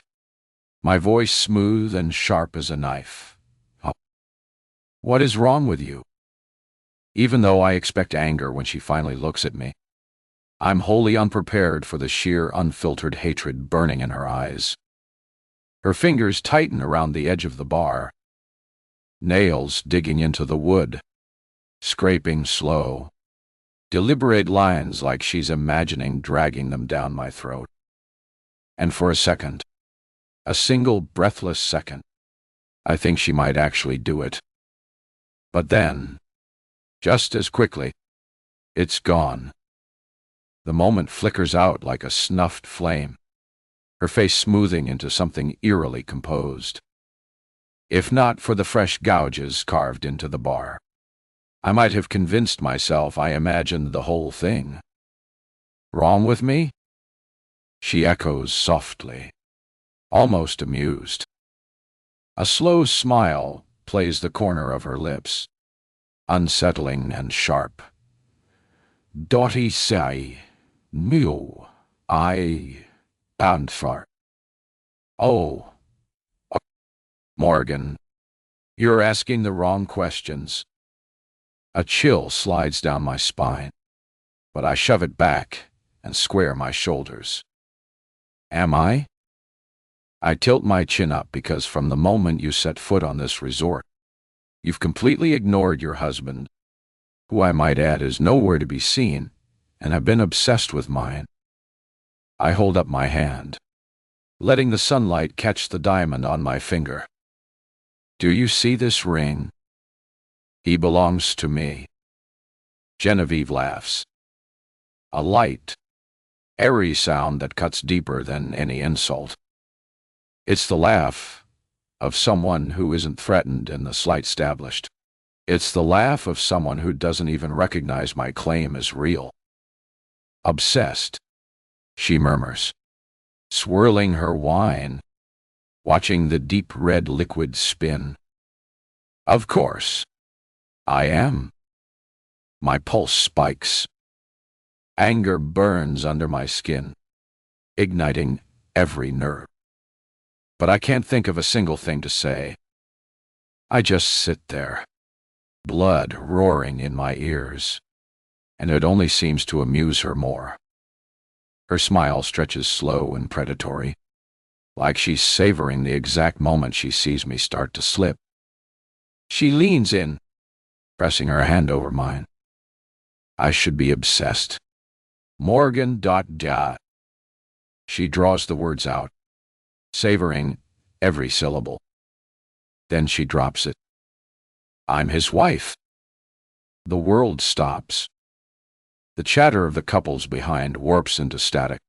my voice smooth and sharp as a knife. Oh. What is wrong with you? Even though I expect anger when she finally looks at me, I'm wholly unprepared for the sheer, unfiltered hatred burning in her eyes. Her fingers tighten around the edge of the bar, nails digging into the wood, scraping slow, deliberate lines like she's imagining dragging them down my throat. And for a second, a single breathless second, I think she might actually do it. But then, just as quickly, it's gone. The moment flickers out like a snuffed flame, her face smoothing into something eerily composed. If not for the fresh gouges carved into the bar, I might have convinced myself I imagined the whole thing. Wrong with me? She echoes softly, almost amused. A slow smile plays the corner of her lips, unsettling and sharp. Dotty say, mew, I, and far. Oh, Morgan, you're asking the wrong questions. A chill slides down my spine, but I shove it back and square my shoulders. Am I? I tilt my chin up because from the moment you set foot on this resort, you've completely ignored your husband, who I might add is nowhere to be seen, and have been obsessed with mine. I hold up my hand, letting the sunlight catch the diamond on my finger. Do you see this ring? He belongs to me. Genevieve laughs. A light, airy sound that cuts deeper than any insult. It's the laugh of someone who isn't threatened in the slight established. It's the laugh of someone who doesn't even recognize my claim as real. Obsessed, she murmurs, swirling her wine, watching the deep red liquid spin. Of course, I am. My pulse spikes. Anger burns under my skin, igniting every nerve. But I can't think of a single thing to say. I just sit there, blood roaring in my ears, and it only seems to amuse her more. Her smile stretches slow and predatory, like she's savoring the exact moment she sees me start to slip. She leans in, pressing her hand over mine. I should be obsessed. Morgan. She draws the words out, savoring every syllable. Then she drops it. I'm his wife. The world stops. The chatter of the couples behind warps into static.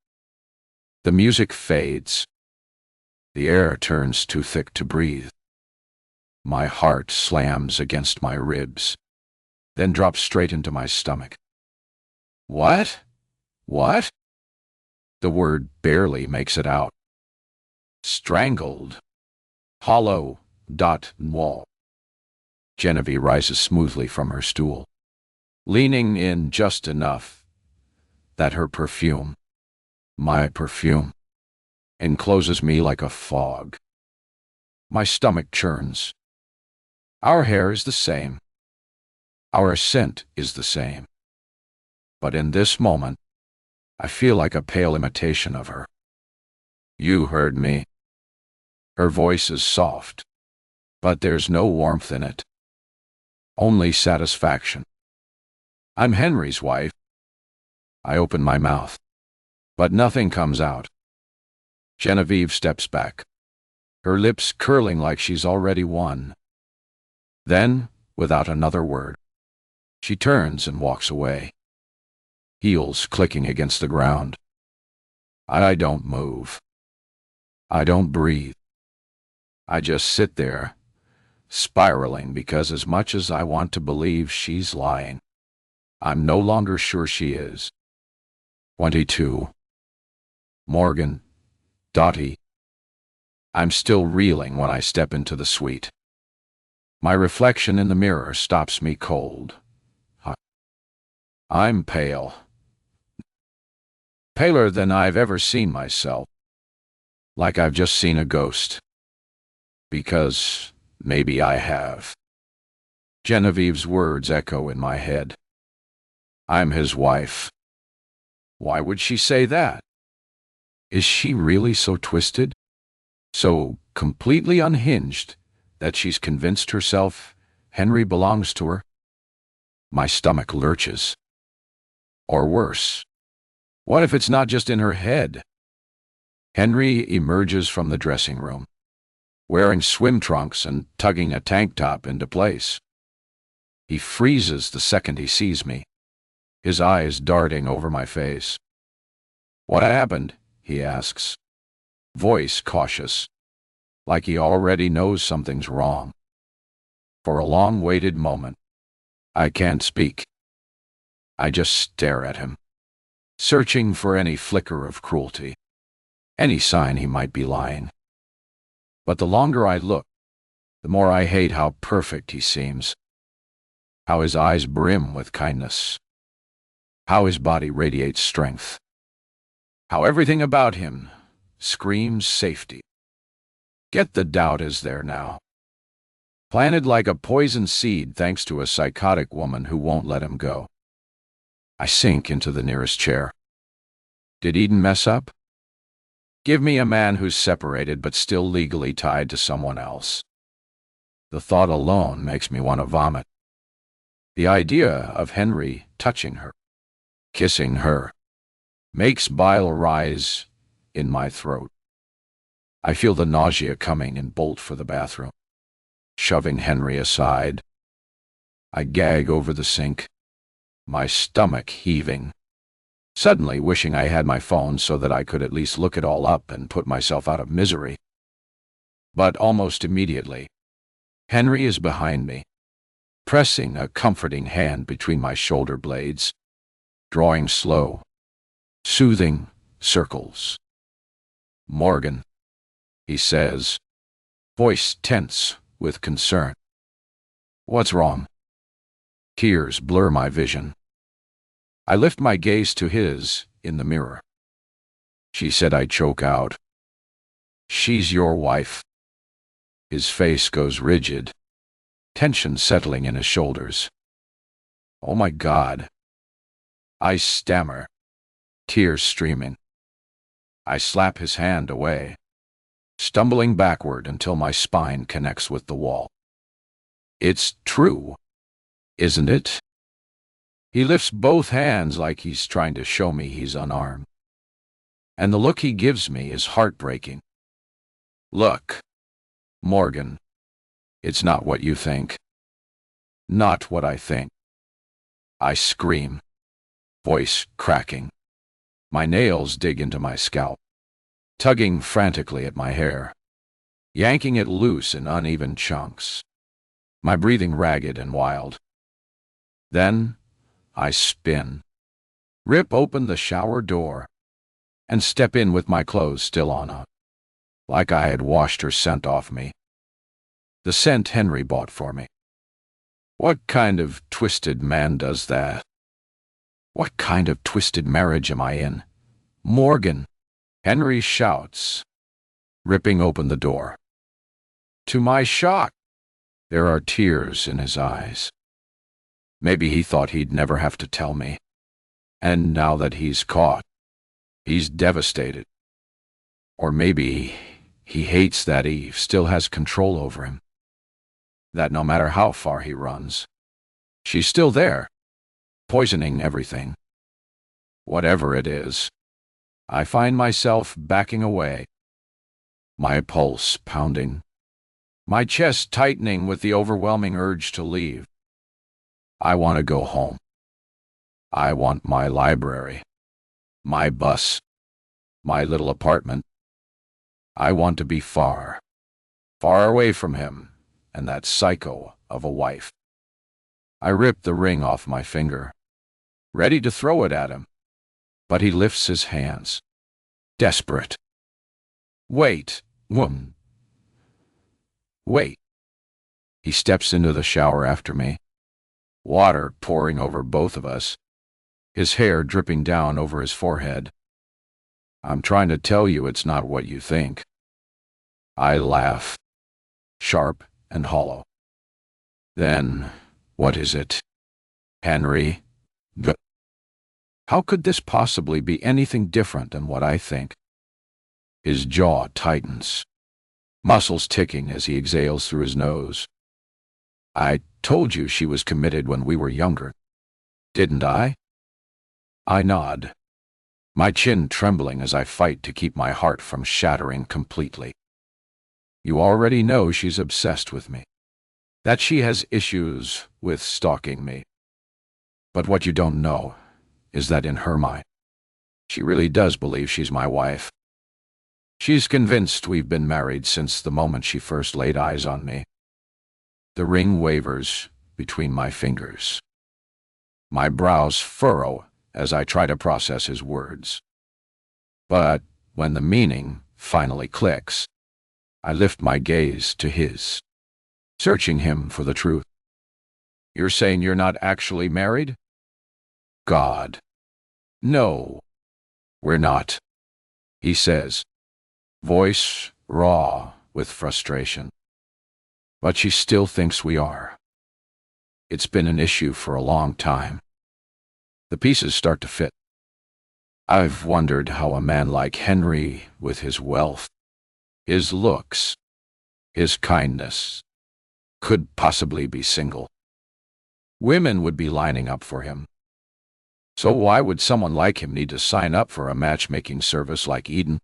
The music fades. The air turns too thick to breathe. My heart slams against my ribs, then drops straight into my stomach. What? What? The word barely makes it out. Strangled. Hollow. Wall. Genevieve rises smoothly from her stool, leaning in just enough that her perfume, my perfume, encloses me like a fog. My stomach churns. Our hair is the same. Our scent is the same. But in this moment, I feel like a pale imitation of her. You heard me. Her voice is soft, but there's no warmth in it. Only satisfaction. I'm Henry's wife. I open my mouth, but nothing comes out. Genevieve steps back, her lips curling like she's already won. Then, without another word, she turns and walks away, heels clicking against the ground. I don't move. I don't breathe. I just sit there, spiraling, because as much as I want to believe she's lying, I'm no longer sure she is. 22. Morgan. Dottie. I'm still reeling when I step into the suite. My reflection in the mirror stops me cold. I'm pale. Paler than I've ever seen myself. Like I've just seen a ghost. Because maybe I have. Genevieve's words echo in my head. I'm his wife. Why would she say that? Is she really so twisted? So completely unhinged that she's convinced herself Henry belongs to her? My stomach lurches. Or worse, what if it's not just in her head? Henry emerges from the dressing room, wearing swim trunks and tugging a tank top into place. He freezes the second he sees me, his eyes darting over my face. What happened? He asks, voice cautious, like he already knows something's wrong. For a long-waited moment, I can't speak. I just stare at him, searching for any flicker of cruelty, any sign he might be lying. But the longer I look, the more I hate how perfect he seems, how his eyes brim with kindness, how his body radiates strength, how everything about him screams safety. Yet the doubt is there now, planted like a poison seed thanks to a psychotic woman who won't let him go. I sink into the nearest chair. Did Eden mess up? Give me a man who's separated but still legally tied to someone else. The thought alone makes me want to vomit. The idea of Henry touching her, kissing her, makes bile rise in my throat. I feel the nausea coming and bolt for the bathroom, shoving Henry aside. I gag over the sink, my stomach heaving, suddenly wishing I had my phone so that I could at least look it all up and put myself out of misery. But almost immediately, Henry is behind me, pressing a comforting hand between my shoulder blades, drawing slow, soothing circles. Morgan, he says, voice tense with concern. What's wrong? Tears blur my vision. I lift my gaze to his in the mirror. She said I'd choke out. She's your wife. His face goes rigid, tension settling in his shoulders. Oh my God. I stammer, tears streaming. I slap his hand away, stumbling backward until my spine connects with the wall. It's true, isn't it? He lifts both hands like he's trying to show me he's unarmed. And the look he gives me is heartbreaking. Look, Morgan, it's not what you think. Not what I think. I scream, voice cracking. My nails dig into my scalp, tugging frantically at my hair, yanking it loose in uneven chunks, my breathing ragged and wild. Then I spin, rip open the shower door, and step in with my clothes still on, like I had washed her scent off me. The scent Henry bought for me. What kind of twisted man does that? What kind of twisted marriage am I in? Morgan, Henry shouts, ripping open the door. To my shock, there are tears in his eyes. Maybe he thought he'd never have to tell me. And now that he's caught, he's devastated. Or maybe he hates that Eve still has control over him. That no matter how far he runs, she's still there, poisoning everything. Whatever it is, I find myself backing away, my pulse pounding, my chest tightening with the overwhelming urge to leave. I want to go home. I want my library, my bus, my little apartment. I want to be far, far away from him and that psycho of a wife. I rip the ring off my finger, ready to throw it at him, but he lifts his hands, desperate. Wait, woman. Wait. He steps into the shower after me, water pouring over both of us, his hair dripping down over his forehead. I'm trying to tell you it's not what you think. I laugh, sharp and hollow. Then, what is it? Henry? How could this possibly be anything different than what I think? His jaw tightens, muscles ticking as he exhales through his nose. I told you she was committed when we were younger, didn't I? I nod, my chin trembling as I fight to keep my heart from shattering completely. You already know she's obsessed with me, that she has issues with stalking me. But what you don't know is that in her mind, she really does believe she's my wife. She's convinced we've been married since the moment she first laid eyes on me. The ring wavers between my fingers. My brows furrow as I try to process his words. But when the meaning finally clicks, I lift my gaze to his, searching him for the truth. You're saying you're not actually married? God. No, we're not, he says, voice raw with frustration. But she still thinks we are. It's been an issue for a long time. The pieces start to fit. I've wondered how a man like Henry, with his wealth, his looks, his kindness, could possibly be single. Women would be lining up for him. So why would someone like him need to sign up for a matchmaking service like Eden?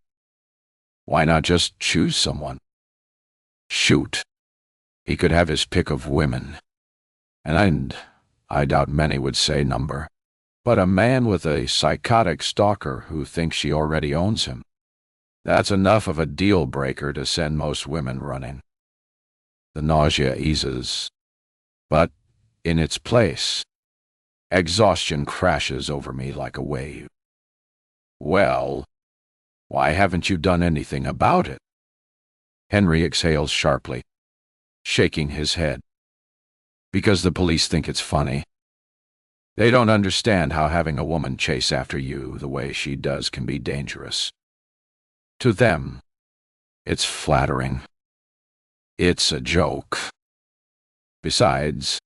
Why not just choose someone? Shoot. He could have his pick of women. And I doubt many would say number. But a man with a psychotic stalker who thinks she already owns him, that's enough of a deal breaker to send most women running. The nausea eases, but in its place, exhaustion crashes over me like a wave. Well, why haven't you done anything about it? Henry exhales sharply, shaking his head. Because the police think it's funny. They don't understand how having a woman chase after you the way she does can be dangerous. To them, it's flattering. It's a joke. Besides,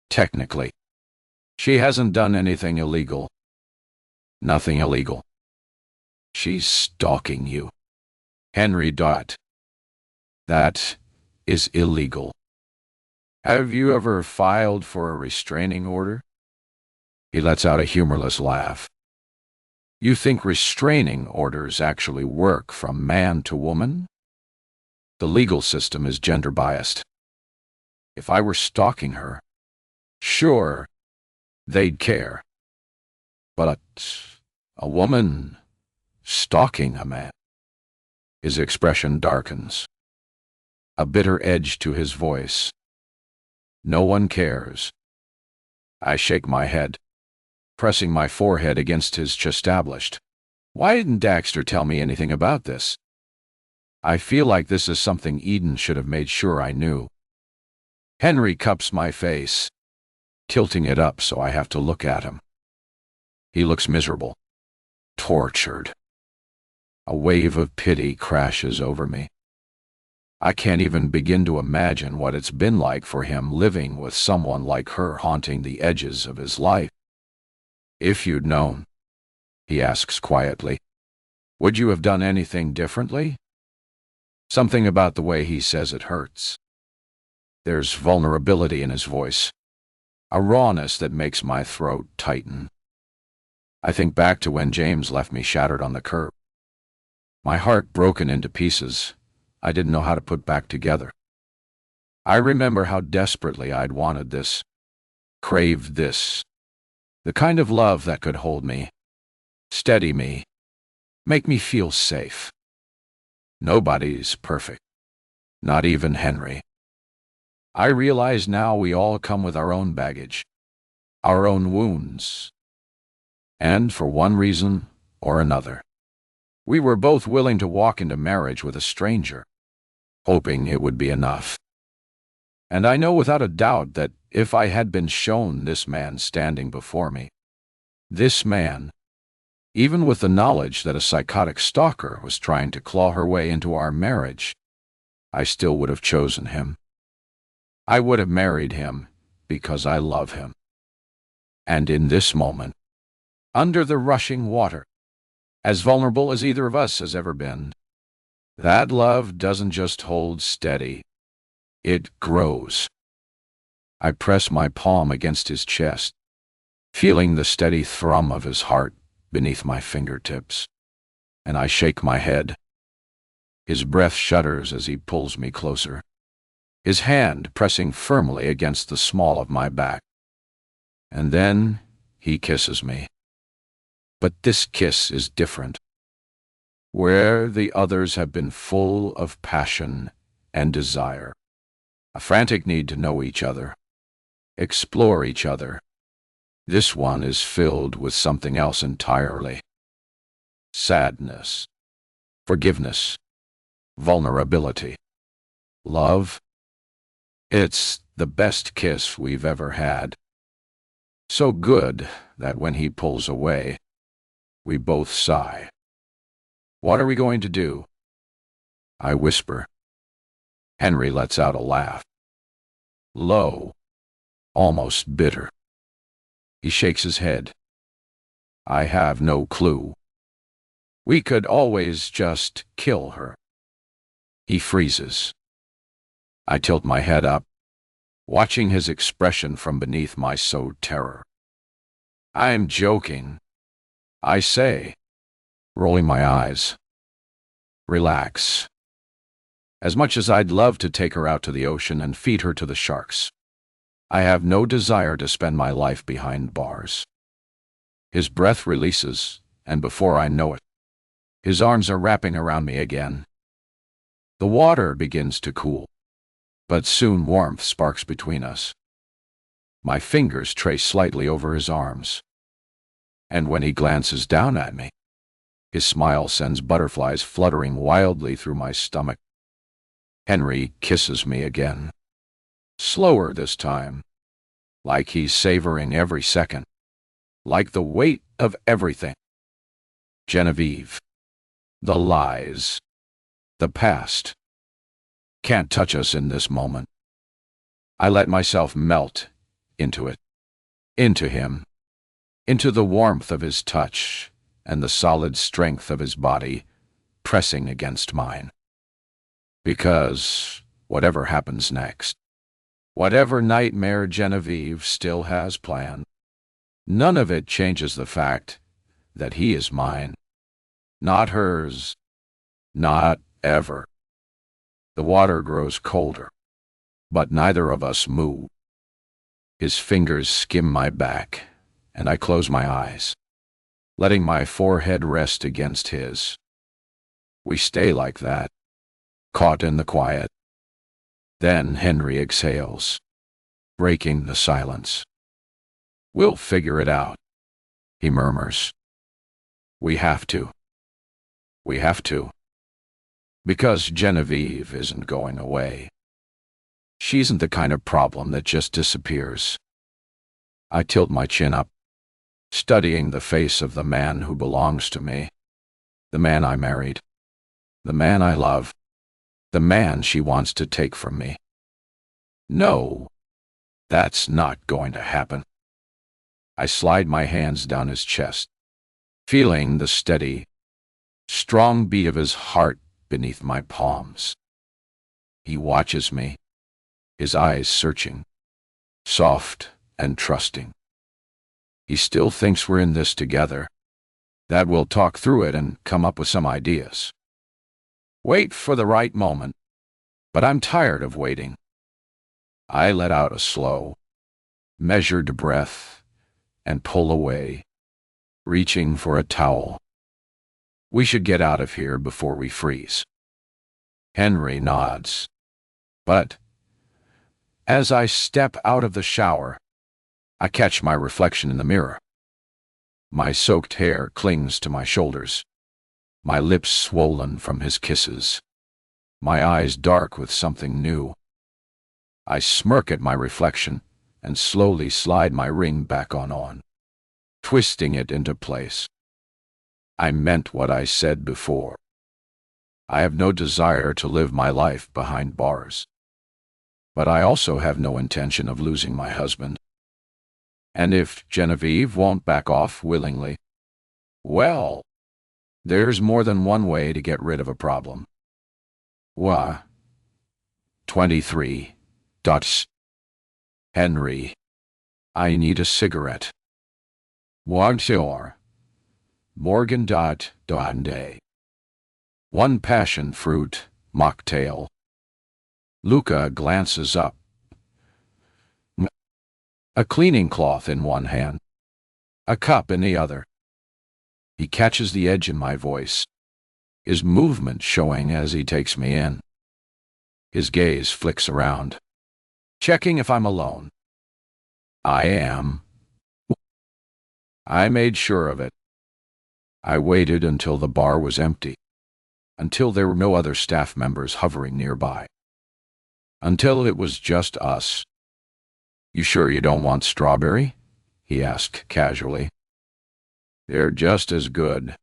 technically, she hasn't done anything illegal. Nothing illegal. She's stalking you. Henry. That is illegal. Have you ever filed for a restraining order? He lets out a humorless laugh. You think restraining orders actually work from man to woman? The legal system is gender-biased. If I were stalking her, sure, they'd care. But a woman stalking a man? His expression darkens, a bitter edge to his voice. No one cares. I shake my head, pressing my forehead against his chest. Why didn't Daxter tell me anything about this? I feel like this is something Eden should have made sure I knew. Henry cups my face, tilting it up so I have to look at him. He looks miserable, tortured. A wave of pity crashes over me. I can't even begin to imagine what it's been like for him living with someone like her haunting the edges of his life. If you'd known, he asks quietly, would you have done anything differently? Something about the way he says it hurts. There's vulnerability in his voice, a rawness that makes my throat tighten. I think back to when James left me shattered on the curb. My heart broken into pieces I didn't know how to put back together. I remember how desperately I'd wanted this, craved this, the kind of love that could hold me, steady me, make me feel safe. Nobody's perfect, not even Henry. I realize now we all come with our own baggage, our own wounds. And for one reason or another, we were both willing to walk into marriage with a stranger, hoping it would be enough. And I know without a doubt that if I had been shown this man standing before me, this man, even with the knowledge that a psychotic stalker was trying to claw her way into our marriage, I still would have chosen him. I would have married him because I love him. And in this moment, under the rushing water, as vulnerable as either of us has ever been, that love doesn't just hold steady, it grows. I press my palm against his chest, feeling the steady thrum of his heart beneath my fingertips, and I shake my head. His breath shudders as he pulls me closer, his hand pressing firmly against the small of my back. And then he kisses me. But this kiss is different. Where the others have been full of passion and desire, a frantic need to know each other, explore each other, this one is filled with something else entirely. Sadness, forgiveness, vulnerability, love. It's the best kiss we've ever had. So good that when he pulls away, we both sigh. What are we going to do? I whisper. Henry lets out a laugh. Low, almost bitter. He shakes his head. I have no clue. We could always just kill her. He freezes. I tilt my head up, watching his expression from beneath my sewed terror. I'm joking, I say, rolling my eyes. Relax. As much as I'd love to take her out to the ocean and feed her to the sharks, I have no desire to spend my life behind bars. His breath releases, and before I know it, his arms are wrapping around me again. The water begins to cool, but soon warmth sparks between us. My fingers trace slightly over his arms, and when he glances down at me, his smile sends butterflies fluttering wildly through my stomach. Henry kisses me again. Slower this time, like he's savoring every second, like the weight of everything. Genevieve, the lies, the past, can't touch us in this moment. I let myself melt into it, into him, into the warmth of his touch and the solid strength of his body pressing against mine. Because whatever happens next, whatever nightmare Genevieve still has planned, none of it changes the fact that he is mine, not hers, not ever. The water grows colder, but neither of us move. His fingers skim my back, and I close my eyes, letting my forehead rest against his. We stay like that, caught in the quiet. Then Henry exhales, breaking the silence. We'll figure it out, he murmurs. We have to. We have to. Because Genevieve isn't going away. She isn't the kind of problem that just disappears. I tilt my chin up, studying the face of the man who belongs to me, the man I married, the man I love. The man she wants to take from me. No, that's not going to happen. I slide my hands down his chest, feeling the steady, strong beat of his heart beneath my palms. He watches me, his eyes searching, soft and trusting. He still thinks we're in this together, that we'll talk through it and come up with some ideas. Wait for the right moment, but I'm tired of waiting. I let out a slow, measured breath and pull away, reaching for a towel. We should get out of here before we freeze. Henry nods. But as I step out of the shower, I catch my reflection in the mirror. My soaked hair clings to my shoulders, my lips swollen from his kisses, my eyes dark with something new. I smirk at my reflection and slowly slide my ring back on, twisting it into place. I meant what I said before. I have no desire to live my life behind bars. But I also have no intention of losing my husband. And if Genevieve won't back off willingly, well, there's more than one way to get rid of a problem. Why? 23. Henry, I need a cigarette. Bonjour. Morgan. Day. One passion fruit mocktail. Luca glances up. A cleaning cloth in one hand, a cup in the other. He catches the edge in my voice, his movement showing as he takes me in. His gaze flicks around, checking if I'm alone. I am. I made sure of it. I waited until the bar was empty, until there were no other staff members hovering nearby, until it was just us. You sure you don't want strawberry? He asked casually. They're just as good.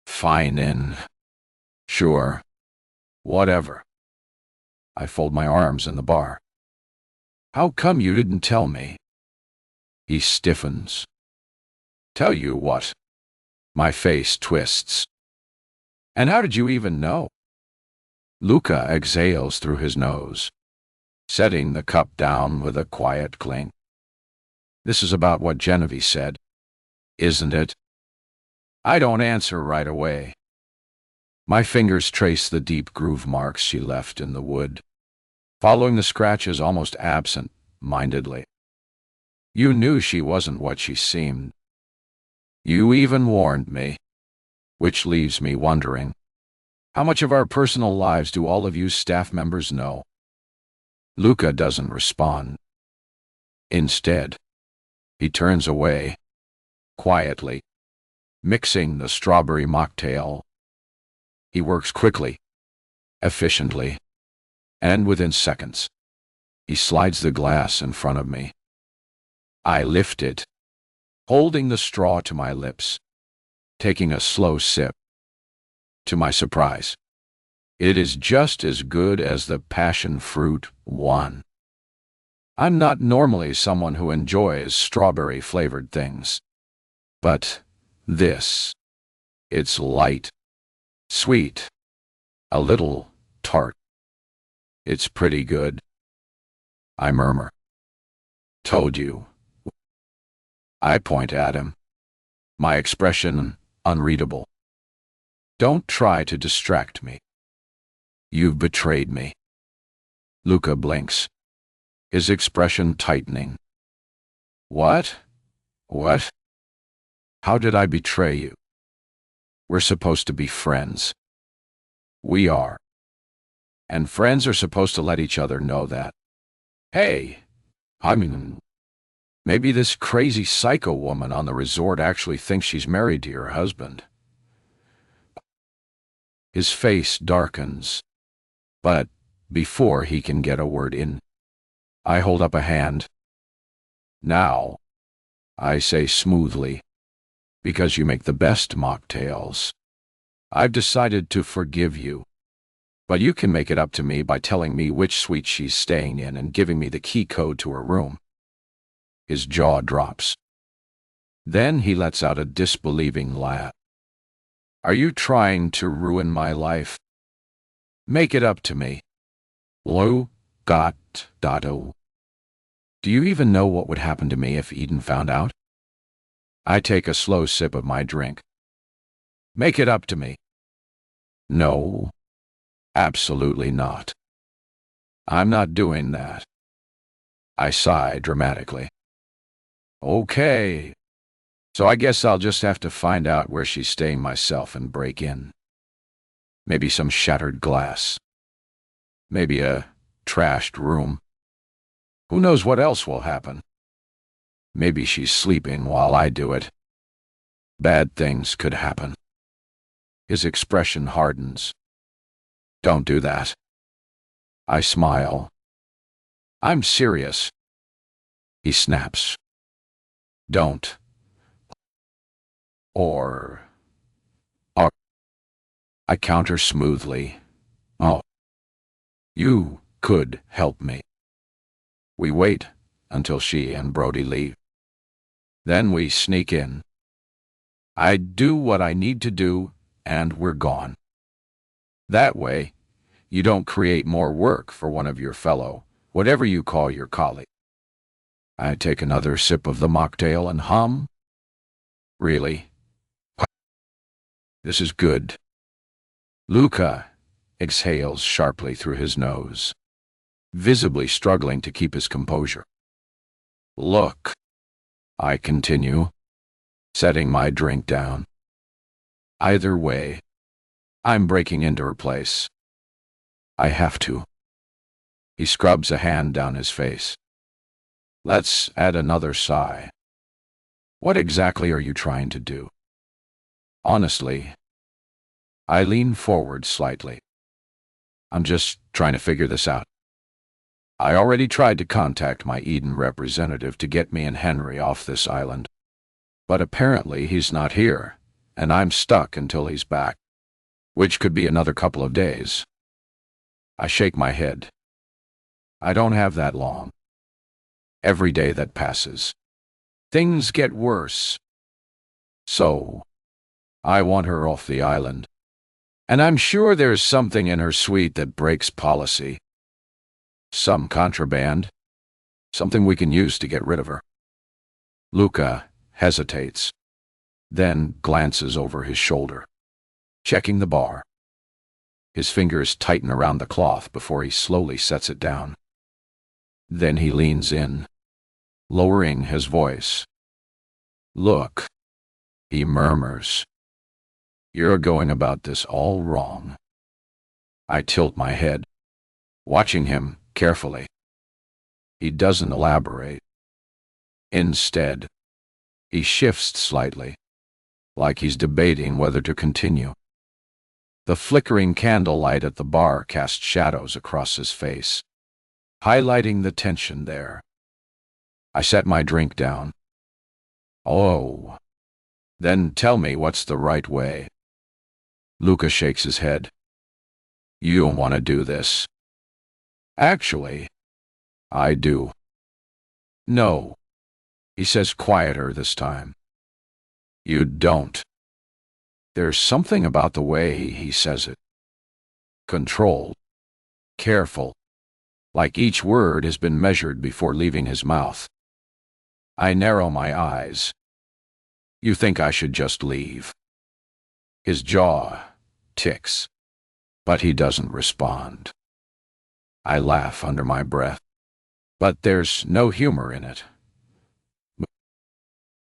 Fine then. Sure. Whatever. I fold my arms in the bar. How come you didn't tell me? He stiffens. Tell you what. My face twists. And how did you even know? Luca exhales through his nose, setting the cup down with a quiet clink. This is about what Genevieve said, isn't it? I don't answer right away. My fingers trace the deep groove marks she left in the wood, following the scratches almost absent-mindedly. You knew she wasn't what she seemed. You even warned me, which leaves me wondering, how much of our personal lives do all of you staff members know? Luca doesn't respond. Instead, he turns away, quietly, mixing the strawberry mocktail. He works quickly, efficiently, and within seconds, he slides the glass in front of me. I lift it, holding the straw to my lips, taking a slow sip. To my surprise, it is just as good as the passion fruit one. I'm not normally someone who enjoys strawberry-flavored things, but this, it's light, sweet, a little tart. It's pretty good. I murmur. Told you. I point at him, my expression unreadable. Don't try to distract me. You've betrayed me. Luca blinks, his expression tightening. What? What? How did I betray you? We're supposed to be friends. We are. And friends are supposed to let each other know that. Hey, maybe this crazy psycho woman on the resort actually thinks she's married to your husband. His face darkens, but before he can get a word in, I hold up a hand. Now, I say smoothly, because you make the best mocktails, I've decided to forgive you. But you can make it up to me by telling me which suite she's staying in and giving me the key code to her room. His jaw drops. Then he lets out a disbelieving laugh. Are you trying to ruin my life? Make it up to me. Lo, got, dotto. Do you even know what would happen to me if Eden found out? I take a slow sip of my drink. Make it up to me. No, absolutely not. I'm not doing that. I sigh dramatically. Okay, so I guess I'll just have to find out where she's staying myself and break in. Maybe some shattered glass. Maybe a trashed room. Who knows what else will happen? Maybe she's sleeping while I do it. Bad things could happen. His expression hardens. Don't do that. I smile. I'm serious. He snaps. Don't. Or. I counter smoothly. Oh. You could help me. We wait until she and Brody leave. Then we sneak in. I do what I need to do, and we're gone. That way, you don't create more work for one of your fellow, whatever you call your colleague. I take another sip of the mocktail and hum. Really? This is good. Luca exhales sharply through his nose, visibly struggling to keep his composure. Look, I continue, setting my drink down. Either way, I'm breaking into her place. I have to. He scrubs a hand down his face. Let's add another sigh. What exactly are you trying to do? Honestly, I lean forward slightly. I'm just trying to figure this out. I already tried to contact my Eden representative to get me and Henry off this island. But apparently he's not here, and I'm stuck until he's back, which could be another couple of days. I shake my head. I don't have that long. Every day that passes, things get worse. So, I want her off the island. And I'm sure there's something in her suite that breaks policy. Some contraband. Something we can use to get rid of her. Luca hesitates, then glances over his shoulder, checking the bar. His fingers tighten around the cloth before he slowly sets it down. Then he leans in, lowering his voice. Look, he murmurs. You're going about this all wrong. I tilt my head, watching him carefully. He doesn't elaborate. Instead, he shifts slightly, like he's debating whether to continue. The flickering candlelight at the bar casts shadows across his face, highlighting the tension there. I set my drink down. Oh, then tell me what's the right way. Luca shakes his head. You don't want to do this. Actually, I do. No, he says quieter this time. You don't. There's something about the way he says it. Controlled, careful, like each word has been measured before leaving his mouth. I narrow my eyes. You think I should just leave? His jaw ticks, but he doesn't respond. I laugh under my breath, but there's no humor in it.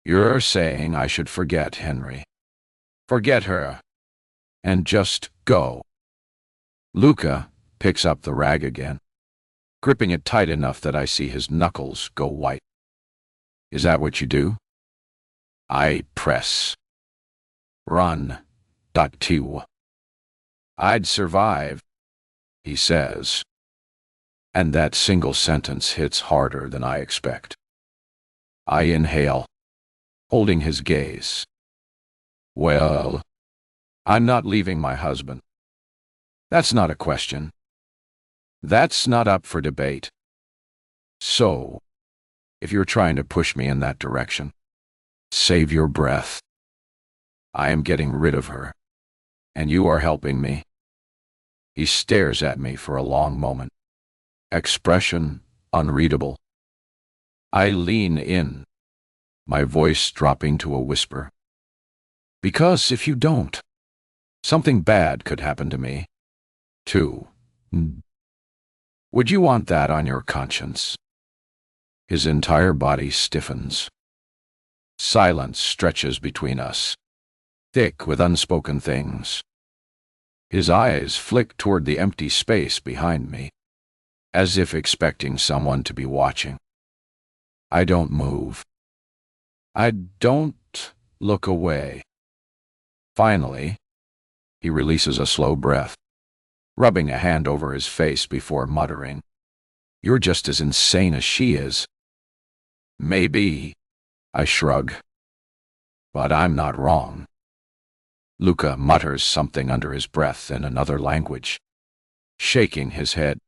You're saying I should forget Henry. Forget her, and just go. Luca picks up the rag again, gripping it tight enough that I see his knuckles go white. Is that what you do? I press. Run. .2. I'd survive, he says. And that single sentence hits harder than I expect. I inhale, holding his gaze. Well, I'm not leaving my husband. That's not a question. That's not up for debate. So, if you're trying to push me in that direction, save your breath. I am getting rid of her, and you are helping me. He stares at me for a long moment, expression unreadable. I lean in, my voice dropping to a whisper. Because if you don't, something bad could happen to me, too. Would you want that on your conscience? His entire body stiffens. Silence stretches between us, thick with unspoken things. His eyes flick toward the empty space behind me, as if expecting someone to be watching. I don't move. I don't look away. Finally, he releases a slow breath, rubbing a hand over his face before muttering, "You're just as insane as she is." Maybe, I shrug. But I'm not wrong. Luca mutters something under his breath in another language, shaking his head.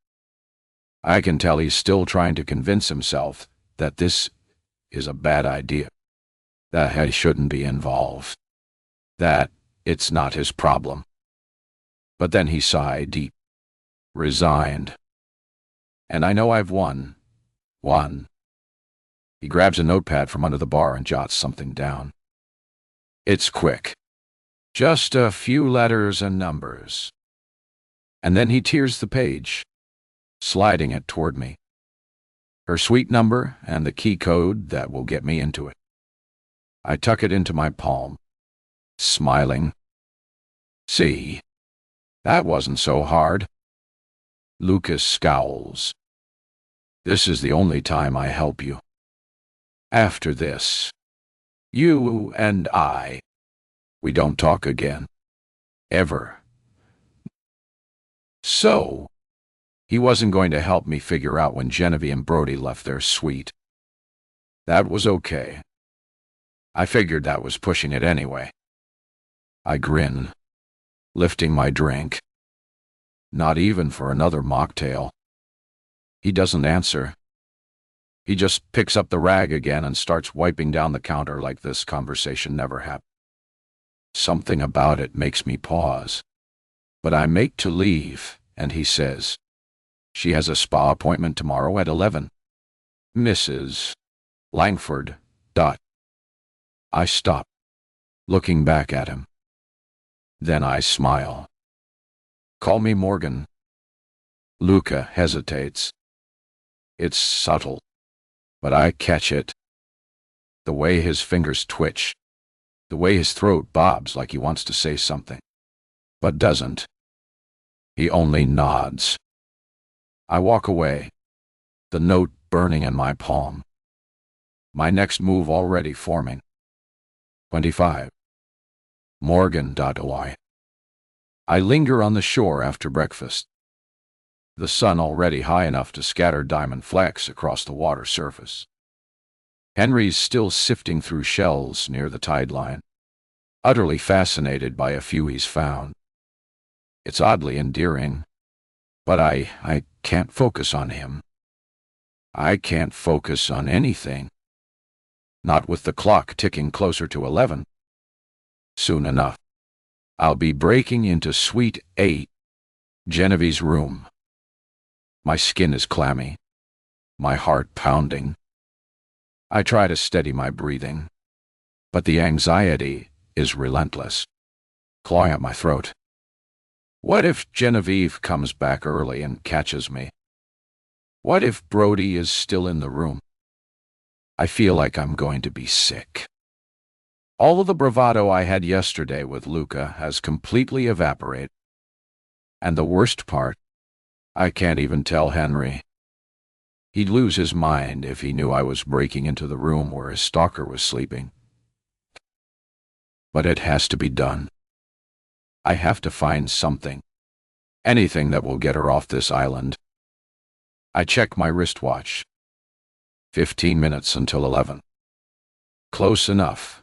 I can tell he's still trying to convince himself that this is a bad idea, that I shouldn't be involved, that it's not his problem. But then he sighed deep, resigned. And I know I've won. He grabs a notepad from under the bar and jots something down. It's quick. Just a few letters and numbers. And then he tears the page, sliding it toward me. Her suite number and the key code that will get me into it. I tuck it into my palm, smiling. See, that wasn't so hard. Lucas scowls. This is the only time I help you. After this, you and I, we don't talk again. Ever. So, he wasn't going to help me figure out when Genevieve and Brody left their suite. That was okay. I figured that was pushing it anyway. I grin, lifting my drink. Not even for another mocktail. He doesn't answer. He just picks up the rag again and starts wiping down the counter like this conversation never happened. Something about it makes me pause. But I make to leave, and he says, "She has a spa appointment tomorrow at 11. Mrs. Langford. I stop, looking back at him. Then I smile. Call me Morgan. Luca hesitates. It's subtle, but I catch it. The way his fingers twitch, the way his throat bobs like he wants to say something, but doesn't. He only nods. I walk away, the note burning in my palm. My next move already forming. 25. Morgan.oi. I linger on the shore after breakfast. The sun already high enough to scatter diamond flecks across the water surface. Henry's still sifting through shells near the tide line, utterly fascinated by a few he's found. It's oddly endearing, but I can't focus on him. I can't focus on anything. Not with the clock ticking closer to 11. Soon enough, I'll be breaking into Suite 8, Genevieve's room. My skin is clammy, my heart pounding. I try to steady my breathing, but the anxiety is relentless, clawing at my throat. What if Genevieve comes back early and catches me? What if Brody is still in the room? I feel like I'm going to be sick. All of the bravado I had yesterday with Luca has completely evaporated. And the worst part, I can't even tell Henry. He'd lose his mind if he knew I was breaking into the room where his stalker was sleeping. But it has to be done. I have to find something. Anything that will get her off this island. I check my wristwatch. 15 minutes until 11. Close enough.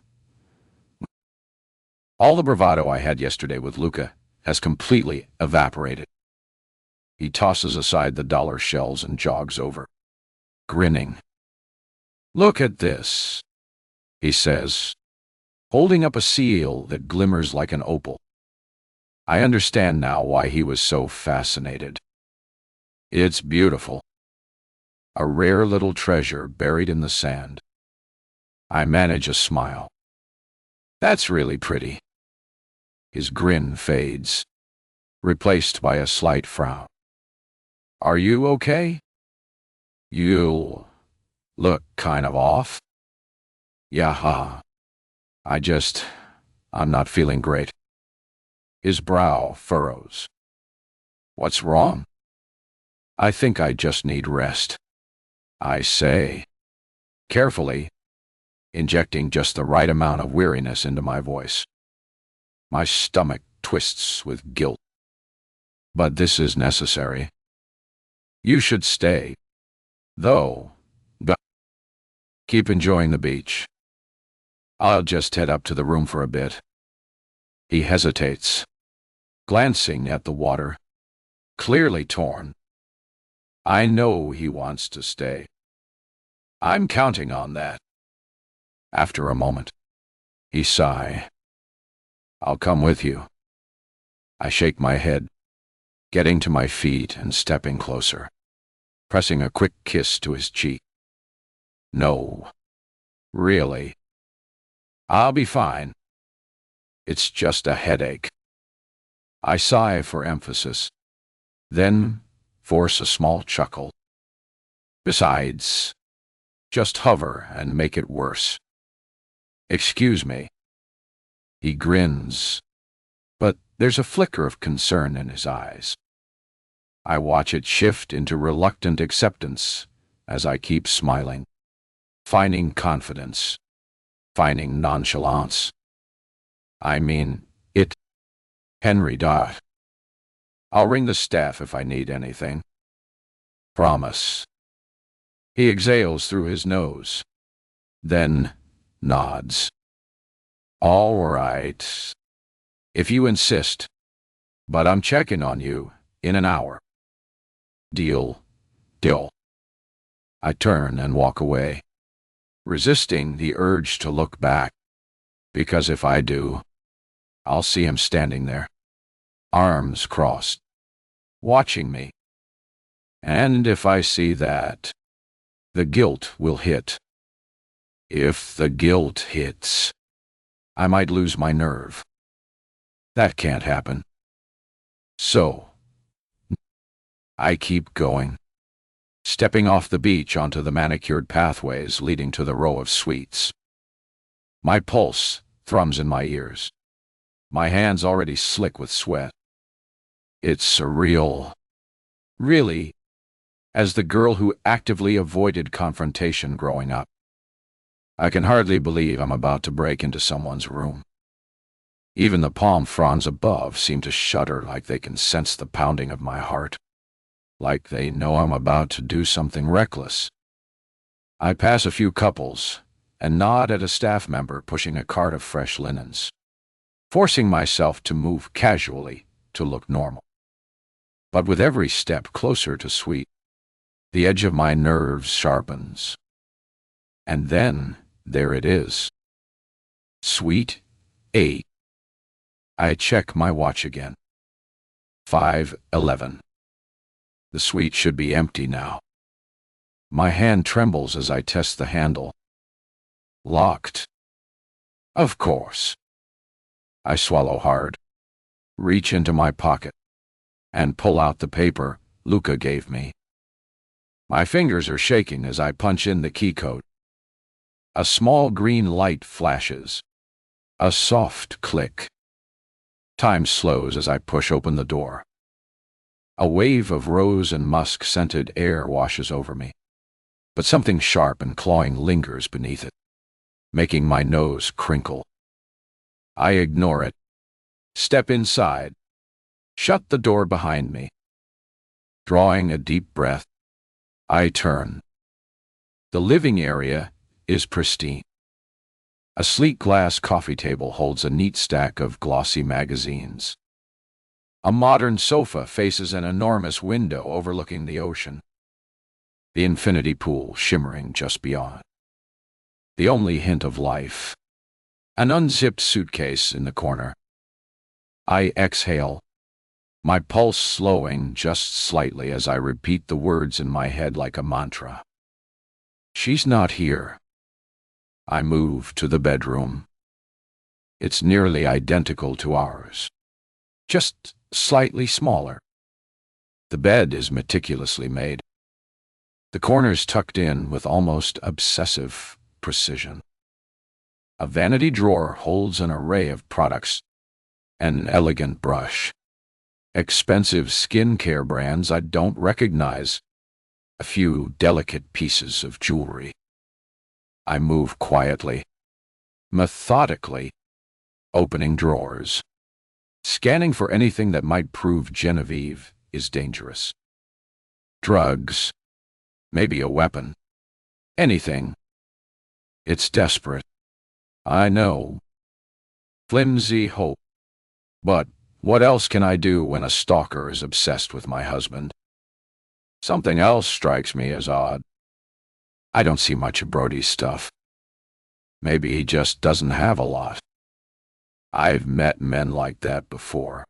All the bravado I had yesterday with Luca has completely evaporated. He tosses aside the dollar shells and jogs over, grinning. "Look at this," he says, holding up a seal that glimmers like an opal. I understand now why he was so fascinated. It's beautiful. A rare little treasure buried in the sand. I manage a smile. "That's really pretty." His grin fades, replaced by a slight frown. "Are you okay? You look kind of off." "Yeah, I'm not feeling great." His brow furrows. "What's wrong?" "I think I just need rest," I say, carefully, injecting just the right amount of weariness into my voice. My stomach twists with guilt. "But this is necessary. You should stay, though. But keep enjoying the beach. I'll just head up to the room for a bit." He hesitates, glancing at the water, clearly torn. I know he wants to stay. I'm counting on that. After a moment, he sighs. "I'll come with you." I shake my head, getting to my feet and stepping closer, pressing a quick kiss to his cheek. "No, really. I'll be fine. It's just a headache." I sigh for emphasis, then force a small chuckle. "Besides, just hover and make it worse." "Excuse me." He grins, but there's a flicker of concern in his eyes. I watch it shift into reluctant acceptance as I keep smiling, finding confidence, finding nonchalance. I mean, it. Henry Dot. I'll ring the staff if I need anything. Promise. He exhales through his nose, then nods. All right, if you insist, but I'm checking on you in an hour. Deal. Deal. I turn and walk away, resisting the urge to look back, because if I do, I'll see him standing there, arms crossed, watching me. And if I see that, the guilt will hit. If the guilt hits, I might lose my nerve. That can't happen. So, I keep going, stepping off the beach onto the manicured pathways leading to the row of suites. My pulse thrums in my ears, my hands already slick with sweat. It's surreal. Really, as the girl who actively avoided confrontation growing up, I can hardly believe I'm about to break into someone's room. Even the palm fronds above seem to shudder like they can sense the pounding of my heart, like they know I'm about to do something reckless. I pass a few couples and nod at a staff member pushing a cart of fresh linens, forcing myself to move casually to look normal. But with every step closer to suite, the edge of my nerves sharpens. And then there it is. Suite 8. I check my watch again. 5:11. The suite should be empty now. My hand trembles as I test the handle. Locked. Of course. I swallow hard, reach into my pocket, and pull out the paper Luca gave me. My fingers are shaking as I punch in the key code. A small green light flashes. A soft click. Time slows as I push open the door. A wave of rose and musk-scented air washes over me, but something sharp and clawing lingers beneath it, making my nose crinkle. I ignore it, step inside, shut the door behind me. Drawing a deep breath, I turn. The living area is pristine. A sleek glass coffee table holds a neat stack of glossy magazines. A modern sofa faces an enormous window overlooking the ocean, the infinity pool shimmering just beyond. The only hint of life, an unzipped suitcase in the corner. I exhale, my pulse slowing just slightly as I repeat the words in my head like a mantra. She's not here. I move to the bedroom. It's nearly identical to ours, just slightly smaller. The bed is meticulously made, the corners tucked in with almost obsessive precision. A vanity drawer holds an array of products, an elegant brush, expensive skincare brands I don't recognize, a few delicate pieces of jewelry. I move quietly, methodically, opening drawers, scanning for anything that might prove Genevieve is dangerous. Drugs, maybe a weapon, anything. It's desperate, I know. Flimsy hope. But what else can I do when a stalker is obsessed with my husband? Something else strikes me as odd. I don't see much of Brody's stuff. Maybe he just doesn't have a lot. I've met men like that before.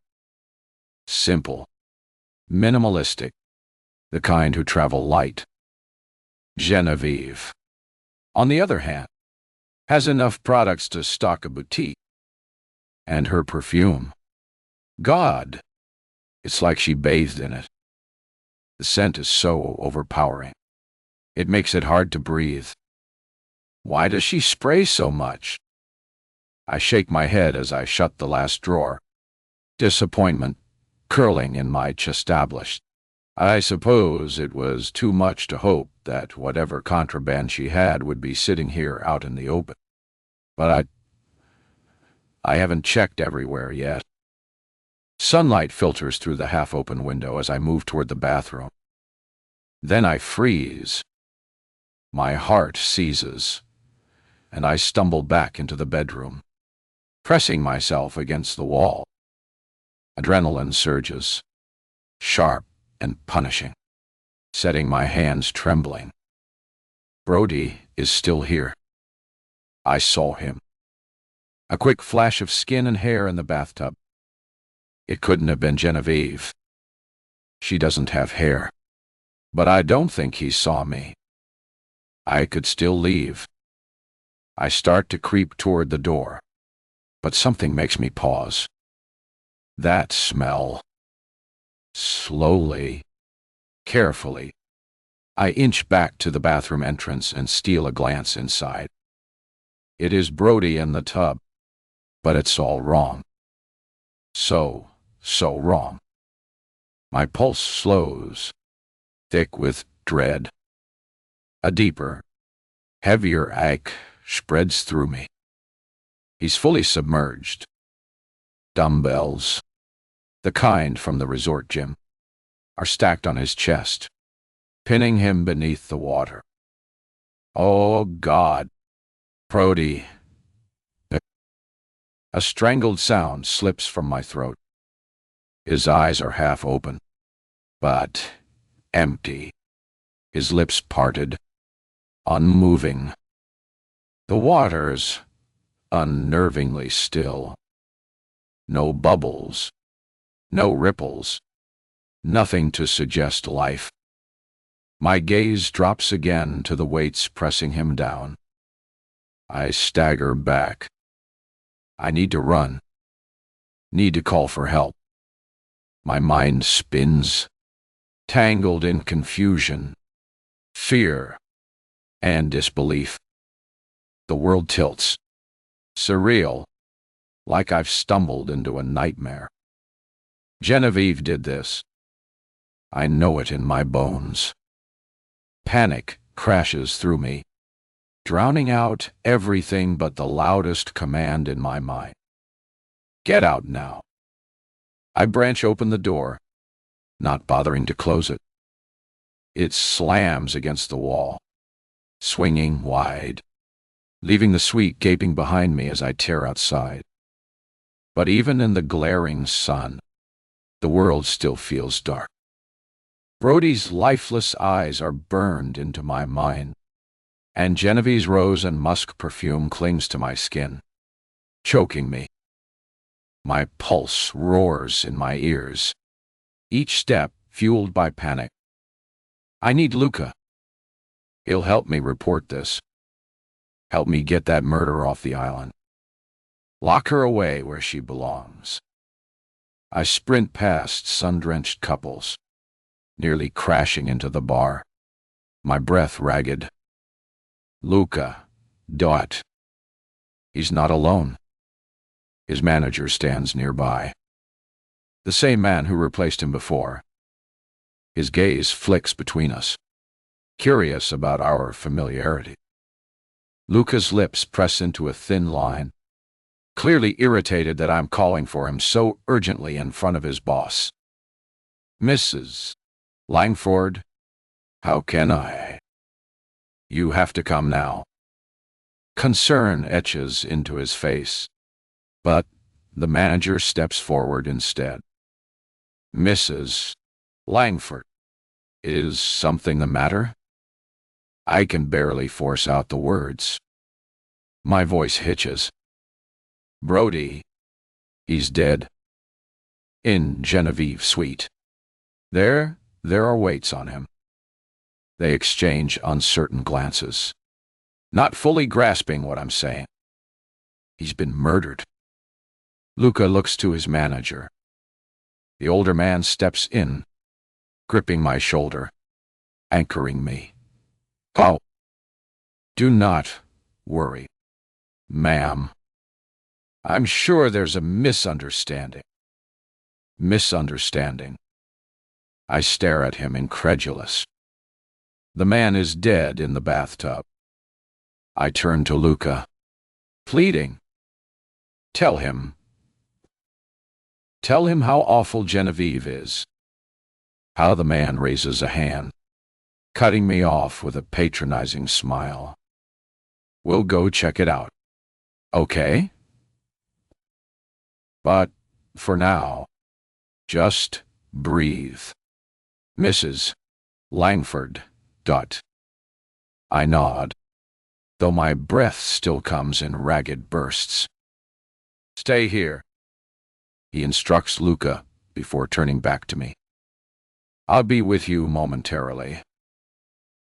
Simple, minimalistic, the kind who travel light. Genevieve, on the other hand, has enough products to stock a boutique. And her perfume. God, it's like she bathed in it. The scent is so overpowering. It makes it hard to breathe. Why does she spray so much? I shake my head as I shut the last drawer, disappointment curling in my chestablished. I suppose it was too much to hope that whatever contraband she had would be sitting here out in the open. But I haven't checked everywhere yet. Sunlight filters through the half-open window as I move toward the bathroom. Then I freeze. My heart seizes, and I stumble back into the bedroom, pressing myself against the wall. Adrenaline surges, sharp and punishing, setting my hands trembling. Brody is still here. I saw him. A quick flash of skin and hair in the bathtub. It couldn't have been Genevieve. She doesn't have hair. But I don't think he saw me. I could still leave. I start to creep toward the door, but something makes me pause. That smell. Slowly, carefully, I inch back to the bathroom entrance and steal a glance inside. It is Brody in the tub, but it's all wrong. So wrong. My pulse slows, thick with dread. A deeper, heavier ache spreads through me. He's fully submerged. Dumbbells, the kind from the resort gym, are stacked on his chest, pinning him beneath the water. Oh, God. Brody. A strangled sound slips from my throat. His eyes are half open, but empty. His lips parted, unmoving. The water's unnervingly still. No bubbles, no ripples, nothing to suggest life. My gaze drops again to the weights pressing him down. I stagger back. I need to run. Need to call for help. My mind spins, tangled in confusion, fear, and disbelief. The world tilts, surreal, like I've stumbled into a nightmare. Genevieve did this. I know it in my bones. Panic crashes through me, drowning out everything but the loudest command in my mind. Get out now. I branch open the door, not bothering to close it. It slams against the wall, swinging wide, leaving the suite gaping behind me as I tear outside. But even in the glaring sun, The world still feels dark. Brody's lifeless eyes are burned into my mind, and Genevieve's rose and musk perfume clings to my skin, choking me. My pulse roars in my ears, each step fueled by panic. I need Luca. He'll help me report this. Help me get that murder off the island. Lock her away where she belongs. I sprint past sun-drenched couples, nearly crashing into the bar, my breath ragged. Luca. Dot. He's not alone. His manager stands nearby. The same man who replaced him before. His gaze flicks between us, curious about our familiarity. Luca's lips press into a thin line, clearly irritated that I'm calling for him so urgently in front of his boss. Mrs. Langford, how can I? You have to come now. Concern etches into his face, but the manager steps forward instead. Mrs. Langford, is something the matter? I can barely force out the words. My voice hitches. Brody, he's dead. In Genevieve's suite. There are weights on him. They exchange uncertain glances, not fully grasping what I'm saying. He's been murdered. Luca looks to his manager. The older man steps in, gripping my shoulder, anchoring me. Oh, do not worry, ma'am. I'm sure there's a misunderstanding. Misunderstanding. I stare at him, incredulous. The man is dead in the bathtub. I turn to Luca, pleading. Tell him how awful Genevieve is. How the man raises a hand, cutting me off with a patronizing smile. We'll go check it out. Okay? But for now, just breathe. Mrs. Langford. I nod, though my breath still comes in ragged bursts. Stay here, he instructs Luca before turning back to me. I'll be with you momentarily.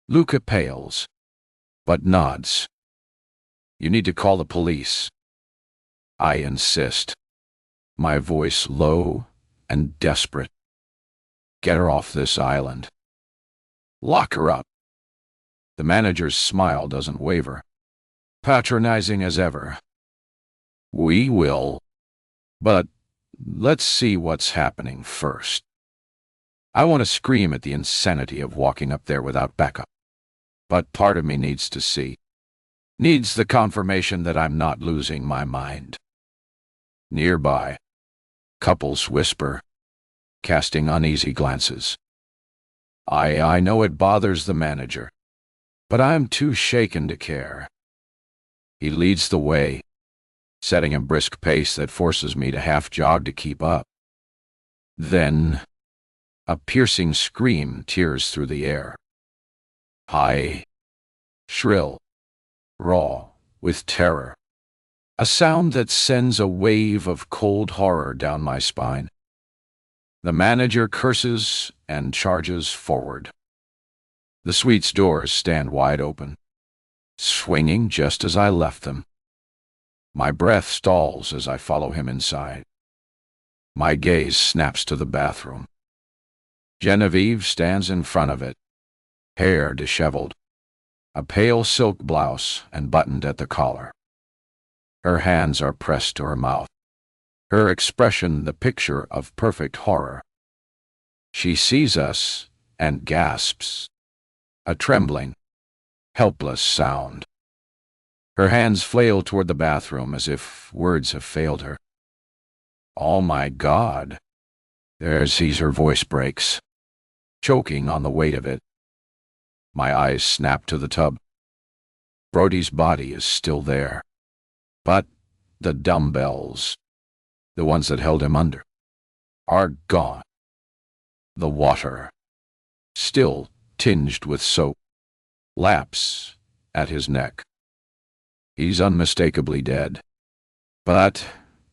Luca pales, but nods. You need to call the police. I insist, my voice low and desperate. Get her off this island. Lock her up. The manager's smile doesn't waver, patronizing as ever. We will, but let's see what's happening first. I want to scream at the insanity of walking up there without backup, but part of me needs to see, needs the confirmation that I'm not losing my mind. Nearby, couples whisper, casting uneasy glances. I know it bothers the manager, but I'm too shaken to care. He leads the way, setting a brisk pace that forces me to half-jog to keep up. Then, a piercing scream tears through the air. High, shrill, raw, with terror. A sound that sends a wave of cold horror down my spine. The manager curses and charges forward. The suite's doors stand wide open, swinging just as I left them. My breath stalls as I follow him inside. My gaze snaps to the bathroom. Genevieve stands in front of it, hair disheveled, a pale silk blouse and buttoned at the collar. Her hands are pressed to her mouth, her expression the picture of perfect horror. She sees us and gasps, a trembling, helpless sound. Her hands flail toward the bathroom as if words have failed her. Oh my God! There sees her voice breaks, choking on the weight of it. My eyes snap to the tub. Brody's body is still there, but the dumbbells, the ones that held him under, are gone. The water, still tinged with soap, laps at his neck. He's unmistakably dead. But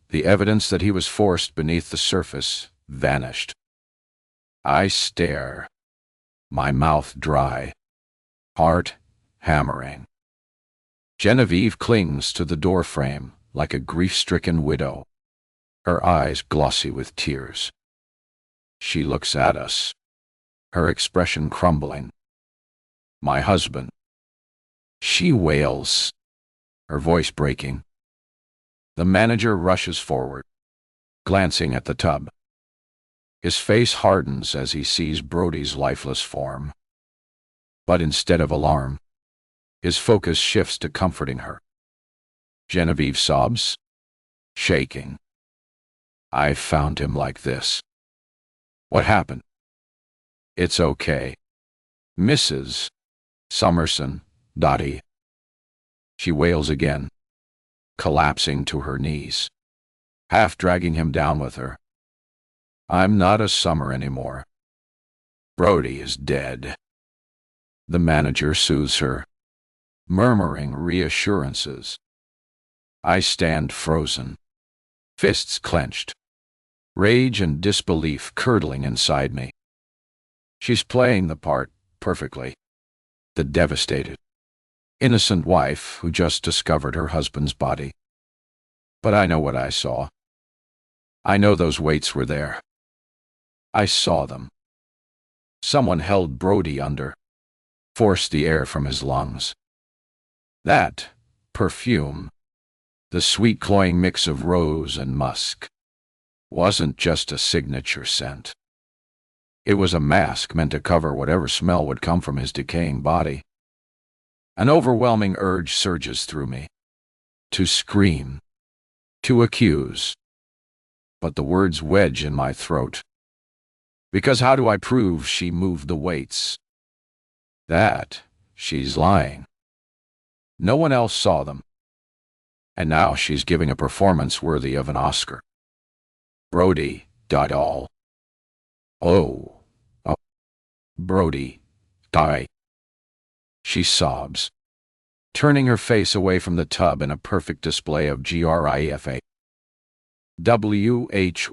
the evidence that he was forced beneath the surface vanished. I stare, my mouth dry, heart hammering. Genevieve clings to the doorframe like a grief-stricken widow, her eyes glossy with tears. She looks at us, her expression crumbling. My husband. She wails, her voice breaking. The manager rushes forward, glancing at the tub. His face hardens as he sees Brody's lifeless form. But instead of alarm, his focus shifts to comforting her. Genevieve sobs, shaking. I found him like this. What happened? It's okay. Mrs. Summerson, Dottie. She wails again, collapsing to her knees, half dragging him down with her. I'm not a Summer anymore. Brody is dead. The manager soothes her, murmuring reassurances. I stand frozen, fists clenched, rage and disbelief curdling inside me. She's playing the part perfectly. The devastated, innocent wife who just discovered her husband's body. But I know what I saw. I know those weights were there. I saw them. Someone held Brody under, forced the air from his lungs. That perfume, the sweet cloying mix of rose and musk, wasn't just a signature scent. It was a mask meant to cover whatever smell would come from his decaying body. An overwhelming urge surges through me. To scream. To accuse. But the words wedge in my throat. Because how do I prove she moved the weights? That she's lying. No one else saw them. And now she's giving a performance worthy of an Oscar. Brody, all. Oh. Brody, die. She sobs, turning her face away from the tub in a perfect display of grifa.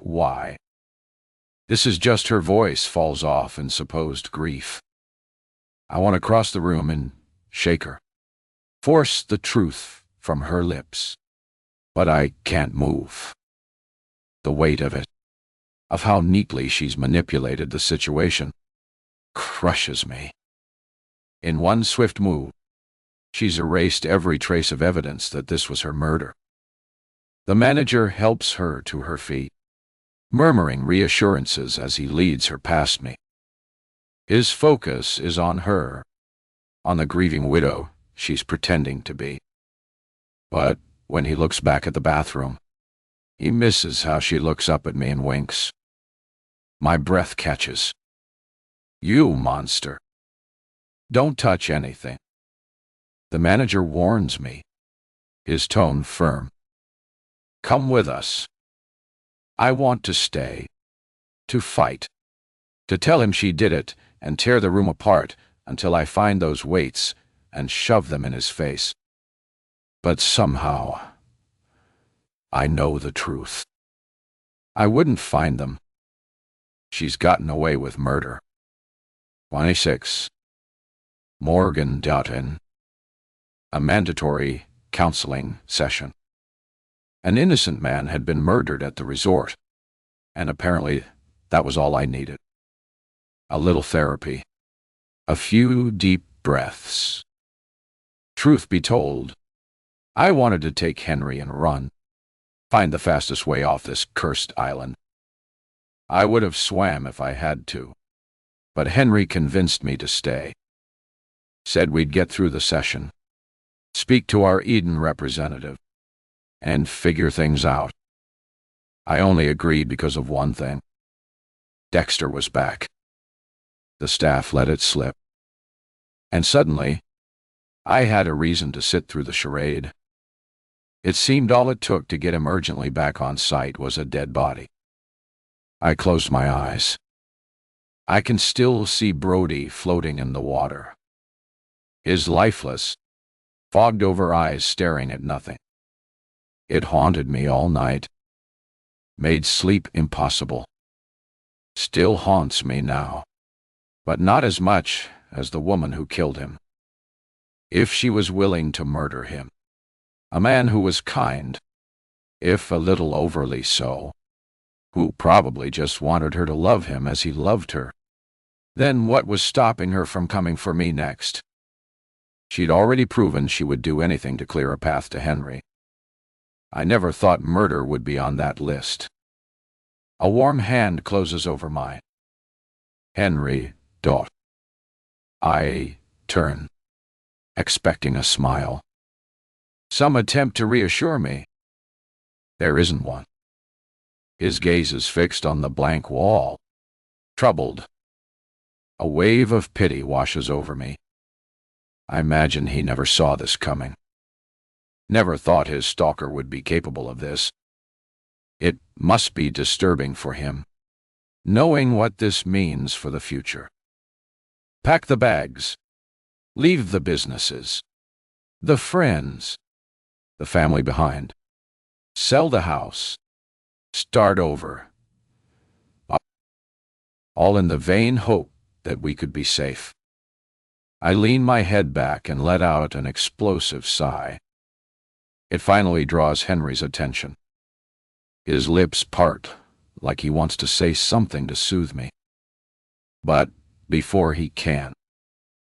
Why? This is just her voice falls off in supposed grief. I want to cross the room and shake her, force the truth from her lips. But I can't move. The weight of it, of how neatly she's manipulated the situation, crushes me. In one swift move, she's erased every trace of evidence that this was her murder. The manager helps her to her feet, murmuring reassurances as he leads her past me. His focus is on her, on the grieving widow she's pretending to be. But when he looks back at the bathroom, he misses how she looks up at me and winks. My breath catches. You monster. Don't touch anything. The manager warns me, his tone firm. Come with us. I want to stay, to fight, to tell him she did it and tear the room apart until I find those weights and shove them in his face. But somehow, I know the truth. I wouldn't find them. She's gotten away with murder. 26. Morgan Doughton. A mandatory counseling session. An innocent man had been murdered at the resort, and apparently that was all I needed. A little therapy. A few deep breaths. Truth be told, I wanted to take Henry and run, find the fastest way off this cursed island. I would have swam if I had to, but Henry convinced me to stay. Said we'd get through the session, speak to our Eden representative, and figure things out. I only agreed because of one thing. Dexter was back. The staff let it slip. And suddenly, I had a reason to sit through the charade. It seemed all it took to get him urgently back on site was a dead body. I close my eyes. I can still see Brody floating in the water. His lifeless, fogged-over eyes staring at nothing. It haunted me all night, made sleep impossible. Still haunts me now, but not as much as the woman who killed him. If she was willing to murder him, a man who was kind, if a little overly so, who probably just wanted her to love him as he loved her, then what was stopping her from coming for me next? She'd already proven she would do anything to clear a path to Henry. I never thought murder would be on that list. A warm hand closes over mine. Henry, daughter. I turn, expecting a smile. Some attempt to reassure me. There isn't one. His gaze is fixed on the blank wall, troubled. A wave of pity washes over me. I imagine he never saw this coming. Never thought his stalker would be capable of this. It must be disturbing for him, knowing what this means for the future. Pack the bags. Leave the businesses, the friends, the family behind. Sell the house. Start over. All in the vain hope that we could be safe. I lean my head back and let out an explosive sigh. It finally draws Henry's attention. His lips part, like he wants to say something to soothe me. But before he can,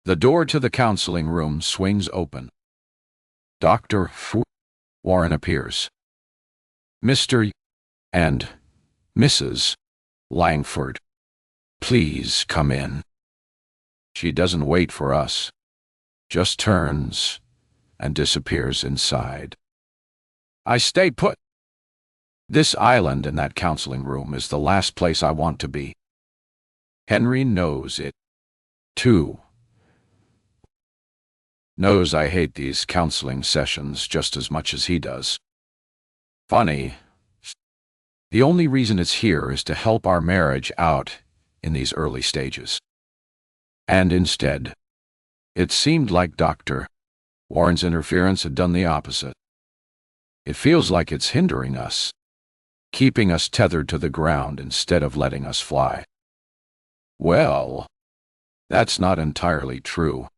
the door to the counseling room swings open. Dr. Warren appears. Mr. and Mrs. Langford, please come in. She doesn't wait for us, just turns and disappears inside. I stay put. This island in that counseling room is the last place I want to be. Henry knows it, too. Knows I hate these counseling sessions just as much as he does. Funny. The only reason it's here is to help our marriage out in these early stages. And instead, it seemed like Dr. Warren's interference had done the opposite. It feels like it's hindering us, keeping us tethered to the ground instead of letting us fly. Well, that's not entirely true.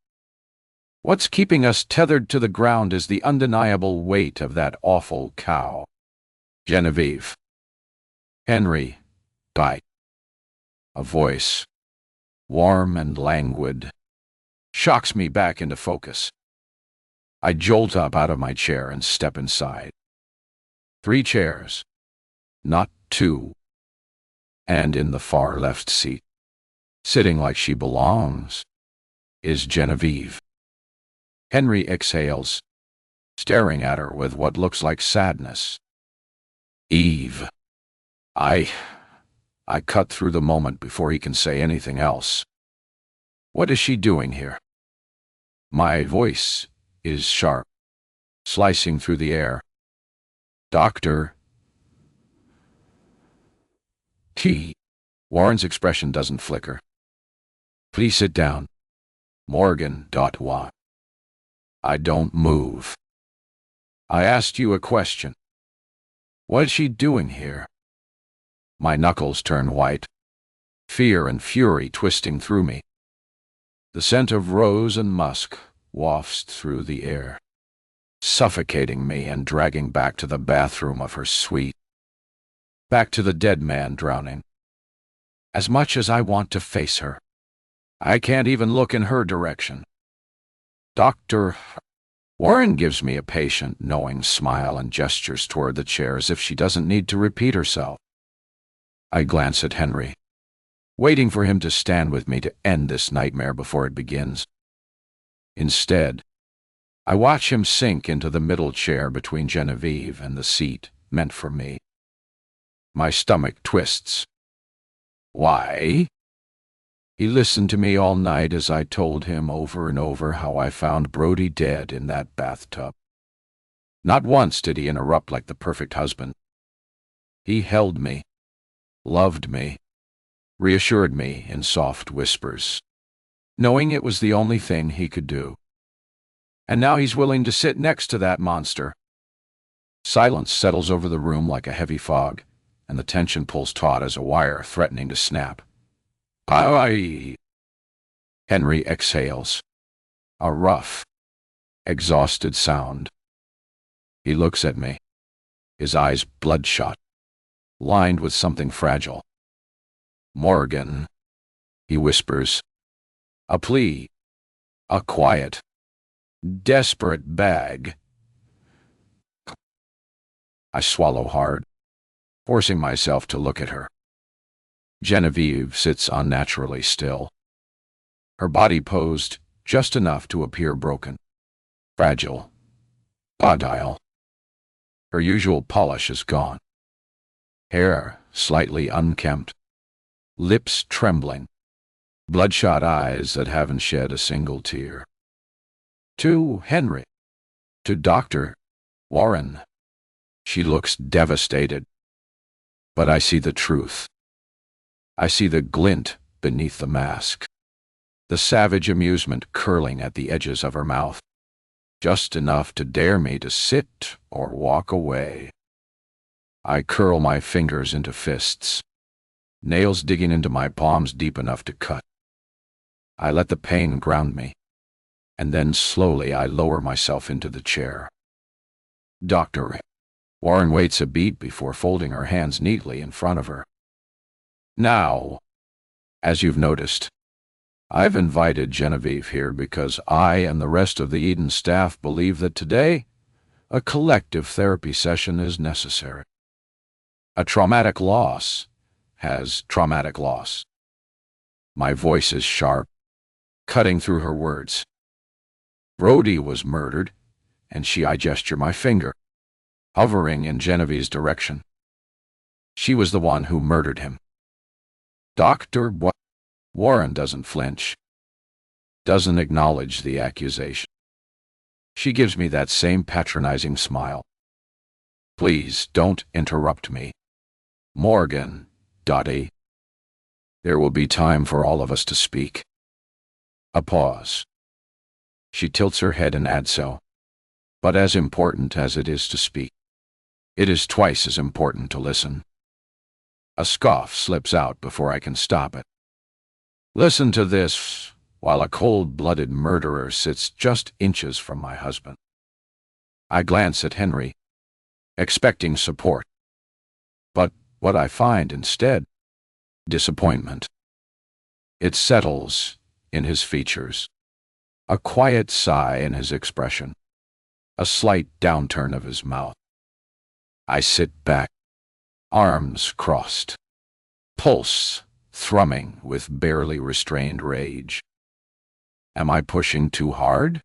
What's keeping us tethered to the ground is the undeniable weight of that awful cow, Genevieve. Henry died. A voice, warm and languid, shocks me back into focus. I jolt up out of my chair and step inside. 3 chairs, not 2, and in the far left seat, sitting like she belongs, is Genevieve. Henry exhales, staring at her with what looks like sadness. Eve. I cut through the moment before he can say anything else. What is she doing here? My voice is sharp, slicing through the air. Doctor. T. Warren's expression doesn't flicker. Please sit down. Morgan.Y. I don't move. I asked you a question. What's she doing here? My knuckles turn white, fear and fury twisting through me. The scent of rose and musk wafts through the air, suffocating me and dragging back to the bathroom of her suite, back to the dead man drowning. As much as I want to face her, I can't even look in her direction. Dr. Warren gives me a patient, knowing smile and gestures toward the chair as if she doesn't need to repeat herself. I glance at Henry, waiting for him to stand with me to end this nightmare before it begins. Instead, I watch him sink into the middle chair between Genevieve and the seat meant for me. My stomach twists. Why? He listened to me all night as I told him over and over how I found Brody dead in that bathtub. Not once did he interrupt like the perfect husband. He held me, loved me, reassured me in soft whispers, knowing it was the only thing he could do. And now he's willing to sit next to that monster. Silence settles over the room like a heavy fog, and the tension pulls taut as a wire threatening to snap. "Aye." Henry exhales, a rough, exhausted sound. He looks at me, his eyes bloodshot, lined with something fragile. "Morgan," he whispers, a plea, a quiet, desperate bag. I swallow hard, forcing myself to look at her. Genevieve sits unnaturally still, her body posed just enough to appear broken, fragile, agile. Her usual polish is gone. Hair slightly unkempt, lips trembling, bloodshot eyes that haven't shed a single tear. To Henry, to Dr. Warren, she looks devastated. But I see the truth. I see the glint beneath the mask, the savage amusement curling at the edges of her mouth, just enough to dare me to sit or walk away. I curl my fingers into fists, nails digging into my palms deep enough to cut. I let the pain ground me, and then slowly I lower myself into the chair. Dr. Warren waits a beat before folding her hands neatly in front of her. "Now, as you've noticed, I've invited Genevieve here because I and the rest of the Eden staff believe that today a collective therapy session is necessary. A traumatic loss has traumatic loss." My voice is sharp, cutting through her words. "Brody was murdered," and I gesture my finger, hovering in Genevieve's direction. "She was the one who murdered him." Dr. Warren doesn't flinch, doesn't acknowledge the accusation. She gives me that same patronizing smile. "Please don't interrupt me, Morgan, Dottie. There will be time for all of us to speak." A pause. She tilts her head and adds so. "But as important as it is to speak, it is twice as important to listen." A scoff slips out before I can stop it. "Listen to this, while a cold-blooded murderer sits just inches from my husband." I glance at Henry, expecting support. But what I find instead, disappointment. It settles in his features, a quiet sigh in his expression, a slight downturn of his mouth. I sit back, arms crossed, pulse thrumming with barely restrained rage. Am I pushing too hard?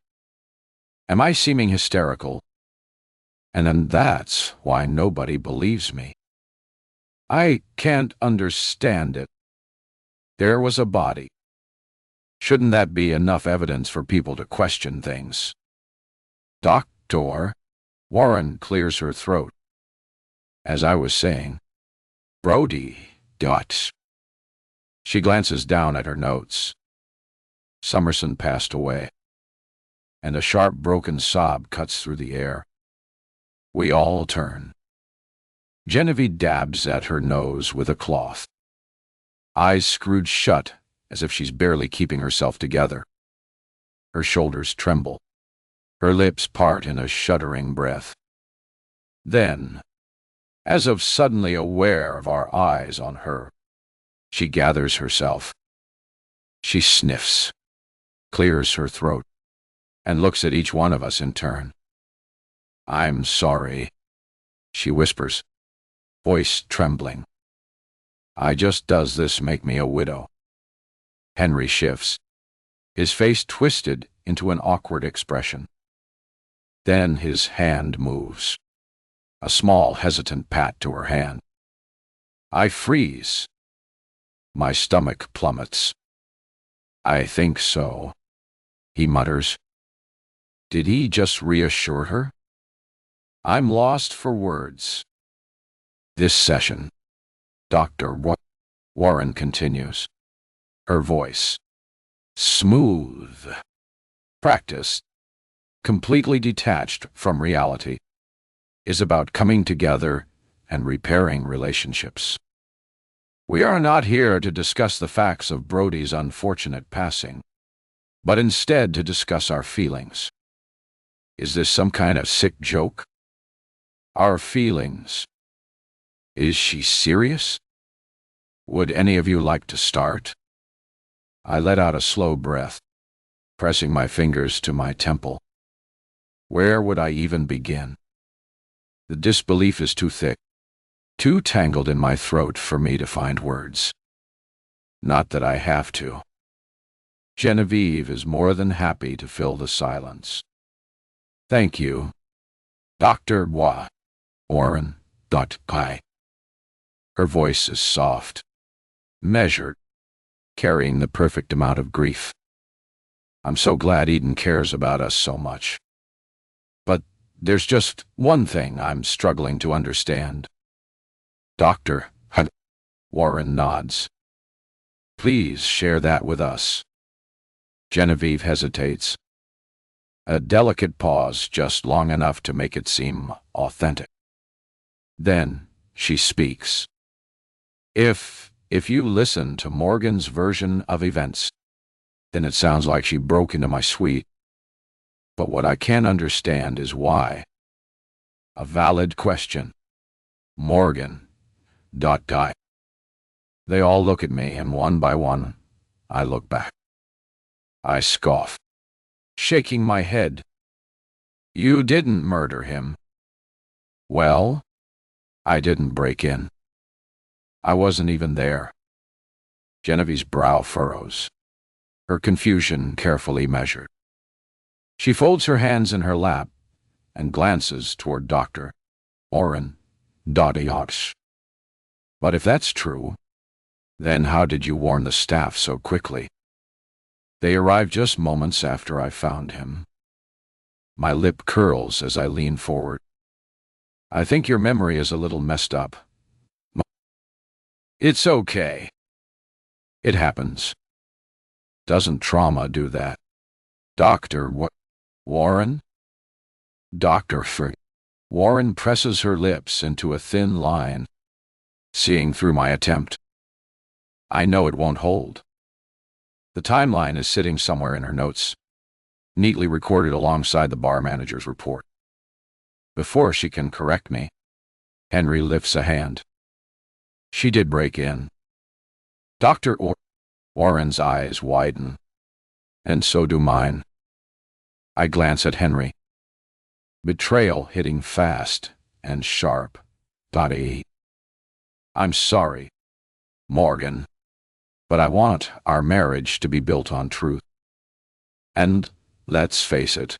Am I seeming hysterical? And then that's why nobody believes me. I can't understand it. There was a body. Shouldn't that be enough evidence for people to question things? Dr. Warren clears her throat. As I was saying, Brody, dot. She glances down at her notes. Summerson passed away, and a sharp broken sob cuts through the air. We all turn. Genevieve dabs at her nose with a cloth, eyes screwed shut as if she's barely keeping herself together. Her shoulders tremble, her lips part in a shuddering breath. Then, as if suddenly aware of our eyes on her, she gathers herself. She sniffs, clears her throat, and looks at each one of us in turn. I'm sorry, she whispers, voice trembling. I just does this make me a widow. Henry shifts, his face twisted into an awkward expression. Then his hand moves, a small hesitant pat to her hand. I freeze. My stomach plummets. I think so, he mutters. Did he just reassure her? I'm lost for words. This session, Dr. Warren continues, her voice smooth, practiced, completely detached from reality, is about coming together and repairing relationships. We are not here to discuss the facts of Brody's unfortunate passing, but instead to discuss our feelings. Is this some kind of sick joke? Our feelings. Is she serious? Would any of you like to start? I let out a slow breath, pressing my fingers to my temple. Where would I even begin? The disbelief is too thick, too tangled in my throat for me to find words. Not that I have to. Genevieve is more than happy to fill the silence. Thank you, Dr. Warren. Her voice is soft, measured, carrying the perfect amount of grief. I'm so glad Eden cares about us so much. But there's just one thing I'm struggling to understand. Dr. Warren nods. Please share that with us. Genevieve hesitates. A delicate pause, just long enough to make it seem authentic. Then she speaks. If you listen to Morgan's version of events, then it sounds like she broke into my suite. But what I can't understand is why. A valid question. Morgan. Guy. They all look at me, and one by one, I look back. I scoff, shaking my head. You didn't murder him. Well, I didn't break in. I wasn't even there. Genevieve's brow furrows, her confusion carefully measured. She folds her hands in her lap and glances toward Dr. Warren. But if that's true, then how did you warn the staff so quickly? They arrived just moments after I found him. My lip curls as I lean forward. I think your memory is a little messed up. It's okay. It happens. Doesn't trauma do that? Dr. Warren? Dr. Warren presses her lips into a thin line, seeing through my attempt. I know it won't hold. The timeline is sitting somewhere in her notes, neatly recorded alongside the bar manager's report. Before she can correct me, Henry lifts a hand. She did break in. Dr. Warren's eyes widen, and so do mine. I glance at Henry. Betrayal hitting fast and sharp. I'm sorry, Morgan, but I want our marriage to be built on truth. And, let's face it,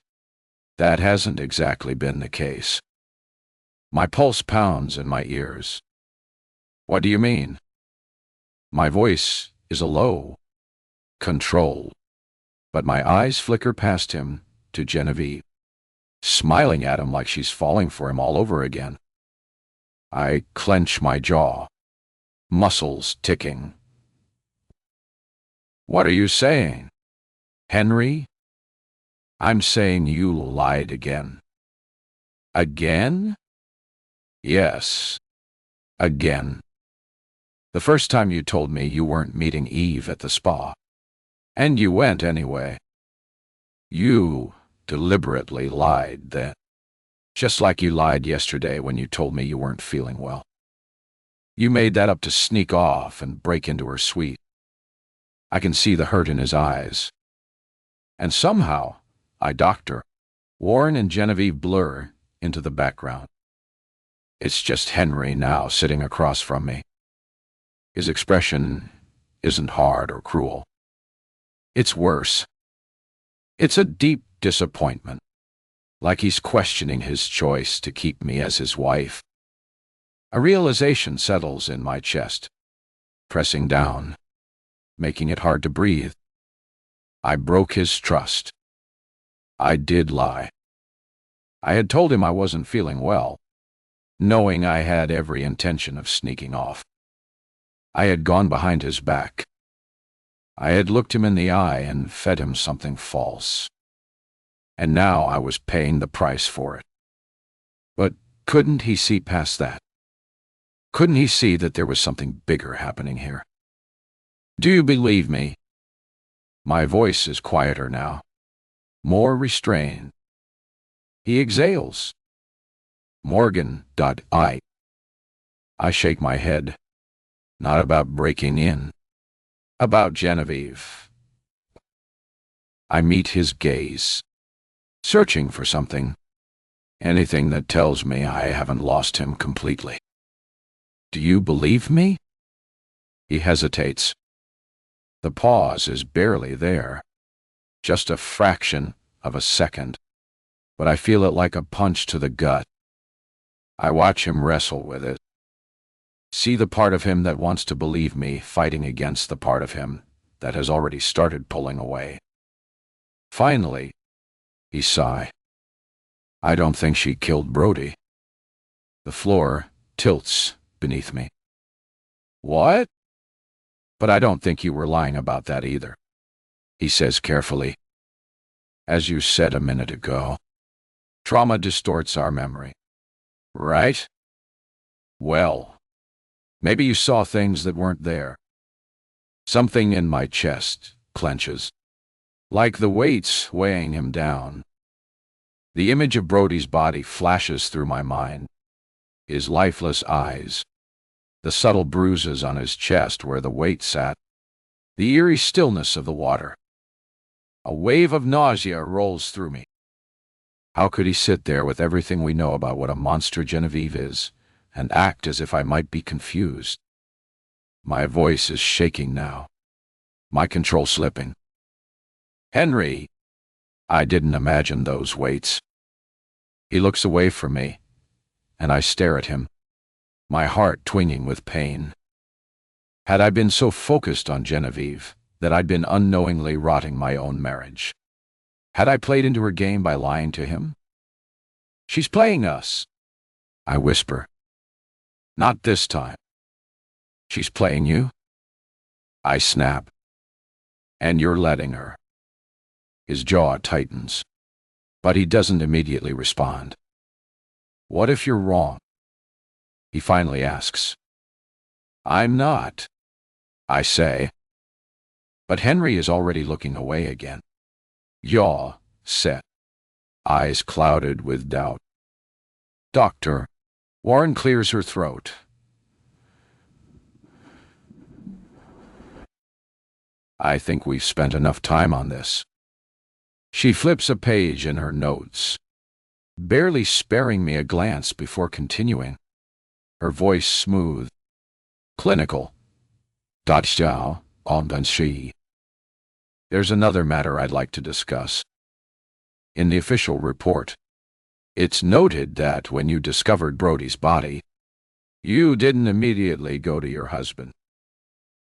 that hasn't exactly been the case. My pulse pounds in my ears. What do you mean? My voice is a low, controlled, but my eyes flicker past him to Genevieve, smiling at him like she's falling for him all over again. I clench my jaw, muscles ticking. What are you saying, Henry? I'm saying you lied again. Again? Yes, again. The first time you told me you weren't meeting Eve at the spa, and you went anyway. You deliberately lied then, just like you lied yesterday when you told me you weren't feeling well. You made that up to sneak off and break into her suite. I can see the hurt in his eyes. And somehow, Dr. Warren and Genevieve blur into the background. It's just Henry now sitting across from me. His expression isn't hard or cruel. It's worse. It's a deep disappointment, like he's questioning his choice to keep me as his wife. A realization settles in my chest, pressing down, making it hard to breathe. I broke his trust. I did lie. I had told him I wasn't feeling well, knowing I had every intention of sneaking off. I had gone behind his back. I had looked him in the eye and fed him something false. And now I was paying the price for it. But couldn't he see past that? Couldn't he see that there was something bigger happening here? Do you believe me? My voice is quieter now, more restrained. He exhales. Morgan.I. I shake my head. Not about breaking in. About Genevieve. I meet his gaze, searching for something. Anything that tells me I haven't lost him completely. Do you believe me? He hesitates. The pause is barely there. Just a fraction of a second. But I feel it like a punch to the gut. I watch him wrestle with it. See the part of him that wants to believe me fighting against the part of him that has already started pulling away. Finally, he sighs. I don't think she killed Brody. The floor tilts beneath me. What? But I don't think you were lying about that either, he says carefully. As you said a minute ago, trauma distorts our memory. Right? Well, maybe you saw things that weren't there. Something in my chest clenches, like the weights weighing him down. The image of Brody's body flashes through my mind. His lifeless eyes, the subtle bruises on his chest where the weight sat, the eerie stillness of the water. A wave of nausea rolls through me. How could he sit there with everything we know about what a monster Genevieve is, and act as if I might be confused? My voice is shaking now, my control slipping. Henry, I didn't imagine those weights. He looks away from me, and I stare at him, my heart twinging with pain. Had I been so focused on Genevieve that I'd been unknowingly rotting my own marriage? Had I played into her game by lying to him? She's playing us, I whisper. Not this time. She's playing you? I snap. And you're letting her. His jaw tightens, but he doesn't immediately respond. What if you're wrong? He finally asks. I'm not, I say. But Henry is already looking away again. Jaw set, eyes clouded with doubt. Doctor, Warren clears her throat. I think we've spent enough time on this. She flips a page in her notes, barely sparing me a glance before continuing. Her voice smooth, clinical. She. There's another matter I'd like to discuss. In the official report, it's noted that when you discovered Brody's body, you didn't immediately go to your husband.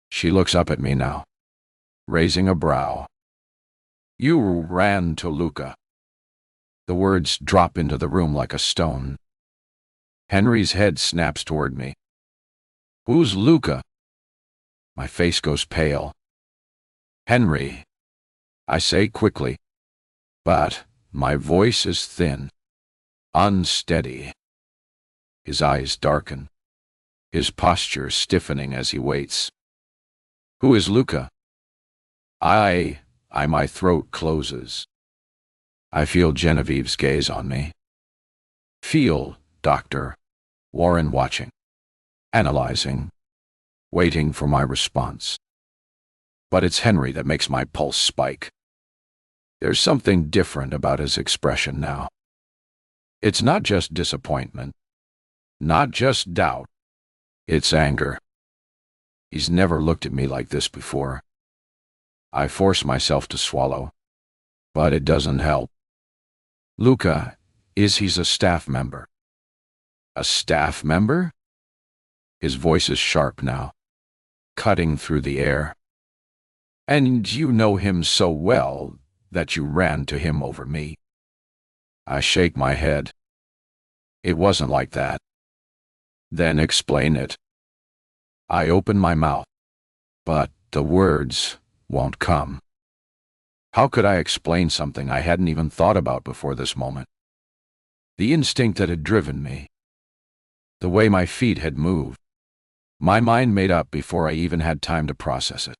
She looks up at me now, raising a brow. You ran to Luca. The words drop into the room like a stone. Henry's head snaps toward me. Who's Luca? My face goes pale. Henry, I say quickly, but my voice is thin, unsteady. His eyes darken, his posture stiffening as he waits. Who is Luca? My throat closes. I feel Genevieve's gaze on me. Feel, Doctor, Warren watching, analyzing, waiting for my response. But it's Henry that makes my pulse spike. There's something different about his expression now. It's not just disappointment, not just doubt. It's anger. He's never looked at me like this before. I force myself to swallow, but it doesn't help. Luca, he's a staff member. A staff member? His voice is sharp now, cutting through the air. And you know him so well that you ran to him over me. I shake my head. It wasn't like that. Then explain it. I open my mouth, but the words won't come. How could I explain something I hadn't even thought about before this moment? The instinct that had driven me, the way my feet had moved, my mind made up before I even had time to process it.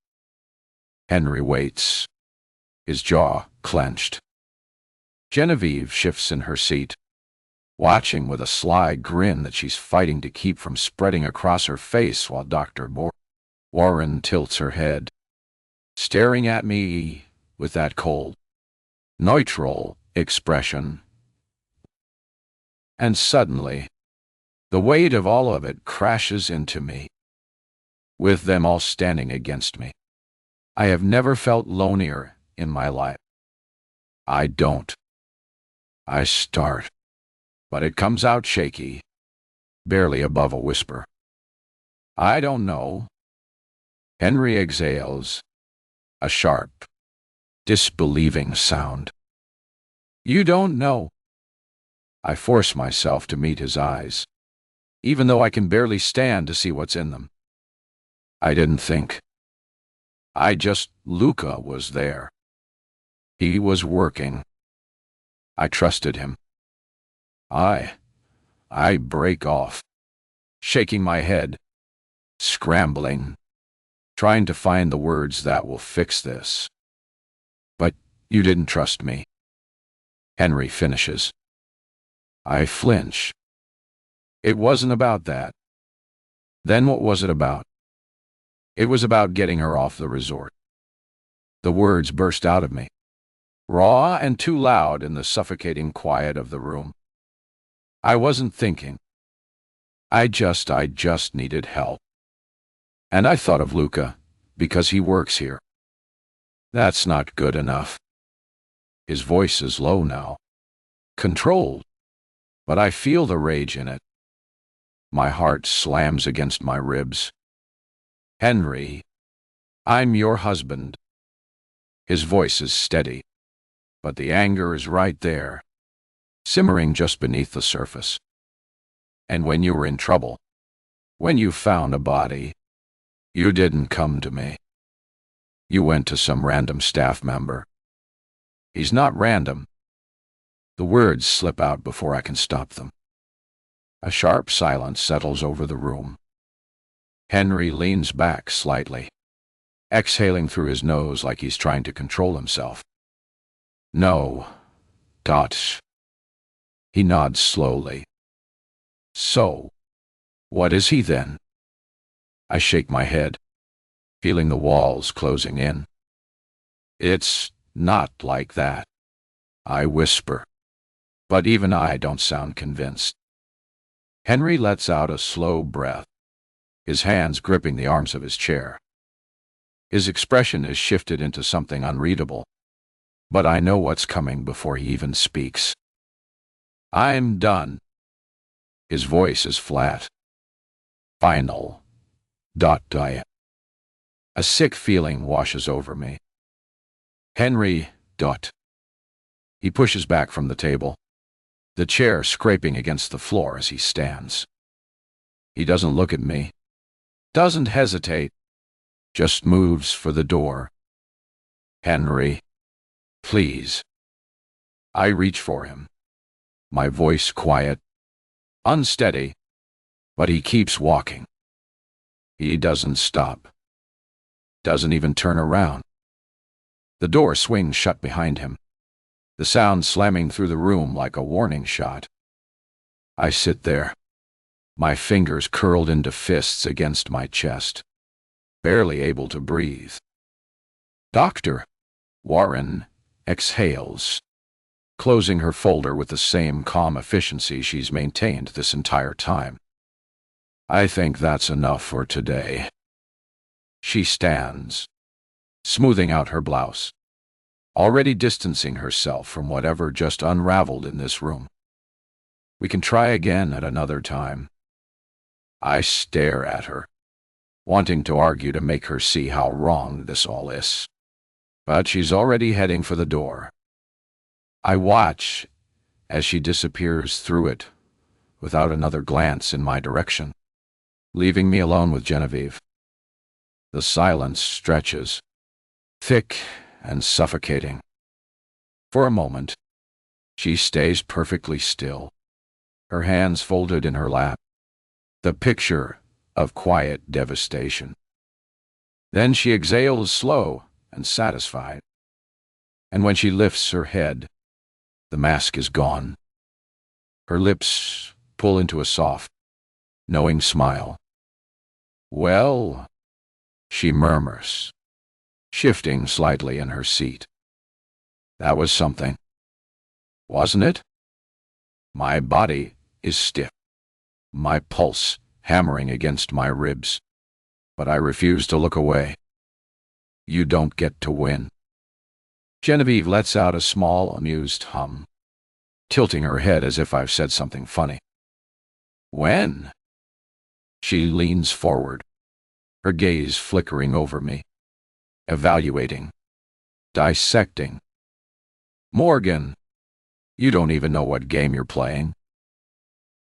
Henry waits, his jaw clenched. Genevieve shifts in her seat, watching with a sly grin that she's fighting to keep from spreading across her face while Dr. Warren tilts her head, staring at me with that cold, neutral expression. And suddenly, the weight of all of it crashes into me, with them all standing against me. I have never felt lonelier in my life. I don't. I start, but it comes out shaky, barely above a whisper. I don't know. Henry exhales, a sharp, disbelieving sound. You don't know. I force myself to meet his eyes, even though I can barely stand to see what's in them. I didn't think. Luca was there. He was working. I trusted him. I break off, shaking my head, scrambling, trying to find the words that will fix this. But you didn't trust me. Henry finishes. I flinch. It wasn't about that. Then what was it about? It was about getting her off the resort. The words burst out of me, raw and too loud in the suffocating quiet of the room. I wasn't thinking. I just needed help. And I thought of Luca, because he works here. That's not good enough. His voice is low now, controlled, but I feel the rage in it. My heart slams against my ribs. Henry, I'm your husband. His voice is steady, but the anger is right there, simmering just beneath the surface. And when you were in trouble, when you found a body, you didn't come to me. You went to some random staff member. He's not random. The words slip out before I can stop them. A sharp silence settles over the room. Henry leans back slightly, exhaling through his nose like he's trying to control himself. No, Dot. He nods slowly. So, what is he then? I shake my head, feeling the walls closing in. It's not like that, I whisper, but even I don't sound convinced. Henry lets out a slow breath, his hands gripping the arms of his chair. His expression is shifted into something unreadable, but I know what's coming before he even speaks. I'm done. His voice is flat. Final. A sick feeling washes over me. Henry. He pushes back from the table, the chair scraping against the floor as he stands. He doesn't look at me, doesn't hesitate, just moves for the door. Henry, please. I reach for him, my voice quiet, unsteady, but he keeps walking. He doesn't stop, doesn't even turn around. The door swings shut behind him, the sound slamming through the room like a warning shot. I sit there, my fingers curled into fists against my chest, barely able to breathe. Dr. Warren exhales, closing her folder with the same calm efficiency she's maintained this entire time. I think that's enough for today. She stands, smoothing out her blouse, already distancing herself from whatever just unraveled in this room. We can try again at another time. I stare at her, wanting to argue to make her see how wrong this all is. But she's already heading for the door. I watch as she disappears through it, without another glance in my direction. leaving me alone with Genevieve. The silence stretches, thick and suffocating. For a moment, she stays perfectly still, her hands folded in her lap, the picture of quiet devastation. Then she exhales slow and satisfied, and when she lifts her head, the mask is gone. Her lips pull into a soft, knowing smile. "Well," she murmurs, shifting slightly in her seat. "That was something, wasn't it?" My body is stiff, my pulse hammering against my ribs, but I refuse to look away. "You don't get to win." Genevieve lets out a small, amused hum, tilting her head as if I've said something funny. "When?" She leans forward, her gaze flickering over me, evaluating, dissecting. "Morgan, you don't even know what game you're playing."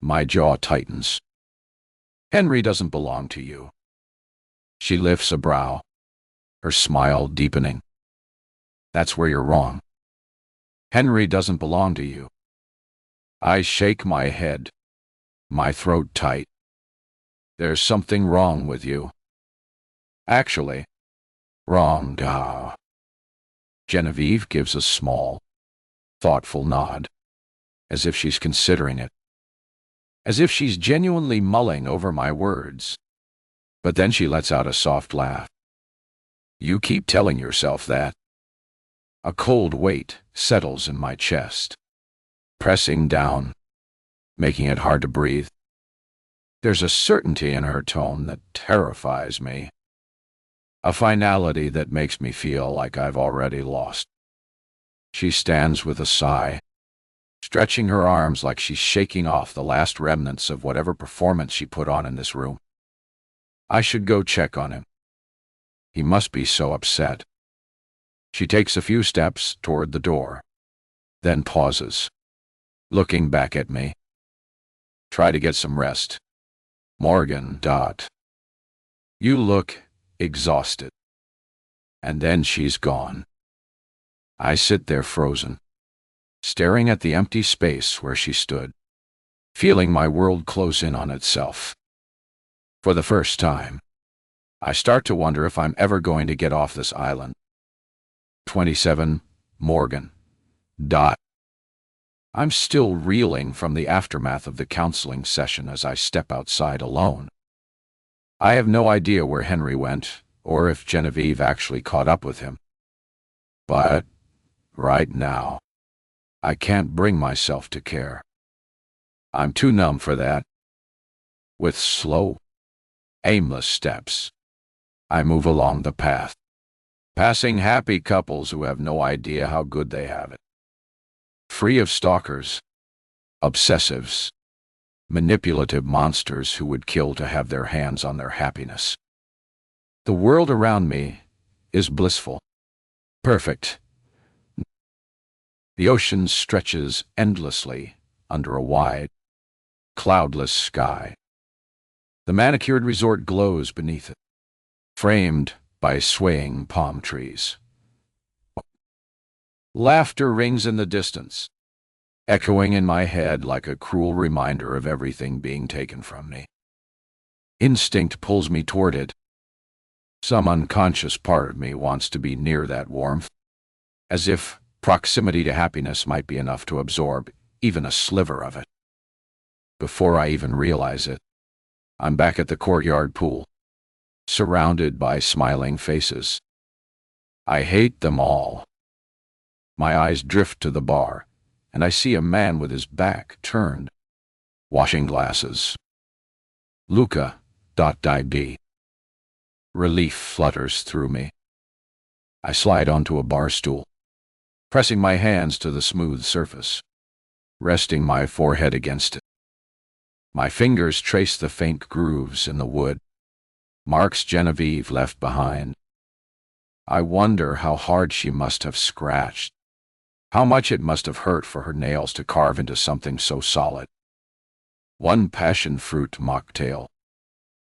My jaw tightens. "Henry doesn't belong to you." She lifts a brow, her smile deepening. "That's where you're wrong. Henry doesn't belong to you." I shake my head, my throat tight. "There's something wrong with you." "Actually, wrong, duh." Genevieve gives a small, thoughtful nod, as if she's considering it, as if she's genuinely mulling over my words. But then she lets out a soft laugh. "You keep telling yourself that." A cold weight settles in my chest, pressing down, making it hard to breathe. There's a certainty in her tone that terrifies me, a finality that makes me feel like I've already lost. She stands with a sigh, stretching her arms like she's shaking off the last remnants of whatever performance she put on in this room. I should go check on him. He must be so upset. She takes a few steps toward the door, then pauses, looking back at me. "Try to get some rest, Morgan. You look exhausted." And then she's gone. I sit there frozen, staring at the empty space where she stood, feeling my world close in on itself. For the first time, I start to wonder if I'm ever going to get off this island. 27, Morgan. I'm still reeling from the aftermath of the counseling session as I step outside alone. I have no idea where Henry went, or if Genevieve actually caught up with him. But right now, I can't bring myself to care. I'm too numb for that. With slow, aimless steps, I move along the path, passing happy couples who have no idea how good they have it. Free of stalkers, obsessives, manipulative monsters who would kill to have their hands on their happiness. The world around me is blissful, perfect. The ocean stretches endlessly under a wide, cloudless sky. The manicured resort glows beneath it, framed by swaying palm trees. Laughter rings in the distance, echoing in my head like a cruel reminder of everything being taken from me. Instinct pulls me toward it. Some unconscious part of me wants to be near that warmth, as if proximity to happiness might be enough to absorb even a sliver of it. Before I even realize it, I'm back at the courtyard pool, surrounded by smiling faces. I hate them all. My eyes drift to the bar, and I see a man with his back turned, washing glasses. Luca.ib. Relief flutters through me. I slide onto a bar stool, pressing my hands to the smooth surface, resting my forehead against it. My fingers trace the faint grooves in the wood, marks Genevieve left behind. I wonder how hard she must have scratched, how much it must have hurt for her nails to carve into something so solid. One passion fruit mocktail,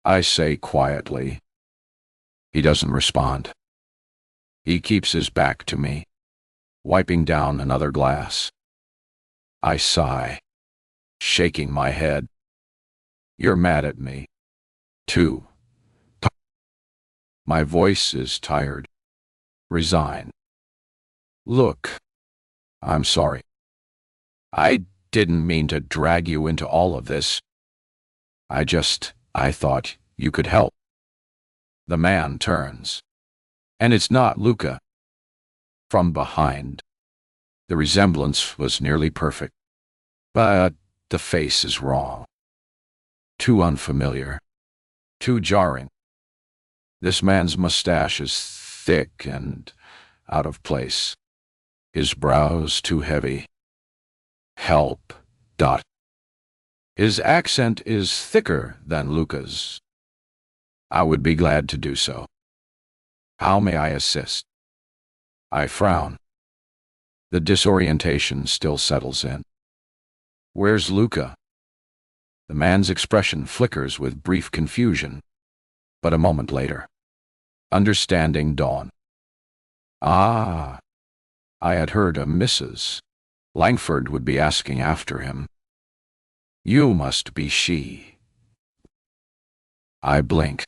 I say quietly. He doesn't respond. He keeps his back to me, wiping down another glass. I sigh, shaking my head. You're mad at me, too. My voice is tired, resigned. Look, I'm sorry. I didn't mean to drag you into all of this. I thought you could help. The man turns. And it's not Luca. From behind. The resemblance was nearly perfect. But the face is wrong. Too unfamiliar. Too jarring. This man's mustache is thick and out of place. His brows too heavy. Help. Dot. His accent is thicker than Luca's. I would be glad to do so. How may I assist? I frown. The disorientation still settles in. Where's Luca? The man's expression flickers with brief confusion, but a moment later, understanding dawn. Ah, I had heard a Mrs. Langford would be asking after him. You must be she. I blink,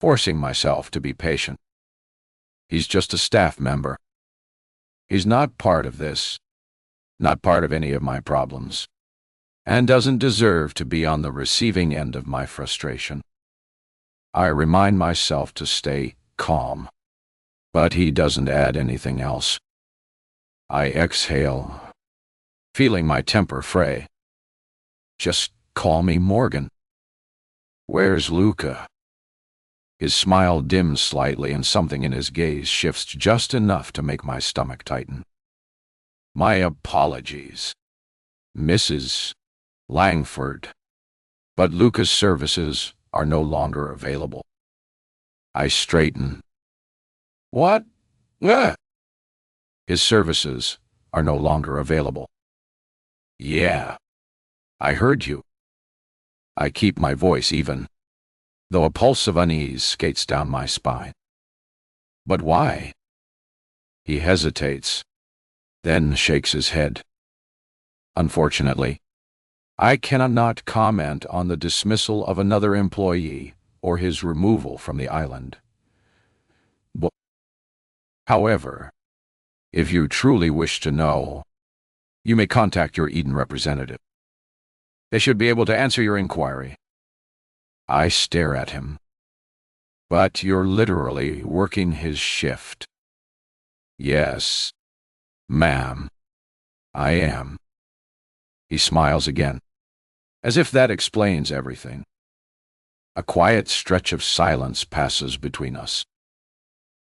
forcing myself to be patient. He's just a staff member. He's not part of this, not part of any of my problems, and doesn't deserve to be on the receiving end of my frustration. I remind myself to stay calm, but he doesn't add anything else. I exhale, feeling my temper fray. Just call me Morgan. Where's Luca? His smile dims slightly and something in his gaze shifts just enough to make my stomach tighten. My apologies, Mrs. Langford, but Luca's services are no longer available. I straighten. What? His services are no longer available. Yeah, I heard you. I keep my voice even, though a pulse of unease skates down my spine. But why? He hesitates, then shakes his head. Unfortunately, I cannot comment on the dismissal of another employee or his removal from the island. However, if you truly wish to know, you may contact your Eden representative. They should be able to answer your inquiry. I stare at him. But you're literally working his shift. Yes, ma'am, I am. He smiles again, as if that explains everything. A quiet stretch of silence passes between us.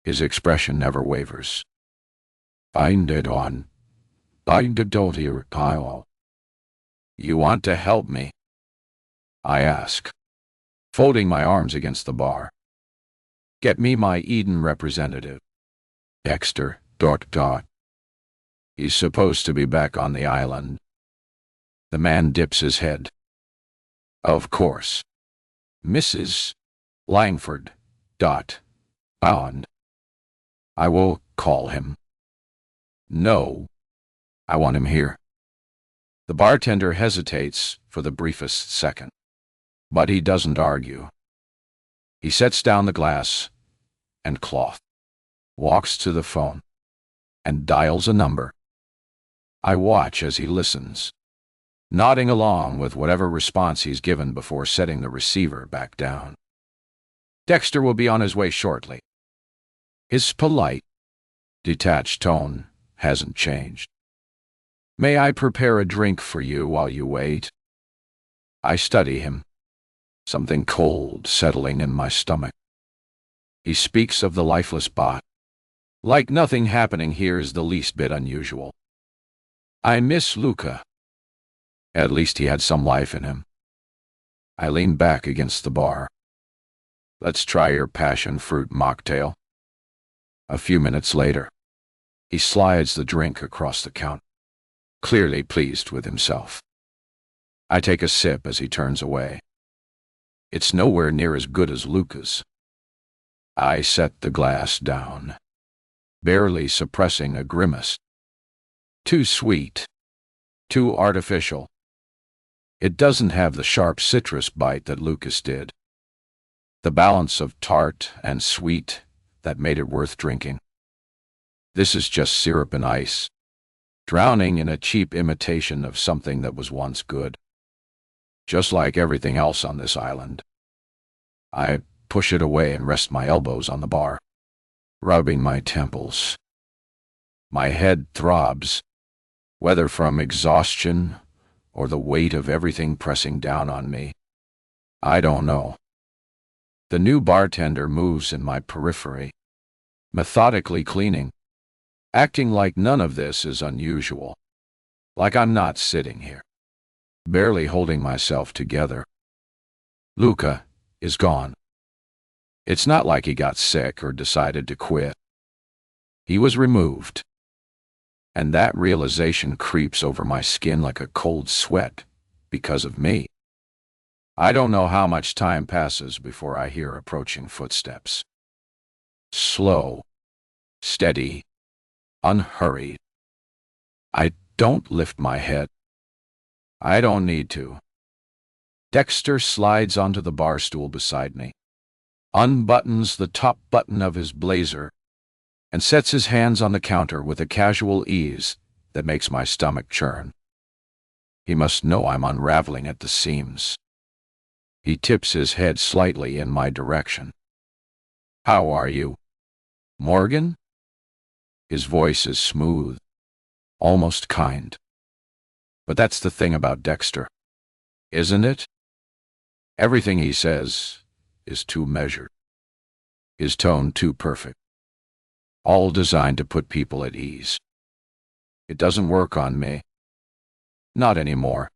His expression never wavers. Find it on. Find it on your pile. You want to help me? I ask, folding my arms against the bar. Get me my Eden representative. Dexter. ... He's supposed to be back on the island. The man dips his head. Of course. Mrs. Langford. ... Bound. I will call him. No. I want him here. The bartender hesitates for the briefest second, but he doesn't argue. He sets down the glass and cloth, walks to the phone, and dials a number. I watch as he listens, nodding along with whatever response he's given before setting the receiver back down. Dexter will be on his way shortly. His polite, detached tone hasn't changed. May I prepare a drink for you while you wait? I study him, something cold settling in my stomach. He speaks of the lifeless bot, like nothing happening here is the least bit unusual. I miss Luca. At least he had some life in him. I lean back against the bar. Let's try your passion fruit mocktail. A few minutes later, he slides the drink across the counter, clearly pleased with himself. I take a sip as he turns away. It's nowhere near as good as Luca's. I set the glass down, barely suppressing a grimace. Too sweet. Too artificial. It doesn't have the sharp citrus bite that Lucas did. The balance of tart and sweet that made it worth drinking. This is just syrup and ice, drowning in a cheap imitation of something that was once good. Just like everything else on this island. I push it away and rest my elbows on the bar, rubbing my temples. My head throbs, whether from exhaustion or the weight of everything pressing down on me. I don't know. The new bartender moves in my periphery, methodically cleaning, acting like none of this is unusual, like I'm not sitting here, barely holding myself together. Luca is gone. It's not like he got sick or decided to quit. He was removed. And that realization creeps over my skin like a cold sweat because of me. I don't know how much time passes before I hear approaching footsteps. Slow, steady, unhurried. I don't lift my head. I don't need to. Dexter slides onto the bar stool beside me, unbuttons the top button of his blazer, and sets his hands on the counter with a casual ease that makes my stomach churn. He must know I'm unraveling at the seams. He tips his head slightly in my direction. "How are you, Morgan?" His voice is smooth, almost kind. But that's the thing about Dexter, isn't it? Everything he says is too measured. His tone too perfect. All designed to put people at ease. It doesn't work on me. Not anymore.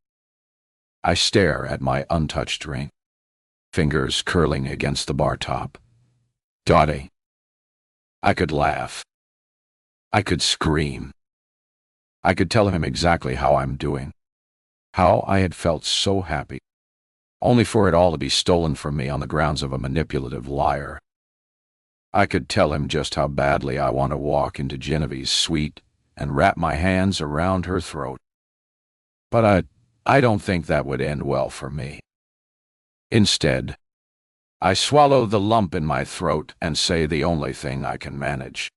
I stare at my untouched ring, fingers curling against the bar top. Dottie. I could laugh. I could scream. I could tell him exactly how I'm doing, how I had felt so happy, only for it all to be stolen from me on the grounds of a manipulative liar. I could tell him just how badly I want to walk into Genevieve's suite and wrap my hands around her throat. But I don't think that would end well for me. Instead, I swallow the lump in my throat and say the only thing I can manage.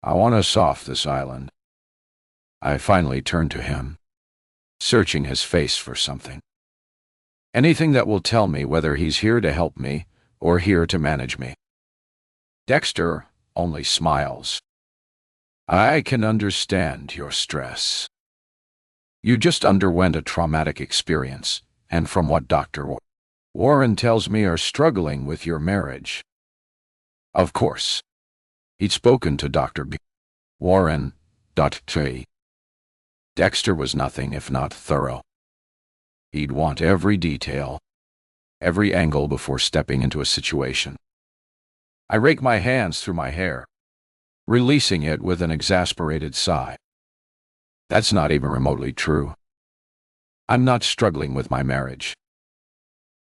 I want us off this island. I finally turn to him, searching his face for something. Anything that will tell me whether he's here to help me or here to manage me. Dexter only smiles. I can understand your stress. You just underwent a traumatic experience, and from what Dr. Warren tells me are struggling with your marriage. Of course. He'd spoken to Dr. Warren. Dexter was nothing if not thorough. He'd want every detail, every angle before stepping into a situation. I rake my hands through my hair, releasing it with an exasperated sigh. That's not even remotely true. I'm not struggling with my marriage.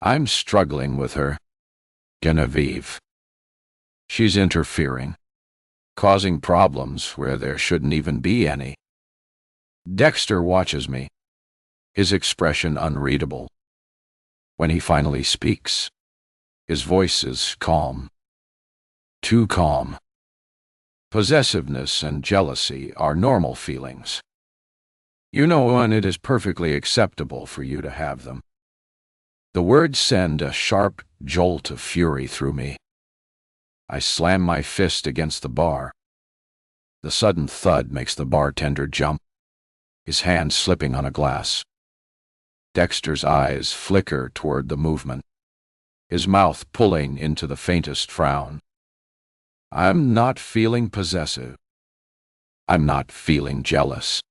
I'm struggling with her, Genevieve. She's interfering, causing problems where there shouldn't even be any. Dexter watches me, his expression unreadable. When he finally speaks, his voice is calm. Too calm. Possessiveness and jealousy are normal feelings. You know when it is perfectly acceptable for you to have them. The words send a sharp jolt of fury through me. I slam my fist against the bar. The sudden thud makes the bartender jump, his hand slipping on a glass. Dexter's eyes flicker toward the movement, his mouth pulling into the faintest frown. I'm not feeling possessive. I'm not feeling jealous.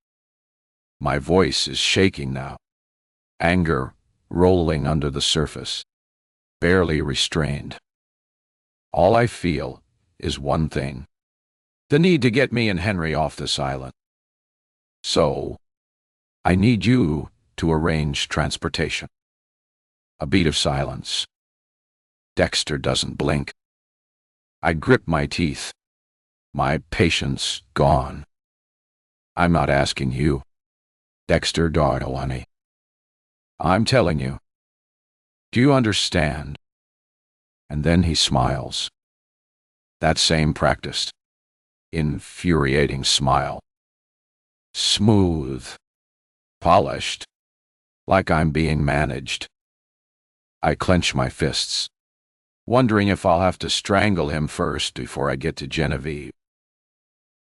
My voice is shaking now, anger rolling under the surface, barely restrained. All I feel is one thing: the need to get me and Henry off this island. So, I need you to arrange transportation. A beat of silence, Dexter doesn't blink. I grip my teeth, my patience gone. I'm not asking you, Dexter Darwani. I'm telling you. Do you understand? And then he smiles. That same practiced, infuriating smile. Smooth, polished, like I'm being managed. I clench my fists, wondering if I'll have to strangle him first before I get to Genevieve.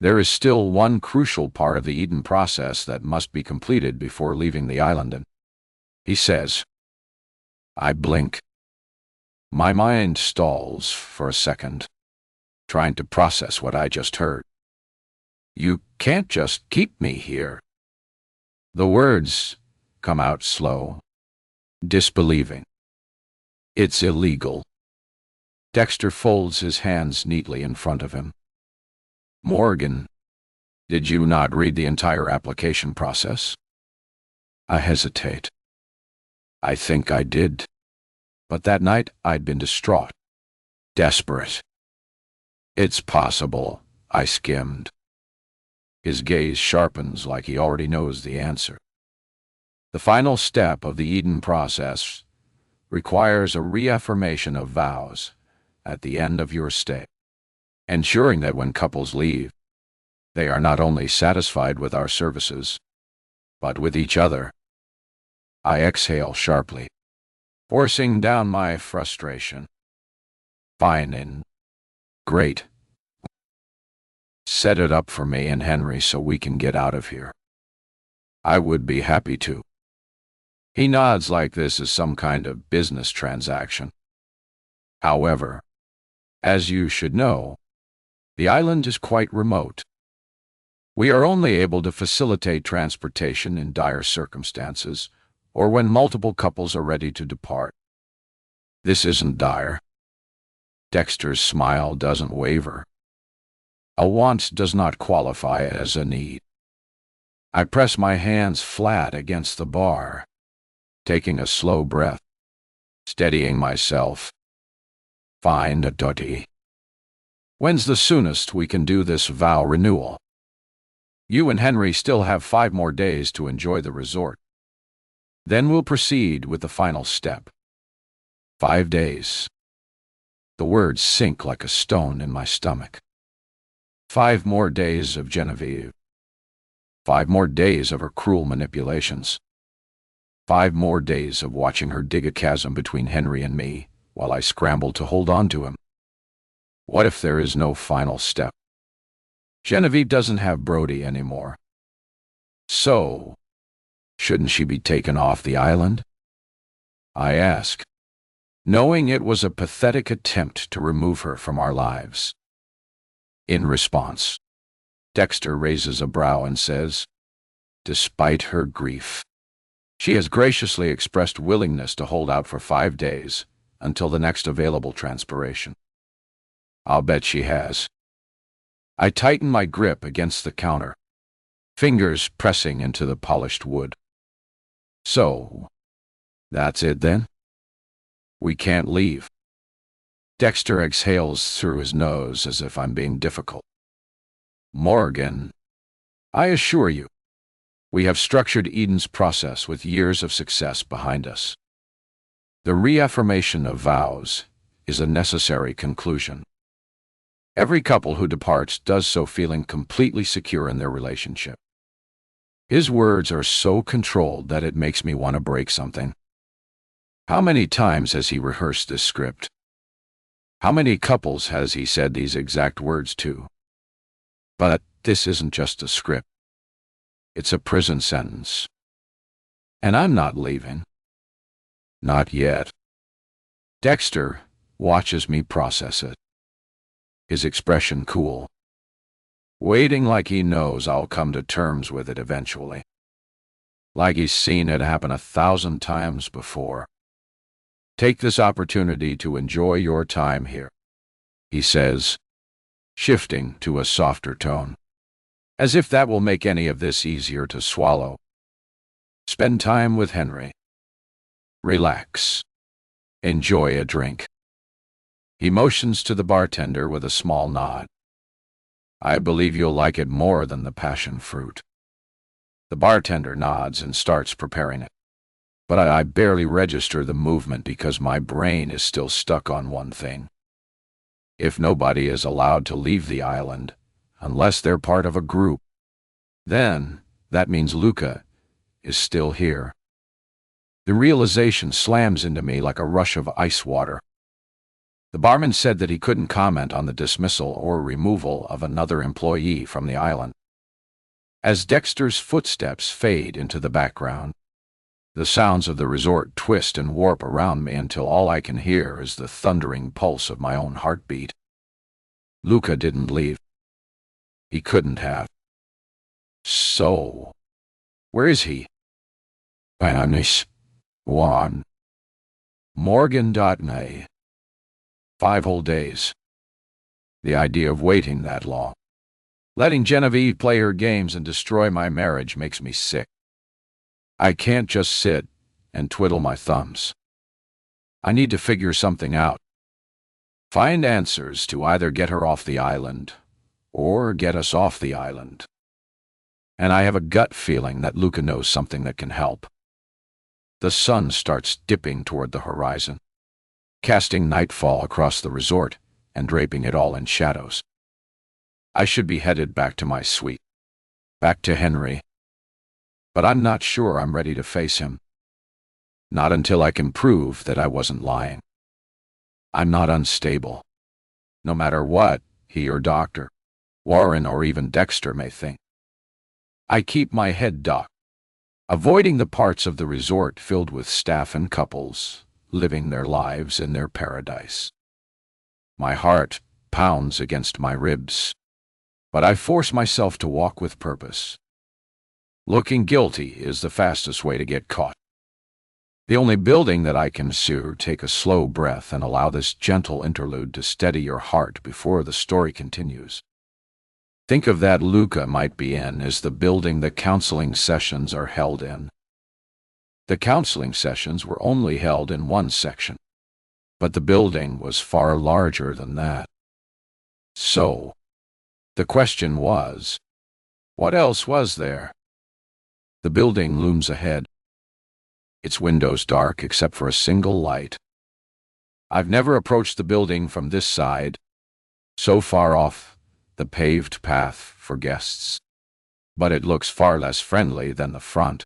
There is still one crucial part of the Eden process that must be completed before leaving the island, and he says. I blink. My mind stalls for a second, trying to process what I just heard. You can't just keep me here. The words come out slow, disbelieving. It's illegal. Dexter folds his hands neatly in front of him. Morgan, did you not read the entire application process? I hesitate. I think I did. But that night I'd been distraught, desperate. It's possible, I skimmed. His gaze sharpens like he already knows the answer. The final step of the Eden process requires a reaffirmation of vows at the end of your stay, ensuring that when couples leave, they are not only satisfied with our services, but with each other. I exhale sharply, forcing down my frustration. Fine and great. Set it up for me and Henry so we can get out of here. I would be happy to. He nods like this is some kind of business transaction. However, as you should know, the island is quite remote. We are only able to facilitate transportation in dire circumstances or when multiple couples are ready to depart. This isn't dire. Dexter's smile doesn't waver. A want does not qualify as a need. I press my hands flat against the bar, taking a slow breath, steadying myself. Find a dirty. When's the soonest we can do this vow renewal? You and Henry still have 5 more days to enjoy the resort. Then we'll proceed with the final step. 5 days. The words sink like a stone in my stomach. 5 more days of Genevieve. 5 more days of her cruel manipulations. 5 more days of watching her dig a chasm between Henry and me while I scramble to hold on to him. What if there is no final step? Genevieve doesn't have Brody anymore. So, shouldn't she be taken off the island? I ask, knowing it was a pathetic attempt to remove her from our lives. In response, Dexter raises a brow and says, despite her grief, she has graciously expressed willingness to hold out for 5 days until the next available transpiration. I'll bet she has. I tighten my grip against the counter, fingers pressing into the polished wood. So, that's it then? We can't leave. Dexter exhales through his nose as if I'm being difficult. Morgan, I assure you, we have structured Eden's process with years of success behind us. The reaffirmation of vows is a necessary conclusion. Every couple who departs does so feeling completely secure in their relationship. His words are so controlled that it makes me want to break something. How many times has he rehearsed this script? How many couples has he said these exact words to? But this isn't just a script. It's a prison sentence. And I'm not leaving. Not yet. Dexter watches me process it. His expression cool, waiting like he knows I'll come to terms with it eventually. Like he's seen it happen 1,000 times before. Take this opportunity to enjoy your time here, he says, shifting to a softer tone, as if that will make any of this easier to swallow. Spend time with Henry. Relax. Enjoy a drink. He motions to the bartender with a small nod. I believe you'll like it more than the passion fruit. The bartender nods and starts preparing it. But I barely register the movement because my brain is still stuck on one thing. If nobody is allowed to leave the island, unless they're part of a group, then that means Luca is still here. The realization slams into me like a rush of ice water. The barman said that he couldn't comment on the dismissal or removal of another employee from the island. As Dexter's footsteps fade into the background, the sounds of the resort twist and warp around me until all I can hear is the thundering pulse of my own heartbeat. Luca didn't leave. He couldn't have. So, where is he? Panis. One. Morgan.na. 5 whole days. The idea of waiting that long, letting Genevieve play her games and destroy my marriage makes me sick. I can't just sit and twiddle my thumbs. I need to figure something out. Find answers to either get her off the island or get us off the island. And I have a gut feeling that Luca knows something that can help. The sun starts dipping toward the horizon, casting nightfall across the resort and draping it all in shadows. I should be headed back to my suite, back to Henry. But I'm not sure I'm ready to face him. Not until I can prove that I wasn't lying. I'm not unstable, no matter what he or Dr. Warren or even Dexter may think. I keep my head ducked, avoiding the parts of the resort filled with staff and couples living their lives in their paradise. My heart pounds against my ribs, but I force myself to walk with purpose. Looking guilty is the fastest way to get caught. The only building that I can take a slow breath and allow this gentle interlude to steady your heart before the story continues. Think of that Luca might be in as the building the counseling sessions are held in. The counseling sessions were only held in one section, but the building was far larger than that. So, the question was, what else was there? The building looms ahead, its windows dark except for a single light. I've never approached the building from this side, so far off the paved path for guests, but it looks far less friendly than the front.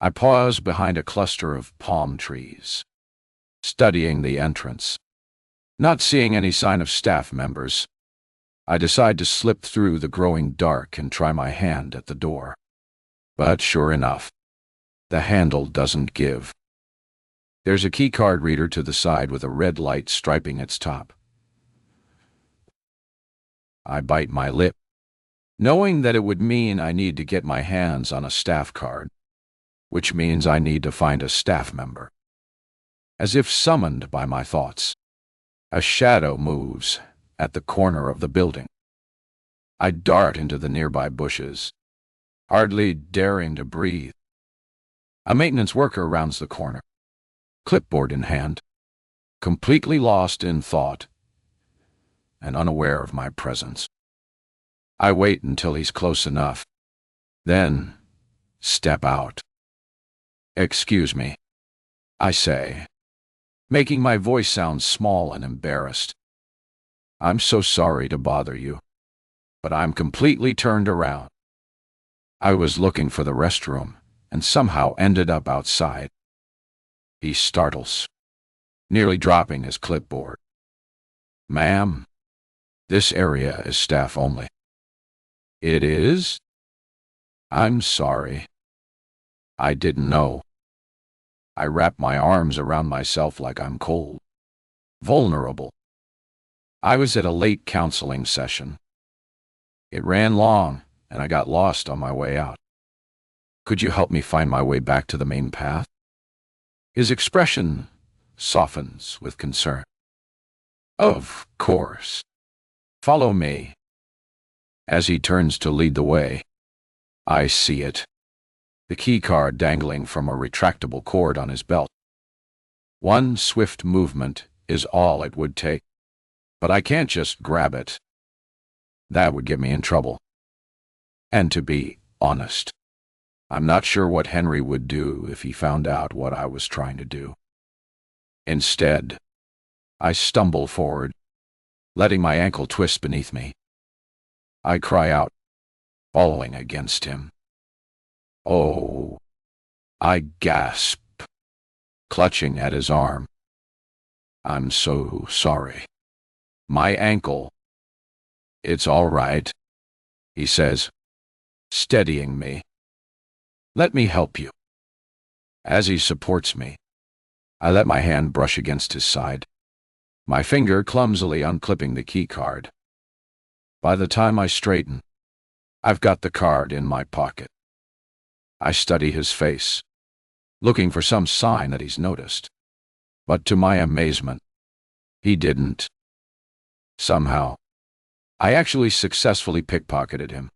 I pause behind a cluster of palm trees, studying the entrance. Not seeing any sign of staff members, I decide to slip through the growing dark and try my hand at the door. But sure enough, the handle doesn't give. There's a keycard reader to the side with a red light striping its top. I bite my lip, knowing that it would mean I need to get my hands on a staff card, which means I need to find a staff member. As if summoned by my thoughts, a shadow moves at the corner of the building. I dart into the nearby bushes, hardly daring to breathe. A maintenance worker rounds the corner, clipboard in hand, completely lost in thought and unaware of my presence. I wait until he's close enough, then step out. "Excuse me," I say, making my voice sound small and embarrassed. "I'm so sorry to bother you, but I'm completely turned around. I was looking for the restroom and somehow ended up outside." He startles, nearly dropping his clipboard. "Ma'am, this area is staff only." "It is? I'm sorry. I didn't know." I wrap my arms around myself like I'm cold, vulnerable. I was at a late counseling session. It ran long, and I got lost on my way out. Could you help me find my way back to the main path? His expression softens with concern. Of course. Follow me. As he turns to lead the way, I see it. The key card dangling from a retractable cord on his belt. One swift movement, is all it would take. But I can't just grab it. That would get me in trouble. And to be honest, I'm not sure what Henry would do if he found out what I was trying to do. Instead, I stumble forward, letting my ankle twist beneath me. I cry out, following against him. "Oh," I gasp, clutching at his arm. "I'm so sorry. My ankle." "It's all right," he says, steadying me. "Let me help you." As he supports me, I let my hand brush against his side, my finger clumsily unclipping the key card. By the time I straighten, I've got the card in my pocket. I study his face, looking for some sign that he's noticed. But to my amazement, he didn't. Somehow, I actually successfully pickpocketed him.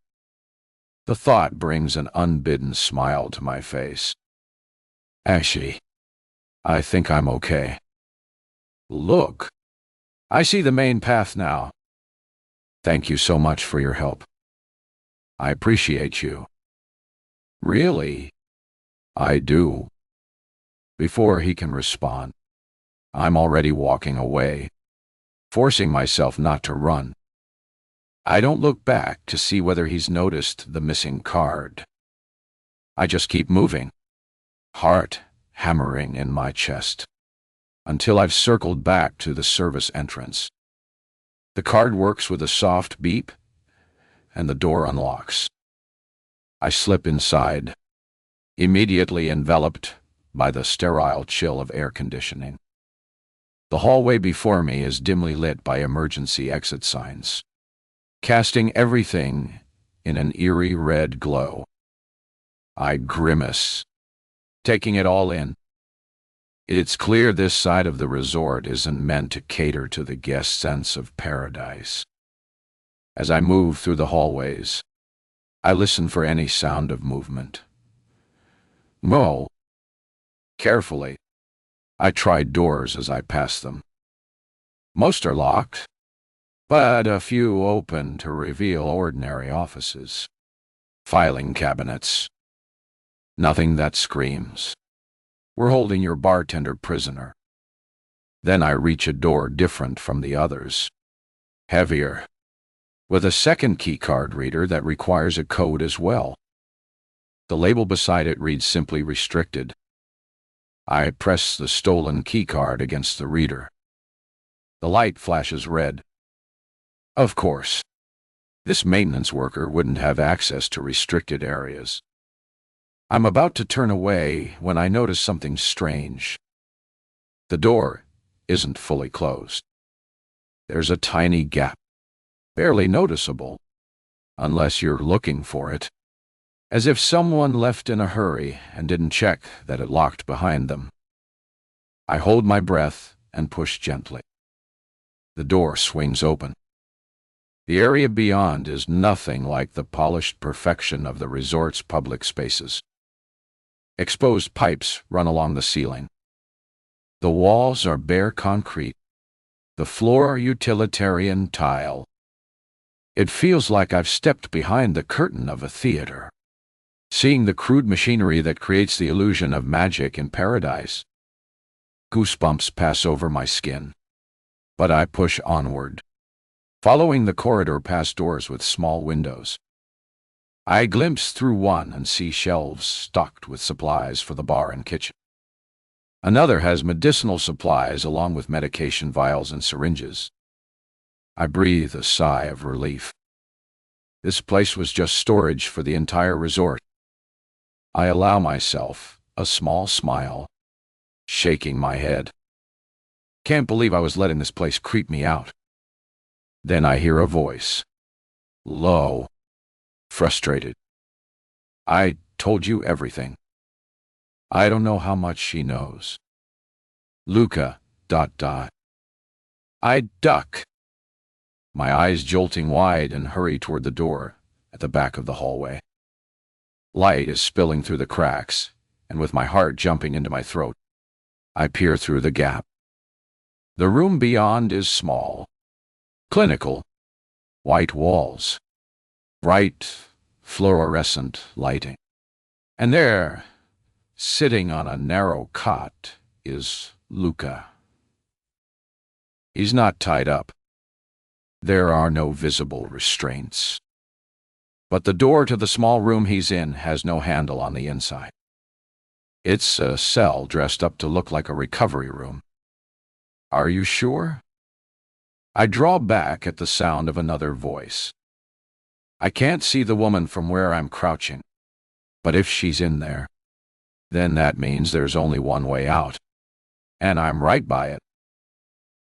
The thought brings an unbidden smile to my face. Actually, I think I'm okay. Look, I see the main path now. Thank you so much for your help. I appreciate you. Really? I do. Before he can respond, I'm already walking away, forcing myself not to run. I don't look back to see whether he's noticed the missing card. I just keep moving, heart hammering in my chest, until I've circled back to the service entrance. The card works with a soft beep, and the door unlocks. I slip inside, immediately enveloped by the sterile chill of air conditioning. The hallway before me is dimly lit by emergency exit signs, casting everything in an eerie red glow. I grimace, taking it all in. It's clear this side of the resort isn't meant to cater to the guest's sense of paradise. As I move through the hallways, I listen for any sound of movement. No. Carefully, I try doors as I pass them. Most are locked, but a few open to reveal ordinary offices. Filing cabinets. Nothing that screams, "We're holding your bartender prisoner." Then I reach a door different from the others. Heavier, with a second keycard reader that requires a code as well. The label beside it reads simply "Restricted." I press the stolen keycard against the reader. The light flashes red. Of course, this maintenance worker wouldn't have access to restricted areas. I'm about to turn away when I notice something strange. The door isn't fully closed. There's a tiny gap, barely noticeable, unless you're looking for it, as if someone left in a hurry and didn't check that it locked behind them. I hold my breath and push gently. The door swings open. The area beyond is nothing like the polished perfection of the resort's public spaces. Exposed pipes run along the ceiling. The walls are bare concrete, the floor utilitarian tile. It feels like I've stepped behind the curtain of a theater, seeing the crude machinery that creates the illusion of magic in paradise. Goosebumps pass over my skin, but I push onward, following the corridor past doors with small windows. I glimpse through one and see shelves stocked with supplies for the bar and kitchen. Another has medicinal supplies along with medication vials and syringes. I breathe a sigh of relief. This place was just storage for the entire resort. I allow myself a small smile, shaking my head. Can't believe I was letting this place creep me out. Then I hear a voice, low, frustrated. "I told you everything." I don't know how much she knows. Luca, ... I duck, my eyes jolting wide, and hurry toward the door at the back of the hallway. Light is spilling through the cracks, and with my heart jumping into my throat, I peer through the gap. The room beyond is small, clinical, white walls, bright, fluorescent lighting. And there, sitting on a narrow cot, is Luca. He's not tied up. There are no visible restraints. But the door to the small room he's in has no handle on the inside. It's a cell dressed up to look like a recovery room. Are you sure? I draw back at the sound of another voice. I can't see the woman from where I'm crouching, but if she's in there, then that means there's only one way out, and I'm right by it.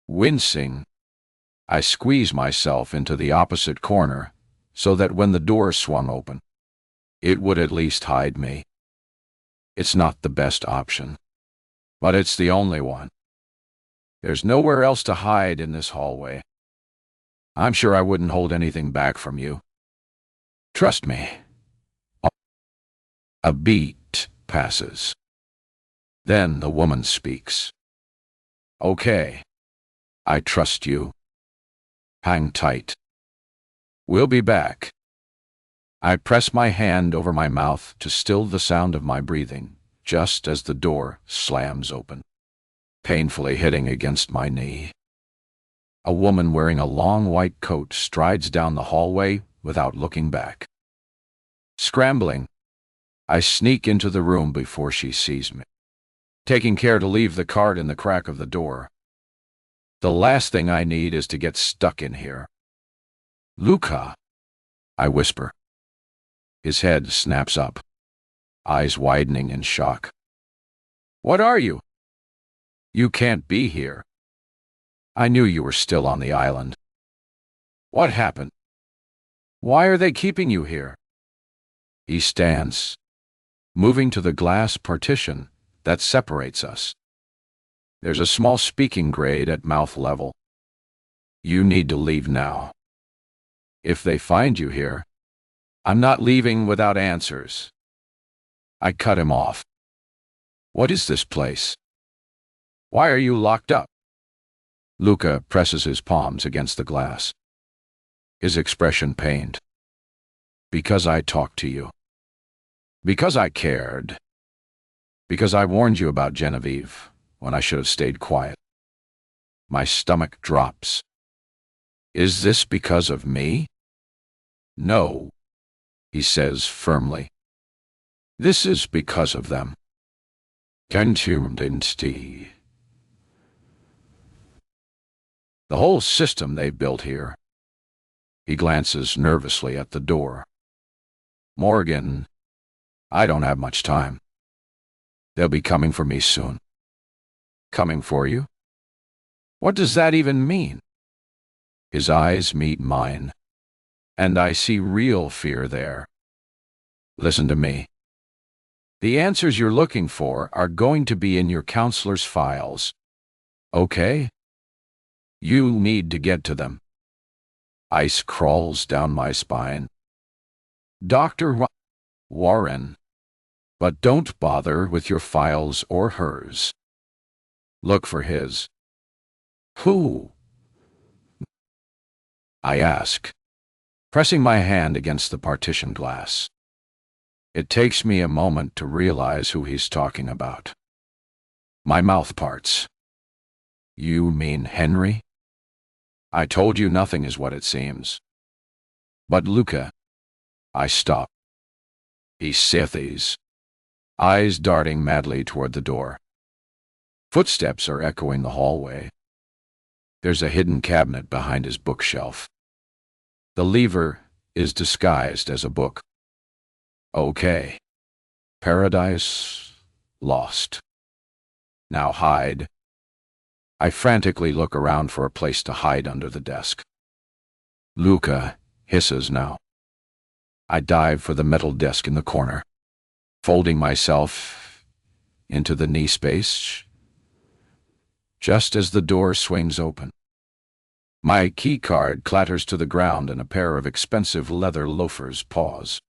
Wincing, I squeeze myself into the opposite corner so that when the door swung open, it would at least hide me. It's not the best option, but it's the only one. There's nowhere else to hide in this hallway. I'm sure I wouldn't hold anything back from you. Trust me. A beat passes. Then the woman speaks. Okay, I trust you. Hang tight. We'll be back. I press my hand over my mouth to still the sound of my breathing, just as the door slams open, painfully hitting against my knee. A woman wearing a long white coat strides down the hallway without looking back. Scrambling, I sneak into the room before she sees me, taking care to leave the card in the crack of the door. The last thing I need is to get stuck in here. Luca, I whisper. His head snaps up, eyes widening in shock. What are you? You can't be here. I knew you were still on the island. What happened? Why are they keeping you here? He stands, moving to the glass partition that separates us. There's a small speaking grate at mouth level. You need to leave now. If they find you here, I'm not leaving without answers. I cut him off. What is this place? Why are you locked up? Luca presses his palms against the glass, his expression pained. Because I talked to you. Because I cared. Because I warned you about Genevieve when I should have stayed quiet. My stomach drops. Is this because of me? No, he says firmly. This is because of them. The whole system they've built here. He glances nervously at the door. Morgan, I don't have much time. They'll be coming for me soon. Coming for you? What does that even mean? His eyes meet mine, and I see real fear there. Listen to me. The answers you're looking for are going to be in your counselor's files. Okay? You need to get to them. Ice crawls down my spine. Dr. Warren. But don't bother with your files or hers. Look for his. Who? I ask, pressing my hand against the partition glass. It takes me a moment to realize who he's talking about. My mouth parts. You mean Henry? I told you nothing is what it seems. But Luca, I stop. He seethes, eyes darting madly toward the door. Footsteps are echoing the hallway. There's a hidden cabinet behind his bookshelf. The lever is disguised as a book. Okay. Paradise lost. Now hide. I frantically look around for a place to hide under the desk. Luca hisses now. I dive for the metal desk in the corner, folding myself into the knee space just as the door swings open. My key card clatters to the ground and a pair of expensive leather loafers pause.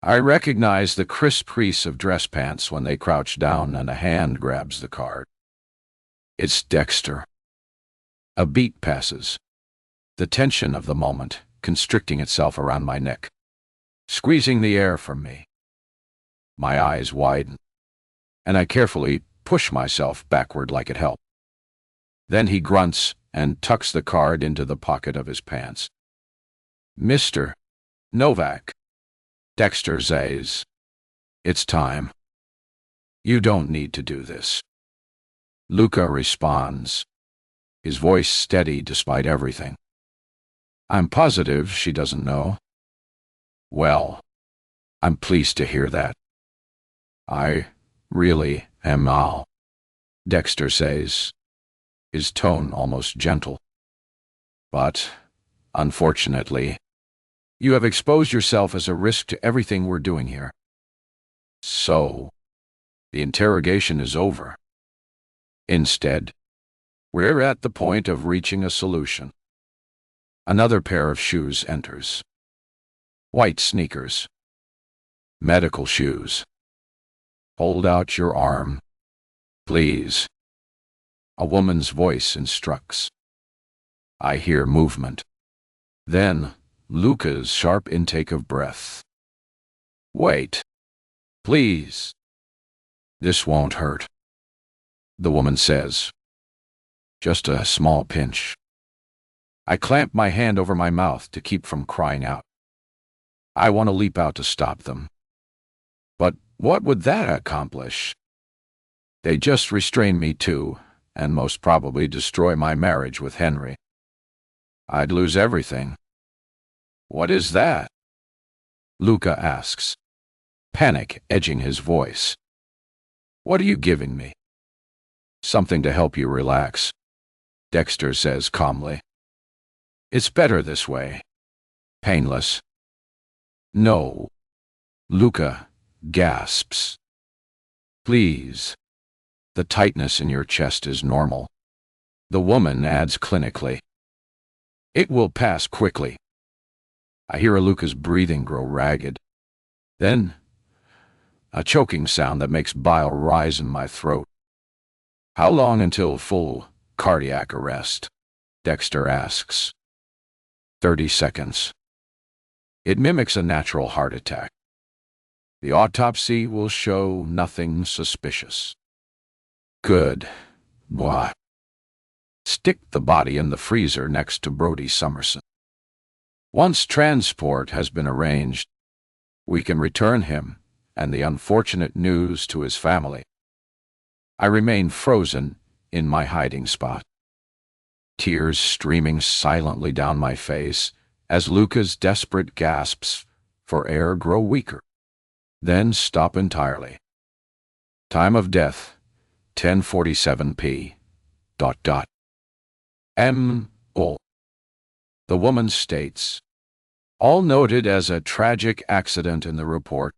I recognize the crisp crease of dress pants when they crouch down and a hand grabs the card. It's Dexter. A beat passes, the tension of the moment constricting itself around my neck, squeezing the air from me. My eyes widen, and I carefully push myself backward like it helped. Then he grunts and tucks the card into the pocket of his pants. "Mr. Novak," Dexter says, "it's time. You don't need to do this." Luca responds, his voice steady despite everything. I'm positive she doesn't know. Well, I'm pleased to hear that. I really am Al, Dexter says, his tone almost gentle. But, unfortunately, you have exposed yourself as a risk to everything we're doing here. So, the interrogation is over. Instead, we're at the point of reaching a solution. Another pair of shoes enters. White sneakers. Medical shoes. Hold out your arm, please. A woman's voice instructs. I hear movement. Then, Luca's sharp intake of breath. Wait, please. This won't hurt, the woman says. Just a small pinch. I clamp my hand over my mouth to keep from crying out. I want to leap out to stop them. But what would that accomplish? They just restrain me too, and most probably destroy my marriage with Henry. I'd lose everything. What is that? Luca asks, panic edging his voice. What are you giving me? Something to help you relax, Dexter says calmly. It's better this way. Painless. No. Luca gasps. Please. The tightness in your chest is normal. The woman adds clinically. It will pass quickly. I hear Luca's breathing grow ragged. Then, a choking sound that makes bile rise in my throat. How long until full cardiac arrest? Dexter asks. 30 seconds. It mimics a natural heart attack. The autopsy will show nothing suspicious. Good. Why? Stick the body in the freezer next to Brody Summerson. Once transport has been arranged, we can return him and the unfortunate news to his family. I remain frozen in my hiding spot. Tears streaming silently down my face as Luca's desperate gasps for air grow weaker, then stop entirely. Time of death, 10:47 p. ... M.O. The woman states, all noted as a tragic accident in the report.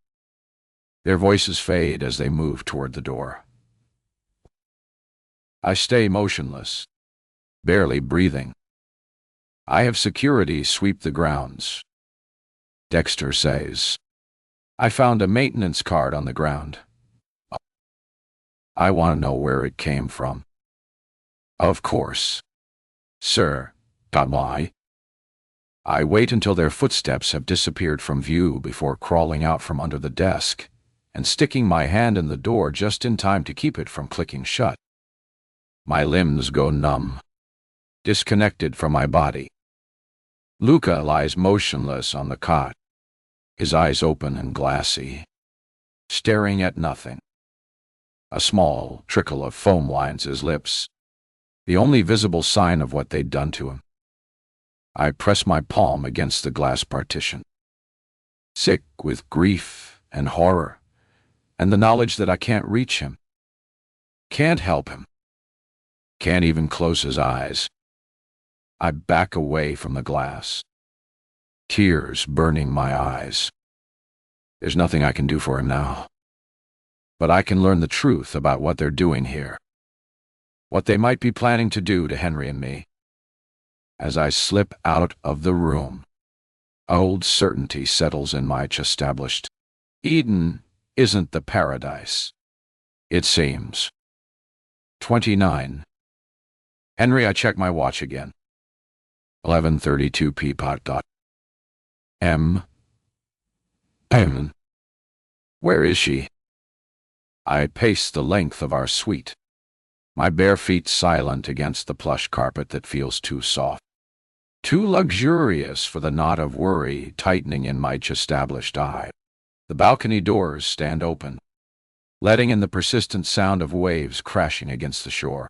Their voices fade as they move toward the door. I stay motionless, barely breathing. I have security sweep the grounds. Dexter says, I found a maintenance card on the ground. I want to know where it came from. Of course. Sir, why? I wait until their footsteps have disappeared from view before crawling out from under the desk and sticking my hand in the door just in time to keep it from clicking shut. My limbs go numb, disconnected from my body. Luca lies motionless on the cot, his eyes open and glassy, staring at nothing. A small trickle of foam lines his lips, the only visible sign of what they'd done to him. I press my palm against the glass partition, sick with grief and horror, and the knowledge that I can't reach him, can't help him, can't even close his eyes. I back away from the glass, tears burning my eyes. There's nothing I can do for him now, but I can learn the truth about what they're doing here, what they might be planning to do to Henry and me. As I slip out of the room, old certainty settles in my established. Eden isn't the paradise, it seems. 29. Henry, I check my watch again. 11:32 p. M. Where is she? I pace the length of our suite, my bare feet silent against the plush carpet that feels too soft, too luxurious for the knot of worry tightening in my established eye. The balcony doors stand open, letting in the persistent sound of waves crashing against the shore.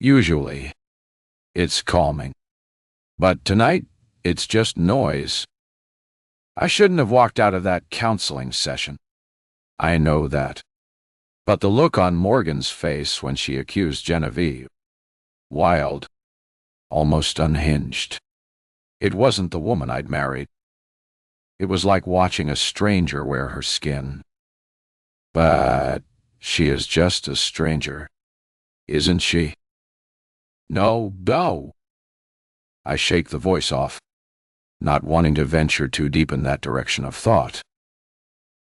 Usually, it's calming, but tonight, it's just noise. I shouldn't have walked out of that counseling session. I know that. But the look on Morgan's face when she accused Genevieve, wild, almost unhinged. It wasn't the woman I'd married. It was like watching a stranger wear her skin. But she is just a stranger, isn't she? No. I shake the voice off, not wanting to venture too deep in that direction of thought.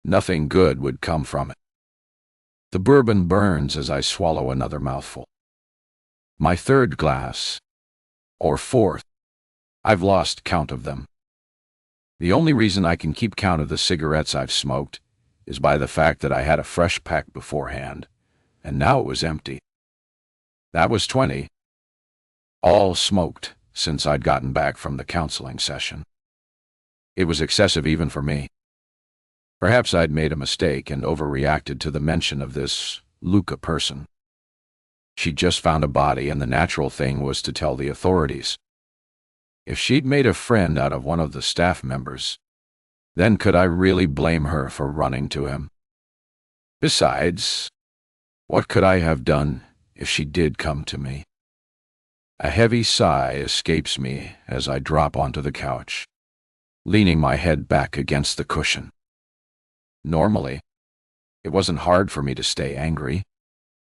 Nothing good would come from it. The bourbon burns as I swallow another mouthful. My third glass, or fourth, I've lost count of them. The only reason I can keep count of the cigarettes I've smoked is by the fact that I had a fresh pack beforehand, and now it was empty. That was 20, all smoked since I'd gotten back from the counseling session. It was excessive even for me. Perhaps I'd made a mistake and overreacted to the mention of this Luca person. She'd just found a body, and the natural thing was to tell the authorities. If she'd made a friend out of one of the staff members, then could I really blame her for running to him? Besides, what could I have done if she did come to me? A heavy sigh escapes me as I drop onto the couch, leaning my head back against the cushion. Normally, it wasn't hard for me to stay angry,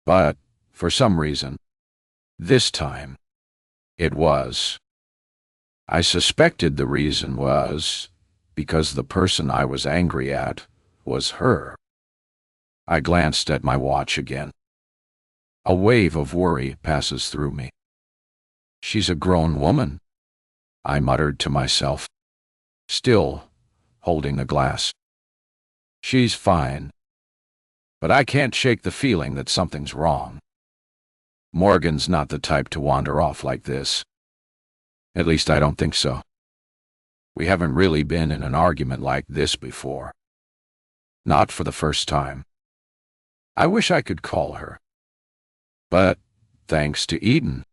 but for some reason, this time, it was. I suspected the reason was because the person I was angry at was her. I glanced at my watch again. A wave of worry passes through me. She's a grown woman, I muttered to myself, still holding the glass. She's fine, but I can't shake the feeling that something's wrong. Morgan's not the type to wander off like this. At least I don't think so. We haven't really been in an argument like this before. Not for the first time. I wish I could call her. But, thanks to Eden,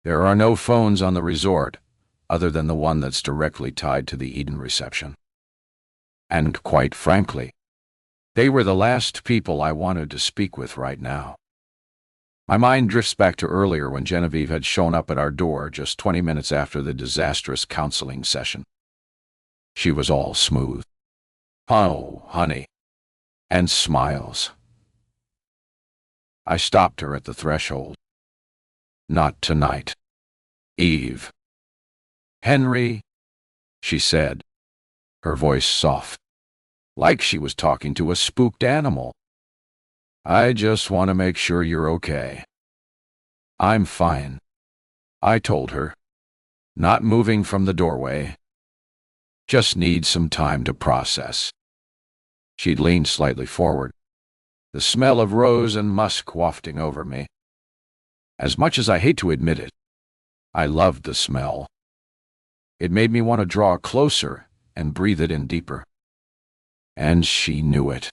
there are no phones on the resort other than the one that's directly tied to the Eden reception. And quite frankly, they were the last people I wanted to speak with right now. My mind drifts back to earlier when Genevieve had shown up at our door just 20 minutes after the disastrous counseling session. She was all smooth. Oh, honey. And smiles. I stopped her at the threshold. Not tonight, Eve. Henry, she said, her voice soft, like she was talking to a spooked animal. I just want to make sure you're okay. I'm fine, I told her, not moving from the doorway. Just need some time to process. She'd leaned slightly forward, the smell of rose and musk wafting over me. As much as I hate to admit it, I loved the smell. It made me want to draw closer and breathe it in deeper. And she knew it,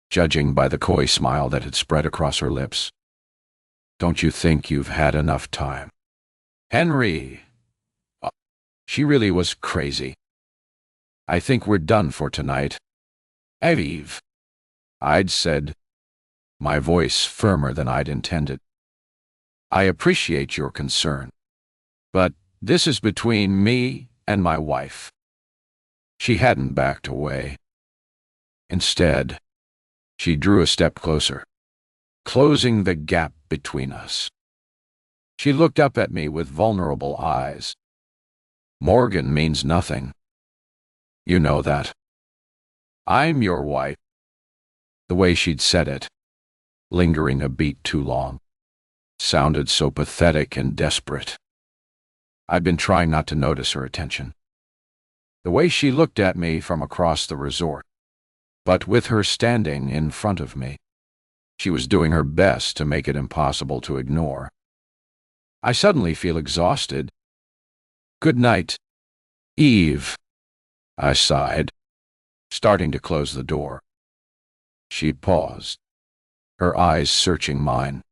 judging by the coy smile that had spread across her lips. Don't you think you've had enough time? Henry! She really was crazy. I think we're done for tonight. Eve, I'd said, my voice firmer than I'd intended. I appreciate your concern, but this is between me and my wife. She hadn't backed away. Instead, she drew a step closer, closing the gap between us. She looked up at me with vulnerable eyes. Morgan means nothing. You know that. I'm your wife. The way she'd said it, lingering a beat too long. sounded so pathetic and desperate. I'd been trying not to notice her attention, the way she looked at me from across the resort. But with her standing in front of me, she was doing her best to make it impossible to ignore. I suddenly feel exhausted. "Good night, Eve," I sighed, starting to close the door. She paused, her eyes searching mine.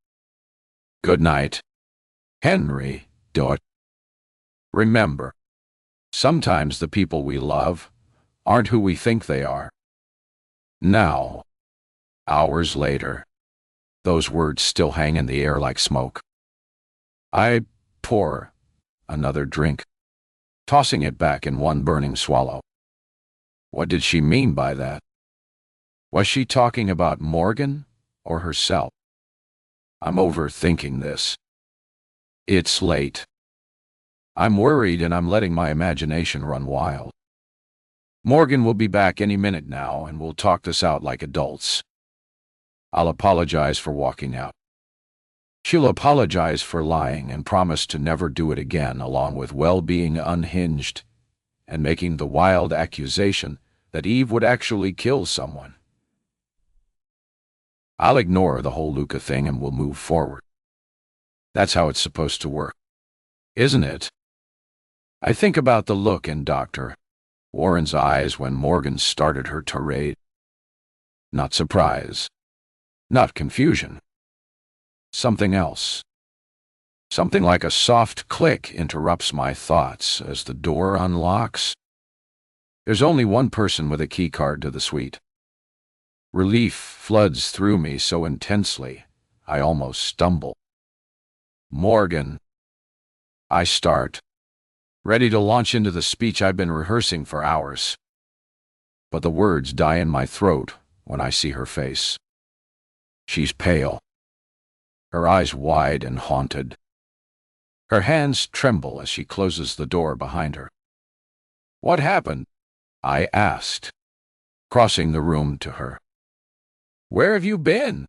"Good night, Henry, Dot. Remember, sometimes the people we love aren't who we think they are." Now, hours later, those words still hang in the air like smoke. I pour another drink, tossing it back in one burning swallow. What did she mean by that? Was she talking about Morgan or herself? I'm overthinking this. It's late. I'm worried and I'm letting my imagination run wild. Morgan will be back any minute now and we'll talk this out like adults. I'll apologize for walking out. She'll apologize for lying and promise to never do it again, along with being unhinged and making the wild accusation that Eve would actually kill someone. I'll ignore the whole Luca thing and we'll move forward. That's how it's supposed to work, isn't it? I think about the look in Dr. Warren's eyes when Morgan started her tirade. Not surprise, not confusion. Something else. Something like a soft click interrupts my thoughts as the door unlocks. There's only one person with a key card to the suite. Relief floods through me so intensely, I almost stumble. "Morgan," I start, ready to launch into the speech I've been rehearsing for hours. But the words die in my throat when I see her face. She's pale, her eyes wide and haunted. Her hands tremble as she closes the door behind her. "What happened?" I asked, crossing the room to her. "Where have you been?"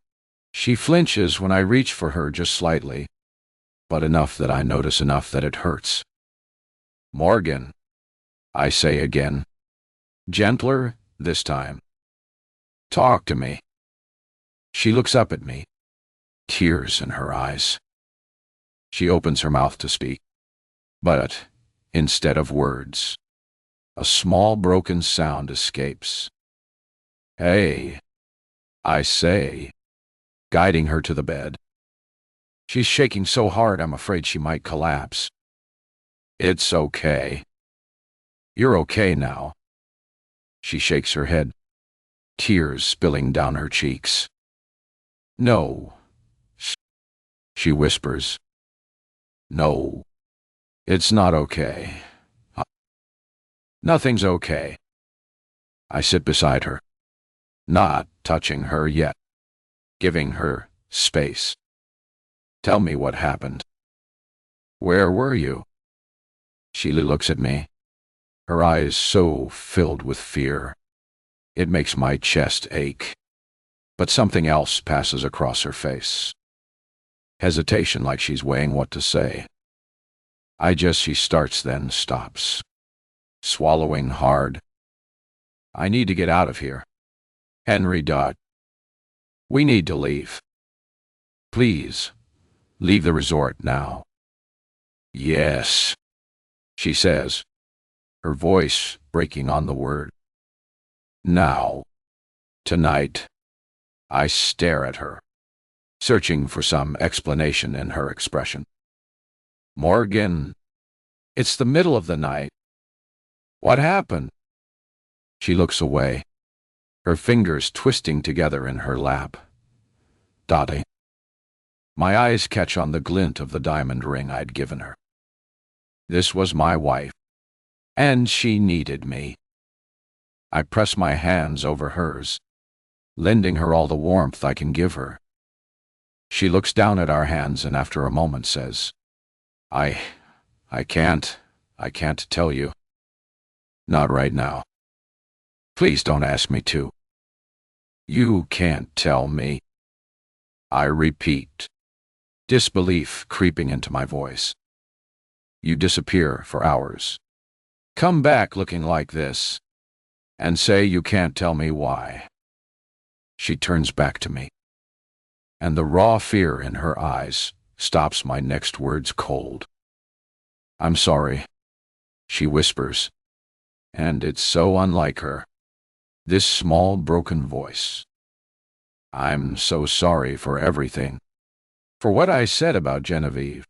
She flinches when I reach for her just slightly, but enough that I notice enough that it hurts. "Morgan," I say again, gentler this time. "Talk to me." She looks up at me, tears in her eyes. She opens her mouth to speak, but instead of words, a small broken sound escapes. "Hey," I say, guiding her to the bed. She's shaking so hard I'm afraid she might collapse. "It's okay. You're okay now." She shakes her head, tears spilling down her cheeks. "No," she whispers. "No, it's not okay. Nothing's okay." I sit beside her, not touching her yet, giving her space. "Tell me what happened. Where were you?" She looks at me, her eyes so filled with fear. It makes my chest ache. But something else passes across her face. Hesitation, like she's weighing what to say. She starts, then stops, swallowing hard. "I need to get out of here. Henry. We need to leave. Please, leave the resort now." "Yes," she says, her voice breaking on the word. "Now. Tonight." I stare at her, searching for some explanation in her expression. "Morgan, it's the middle of the night. What happened?" She looks away, her fingers twisting together in her lap. "Dottie." My eyes catch on the glint of the diamond ring I'd given her. This was my wife, and she needed me. I press my hands over hers, lending her all the warmth I can give her. She looks down at our hands and after a moment says, I can't tell you. Not right now. Please don't ask me to." "You can't tell me," I repeat. disbelief creeping into my voice. You disappear for hours. Come back looking like this, and say you can't tell me why. She turns back to me, and the raw fear in her eyes stops my next words cold. I'm sorry, she whispers, and it's so unlike her, this small broken voice. I'm so sorry for everything, for what I said about Genevieve,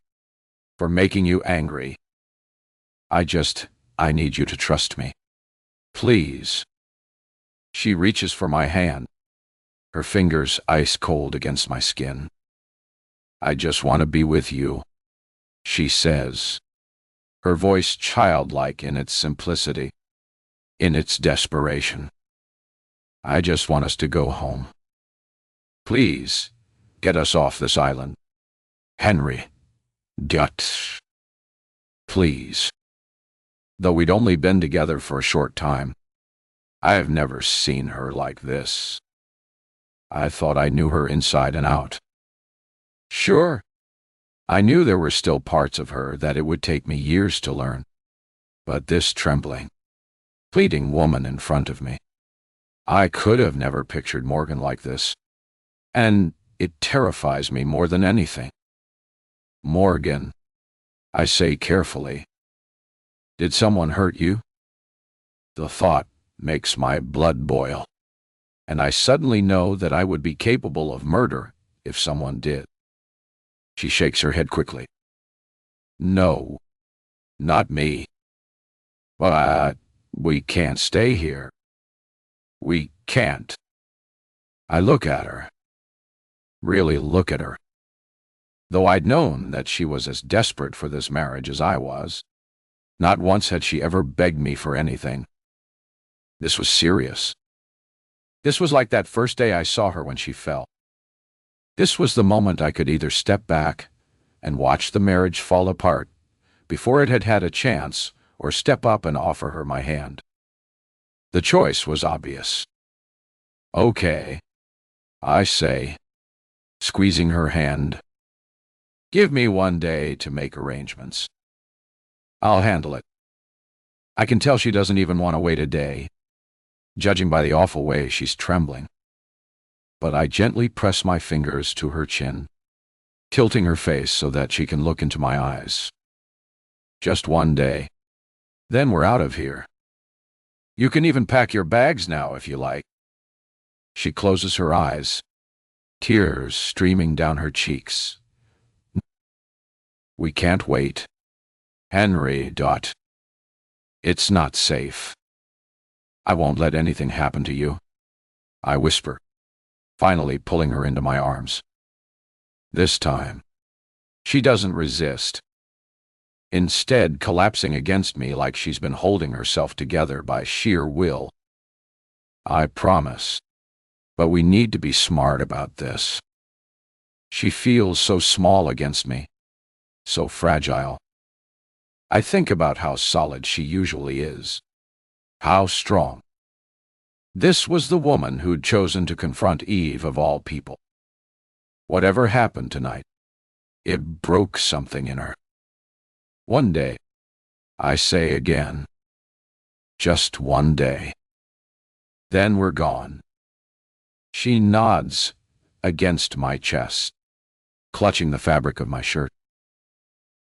for making you angry. I need you to trust me. Please. She reaches for my hand, her fingers ice cold against my skin. I just want to be with you, she says, her voice childlike in its simplicity, in its desperation. I just want us to go home. Please, get us off this island. Henry. Dutch. Please. Though we'd only been together for a short time, I have never seen her like this. I thought I knew her inside and out. Sure, I knew there were still parts of her that it would take me years to learn. But this trembling, pleading woman in front of me, I could have never pictured Morgan like this. And it terrifies me more than anything. Morgan, I say carefully, did someone hurt you? The thought makes my blood boil, and I suddenly know that I would be capable of murder if someone did. She shakes her head quickly. No, not me. But we can't stay here. We can't. I look at her. Really look at her. Though I'd known that she was as desperate for this marriage as I was, not once had she ever begged me for anything. This was serious. This was like that first day I saw her when she fell. This was the moment I could either step back and watch the marriage fall apart before it had had a chance, or step up and offer her my hand. The choice was obvious. Okay, I say, squeezing her hand. Give me one day to make arrangements. I'll handle it. I can tell she doesn't even want to wait a day, judging by the awful way she's trembling. But I gently press my fingers to her chin, tilting her face so that she can look into my eyes. Just one day. Then we're out of here. You can even pack your bags now if you like. She closes her eyes, tears streaming down her cheeks. We can't wait. Henry. It's not safe. I won't let anything happen to you, I whisper, finally pulling her into my arms. This time, she doesn't resist, instead collapsing against me like she's been holding herself together by sheer will. I promise, but we need to be smart about this. She feels so small against me, so fragile. I think about how solid she usually is, how strong. This was the woman who'd chosen to confront Eve of all people. Whatever happened tonight, it broke something in her. One day, I say again, just one day. Then we're gone. She nods against my chest, clutching the fabric of my shirt.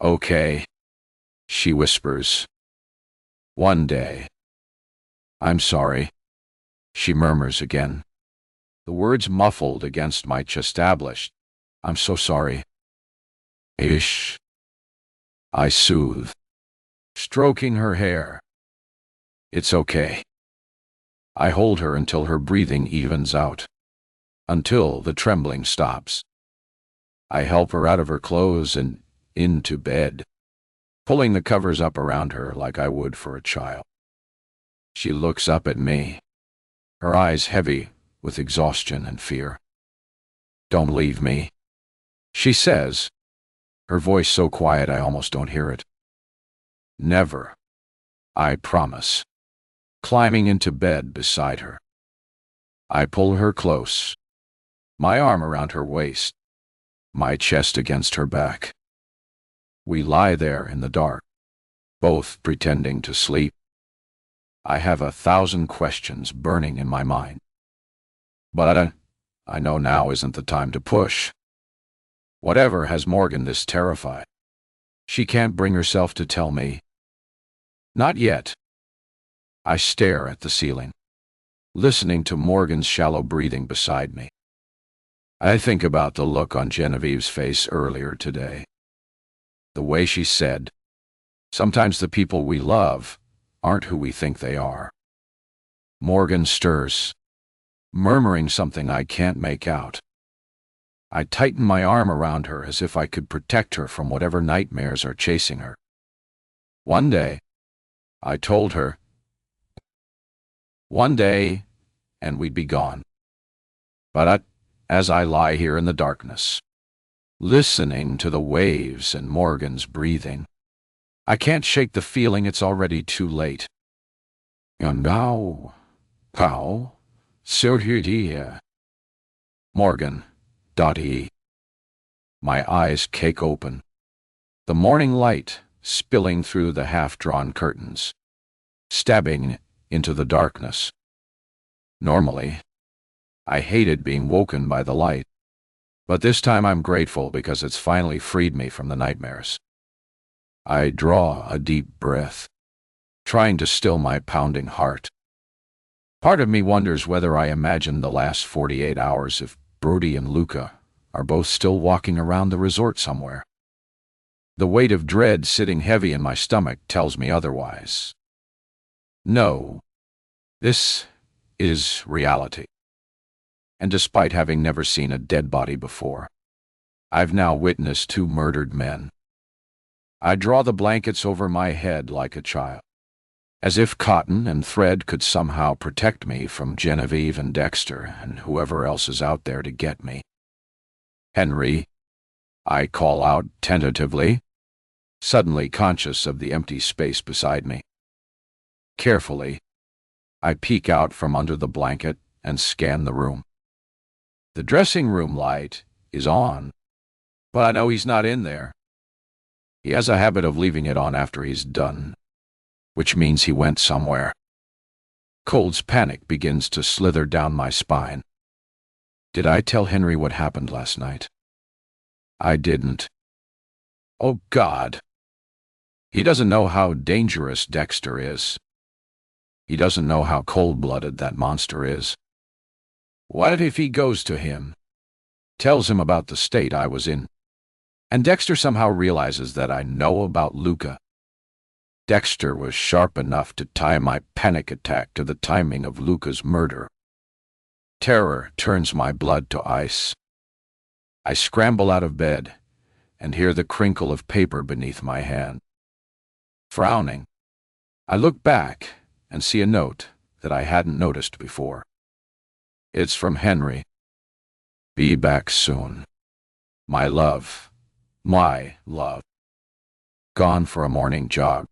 Okay, she whispers. One day. I'm sorry, she murmurs again, the words muffled against my chest. Established. I'm so sorry. Ish. I soothe, stroking her hair. It's okay. I hold her until her breathing evens out, until the trembling stops. I help her out of her clothes and into bed, pulling the covers up around her like I would for a child. She looks up at me, her eyes heavy with exhaustion and fear. Don't leave me, she says, her voice so quiet I almost don't hear it. Never, I promise, climbing into bed beside her. I pull her close, my arm around her waist, my chest against her back. We lie there in the dark, both pretending to sleep. I have 1,000 questions burning in my mind. But I know now isn't the time to push. Whatever has Morgan this terrified? She can't bring herself to tell me. Not yet. I stare at the ceiling, listening to Morgan's shallow breathing beside me. I think about the look on Genevieve's face earlier today. The way she said, "Sometimes the people we love aren't who we think they are." Morgan stirs, murmuring something I can't make out. I tighten my arm around her as if I could protect her from whatever nightmares are chasing her. One day, I told her, one day, and we'd be gone. But as I lie here in the darkness, listening to the waves and Morgan's breathing, I can't shake the feeling it's already too late. And now, so here, Morgan, .e. My eyes cake open, the morning light spilling through the half-drawn curtains, stabbing into the darkness. Normally, I hated being woken by the light, but this time I'm grateful because it's finally freed me from the nightmares. I draw a deep breath, trying to still my pounding heart. Part of me wonders whether I imagined the last 48 hours if Brody and Luca are both still walking around the resort somewhere. The weight of dread sitting heavy in my stomach tells me otherwise. No, this is reality. And despite having never seen a dead body before, I've now witnessed 2 murdered men. I draw the blankets over my head like a child, as if cotton and thread could somehow protect me from Genevieve and Dexter and whoever else is out there to get me. Henry, I call out tentatively, suddenly conscious of the empty space beside me. Carefully, I peek out from under the blanket and scan the room. The dressing room light is on, but I know he's not in there. He has a habit of leaving it on after he's done, which means he went somewhere. Cold's panic begins to slither down my spine. Did I tell Henry what happened last night? I didn't. Oh, God. He doesn't know how dangerous Dexter is. He doesn't know how cold-blooded that monster is. What if he goes to him, tells him about the state I was in, and Dexter somehow realizes that I know about Luca? Dexter was sharp enough to tie my panic attack to the timing of Luca's murder. Terror turns my blood to ice. I scramble out of bed and hear the crinkle of paper beneath my hand. Frowning, I look back and see a note that I hadn't noticed before. It's from Henry. Be back soon. My love. My love. Gone for a morning jog.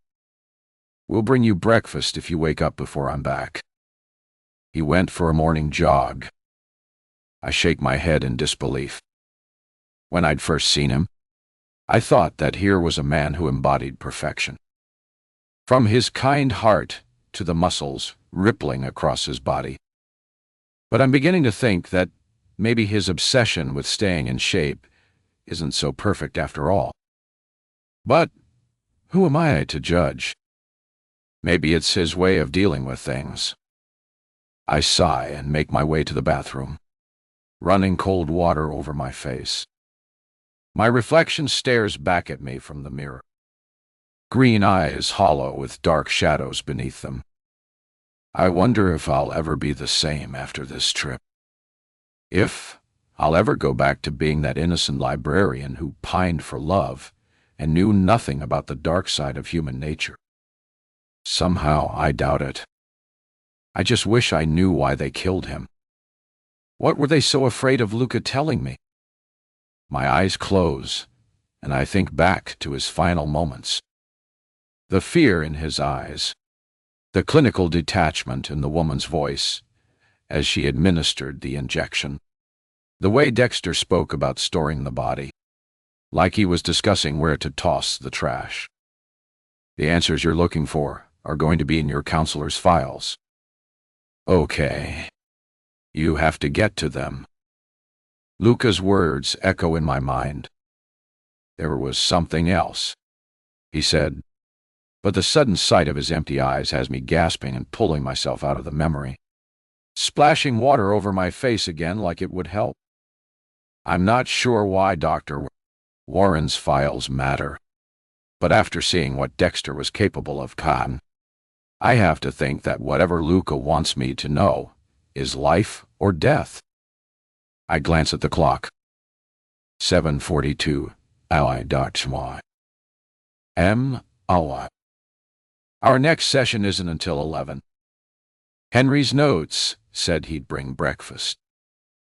We'll bring you breakfast if you wake up before I'm back. He went for a morning jog. I shake my head in disbelief. When I'd first seen him, I thought that here was a man who embodied perfection. From his kind heart to the muscles rippling across his body. But I'm beginning to think that maybe his obsession with staying in shape isn't so perfect after all. But who am I to judge? Maybe it's his way of dealing with things. I sigh and make my way to the bathroom, running cold water over my face. My reflection stares back at me from the mirror. Green eyes hollow with dark shadows beneath them. I wonder if I'll ever be the same after this trip. If I'll ever go back to being that innocent librarian who pined for love and knew nothing about the dark side of human nature. Somehow I doubt it. I just wish I knew why they killed him. What were they so afraid of Luca telling me? My eyes close, and I think back to his final moments. The fear in his eyes, the clinical detachment in the woman's voice as she administered the injection, the way Dexter spoke about storing the body. like he was discussing where to toss the trash. The answers you're looking for are going to be in your counselor's files. Okay. You have to get to them. Luca's words echo in my mind. There was something else, he said, but the sudden sight of his empty eyes has me gasping and pulling myself out of the memory. Splashing water over my face again like it would help. I'm not sure why Dr. Warren's files matter, but after seeing what Dexter was capable of, I have to think that whatever Luca wants me to know is life or death. I glance at the clock. 7:42. Our next session isn't until 11. Henry's notes said he'd bring breakfast,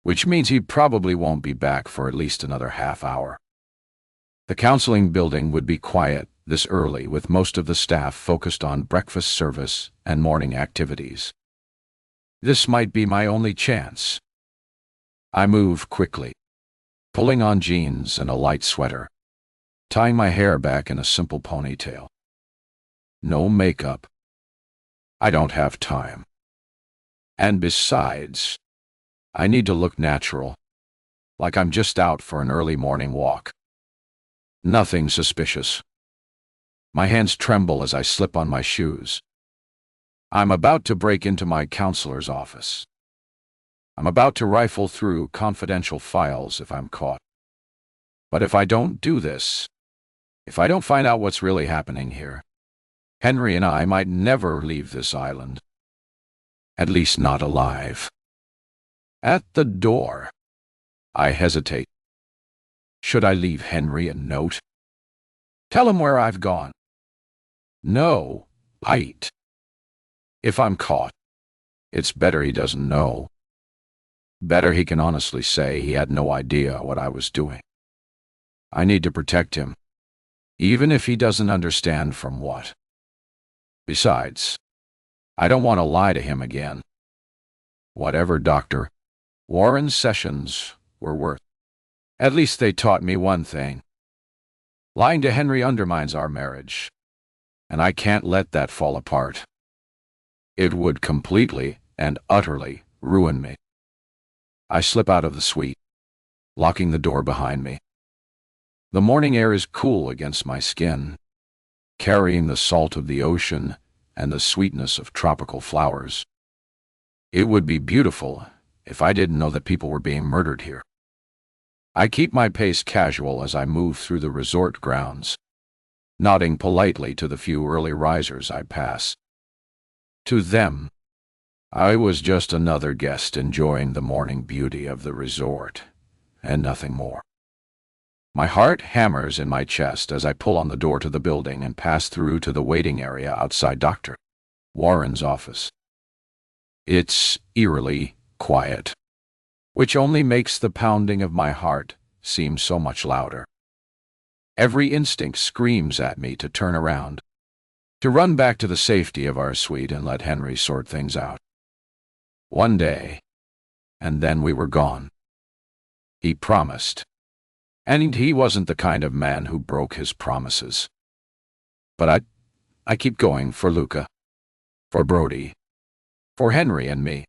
which means he probably won't be back for at least another half hour. The counseling building would be quiet this early, with most of the staff focused on breakfast service and morning activities. This might be my only chance. I move quickly, pulling on jeans and a light sweater, tying my hair back in a simple ponytail. No makeup. I don't have time. And besides, I need to look natural, like I'm just out for an early morning walk. Nothing suspicious. My hands tremble as I slip on my shoes. I'm about to break into my counselor's office. I'm about to rifle through confidential files if I'm caught. But if I don't do this, if I don't find out what's really happening here, Henry and I might never leave this island. At least not alive. At the door, I hesitate. Should I leave Henry a note? Tell him where I've gone. No, wait. If I'm caught, it's better he doesn't know. Better he can honestly say he had no idea what I was doing. I need to protect him, even if he doesn't understand from what. Besides, I don't want to lie to him again. Whatever Dr. Warren's sessions were worth, at least they taught me one thing. Lying to Henry undermines our marriage, and I can't let that fall apart. It would completely and utterly ruin me. I slip out of the suite, locking the door behind me. The morning air is cool against my skin, carrying the salt of the ocean and the sweetness of tropical flowers. It would be beautiful if I didn't know that people were being murdered here. I keep my pace casual as I move through the resort grounds, nodding politely to the few early risers I pass. To them, I was just another guest enjoying the morning beauty of the resort, and nothing more. My heart hammers in my chest as I pull on the door to the building and pass through to the waiting area outside Dr. Warren's office. It's eerily quiet, which only makes the pounding of my heart seem so much louder. Every instinct screams at me to turn around, to run back to the safety of our suite and let Henry sort things out. One day, and then we were gone. He promised, and he wasn't the kind of man who broke his promises. But I keep going for Luca, for Brody, for Henry and me.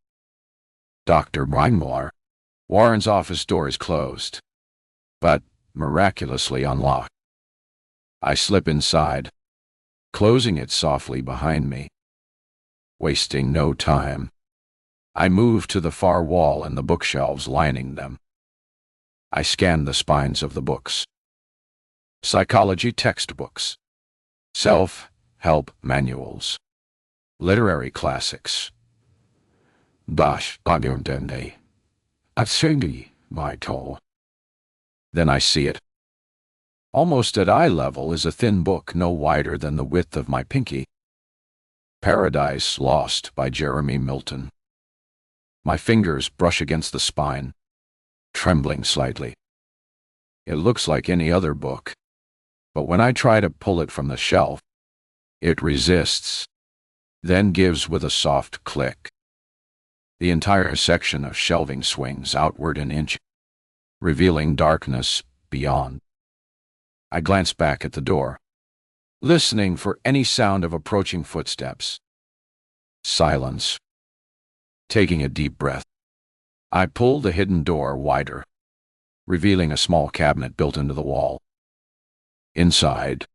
Dr. Warren's office door is closed, but miraculously unlocked. I slip inside, closing it softly behind me. Wasting no time, I move to the far wall and the bookshelves lining them. I scan the spines of the books. Psychology textbooks, self-help manuals, literary classics. Then I see it. Almost at eye level is a thin book no wider than the width of my pinky. Paradise Lost by Jeremy Milton. My fingers brush against the spine, trembling slightly. It looks like any other book, but when I try to pull it from the shelf, it resists, then gives with a soft click. The entire section of shelving swings outward an inch, revealing darkness beyond. I glanced back at the door, listening for any sound of approaching footsteps. Silence. Taking a deep breath, I pulled the hidden door wider, revealing a small cabinet built into the wall. Inside,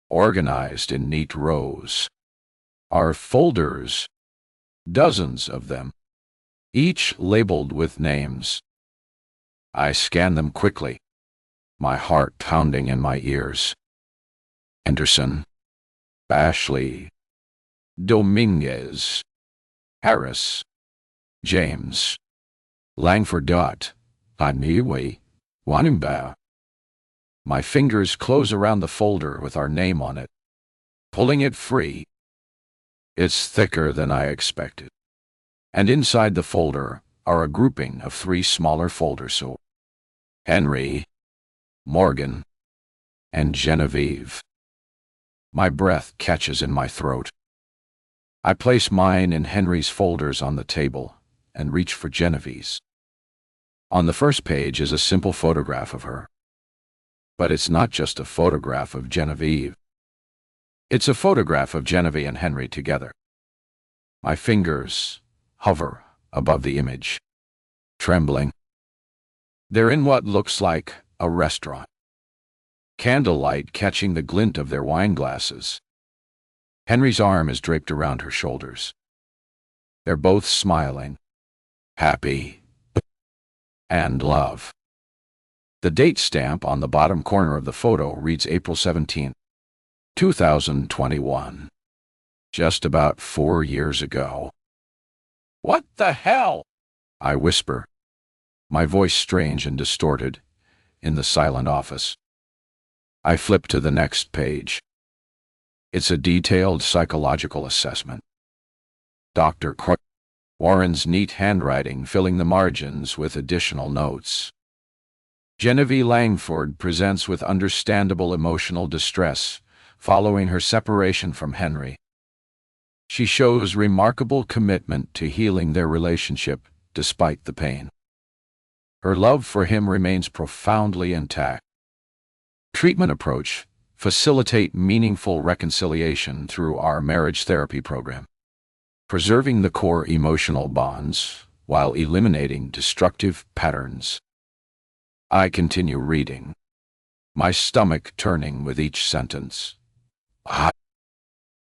organized in neat rows, are folders, dozens of them, each labeled with names. I scanned them quickly, my heart pounding in my ears. Anderson, Ashley, Dominguez, Harris, James, Langford. Aniwe, Wanimba. My fingers close around the folder with our name on it, pulling it free. It's thicker than I expected. And inside the folder are a grouping of 3 smaller folders. So Henry, Morgan, and Genevieve. My breath catches in my throat. I place mine in Henry's folders on the table and reach for Genevieve's. On the first page is a simple photograph of her. But it's not just a photograph of Genevieve. It's a photograph of Genevieve and Henry together. My fingers hover above the image, trembling. They're in what looks like a restaurant. Candlelight catching the glint of their wine glasses. Henry's arm is draped around her shoulders. They're both smiling, happy, and love. The date stamp on the bottom corner of the photo reads April 17, 2021. Just about 4 years ago. "What the hell?" I whisper, my voice strange and distorted, in the silent office. I flip to the next page. It's a detailed psychological assessment. Dr. Warren's neat handwriting filling the margins with additional notes. Genevieve Langford presents with understandable emotional distress following her separation from Henry. She shows remarkable commitment to healing their relationship despite the pain. Her love for him remains profoundly intact. Treatment approach: facilitate meaningful reconciliation through our marriage therapy program, preserving the core emotional bonds while eliminating destructive patterns. I continue reading, my stomach turning with each sentence.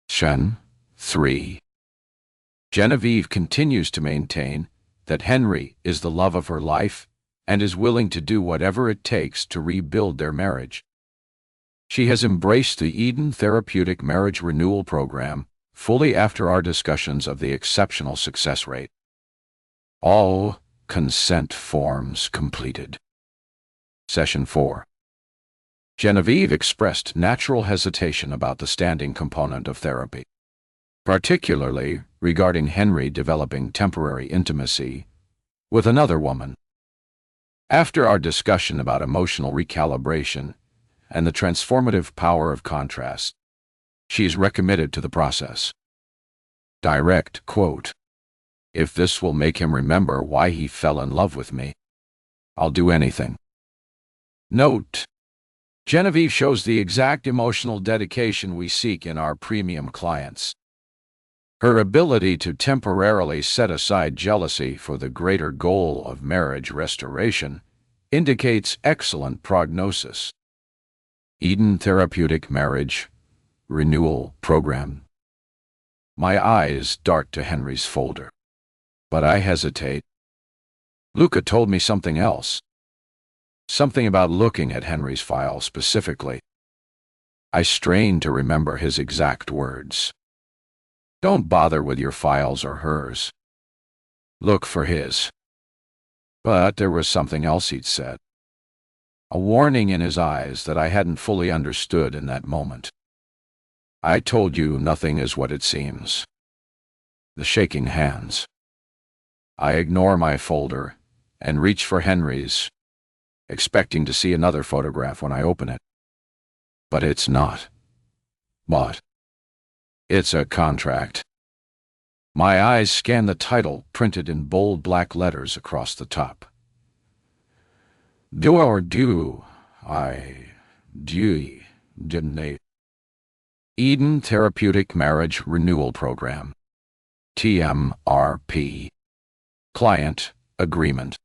Shen 3. Genevieve continues to maintain that Henry is the love of her life and is willing to do whatever it takes to rebuild their marriage. She has embraced the Eden Therapeutic Marriage Renewal Program fully after our discussions of the exceptional success rate. All consent forms completed. Session 4. Genevieve expressed natural hesitation about the standing component of therapy, particularly regarding Henry developing temporary intimacy with another woman. After our discussion about emotional recalibration and the transformative power of contrast, she is recommitted to the process. Direct quote: "If this will make him remember why he fell in love with me, I'll do anything." Note: Genevieve shows the exact emotional dedication we seek in our premium clients. Her ability to temporarily set aside jealousy for the greater goal of marriage restoration indicates excellent prognosis. Eden Therapeutic Marriage Renewal Program. My eyes dart to Henry's folder, but I hesitate. Luca told me something else. Something about looking at Henry's file specifically. I strain to remember his exact words. Don't bother with your files or hers. Look for his. But there was something else he'd said. A warning in his eyes that I hadn't fully understood in that moment. I told you nothing is what it seems. The shaking hands. I ignore my folder and reach for Henry's, expecting to see another photograph when I open it. But it's not. What? It's a contract. My eyes scan the title printed in bold black letters across the top. Do or do I didn't they? Eden Therapeutic Marriage Renewal Program. TMRP. Client Agreement.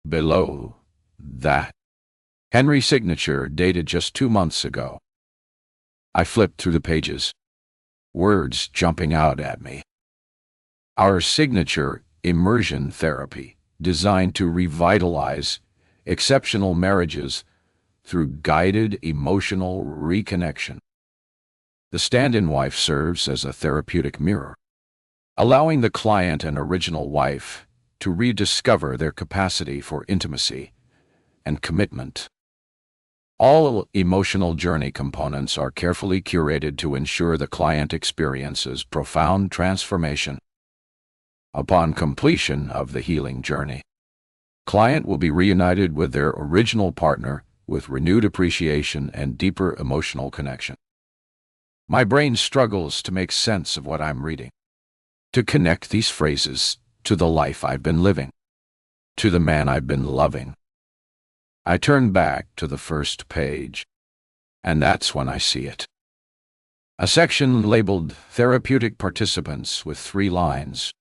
Below that. Henry's signature dated just 2 months ago. I flipped through the pages. Words jumping out at me. Our signature immersion therapy, designed to revitalize exceptional marriages through guided emotional reconnection. The stand-in wife serves as a therapeutic mirror, allowing the client and original wife to rediscover their capacity for intimacy and commitment. All emotional journey components are carefully curated to ensure the client experiences profound transformation. Upon completion of the healing journey, client will be reunited with their original partner with renewed appreciation and deeper emotional connection. My brain struggles to make sense of what I'm reading, to connect these phrases to the life I've been living, to the man I've been loving. I turn back to the first page, and that's when I see it. A section labeled Therapeutic Participants with 3 lines.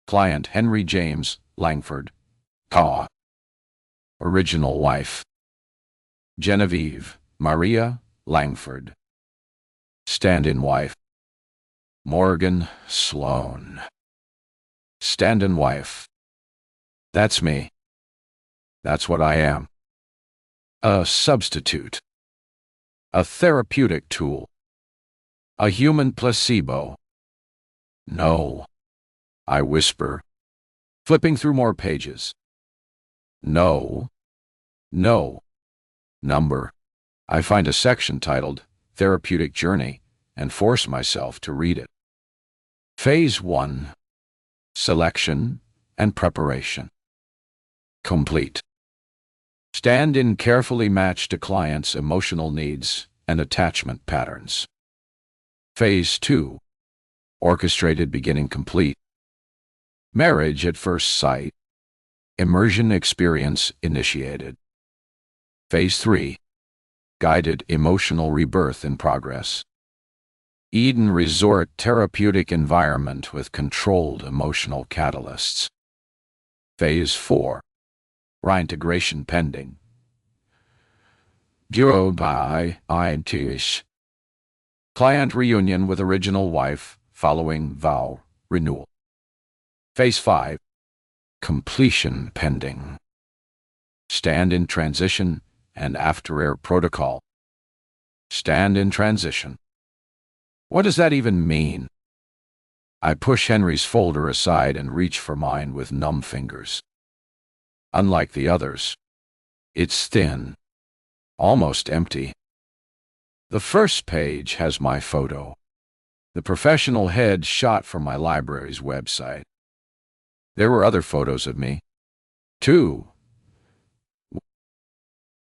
Client Henry James Langford, Ka. Original wife Genevieve Maria Langford. Stand-in wife Morgan Sloan. Stand-in wife. That's me. That's what I am. A substitute. A therapeutic tool. A human placebo. No, I whisper, flipping through more pages. No. Number. I find a section titled Therapeutic Journey and force myself to read it. Phase 1. Selection and preparation. Complete. Stand-in carefully matched to client's emotional needs and attachment patterns. Phase 2. Orchestrated beginning complete. Marriage at first sight. Immersion experience initiated. Phase 3. Guided emotional rebirth in progress. Eden Resort therapeutic environment with controlled emotional catalysts. Phase 4. Reintegration pending. Bureau by INTish. Client reunion with original wife following vow renewal. Phase 5. Completion pending. Stand-in transition and aftercare protocol. Stand-in transition. What does that even mean? I push Henry's folder aside and reach for mine with numb fingers. Unlike the others, it's thin, almost empty. The first page has my photo, the professional head shot from my library's website. There were other photos of me, too.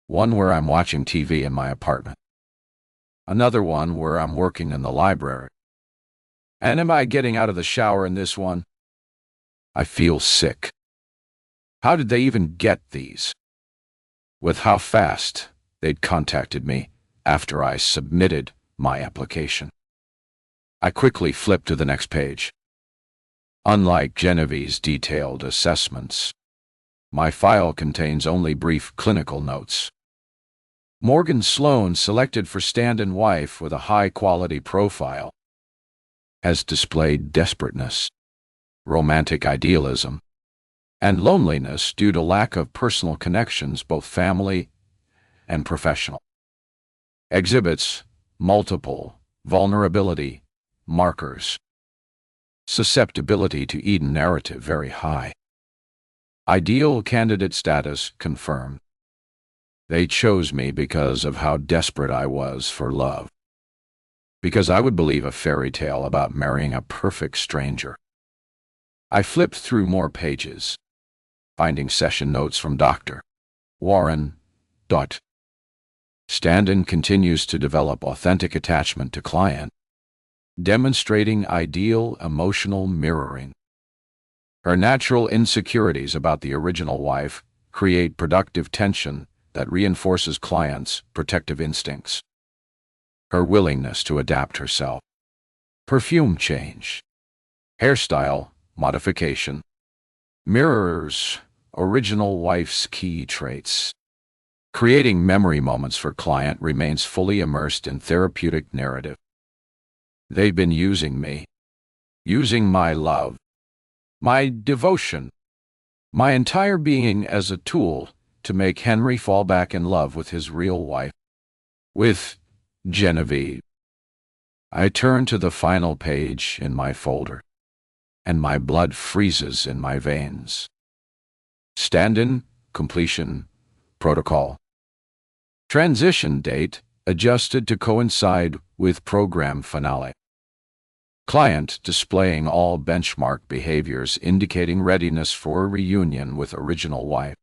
One where I'm watching TV in my apartment. Another one where I'm working in the library. And am I getting out of the shower in this one? I feel sick. How did they even get these? With how fast they'd contacted me after I submitted my application. I quickly flipped to the next page. Unlike Genevieve's detailed assessments, my file contains only brief clinical notes. Morgan Sloan, selected for stand-in wife with a high-quality profile, has displayed desperateness, romantic idealism, and loneliness due to lack of personal connections, both family and professional. Exhibits multiple vulnerability markers. Susceptibility to Eden narrative very high. Ideal candidate status confirmed. They chose me because of how desperate I was for love. Because I would believe a fairy tale about marrying a perfect stranger. I flipped through more pages, finding session notes from Dr. Warren. Stand-in continues to develop authentic attachment to client, demonstrating ideal emotional mirroring. Her natural insecurities about the original wife create productive tension that reinforces clients' protective instincts. Her willingness to adapt herself. Perfume change. Hairstyle modification. Mirrors original wife's key traits. Creating memory moments for client remains fully immersed in therapeutic narrative. They've been using me. Using my love. My devotion. My entire being as a tool to make Henry fall back in love with his real wife. With Genevieve. I turn to the final page in my folder, and my blood freezes in my veins. Stand-in, completion, protocol. Transition date adjusted to coincide with program finale. Client displaying all benchmark behaviors indicating readiness for a reunion with original wife.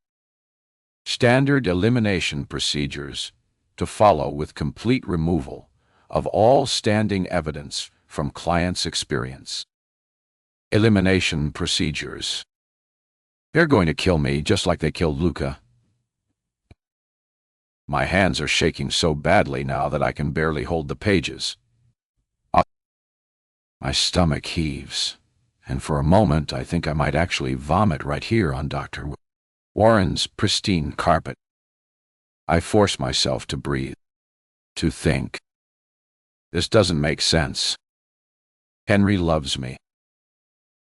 Standard elimination procedures to follow with complete removal of all standing evidence from client's experience. Elimination procedures. They're going to kill me just like they killed Luca. My hands are shaking so badly now that I can barely hold the pages. My stomach heaves, and for a moment I think I might actually vomit right here on Dr. Warren's pristine carpet. I force myself to breathe, to think. This doesn't make sense. Henry loves me.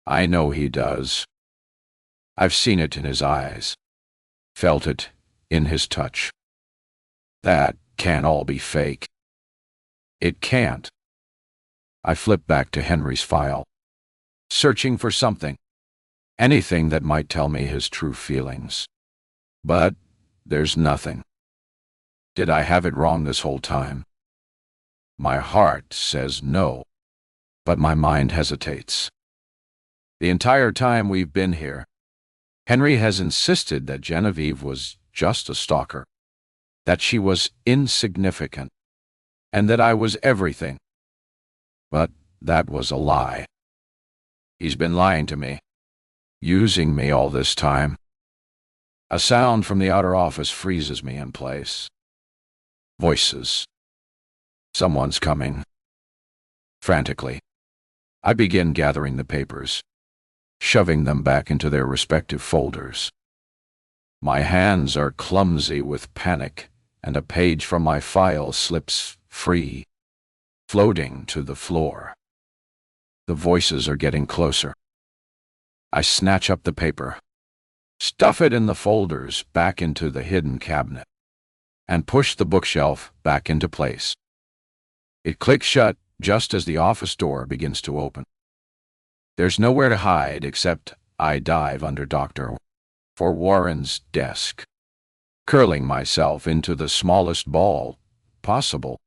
I know he does. I've seen it in his eyes, felt it in his touch. That can't all be fake. It can't. I flip back to Henry's file, searching for something, anything that might tell me his true feelings. But there's nothing. Did I have it wrong this whole time? My heart says no, but my mind hesitates. The entire time we've been here, Henry has insisted that Genevieve was just a stalker, that she was insignificant, and that I was everything. But that was a lie. He's been lying to me, using me all this time. A sound from the outer office freezes me in place. Voices. Someone's coming. Frantically, I begin gathering the papers, shoving them back into their respective folders. My hands are clumsy with panic, and a page from my file slips free, floating to the floor. The voices are getting closer. I snatch up the paper, stuff it in the folders back into the hidden cabinet, and push the bookshelf back into place. It clicks shut just as the office door begins to open. There's nowhere to hide except I dive under Dr. Warren's desk, curling myself into the smallest ball possible,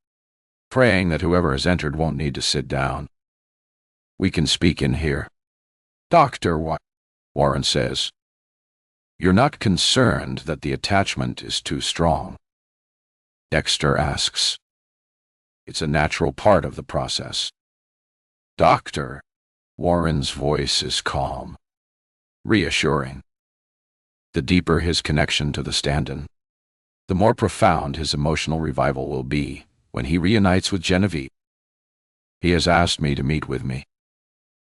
praying that whoever has entered won't need to sit down. We can speak in here. Dr. Warren says, "You're not concerned that the attachment is too strong?" Dexter asks. It's a natural part of the process. Dr. Warren's voice is calm, reassuring. The deeper his connection to the stand-in, the more profound his emotional revival will be when he reunites with Genevieve. He has asked me to meet with me,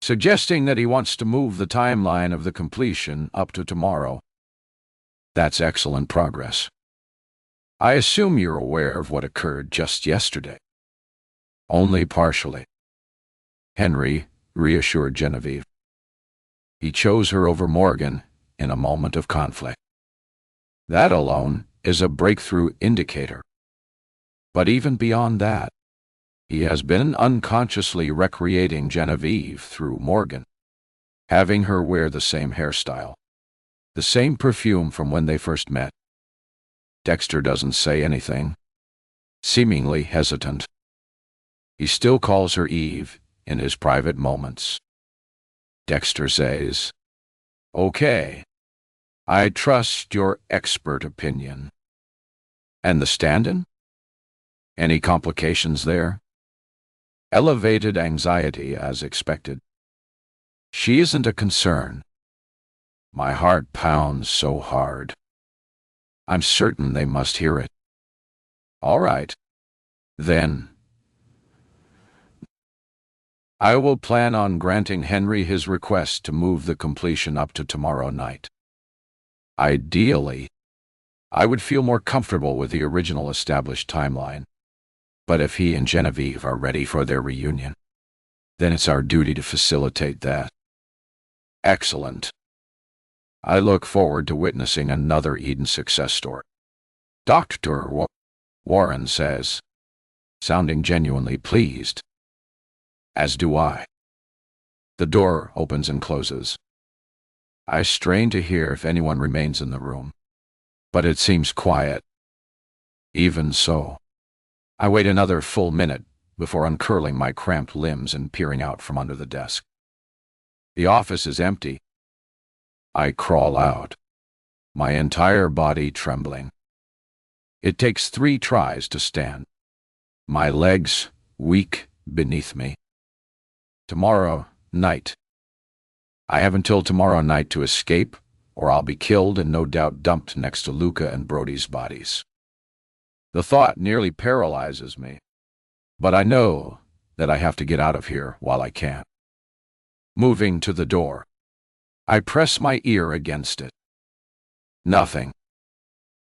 suggesting that he wants to move the timeline of the completion up to tomorrow. That's excellent progress. I assume you're aware of what occurred just yesterday. Only partially. Henry reassured Genevieve. He chose her over Morgan in a moment of conflict. That alone is a breakthrough indicator. But even beyond that, he has been unconsciously recreating Genevieve through Morgan, having her wear the same hairstyle, the same perfume from when they first met. Dexter doesn't say anything, seemingly hesitant. He still calls her Eve in his private moments. Dexter says, "Okay, I trust your expert opinion." And the stand-in? Any complications there? Elevated anxiety as expected. She isn't a concern. My heart pounds so hard. I'm certain they must hear it. All right, then. I will plan on granting Henry his request to move the completion up to tomorrow night. Ideally, I would feel more comfortable with the original established timeline. But if he and Genevieve are ready for their reunion, then it's our duty to facilitate that. Excellent. I look forward to witnessing another Eden success story. Dr. Warren says, sounding genuinely pleased. As do I. The door opens and closes. I strain to hear if anyone remains in the room, but it seems quiet. Even so, I wait another full minute before uncurling my cramped limbs and peering out from under the desk. The office is empty. I crawl out, my entire body trembling. It takes 3 tries to stand, my legs weak beneath me. Tomorrow night. I have until tomorrow night to escape, or I'll be killed and no doubt dumped next to Luca and Brody's bodies. The thought nearly paralyzes me, but I know that I have to get out of here while I can. Moving to the door, I press my ear against it. Nothing.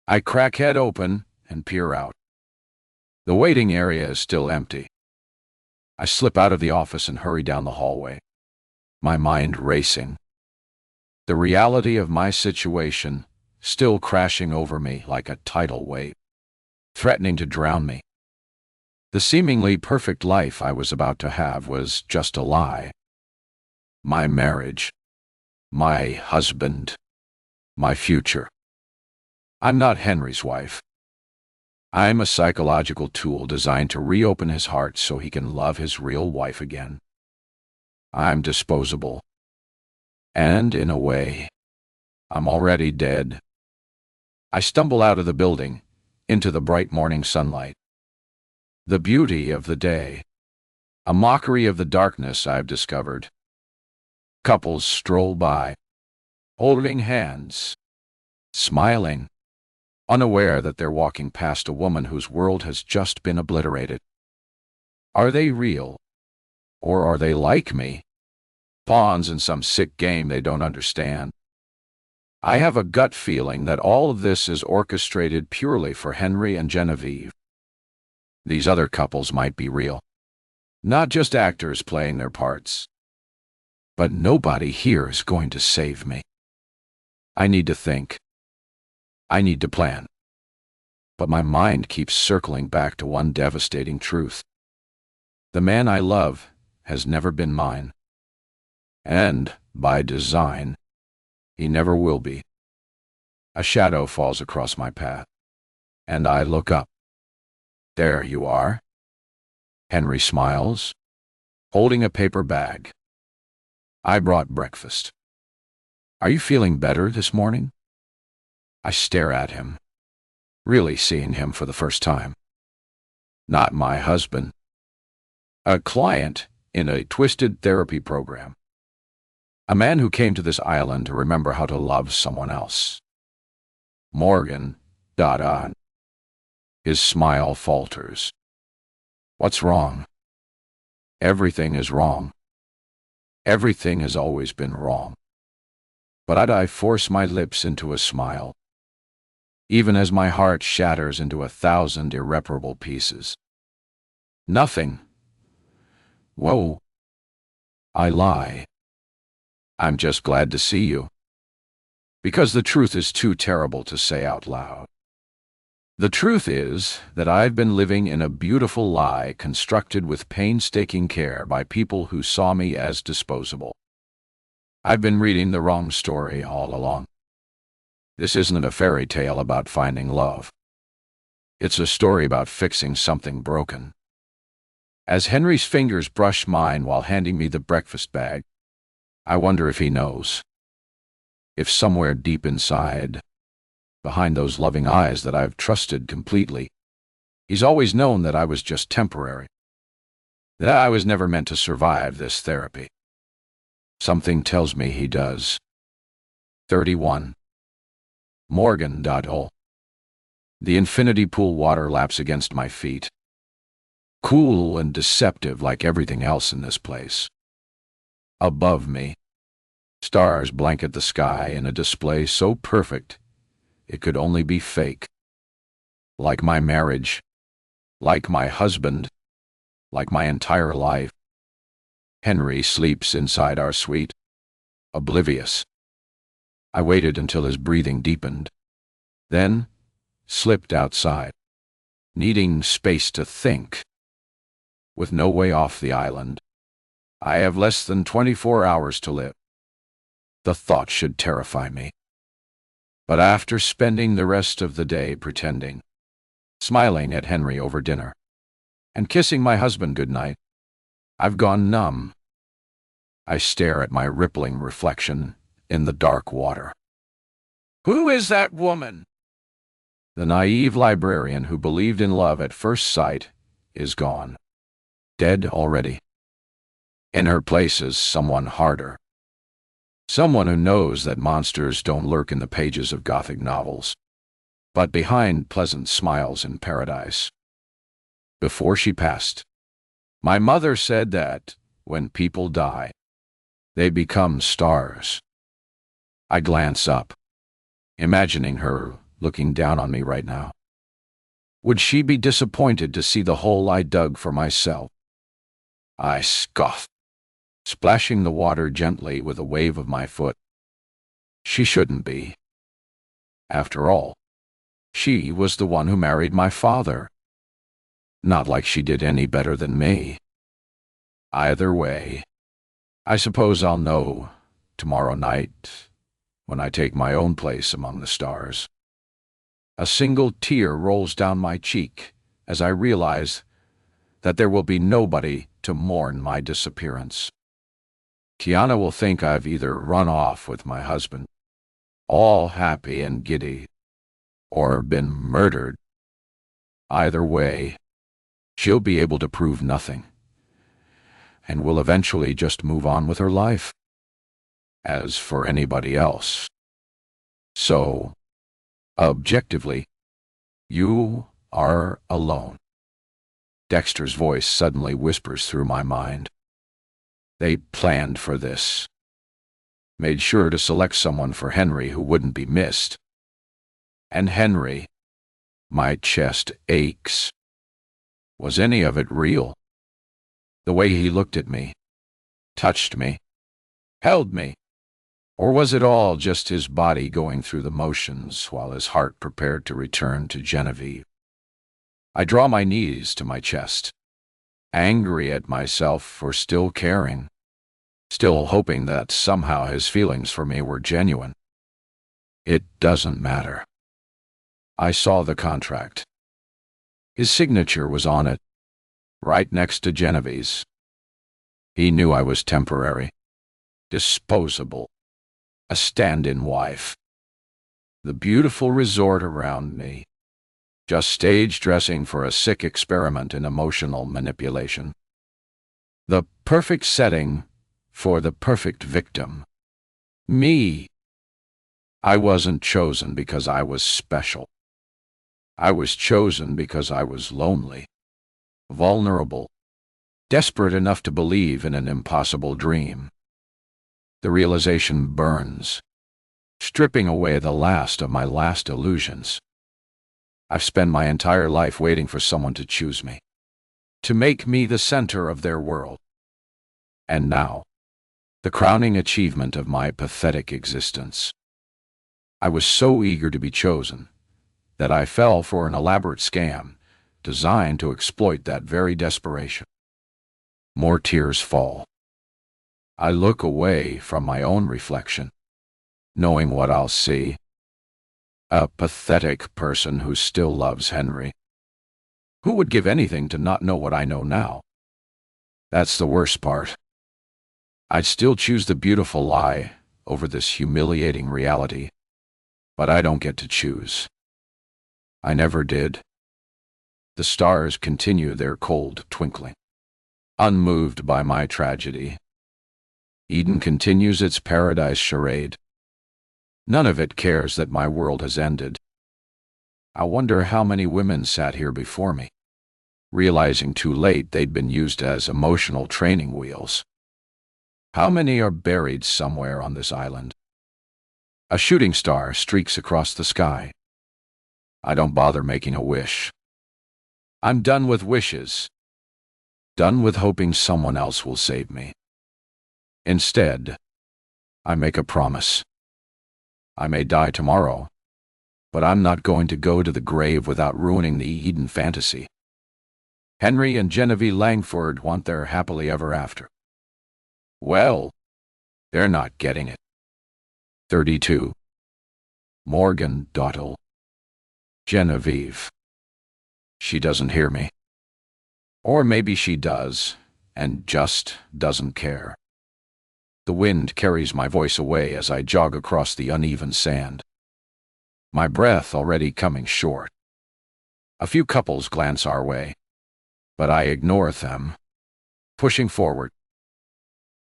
I crack head open and peer out. The waiting area is still empty. I slip out of the office and hurry down the hallway, my mind racing. The reality of my situation still crashing over me like a tidal wave, threatening to drown me. The seemingly perfect life I was about to have was just a lie. My marriage, my husband, my future. I'm not Henry's wife. I'm a psychological tool designed to reopen his heart so he can love his real wife again. I'm disposable. And, in a way, I'm already dead. I stumble out of the building, into the bright morning sunlight. The beauty of the day, a mockery of the darkness I've discovered. Couples stroll by, holding hands, smiling, unaware that they're walking past a woman whose world has just been obliterated. Are they real? Or are they like me? Pawns in some sick game they don't understand. I have a gut feeling that all of this is orchestrated purely for Henry and Genevieve. These other couples might be real, not just actors playing their parts. But nobody here is going to save me. I need to think. I need to plan. But my mind keeps circling back to one devastating truth. The man I love has never been mine. And, by design, he never will be. A shadow falls across my path, and I look up. There you are. Henry smiles, holding a paper bag. I brought breakfast. Are you feeling better this morning? I stare at him, really seeing him for the first time. Not my husband. A client in a twisted therapy program. A man who came to this island to remember how to love someone else. Morgan, on. His smile falters. What's wrong? Everything is wrong. Everything has always been wrong. But I force my lips into a smile, even as my heart shatters into 1,000 irreparable pieces. Nothing. Whoa. I lie. I'm just glad to see you. Because the truth is too terrible to say out loud. The truth is that I've been living in a beautiful lie constructed with painstaking care by people who saw me as disposable. I've been reading the wrong story all along. This isn't a fairy tale about finding love. It's a story about fixing something broken. As Henry's fingers brush mine while handing me the breakfast bag, I wonder if he knows. If somewhere deep inside, behind those loving eyes that I've trusted completely, he's always known that I was just temporary. That I was never meant to survive this therapy. Something tells me he does. 31. Morgan. The infinity pool water laps against my feet, cool and deceptive like everything else in this place. Above me, stars blanket the sky in a display so perfect it could only be fake. Like my marriage, like my husband, like my entire life. Henry sleeps inside our suite, oblivious. I waited until his breathing deepened, then slipped outside, needing space to think. With no way off the island, I have less than 24 hours to live. The thought should terrify me. But after spending the rest of the day pretending, smiling at Henry over dinner, and kissing my husband goodnight, I've gone numb. I stare at my rippling reflection in the dark water. Who is that woman? The naive librarian who believed in love at first sight is gone. Dead already. In her place is someone harder. Someone who knows that monsters don't lurk in the pages of Gothic novels, but behind pleasant smiles in paradise. Before she passed, my mother said that when people die, they become stars. I glance up, imagining her looking down on me right now. Would she be disappointed to see the hole I dug for myself? I scoff, splashing the water gently with a wave of my foot. She shouldn't be. After all, she was the one who married my father. Not like she did any better than me. Either way, I suppose I'll know tomorrow night when I take my own place among the stars. A single tear rolls down my cheek as I realize that there will be nobody to mourn my disappearance. Kiana will think I've either run off with my husband, all happy and giddy, or been murdered. Either way, she'll be able to prove nothing, and will eventually just move on with her life. As for anybody else, so, objectively, you are alone. Dexter's voice suddenly whispers through my mind. They planned for this. Made sure to select someone for Henry who wouldn't be missed. And Henry, my chest aches. Was any of it real? The way he looked at me, touched me, held me? Or was it all just his body going through the motions while his heart prepared to return to Genevieve? I draw my knees to my chest, angry at myself for still caring, still hoping that somehow his feelings for me were genuine. It doesn't matter. I saw the contract. His signature was on it, right next to Genevieve's. He knew I was temporary, disposable, a stand-in wife. The beautiful resort around me, just stage dressing for a sick experiment in emotional manipulation. The perfect setting for the perfect victim. Me. I wasn't chosen because I was special. I was chosen because I was lonely, vulnerable, desperate enough to believe in an impossible dream. The realization burns, stripping away the last of my last illusions. I've spent my entire life waiting for someone to choose me, to make me the center of their world. And now, the crowning achievement of my pathetic existence. I was so eager to be chosen that I fell for an elaborate scam designed to exploit that very desperation. More tears fall. I look away from my own reflection, knowing what I'll see. A pathetic person who still loves Henry. Who would give anything to not know what I know now? That's the worst part. I'd still choose the beautiful lie over this humiliating reality, but I don't get to choose. I never did. The stars continue their cold twinkling, unmoved by my tragedy. Eden continues its paradise charade. None of it cares that my world has ended. I wonder how many women sat here before me, realizing too late they'd been used as emotional training wheels. How many are buried somewhere on this island? A shooting star streaks across the sky. I don't bother making a wish. I'm done with wishes. Done with hoping someone else will save me. Instead, I make a promise. I may die tomorrow, but I'm not going to go to the grave without ruining the Eden fantasy. Henry and Genevieve Langford want their happily ever after. Well, they're not getting it. 32. Morgan Dottle. Genevieve. She doesn't hear me. Or maybe she does, and just doesn't care. The wind carries my voice away as I jog across the uneven sand. My breath already coming short. A few couples glance our way, but I ignore them, pushing forward.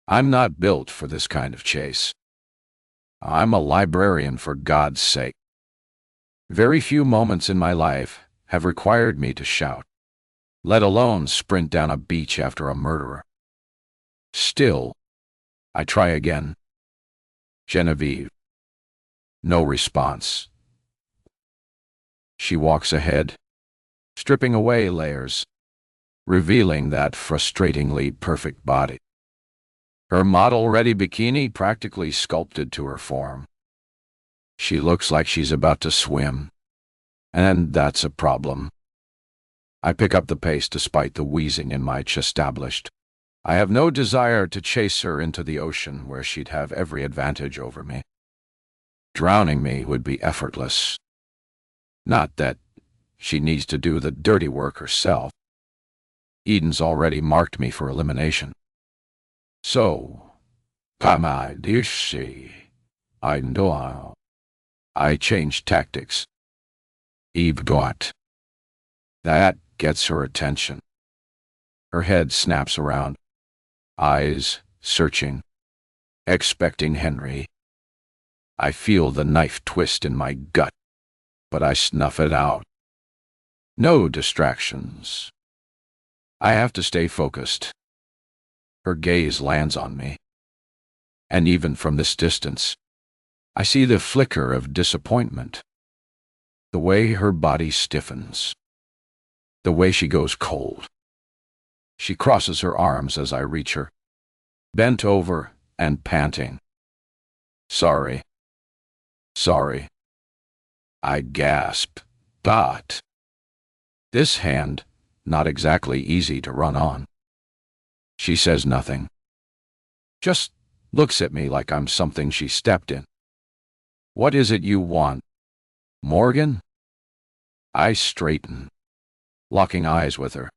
I'm not built for this kind of chase. I'm a librarian, for God's sake. Very few moments in my life have required me to shout, let alone sprint down a beach after a murderer. Still, I try again. Genevieve. No response. She walks ahead, stripping away layers, revealing that frustratingly perfect body. Her model-ready bikini practically sculpted to her form. She looks like she's about to swim, and that's a problem. I pick up the pace despite the wheezing in my chest. I have no desire to chase her into the ocean where she'd have every advantage over me. Drowning me would be effortless. Not that she needs to do the dirty work herself. Eden's already marked me for elimination. So, come on, dear she. I know. I changed tactics. Eve got. That gets her attention. Her head snaps around, eyes searching, expecting Henry. I feel the knife twist in my gut, but I snuff it out. No distractions. I have to stay focused. Her gaze lands on me, and even from this distance, I see the flicker of disappointment. The way her body stiffens. The way she goes cold. She crosses her arms as I reach her, bent over and panting. Sorry. Sorry. I gasp. But this hand, not exactly easy to run on. She says nothing. Just looks at me like I'm something she stepped in. What is it you want, Morgan? I straighten, locking eyes with her.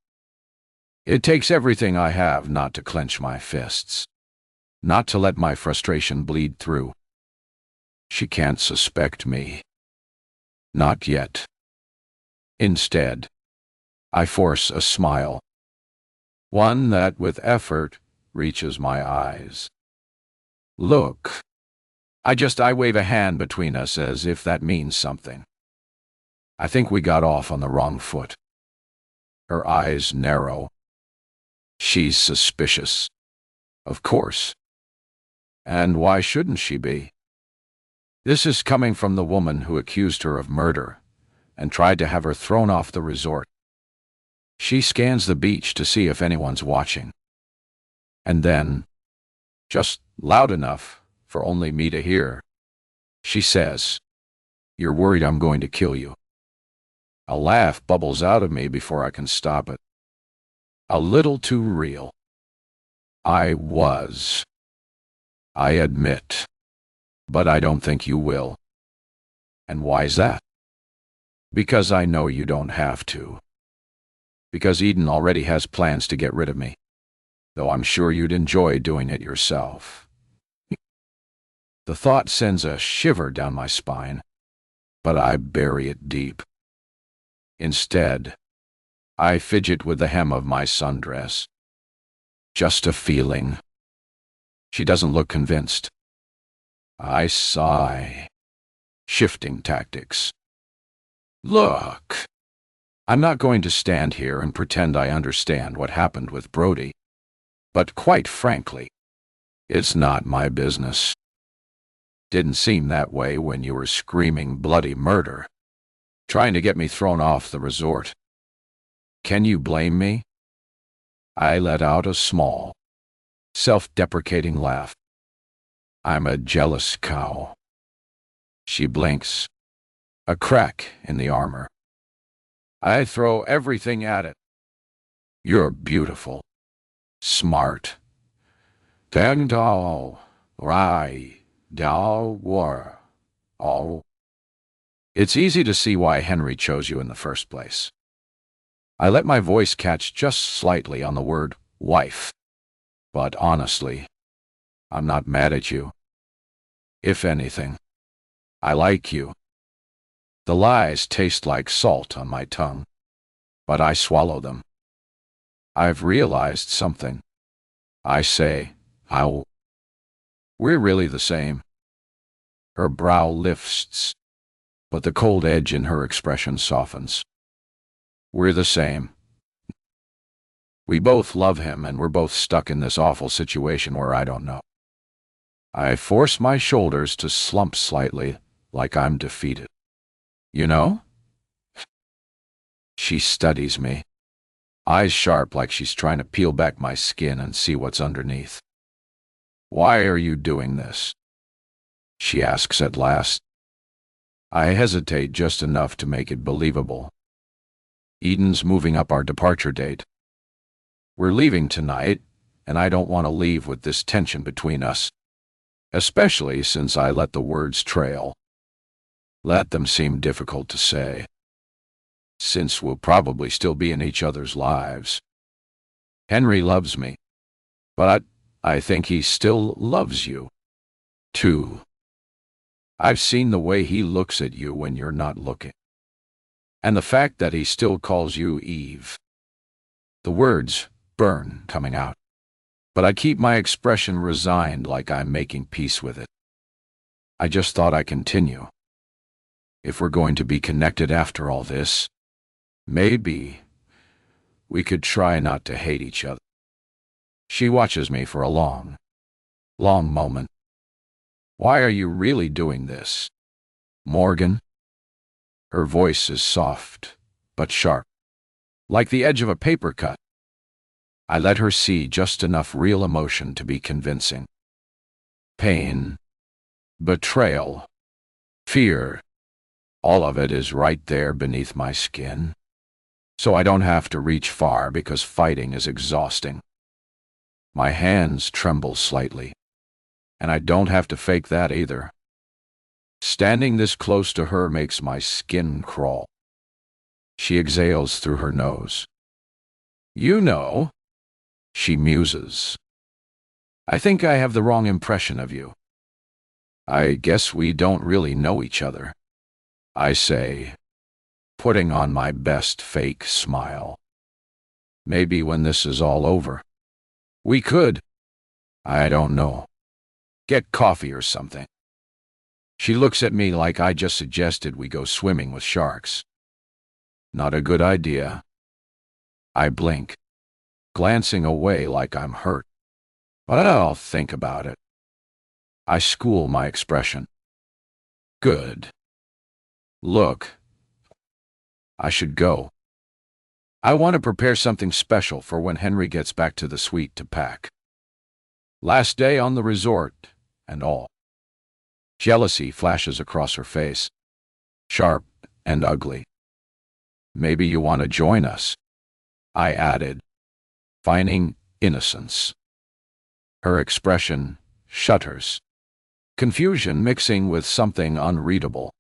It takes everything I have not to clench my fists, not to let my frustration bleed through. She can't suspect me. Not yet. Instead, I force a smile, one that with effort reaches my eyes. Look. I wave a hand between us as if that means something. I think we got off on the wrong foot. Her eyes narrow. She's suspicious. Of course. And why shouldn't she be? This is coming from the woman who accused her of murder and tried to have her thrown off the resort. She scans the beach to see if anyone's watching. And then, just loud enough for only me to hear, she says, "You're worried I'm going to kill you." A laugh bubbles out of me before I can stop it. A little too real. I was. I admit. But I don't think you will. And why's that? Because I know you don't have to. Because Eden already has plans to get rid of me, though I'm sure you'd enjoy doing it yourself. The thought sends a shiver down my spine, but I bury it deep. Instead, I fidget with the hem of my sundress. Just a feeling. She doesn't look convinced. I sigh. Shifting tactics. Look, I'm not going to stand here and pretend I understand what happened with Brody, but quite frankly, it's not my business. Didn't seem that way when you were screaming bloody murder, trying to get me thrown off the resort. Can you blame me? I let out a small, self-deprecating laugh. I'm a jealous cow. She blinks. A crack in the armor. I throw everything at it. You're beautiful. Smart. Dang dao. Rai. Dao war. Oh. It's easy to see why Henry chose you in the first place. I let my voice catch just slightly on the word wife. But honestly, I'm not mad at you. If anything, I like you. The lies taste like salt on my tongue, but I swallow them. I've realized something. I say, we're really the same. Her brow lifts, but the cold edge in her expression softens. We're the same. We both love him, and we're both stuck in this awful situation where I don't know. I force my shoulders to slump slightly, like I'm defeated. You know? She studies me, eyes sharp like she's trying to peel back my skin and see what's underneath. Why are you doing this? She asks at last. I hesitate just enough to make it believable. Eden's moving up our departure date. We're leaving tonight, and I don't want to leave with this tension between us, especially since I let the words trail. Let them seem difficult to say, since we'll probably still be in each other's lives. Henry loves me, but I think he still loves you, too. I've seen the way he looks at you when you're not looking, and the fact that he still calls you Eve. The words burn coming out, but I keep my expression resigned like I'm making peace with it. I just thought I'd continue. If we're going to be connected after all this, maybe we could try not to hate each other. She watches me for a long moment. Why are you really doing this, Morgan? Her voice is soft, but sharp, like the edge of a paper cut. I let her see just enough real emotion to be convincing. Pain, betrayal, fear, all of it is right there beneath my skin. So I don't have to reach far because fighting is exhausting. My hands tremble slightly, and I don't have to fake that either. Standing this close to her makes my skin crawl. She exhales through her nose. You know, she muses. I think I have the wrong impression of you. I guess we don't really know each other, I say, putting on my best fake smile. Maybe when this is all over, we could, I don't know, get coffee or something. She looks at me like I just suggested we go swimming with sharks. Not a good idea. I blink, glancing away like I'm hurt. But I'll think about it. I school my expression. Good. Look, I should go. I want to prepare something special for when Henry gets back to the suite to pack. Last day on the resort, and all. Jealousy flashes across her face, sharp and ugly. Maybe you want to join us, I added, feigning innocence. Her expression shudders, confusion mixing with something unreadable.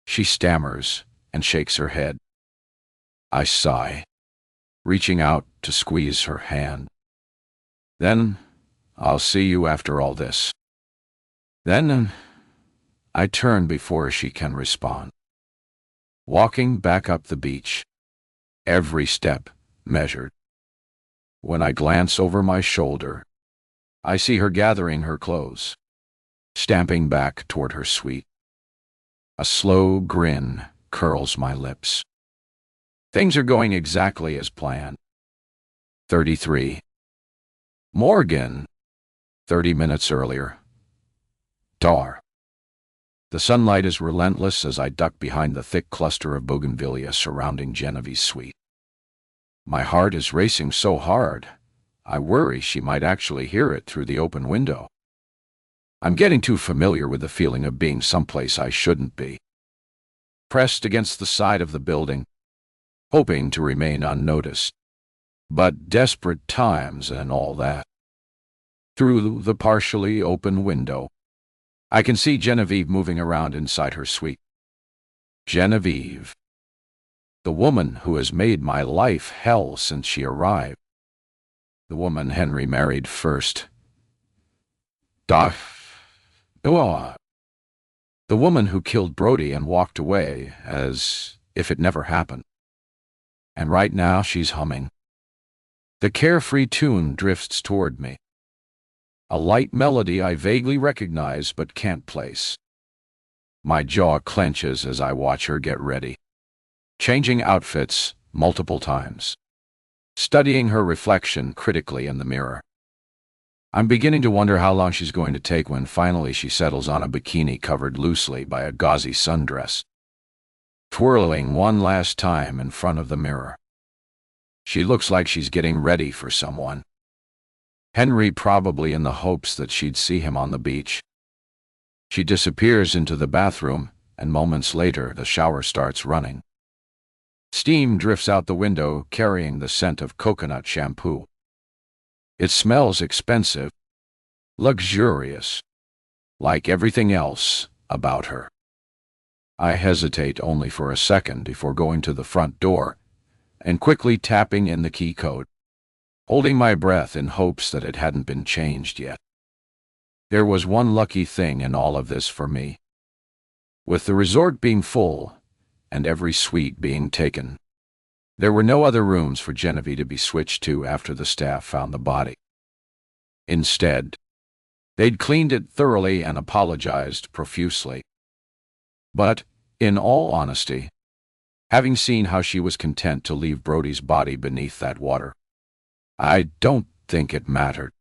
She stammers and shakes her head. I sigh, reaching out to squeeze her hand. Then, I'll see you after all this. Then, I turn before she can respond. Walking back up the beach, every step measured. When I glance over my shoulder, I see her gathering her clothes, stamping back toward her suite. A slow grin curls my lips. Things are going exactly as planned. 33. Morgan. 30 minutes earlier. Dar. The sunlight is relentless as I duck behind the thick cluster of bougainvillea surrounding Genevieve's suite. My heart is racing so hard, I worry she might actually hear it through the open window. I'm getting too familiar with the feeling of being someplace I shouldn't be. Pressed against the side of the building, hoping to remain unnoticed. But desperate times and all that. Through the partially open window, I can see Genevieve moving around inside her suite. Genevieve. The woman who has made my life hell since she arrived. The woman Henry married first. The woman who killed Brody and walked away as if it never happened. And right now she's humming. The carefree tune drifts toward me. A light melody I vaguely recognize but can't place. My jaw clenches as I watch her get ready, changing outfits multiple times, studying her reflection critically in the mirror. I'm beginning to wonder how long she's going to take when finally she settles on a bikini covered loosely by a gauzy sundress, twirling one last time in front of the mirror. She looks like she's getting ready for someone. Henry, probably in the hopes that she'd see him on the beach. She disappears into the bathroom, and moments later the shower starts running. Steam drifts out the window, carrying the scent of coconut shampoo. It smells expensive, luxurious, like everything else about her. I hesitate only for a second before going to the front door and quickly tapping in the key code, holding my breath in hopes that it hadn't been changed yet. There was one lucky thing in all of this for me. With the resort being full and every suite being taken, there were no other rooms for Genevieve to be switched to after the staff found the body. Instead, they'd cleaned it thoroughly and apologized profusely. But, in all honesty, having seen how she was content to leave Brody's body beneath that water, I don't think it mattered.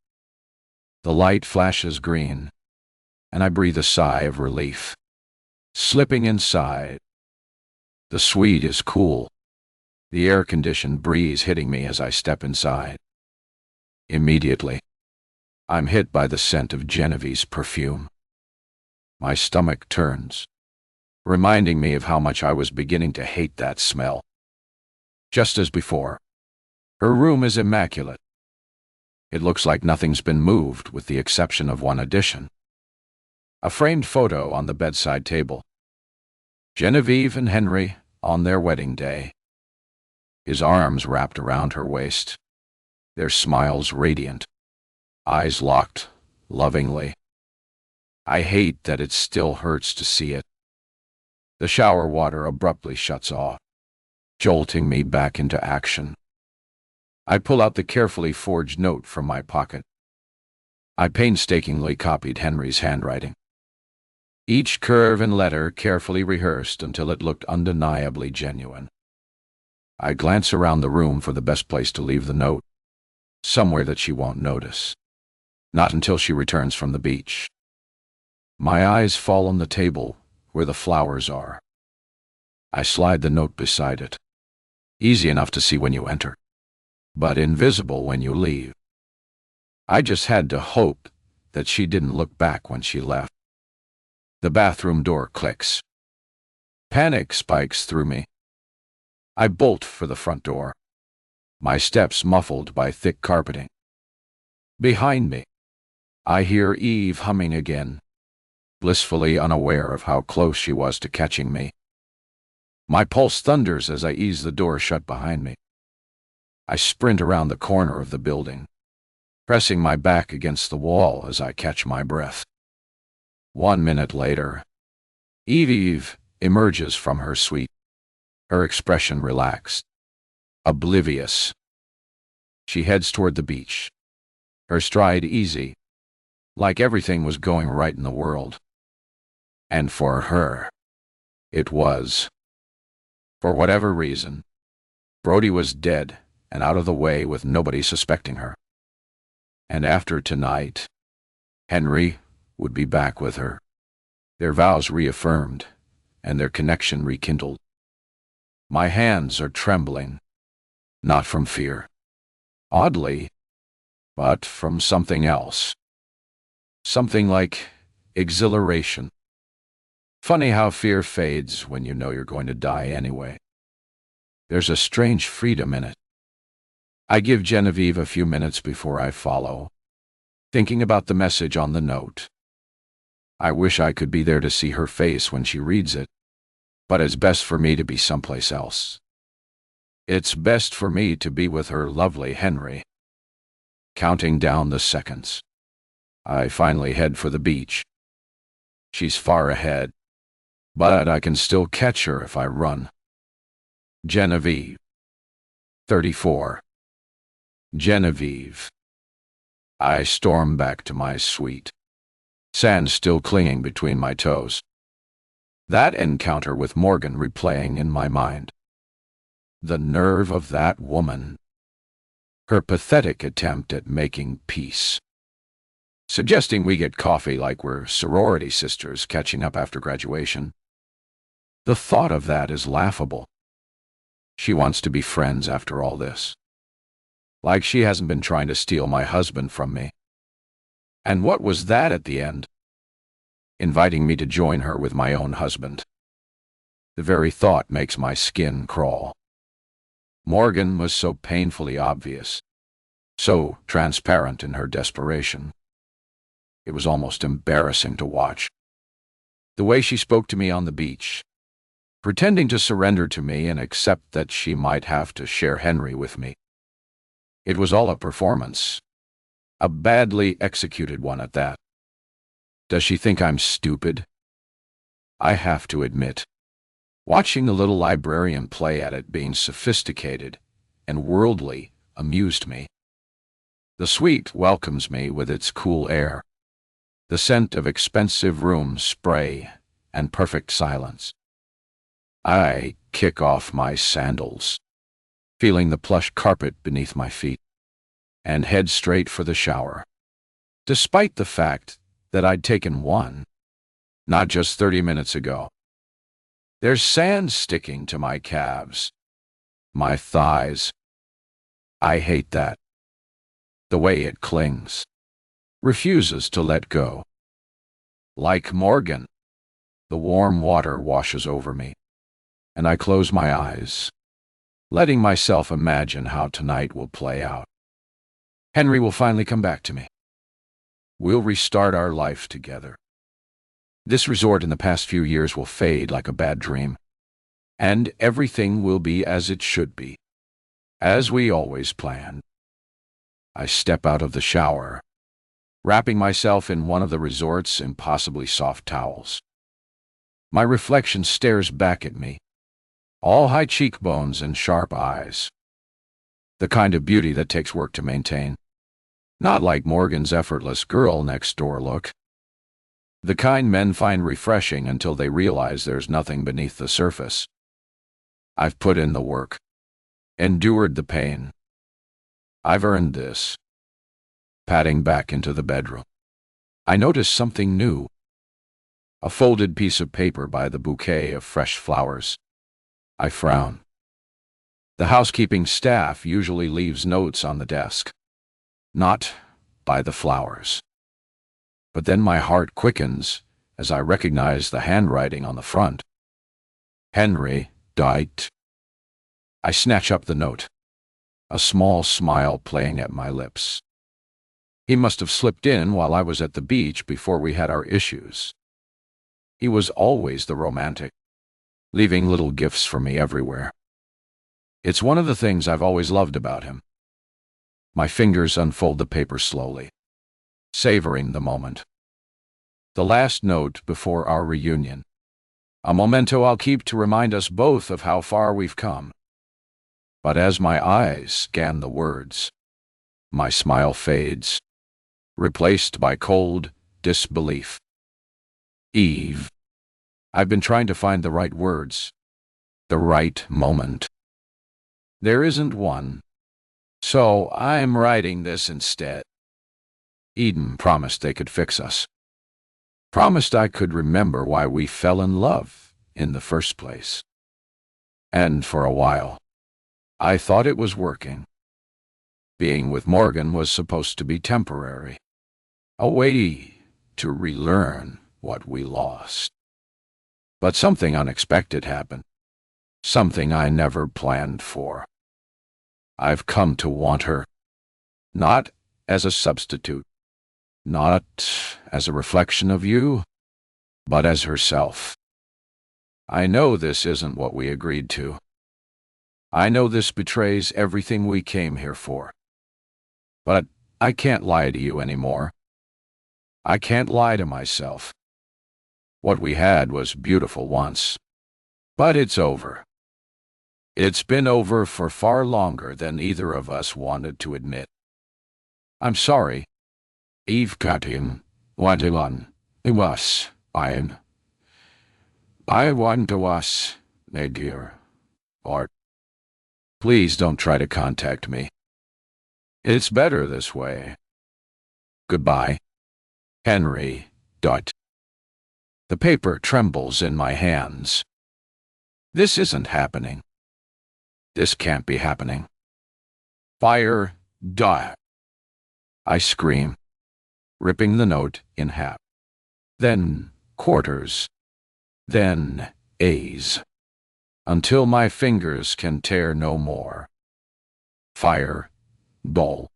The light flashes green, and I breathe a sigh of relief. Slipping inside. The suite is cool, the air-conditioned breeze hitting me as I step inside. Immediately, I'm hit by the scent of Genevieve's perfume. My stomach turns, reminding me of how much I was beginning to hate that smell. Just as before, her room is immaculate. It looks like nothing's been moved with the exception of one addition. A framed photo on the bedside table. Genevieve and Henry on their wedding day. His arms wrapped around her waist, their smiles radiant, eyes locked lovingly. I hate that it still hurts to see it. The shower water abruptly shuts off, jolting me back into action. I pull out the carefully forged note from my pocket. I painstakingly copied Henry's handwriting. Each curve and letter carefully rehearsed until it looked undeniably genuine. I glance around the room for the best place to leave the note, somewhere that she won't notice. Not until she returns from the beach. My eyes fall on the table where the flowers are. I slide the note beside it. Easy enough to see when you enter, but invisible when you leave. I just had to hope that she didn't look back when she left. The bathroom door clicks. Panic spikes through me. I bolt for the front door, my steps muffled by thick carpeting. Behind me, I hear Eve humming again, blissfully unaware of how close she was to catching me. My pulse thunders as I ease the door shut behind me. I sprint around the corner of the building, pressing my back against the wall as I catch my breath. 1 minute later, Eve emerges from her suite, her expression relaxed, oblivious. She heads toward the beach, her stride easy, like everything was going right in the world. And for her, it was. For whatever reason, Brody was dead and out of the way with nobody suspecting her. And after tonight, Henry would be back with her, their vows reaffirmed and their connection rekindled. My hands are trembling, not from fear, oddly, but from something else. Something like exhilaration. Funny how fear fades when you know you're going to die anyway. There's a strange freedom in it. I give Genevieve a few minutes before I follow, thinking about the message on the note. I wish I could be there to see her face when she reads it, but it's best for me to be someplace else. It's best for me to be with her lovely Henry. Counting down the seconds, I finally head for the beach. She's far ahead, but I can still catch her if I run. Genevieve. 34. Genevieve. I storm back to my suite, sand still clinging between my toes. That encounter with Morgan replaying in my mind. The nerve of that woman. Her pathetic attempt at making peace. Suggesting we get coffee like we're sorority sisters catching up after graduation. The thought of that is laughable. She wants to be friends after all this. Like she hasn't been trying to steal my husband from me. And what was that at the end? Inviting me to join her with my own husband. The very thought makes my skin crawl. Morgan was so painfully obvious, so transparent in her desperation. It was almost embarrassing to watch. The way she spoke to me on the beach, pretending to surrender to me and accept that she might have to share Henry with me. It was all a performance, a badly executed one at that. Does she think I'm stupid? I have to admit, watching the little librarian play at it being sophisticated and worldly amused me. The suite welcomes me with its cool air, the scent of expensive room spray and perfect silence. I kick off my sandals, feeling the plush carpet beneath my feet, and head straight for the shower, despite the fact that I'd taken one, not just 30 minutes ago. There's sand sticking to my calves, my thighs. I hate that. The way it clings, refuses to let go. Like Morgan, the warm water washes over me, and I close my eyes, letting myself imagine how tonight will play out. Henry will finally come back to me. We'll restart our life together. This resort in the past few years will fade like a bad dream, and everything will be as it should be, as we always planned. I step out of the shower, wrapping myself in one of the resort's impossibly soft towels. My reflection stares back at me, all high cheekbones and sharp eyes. The kind of beauty that takes work to maintain. Not like Morgan's effortless girl-next-door look. The kind men find refreshing until they realize there's nothing beneath the surface. I've put in the work, endured the pain. I've earned this. Padding back into the bedroom, I notice something new. A folded piece of paper by the bouquet of fresh flowers. I frown. The housekeeping staff usually leaves notes on the desk, not by the flowers. But then my heart quickens as I recognize the handwriting on the front. Henry died. I snatch up the note, a small smile playing at my lips. He must have slipped in while I was at the beach before we had our issues. He was always the romantic, leaving little gifts for me everywhere. It's one of the things I've always loved about him. My fingers unfold the paper slowly, savoring the moment. The last note before our reunion. A memento I'll keep to remind us both of how far we've come. But as my eyes scan the words, my smile fades, replaced by cold disbelief. Eve. I've been trying to find the right words, The right moment. There isn't one. So I'm writing this instead. Eden promised they could fix us. Promised I could remember why we fell in love in the first place. And for a while, I thought it was working. Being with Morgan was supposed to be temporary. A way to relearn what we lost. But something unexpected happened. Something I never planned for. I've come to want her. Not as a substitute. Not as a reflection of you, but as herself. I know this isn't what we agreed to. I know this betrays everything we came here for. But I can't lie to you anymore. I can't lie to myself. What we had was beautiful once. But it's over. It's been over for far longer than either of us wanted to admit. I'm sorry. Eve Katin, Wadilan, Iwas, I want to us, my dear. Art. Please don't try to contact me. It's better this way. Goodbye. Henry. The paper trembles in my hands. This isn't happening. This can't be happening. Fire. I scream, ripping the note in half. Then quarters. Then A's. Until my fingers can tear no more. Fire. Ball.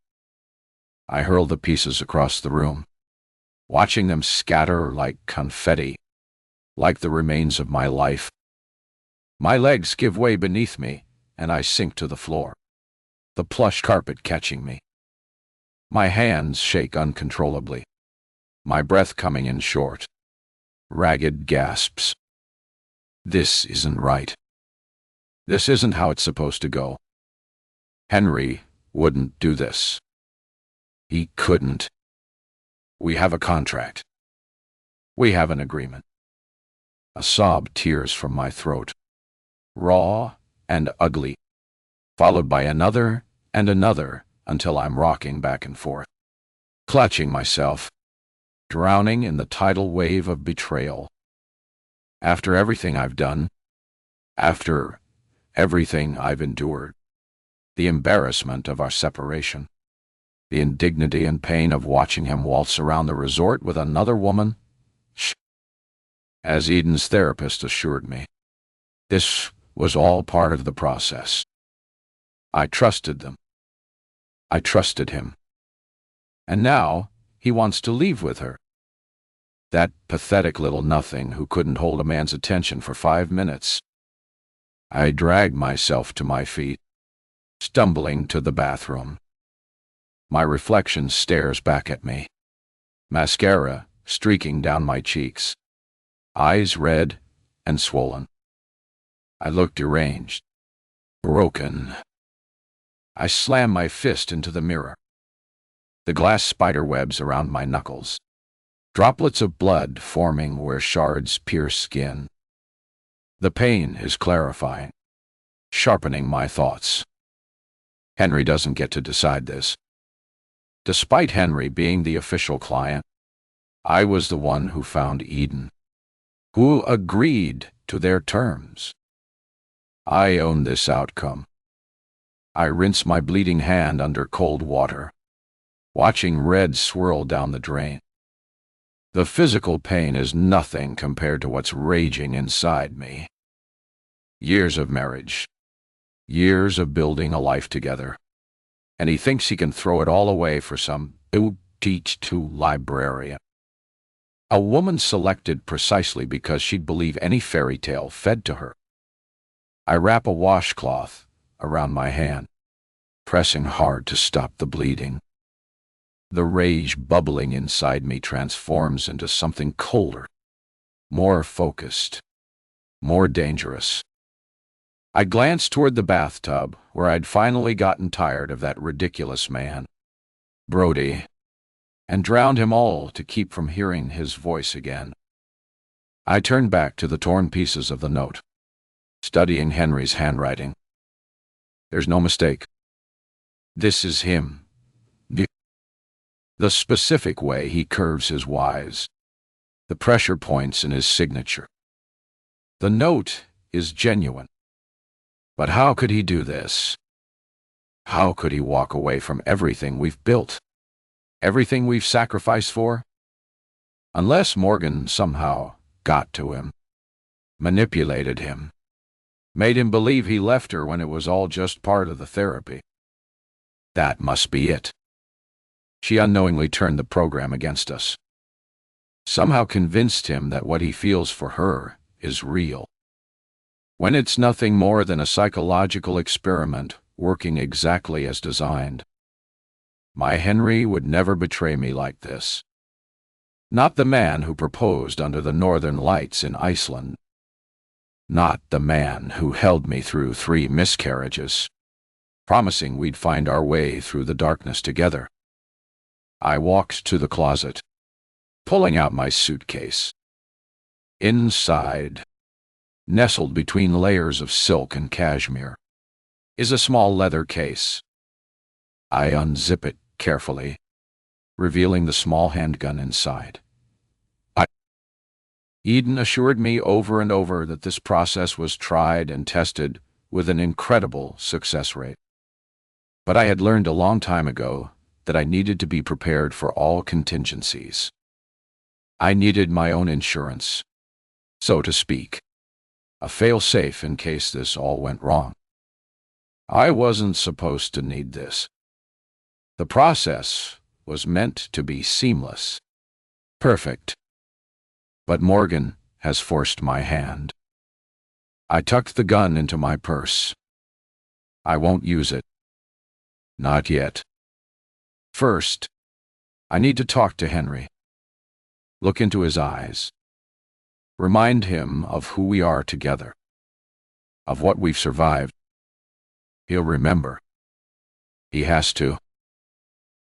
I hurl the pieces across the room, watching them scatter like confetti, like the remains of my life. My legs give way beneath me, and I sink to the floor, the plush carpet catching me. My hands shake uncontrollably, my breath coming in short, ragged gasps. This isn't right. This isn't how it's supposed to go. Henry wouldn't do this. He couldn't. We have a contract. We have an agreement. A sob tears from my throat, raw and ugly, followed by another and another until I'm rocking back and forth, clutching myself, drowning in the tidal wave of betrayal. After everything I've done, after everything I've endured, the embarrassment of our separation, the indignity and pain of watching him waltz around the resort with another woman, as Eden's therapist assured me, this was all part of the process. I trusted them. I trusted him. And now he wants to leave with her. That pathetic little nothing who couldn't hold a man's attention for 5 minutes. I drag myself to my feet, stumbling to the bathroom. My reflection stares back at me, mascara streaking down my cheeks, eyes red and swollen. I look deranged, broken. I slam my fist into the mirror. The glass spider webs around my knuckles, droplets of blood forming where shards pierce skin. The pain is clarifying, sharpening my thoughts. Henry doesn't get to decide this. Despite Henry being the official client, I was the one who found Eden, who agreed to their terms. I own this outcome. I rinse my bleeding hand under cold water, watching red swirl down the drain. The physical pain is nothing compared to what's raging inside me. Years of marriage, years of building a life together, and he thinks he can throw it all away for some teach-to librarian. A woman selected precisely because she'd believe any fairy tale fed to her. I wrap a washcloth around my hand, pressing hard to stop the bleeding. The rage bubbling inside me transforms into something colder, more focused, more dangerous. I glance toward the bathtub, where I'd finally gotten tired of that ridiculous man, Brody, and drowned him all to keep from hearing his voice again. I turn back to the torn pieces of the note, studying Henry's handwriting. There's no mistake. This is him. The specific way he curves his Y's. The pressure points in his signature. The note is genuine. But how could he do this? How could he walk away from everything we've built? Everything we've sacrificed for? Unless Morgan somehow got to him, manipulated him, made him believe he left her when it was all just part of the therapy. That must be it. She unknowingly turned the program against us. Somehow convinced him that what he feels for her is real, when it's nothing more than a psychological experiment working exactly as designed. My Henry would never betray me like this. Not the man who proposed under the northern lights in Iceland. Not the man who held me through 3 miscarriages, promising we'd find our way through the darkness together. I walked to the closet, pulling out my suitcase. Inside, nestled between layers of silk and cashmere, is a small leather case. I unzip it carefully, revealing the small handgun inside. Eden assured me over and over that this process was tried and tested with an incredible success rate. But I had learned a long time ago that I needed to be prepared for all contingencies. I needed my own insurance, so to speak, a fail-safe in case this all went wrong. I wasn't supposed to need this. The process was meant to be seamless, perfect. But Morgan has forced my hand. I tucked the gun into my purse. I won't use it. Not yet. First, I need to talk to Henry. Look into his eyes. Remind him of who we are together, of what we've survived. He'll remember. He has to.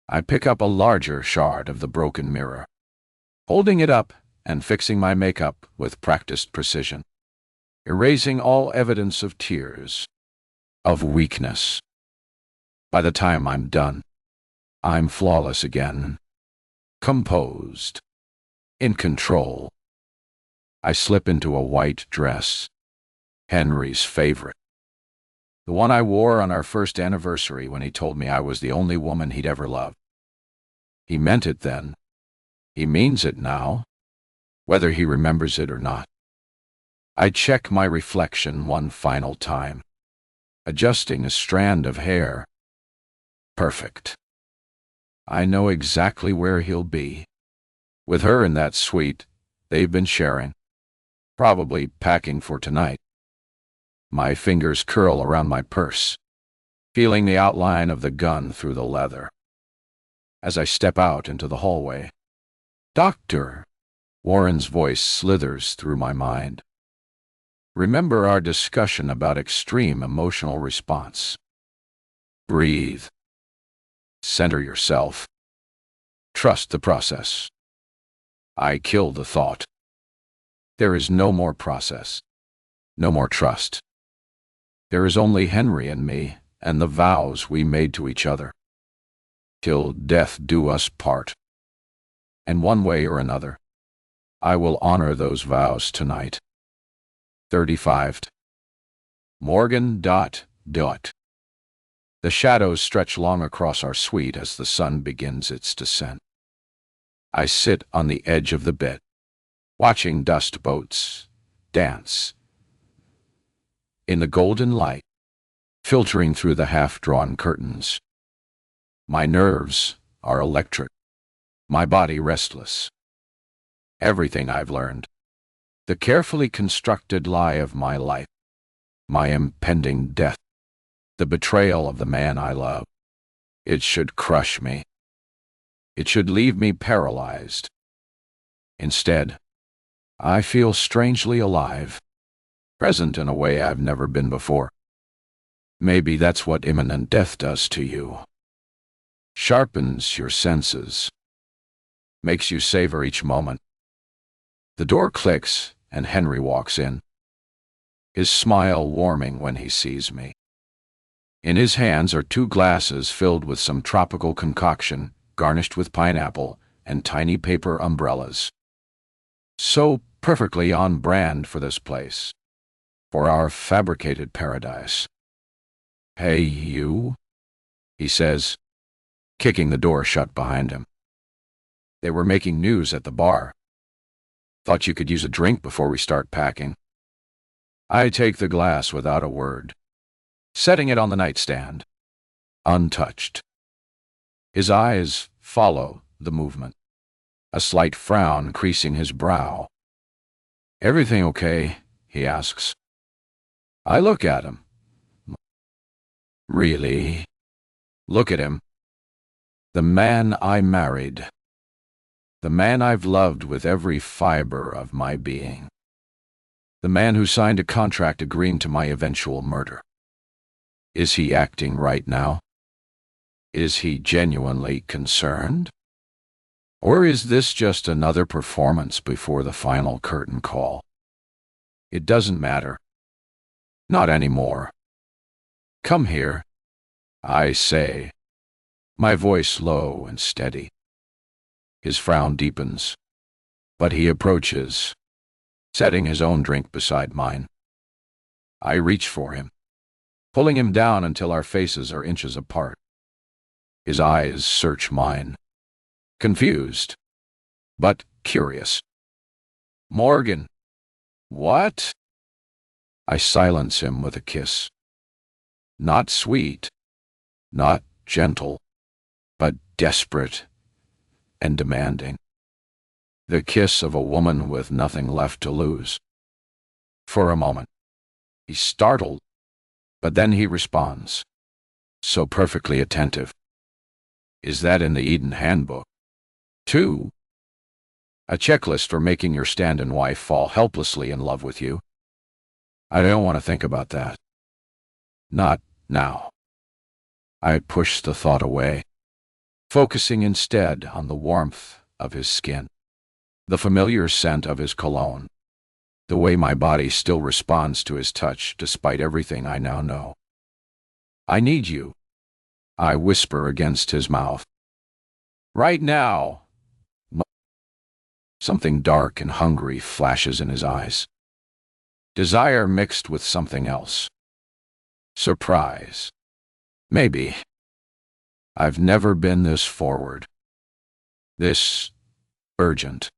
I pick up a larger shard of the broken mirror, holding it up and fixing my makeup with practiced precision, erasing all evidence of tears, of weakness. By the time I'm done, I'm flawless again, composed, in control. I slip into a white dress, Henry's favorite, the one I wore on our first anniversary when he told me I was the only woman he'd ever loved. He meant it then. He means it now, whether he remembers it or not. I check my reflection one final time, adjusting a strand of hair. Perfect. I know exactly where he'll be, with her in that suite they've been sharing, probably packing for tonight. My fingers curl around my purse, feeling the outline of the gun through the leather. As I step out into the hallway, "Doctor," Warren's voice slithers through my mind. Remember our discussion about extreme emotional response. Breathe. Center yourself. Trust the process. I kill the thought. There is no more process, no more trust. There is only Henry and me and the vows we made to each other. Till death do us part. And one way or another, I will honor those vows tonight. 35. Morgan. The shadows stretch long across our suite as the sun begins its descent. I sit on the edge of the bed, watching dust boats dance in the golden light, filtering through the half-drawn curtains. My nerves are electric, my body restless. Everything I've learned, the carefully constructed lie of my life, my impending death, the betrayal of the man I love, it should crush me. It should leave me paralyzed. Instead, I feel strangely alive, present in a way I've never been before. Maybe that's what imminent death does to you. Sharpens your senses, makes you savor each moment. The door clicks and Henry walks in. his smile warming when he sees me. In his hands are 2 glasses filled with some tropical concoction, garnished with pineapple and tiny paper umbrellas. So perfectly on brand for this place, for our fabricated paradise. "Hey, you," he says, kicking the door shut behind him. "They were making news at the bar. Thought you could use a drink before we start packing." I take the glass without a word, setting it on the nightstand, untouched. His eyes follow the movement, a slight frown creasing his brow. "Everything okay?" he asks. I look at him. "Really?" Look at him. The man I married. The man I've loved with every fiber of my being. The man who signed a contract agreeing to my eventual murder. Is he acting right now? Is he genuinely concerned? Or is this just another performance before the final curtain call? It doesn't matter. Not anymore. "Come here," I say, my voice low and steady. His frown deepens, but he approaches, setting his own drink beside mine. I reach for him, pulling him down until our faces are inches apart. His eyes search mine, confused, but curious. "Morgan." "What?" I silence him with a kiss. Not sweet, not gentle, but desperate and demanding. The kiss of a woman with nothing left to lose. For a moment, he's startled, but then he responds, so perfectly attentive. "Is that in the Eden Handbook? 2? A checklist for making your stand-in wife fall helplessly in love with you? I don't want to think about that. Not now." I push the thought away, focusing instead on the warmth of his skin, the familiar scent of his cologne, the way my body still responds to his touch despite everything I now know. "I need you," I whisper against his mouth. "Right now." Something dark and hungry flashes in his eyes. Desire mixed with something else. Surprise. Maybe. I've never been this forward, this urgent.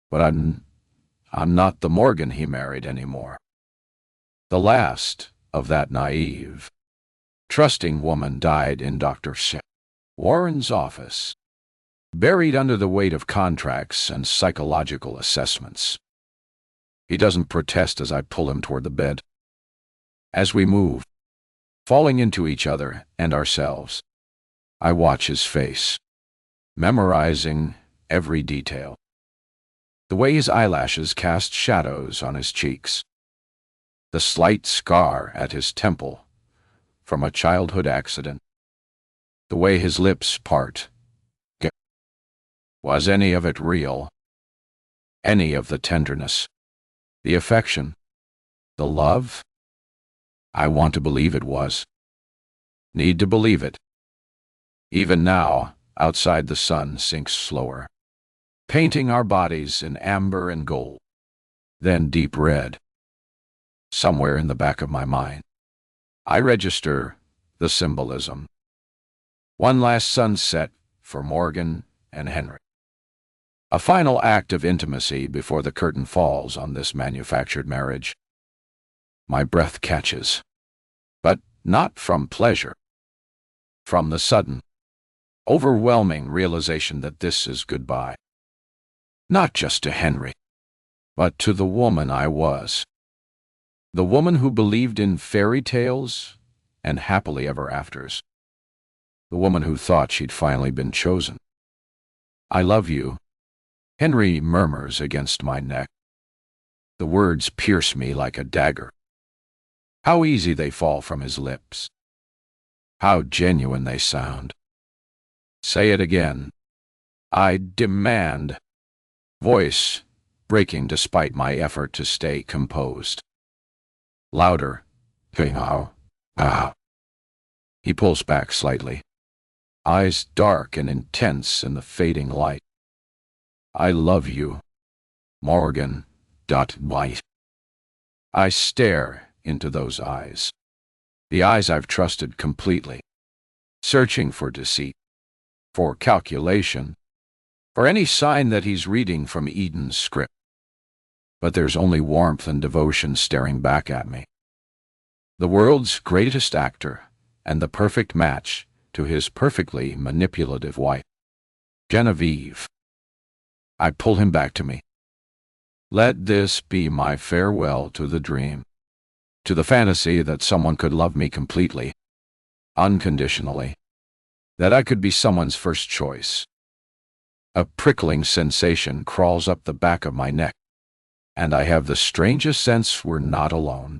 But I'm not the Morgan he married anymore. The last of that naive, trusting woman died in Dr. Warren's office, buried under the weight of contracts and psychological assessments. He doesn't protest as I pull him toward the bed. As we move, falling into each other and ourselves, I watch his face, memorizing every detail. The way his eyelashes cast shadows on his cheeks, the slight scar at his temple from a childhood accident, the way his lips part. Was any of it real? Any of the tenderness, the affection, the love? I want to believe it was. Need to believe it. Even now, outside the sun sinks slower, painting our bodies in amber and gold, then deep red. Somewhere in the back of my mind, I register the symbolism. One last sunset for Morgan and Henry. A final act of intimacy before the curtain falls on this manufactured marriage. My breath catches, but not from pleasure, from the sudden, overwhelming realization that this is goodbye. Not just to Henry, but to the woman I was. The woman who believed in fairy tales and happily ever afters. The woman who thought she'd finally been chosen. "I love you," Henry murmurs against my neck. The words pierce me like a dagger. How easy they fall from his lips. How genuine they sound. "Say it again." I demand, voice breaking despite my effort to stay composed. Louder. How? Ah. He pulls back slightly, eyes dark and intense in the fading light. I love you, Morgan. White. I stare into those eyes, the eyes I've trusted completely, searching for deceit, for calculation, for any sign that he's reading from Eden's script. But there's only warmth and devotion staring back at me. The world's greatest actor and the perfect match to his perfectly manipulative wife, Genevieve. I pull him back to me. Let this be my farewell to the dream, to the fantasy that someone could love me completely, unconditionally, that I could be someone's first choice. A prickling sensation crawls up the back of my neck, and I have the strangest sense we're not alone,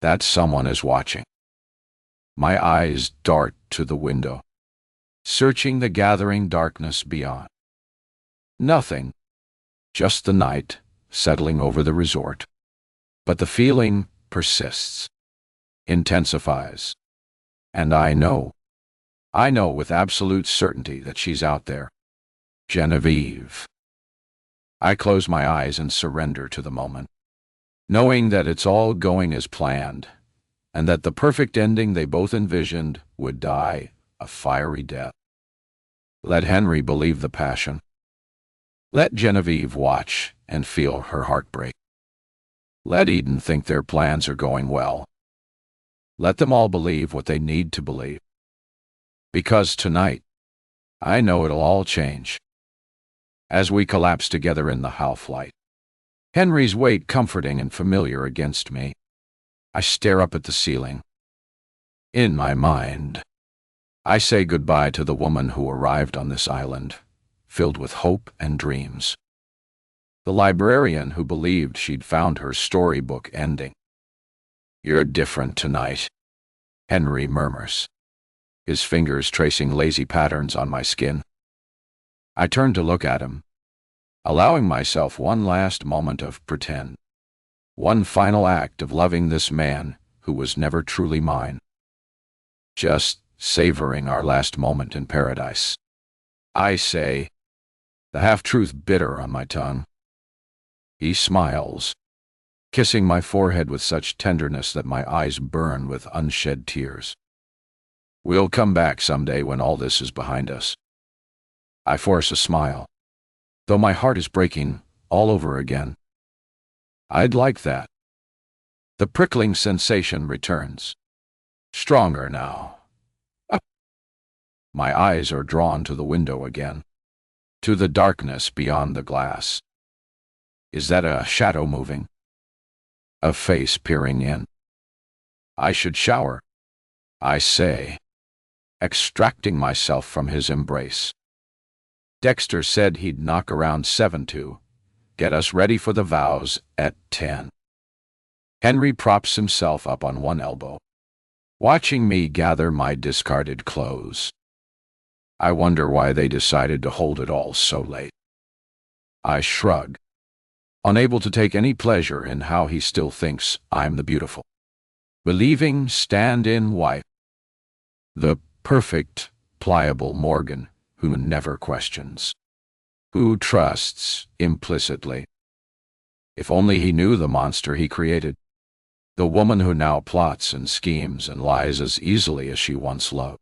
that someone is watching. My eyes dart to the window, searching the gathering darkness beyond. Nothing, just the night settling over the resort. But the feeling persists, intensifies, and I know with absolute certainty that she's out there. Genevieve. I close my eyes and surrender to the moment, knowing that it's all going as planned, and that the perfect ending they both envisioned would die a fiery death. Let Henry believe the passion. Let Genevieve watch and feel her heart break. Let Eden think their plans are going well. Let them all believe what they need to believe. Because tonight, I know it'll all change. As we collapse together in the half-light, Henry's weight comforting and familiar against me, I stare up at the ceiling. In my mind, I say goodbye to the woman who arrived on this island, filled with hope and dreams. The librarian who believed she'd found her storybook ending. You're different tonight, Henry murmurs, his fingers tracing lazy patterns on my skin. I turn to look at him, allowing myself one last moment of pretend, one final act of loving this man who was never truly mine. Just savoring our last moment in paradise. I say, the half-truth bitter on my tongue. He smiles, kissing my forehead with such tenderness that my eyes burn with unshed tears. We'll come back someday when all this is behind us. I force a smile, though my heart is breaking all over again. I'd like that. The prickling sensation returns, stronger now. My eyes are drawn to the window again, to the darkness beyond the glass. Is that a shadow moving? A face peering in. I should shower, I say, extracting myself from his embrace. Dexter said he'd knock around 7 to get us ready for the vows at 10. Henry props himself up on one elbow, watching me gather my discarded clothes. I wonder why they decided to hold it all so late. I shrug, unable to take any pleasure in how he still thinks I'm the beautiful, believing stand-in wife, the perfect, pliable Morgan who never questions, who trusts implicitly. If only he knew the monster he created, the woman who now plots and schemes and lies as easily as she once loved.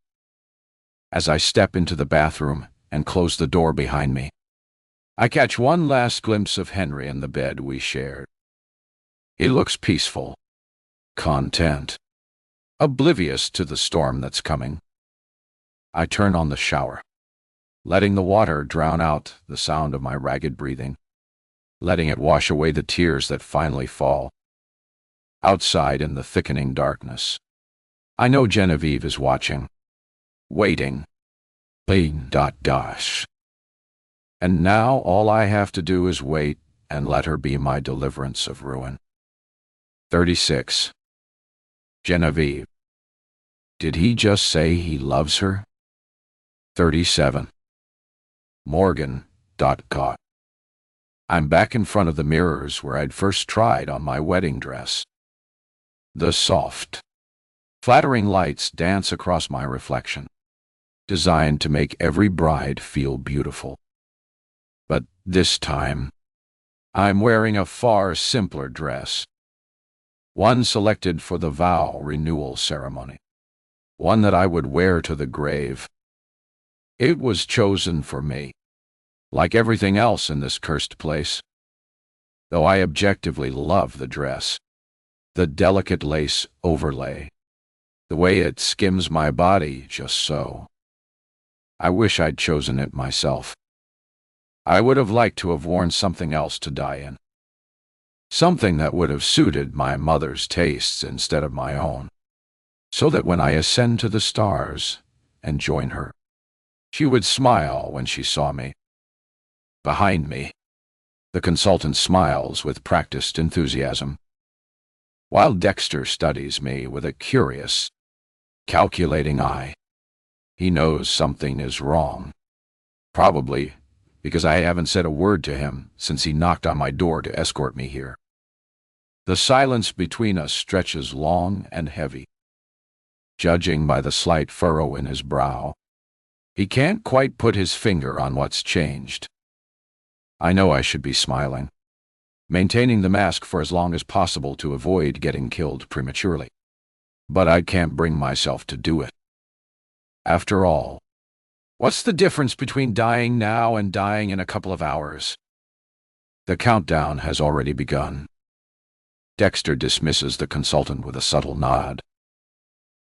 As I step into the bathroom and close the door behind me, I catch one last glimpse of Henry in the bed we shared. He looks peaceful, content, oblivious to the storm that's coming. I turn on the shower, letting the water drown out the sound of my ragged breathing, letting it wash away the tears that finally fall. Outside in the thickening darkness, I know Genevieve is watching, waiting. And now all I have to do is wait and let her be my deliverance of ruin. 36. Genevieve. Did he just say he loves her? 37. Morgan. Caught. I'm back in front of the mirrors where I'd first tried on my wedding dress. The soft, flattering lights dance across my reflection, designed to make every bride feel beautiful. But this time, I'm wearing a far simpler dress, one selected for the vow renewal ceremony, one that I would wear to the grave. It was chosen for me, like everything else in this cursed place. Though I objectively love the dress, the delicate lace overlay, the way it skims my body just so. I wish I'd chosen it myself. I would have liked to have worn something else to die in. Something that would have suited my mother's tastes instead of my own, so that when I ascend to the stars and join her, she would smile when she saw me. Behind me, the consultant smiles with practiced enthusiasm, while Dexter studies me with a curious, calculating eye. He knows something is wrong, probably because I haven't said a word to him since he knocked on my door to escort me here. The silence between us stretches long and heavy. Judging by the slight furrow in his brow, he can't quite put his finger on what's changed. I know I should be smiling, maintaining the mask for as long as possible to avoid getting killed prematurely. But I can't bring myself to do it. After all, what's the difference between dying now and dying in a couple of hours? The countdown has already begun. Dexter dismisses the consultant with a subtle nod.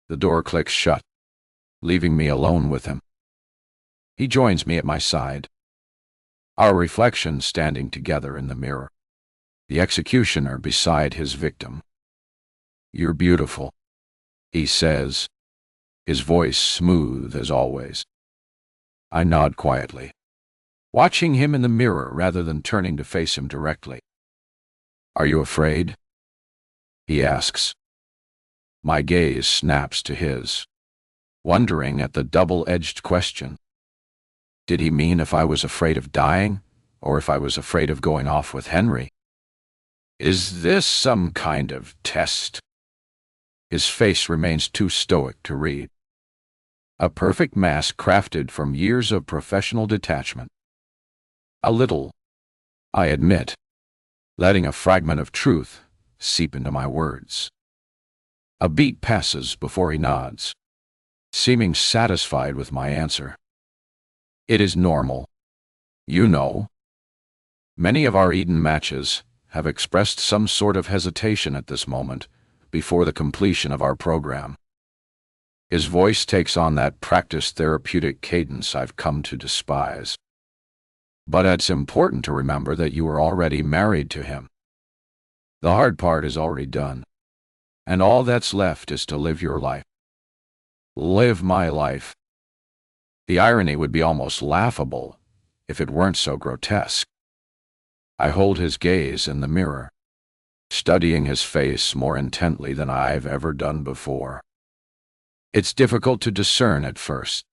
The door clicks shut, leaving me alone with him. He joins me at my side, our reflections standing together in the mirror, the executioner beside his victim. "You're beautiful," he says, his voice smooth as always. I nod quietly, watching him in the mirror rather than turning to face him directly. "Are you afraid?" he asks. My gaze snaps to his, wondering at the double-edged question. Did he mean if I was afraid of dying, or if I was afraid of going off with Henry? Is this some kind of test? His face remains too stoic to read. A perfect mask crafted from years of professional detachment. A little, I admit, letting a fragment of truth seep into my words. A beat passes before he nods, seeming satisfied with my answer. It is normal. You know. Many of our Eden matches have expressed some sort of hesitation at this moment before the completion of our program. His voice takes on that practiced therapeutic cadence I've come to despise. But it's important to remember that you are already married to him. The hard part is already done, and all that's left is to live your life. Live my life. The irony would be almost laughable if it weren't so grotesque. I hold his gaze in the mirror, studying his face more intently than I've ever done before. It's difficult to discern at first,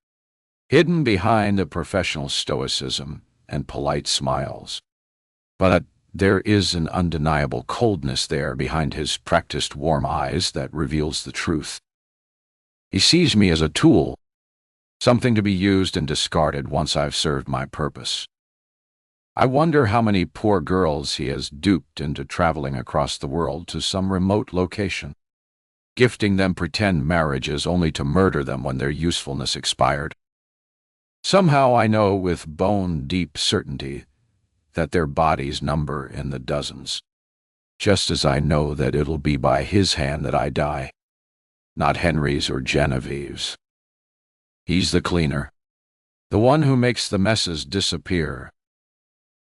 hidden behind a professional stoicism and polite smiles. But there is an undeniable coldness there behind his practiced warm eyes that reveals the truth. He sees me as a tool, something to be used and discarded once I've served my purpose. I wonder how many poor girls he has duped into traveling across the world to some remote location, gifting them pretend marriages only to murder them when their usefulness expired. Somehow I know with bone-deep certainty that their bodies number in the dozens, just as I know that it'll be by his hand that I die, not Henry's or Genevieve's. He's the cleaner, the one who makes the messes disappear.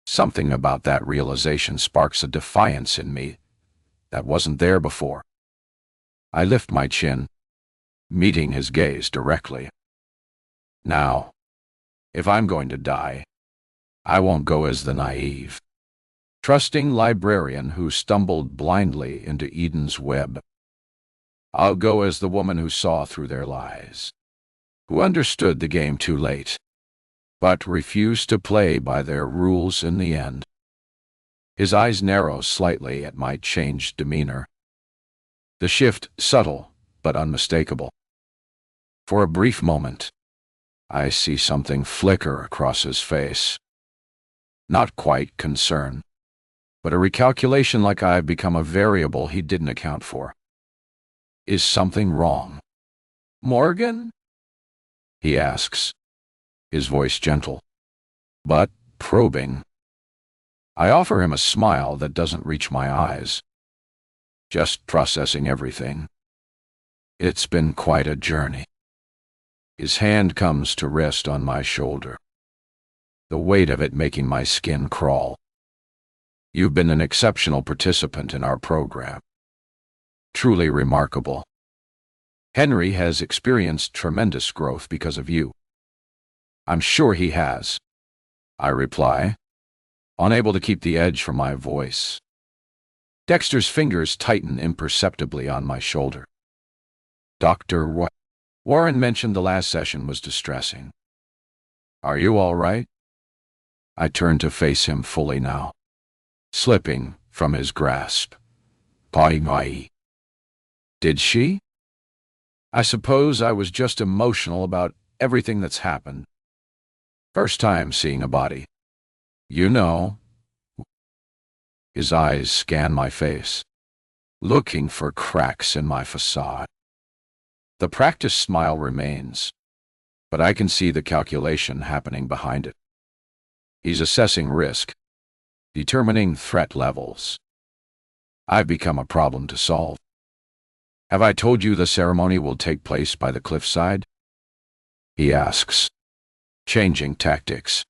Something about that realization sparks a defiance in me that wasn't there before. I lift my chin, meeting his gaze directly. Now, if I'm going to die, I won't go as the naive, trusting librarian who stumbled blindly into Eden's web. I'll go as the woman who saw through their lies, who understood the game too late, but refused to play by their rules in the end. His eyes narrow slightly at my changed demeanor. the shift subtle but unmistakable. For a brief moment, I see something flicker across his face. Not quite concern, but a recalculation like I've become a variable he didn't account for. Is something wrong? Morgan? He asks, his voice gentle, but probing. I offer him a smile that doesn't reach my eyes. Just processing everything. It's been quite a journey. His hand comes to rest on my shoulder, the weight of it making my skin crawl. You've been an exceptional participant in our program. Truly remarkable. Henry has experienced tremendous growth because of you. I'm sure he has, I reply, unable to keep the edge from my voice. Dexter's fingers tighten imperceptibly on my shoulder. Dr. Warren mentioned the last session was distressing. Are you all right? I turn to face him fully now, slipping from his grasp. Pai. Did she? I suppose I was just emotional about everything that's happened. First time seeing a body. You know. His eyes scan my face, looking for cracks in my facade. The practiced smile remains, but I can see the calculation happening behind it. He's assessing risk, determining threat levels. I've become a problem to solve. Have I told you the ceremony will take place by the cliffside? He asks, changing tactics.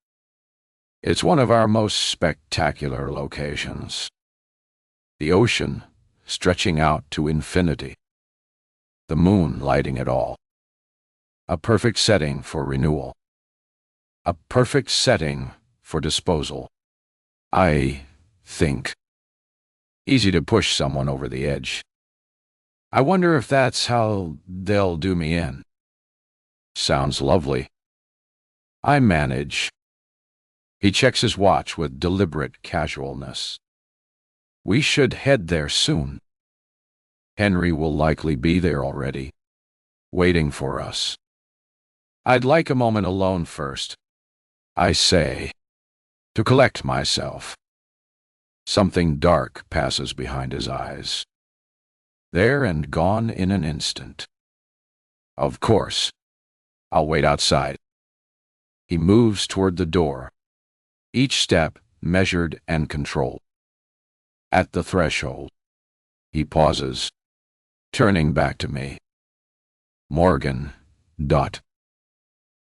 It's one of our most spectacular locations. The ocean stretching out to infinity. The moon lighting it all. A perfect setting for renewal. A perfect setting for disposal. I think. Easy to push someone over the edge. I wonder if that's how they'll do me in. Sounds lovely. I manage. He checks his watch with deliberate casualness. We should head there soon. Henry will likely be there already, waiting for us. I'd like a moment alone first, I say, to collect myself. Something dark passes behind his eyes. There and gone in an instant. Of course. I'll wait outside. He moves toward the door, each step measured and controlled. At the threshold, he pauses, turning back to me. Morgan.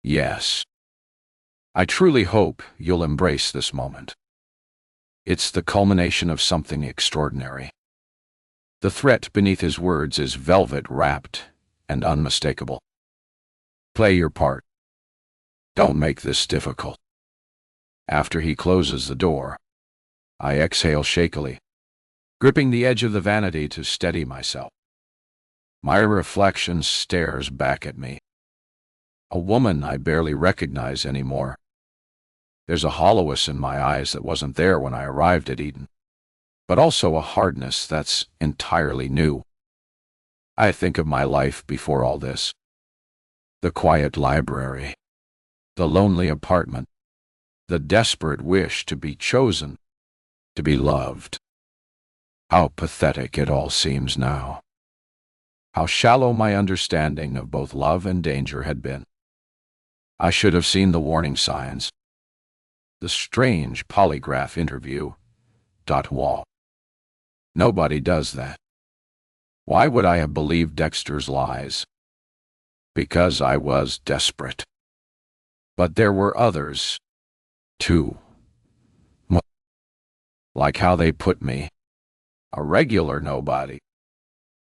Yes. I truly hope you'll embrace this moment. It's the culmination of something extraordinary. The threat beneath his words is velvet-wrapped and unmistakable. Play your part. Don't make this difficult. After he closes the door, I exhale shakily, gripping the edge of the vanity to steady myself. My reflection stares back at me. A woman I barely recognize anymore. There's a hollowness in my eyes that wasn't there when I arrived at Eden, but also a hardness that's entirely new. I think of my life before all this. The quiet library, the lonely apartment, the desperate wish to be chosen, to be loved. How pathetic it all seems now. How shallow my understanding of both love and danger had been. I should have seen the warning signs. The strange polygraph interview. Wall. Nobody does that. Why would I have believed Dexter's lies? Because I was desperate. But there were others, too. Like how they put me, a regular nobody,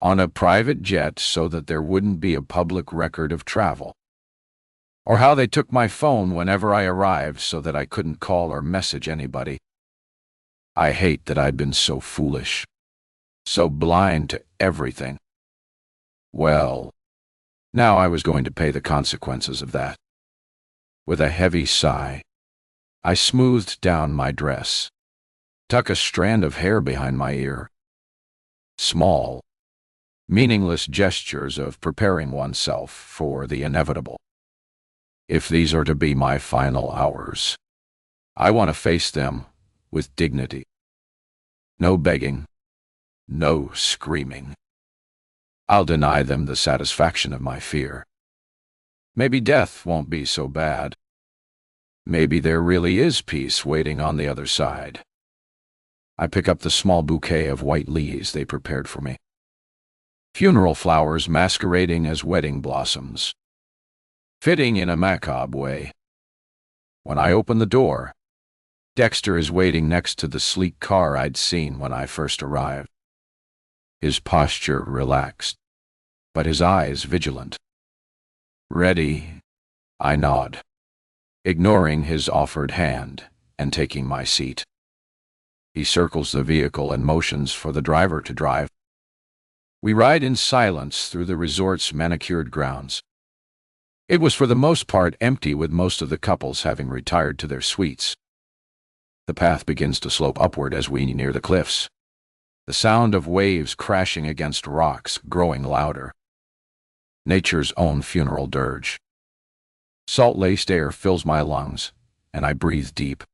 on a private jet so that there wouldn't be a public record of travel. Or how they took my phone whenever I arrived so that I couldn't call or message anybody. I hate that I'd been so foolish, so blind to everything. Well, now I was going to pay the consequences of that. With a heavy sigh, I smoothed down my dress, tuck a strand of hair behind my ear. Small, meaningless gestures of preparing oneself for the inevitable. If these are to be my final hours, I want to face them with dignity. No begging, no screaming. I'll deny them the satisfaction of my fear. Maybe death won't be so bad. Maybe there really is peace waiting on the other side. I pick up the small bouquet of white lilies they prepared for me. Funeral flowers masquerading as wedding blossoms, fitting in a macabre way. When I open the door, Dexter is waiting next to the sleek car I'd seen when I first arrived. His posture relaxed, but his eyes vigilant. Ready, I nod, ignoring his offered hand and taking my seat. He circles the vehicle and motions for the driver to drive. We ride in silence through the resort's manicured grounds. It was for the most part empty, with most of the couples having retired to their suites. The path begins to slope upward as we near the cliffs, the sound of waves crashing against rocks growing louder. Nature's own funeral dirge. Salt-laced air fills my lungs, and I breathe deep.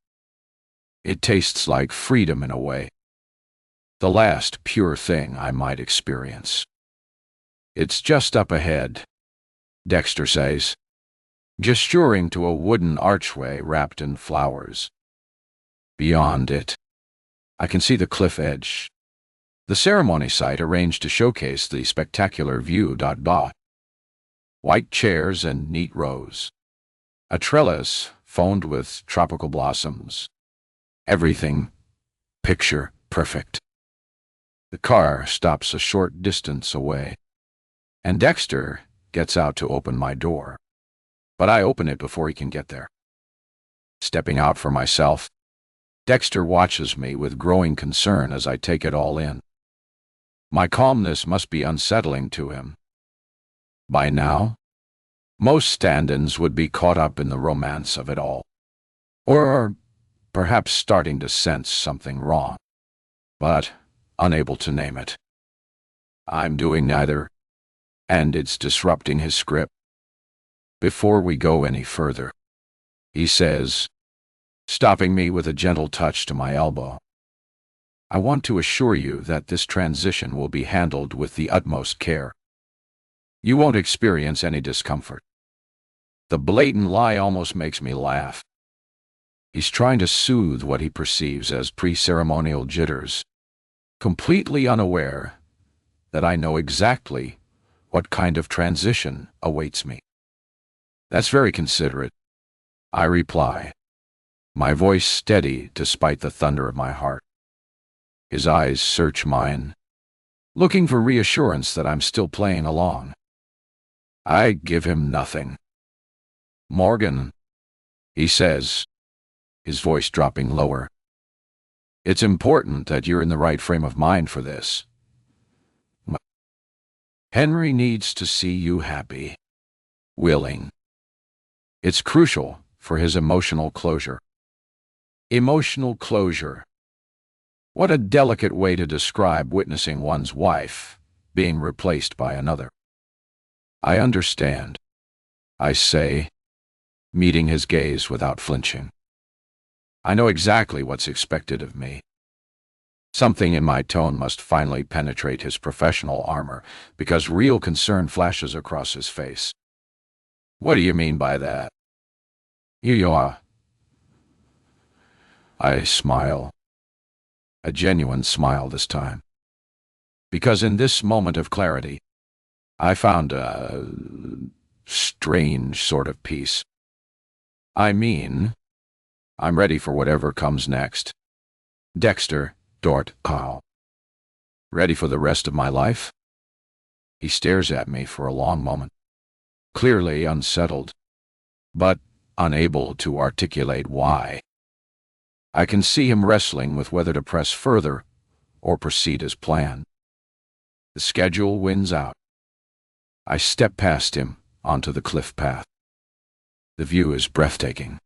It tastes like freedom in a way, the last pure thing I might experience. It's just up ahead, Dexter says, gesturing to a wooden archway wrapped in flowers. Beyond it, I can see the cliff edge, the ceremony site arranged to showcase the spectacular view. White chairs and neat rows, a trellis phoned with tropical blossoms. Everything picture perfect. The car stops a short distance away, and Dexter gets out to open my door, but I open it before he can get there. Stepping out for myself, Dexter watches me with growing concern as I take it all in. My calmness must be unsettling to him. By now, most stand-ins would be caught up in the romance of it all, or perhaps starting to sense something wrong, but unable to name it. I'm doing neither, and it's disrupting his script. Before we go any further, he says, stopping me with a gentle touch to my elbow, I want to assure you that this transition will be handled with the utmost care. You won't experience any discomfort. The blatant lie almost makes me laugh. He's trying to soothe what he perceives as pre-ceremonial jitters, completely unaware that I know exactly what kind of transition awaits me. That's very considerate, I reply, my voice steady despite the thunder of my heart. His eyes search mine, looking for reassurance that I'm still playing along. I give him nothing. Morgan, he says, his voice dropping lower. It's important that you're in the right frame of mind for this. Henry needs to see you happy, willing. It's crucial for his emotional closure. Emotional closure. What a delicate way to describe witnessing one's wife being replaced by another. I understand, I say, meeting his gaze without flinching. I know exactly what's expected of me. Something in my tone must finally penetrate his professional armor, because real concern flashes across his face. What do you mean by that? You are. I smile. A genuine smile this time. Because in this moment of clarity, I found a strange sort of peace. I mean, I'm ready for whatever comes next. Dexter, Kyle. Ready for the rest of my life? He stares at me for a long moment, clearly unsettled, but unable to articulate why. I can see him wrestling with whether to press further or proceed as planned. The schedule wins out. I step past him onto the cliff path. The view is breathtaking.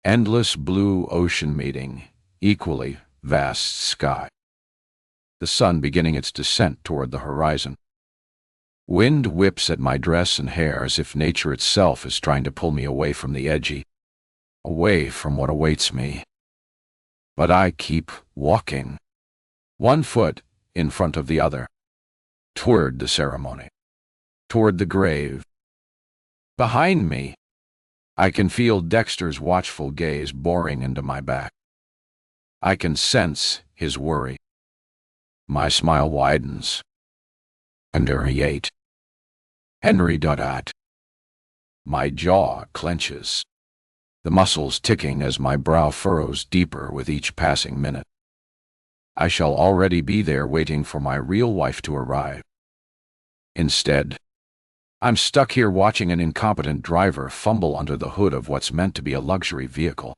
Endless blue ocean meeting equally vast sky. the sun beginning its descent toward the horizon. Wind whips at my dress and hair as if nature itself is trying to pull me away from the edgy, away from what awaits me. But I keep walking, one foot in front of the other, toward the ceremony, toward the grave. Behind me, I can feel Dexter's watchful gaze boring into my back. I can sense his worry. My smile widens. Henry 8. Henry Dot. My jaw clenches, the muscles ticking as my brow furrows deeper with each passing minute. I shall already be there waiting for my real wife to arrive. Instead, I'm stuck here watching an incompetent driver fumble under the hood of what's meant to be a luxury vehicle.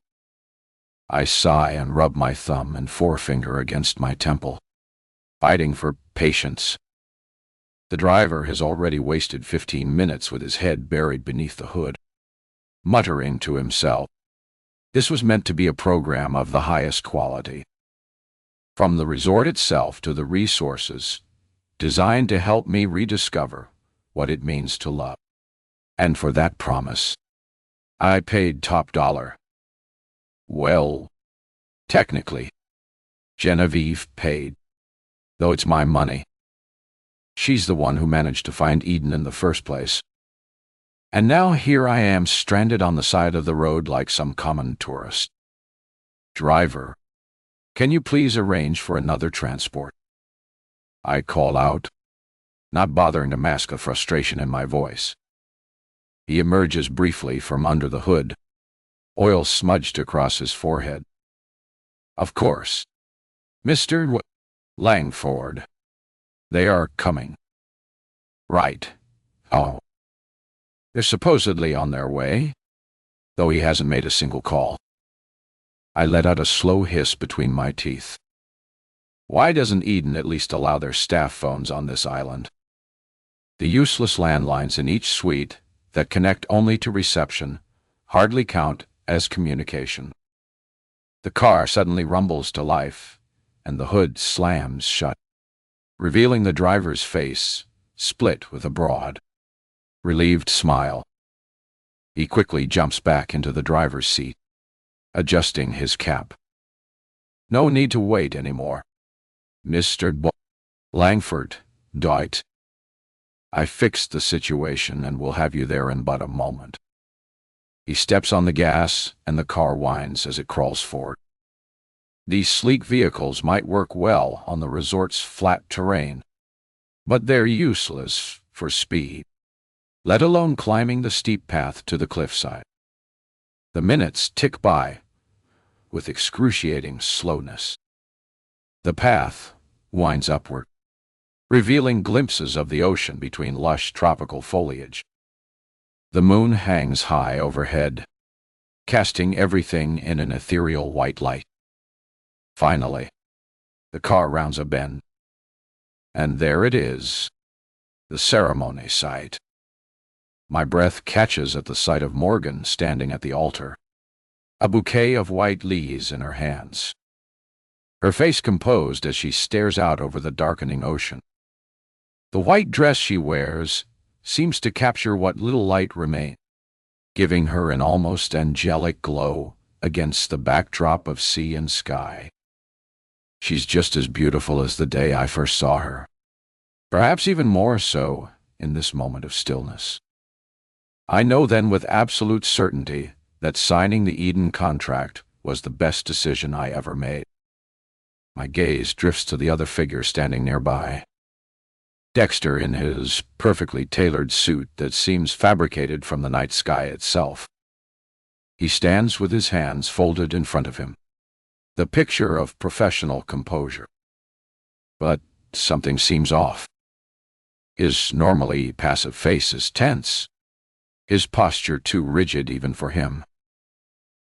I sigh and rub my thumb and forefinger against my temple, fighting for patience. The driver has already wasted 15 minutes with his head buried beneath the hood, muttering to himself. This was meant to be a program of the highest quality. From the resort itself to the resources, designed to help me rediscover what it means to love. And for that promise, I paid top dollar. Well, technically, Genevieve paid, though it's my money. She's the one who managed to find Eden in the first place. And now here I am stranded on the side of the road like some common tourist. Driver, can you please arrange for another transport? I call out, not bothering to mask the frustration in my voice. He emerges briefly from under the hood, oil smudged across his forehead. Of course, Mr. Langford. They are coming. Right. Oh. They're supposedly on their way, though he hasn't made a single call. I let out a slow hiss between my teeth. Why doesn't Eden at least allow their staff phones on this island? The useless landlines in each suite that connect only to reception hardly count as communication. The car suddenly rumbles to life, and the hood slams shut, revealing the driver's face, split with a broad, relieved smile. He quickly jumps back into the driver's seat, adjusting his cap. No need to wait anymore. Mr. Langford, Dwight. I fixed the situation and will have you there in but a moment. He steps on the gas and the car whines as it crawls forward. These sleek vehicles might work well on the resort's flat terrain, but they're useless for speed, let alone climbing the steep path to the cliffside. The minutes tick by with excruciating slowness. The path winds upward, revealing glimpses of the ocean between lush tropical foliage. The moon hangs high overhead, casting everything in an ethereal white light. Finally, the car rounds a bend, and there it is, the ceremony site. My breath catches at the sight of Morgan standing at the altar, a bouquet of white lilies in her hands, her face composed as she stares out over the darkening ocean. The white dress she wears seems to capture what little light remains, giving her an almost angelic glow against the backdrop of sea and sky. She's just as beautiful as the day I first saw her, perhaps even more so in this moment of stillness. I know then with absolute certainty that signing the Eden contract was the best decision I ever made. My gaze drifts to the other figure standing nearby. Dexter in his perfectly tailored suit that seems fabricated from the night sky itself. He stands with his hands folded in front of him, the picture of professional composure. But something seems off. His normally passive face is tense, his posture too rigid even for him.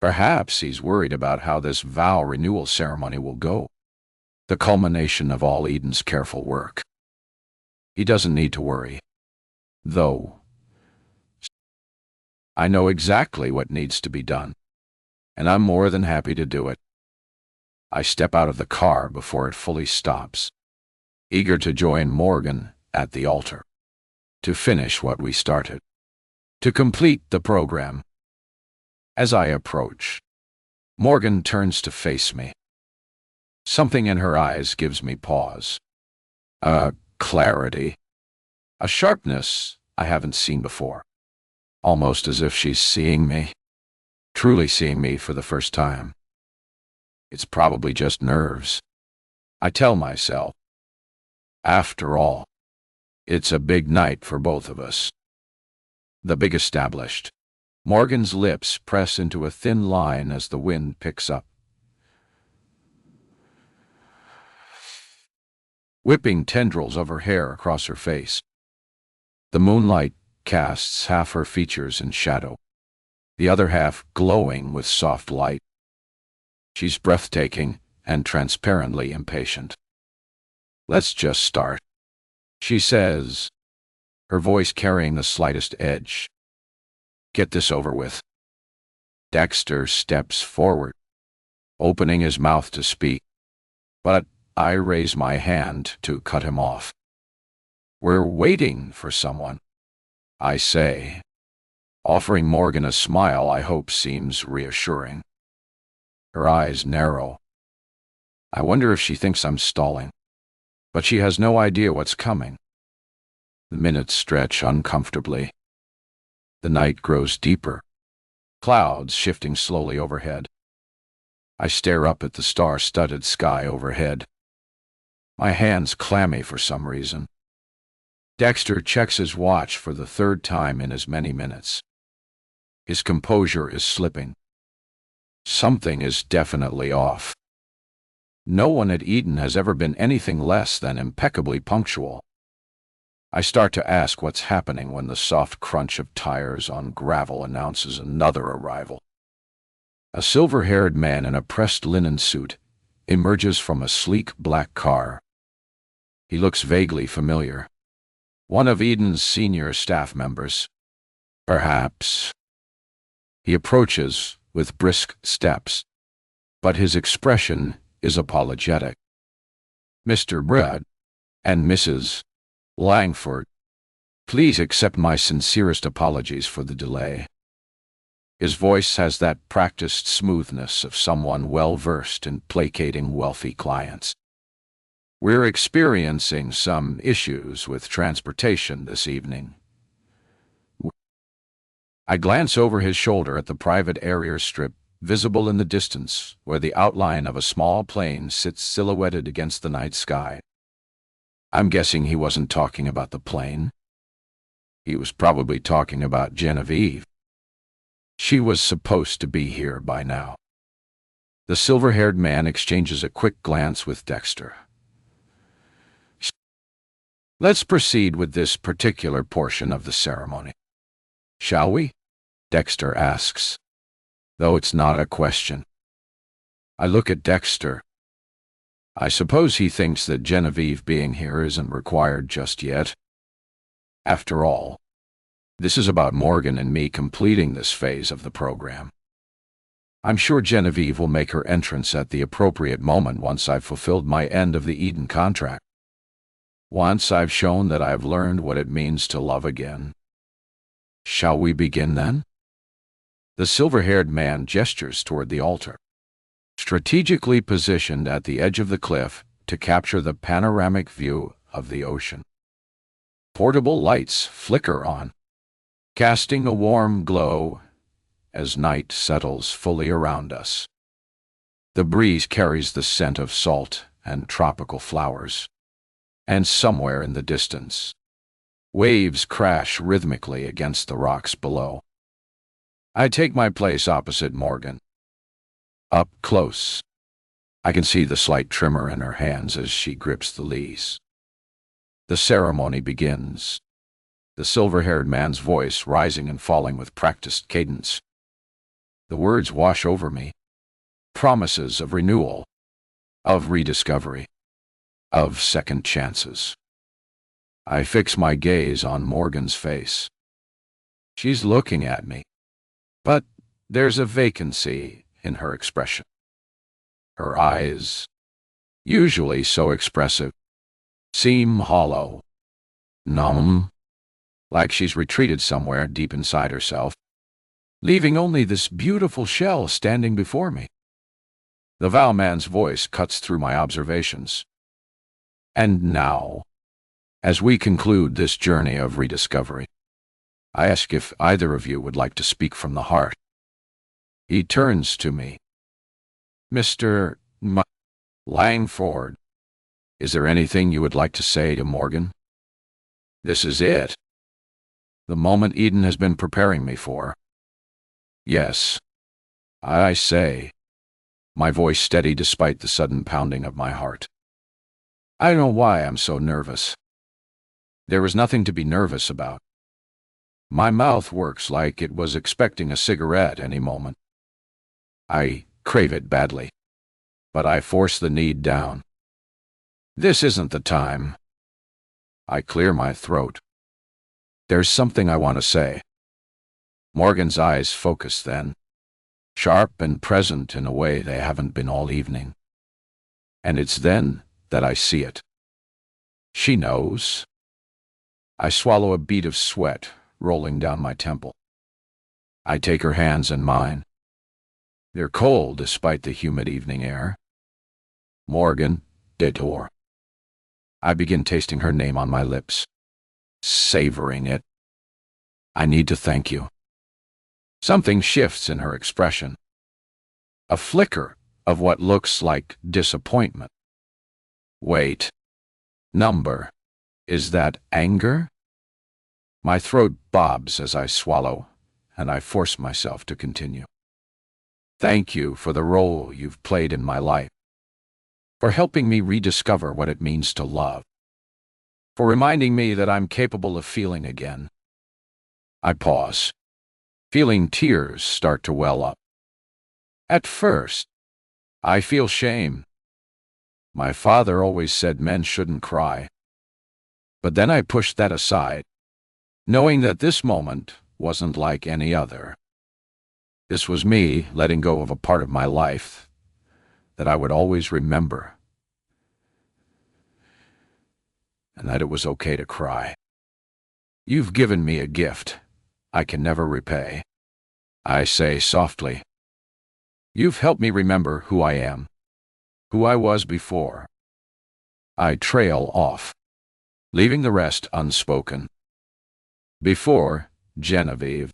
Perhaps he's worried about how this vow renewal ceremony will go, the culmination of all Eden's careful work. He doesn't need to worry, though. I know exactly what needs to be done, and I'm more than happy to do it. I step out of the car before it fully stops, eager to join Morgan at the altar, to finish what we started, to complete the program. As I approach, Morgan turns to face me. Something in her eyes gives me pause. A clarity, a sharpness I haven't seen before, almost as if she's seeing me, truly seeing me for the first time. It's probably just nerves, I tell myself. After all, it's a big night for both of us. The big established. Morgan's lips press into a thin line as the wind picks up, whipping tendrils of her hair across her face. The moonlight casts half her features in shadow, the other half glowing with soft light. She's breathtaking and transparently impatient. "Let's just start," she says, her voice carrying the slightest edge. "Get this over with." Dexter steps forward, opening his mouth to speak, but I raise my hand to cut him off. "We're waiting for someone," I say, offering Morgan a smile I hope seems reassuring. Her eyes narrow. I wonder if she thinks I'm stalling, but she has no idea what's coming. The minutes stretch uncomfortably. The night grows deeper, clouds shifting slowly overhead. I stare up at the star-studded sky overhead, my hands clammy for some reason. Dexter checks his watch for the third time in as many minutes. His composure is slipping. Something is definitely off. No one at Eden has ever been anything less than impeccably punctual. I start to ask what's happening when the soft crunch of tires on gravel announces another arrival. A silver-haired man in a pressed linen suit emerges from a sleek black car. He looks vaguely familiar. One of Eden's senior staff members. Perhaps. He approaches with brisk steps, but his expression is apologetic. "Mr. Brad and Mrs. Langford, please accept my sincerest apologies for the delay." His voice has that practiced smoothness of someone well-versed in placating wealthy clients. "We're experiencing some issues with transportation this evening." I glance over his shoulder at the private area strip visible in the distance, where the outline of a small plane sits silhouetted against the night sky. I'm guessing he wasn't talking about the plane. He was probably talking about Genevieve. She was supposed to be here by now. The silver-haired man exchanges a quick glance with Dexter. "Let's proceed with this particular portion of the ceremony, shall we?" Dexter asks, though it's not a question. I look at Dexter. I suppose he thinks that Genevieve being here isn't required just yet. After all, this is about Morgan and me completing this phase of the program. I'm sure Genevieve will make her entrance at the appropriate moment once I've fulfilled my end of the Eden contract. Once I've shown that I've learned what it means to love again. Shall we begin then? The silver-haired man gestures toward the altar, strategically positioned at the edge of the cliff to capture the panoramic view of the ocean. Portable lights flicker on, casting a warm glow as night settles fully around us. The breeze carries the scent of salt and tropical flowers, and somewhere in the distance, waves crash rhythmically against the rocks below. I take my place opposite Morgan. Up close, I can see the slight tremor in her hands as she grips the lees. The ceremony begins, the silver-haired man's voice rising and falling with practiced cadence. The words wash over me, promises of renewal, of rediscovery, of second chances. I fix my gaze on Morgan's face. She's looking at me, but there's a vacancy in her expression. Her eyes, usually so expressive, seem hollow, numb, like she's retreated somewhere deep inside herself, leaving only this beautiful shell standing before me. The vowman's voice cuts through my observations. And now, as we conclude this journey of rediscovery, I ask if either of you would like to speak from the heart. He turns to me. Mr. Langford, is there anything you would like to say to Morgan? This is it. The moment Eden has been preparing me for. Yes, I say, my voice steady despite the sudden pounding of my heart. I don't know why I'm so nervous. There is nothing to be nervous about. My mouth works like it was expecting a cigarette any moment. I crave it badly, but I force the need down. This isn't the time. I clear my throat. There's something I want to say. Morgan's eyes focus then, sharp and present in a way they haven't been all evening. And it's then that I see it. She knows. I swallow a bead of sweat rolling down my temple. I take her hands in mine. They're cold despite the humid evening air. Morgan, Detour. I begin tasting her name on my lips, savoring it. I need to thank you. Something shifts in her expression. A flicker of what looks like disappointment. Wait. Number. Is that anger? My throat bobs as I swallow, and I force myself to continue. Thank you for the role you've played in my life, for helping me rediscover what it means to love, for reminding me that I'm capable of feeling again. I pause, feeling tears start to well up. At first, I feel shame. My father always said men shouldn't cry. But then I pushed that aside, knowing that this moment wasn't like any other. This was me letting go of a part of my life that I would always remember, and that it was okay to cry. You've given me a gift I can never repay. I say softly. You've helped me remember who I am, who I was before. I trail off, leaving the rest unspoken. Before, Genevieve,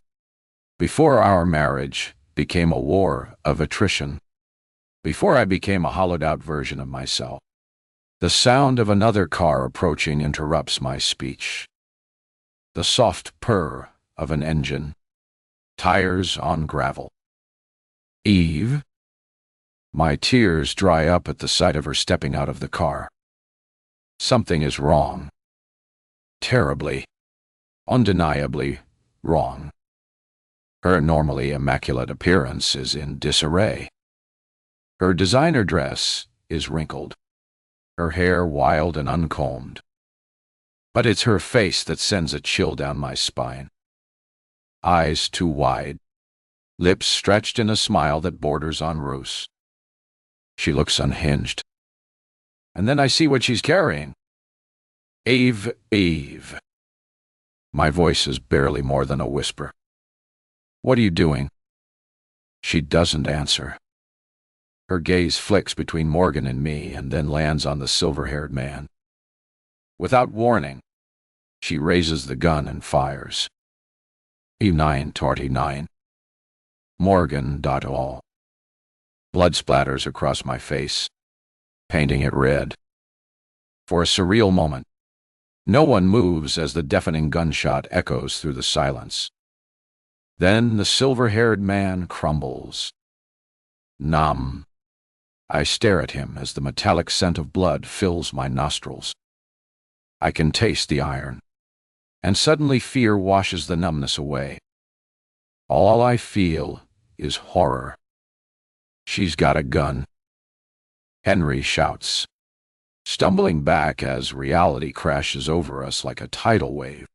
before our marriage became a war of attrition, before I became a hollowed-out version of myself, the sound of another car approaching interrupts my speech. The soft purr of an engine, tires on gravel. Eve? My tears dry up at the sight of her stepping out of the car. Something is wrong. Terribly, undeniably wrong. Her normally immaculate appearance is in disarray. Her designer dress is wrinkled, her hair wild and uncombed. But it's her face that sends a chill down my spine. Eyes too wide, lips stretched in a smile that borders on ruse. She looks unhinged. And then I see what she's carrying. Eve. My voice is barely more than a whisper. What are you doing? She doesn't answer. Her gaze flicks between Morgan and me and then lands on the silver-haired man. Without warning, she raises the gun and fires. E949. Morgan.all. Blood splatters across my face, painting it red. For a surreal moment, no one moves as the deafening gunshot echoes through the silence. Then the silver-haired man crumbles. Numb. I stare at him as the metallic scent of blood fills my nostrils. I can taste the iron, and suddenly fear washes the numbness away. All I feel is horror. She's got a gun. Henry shouts, stumbling back as reality crashes over us like a tidal wave.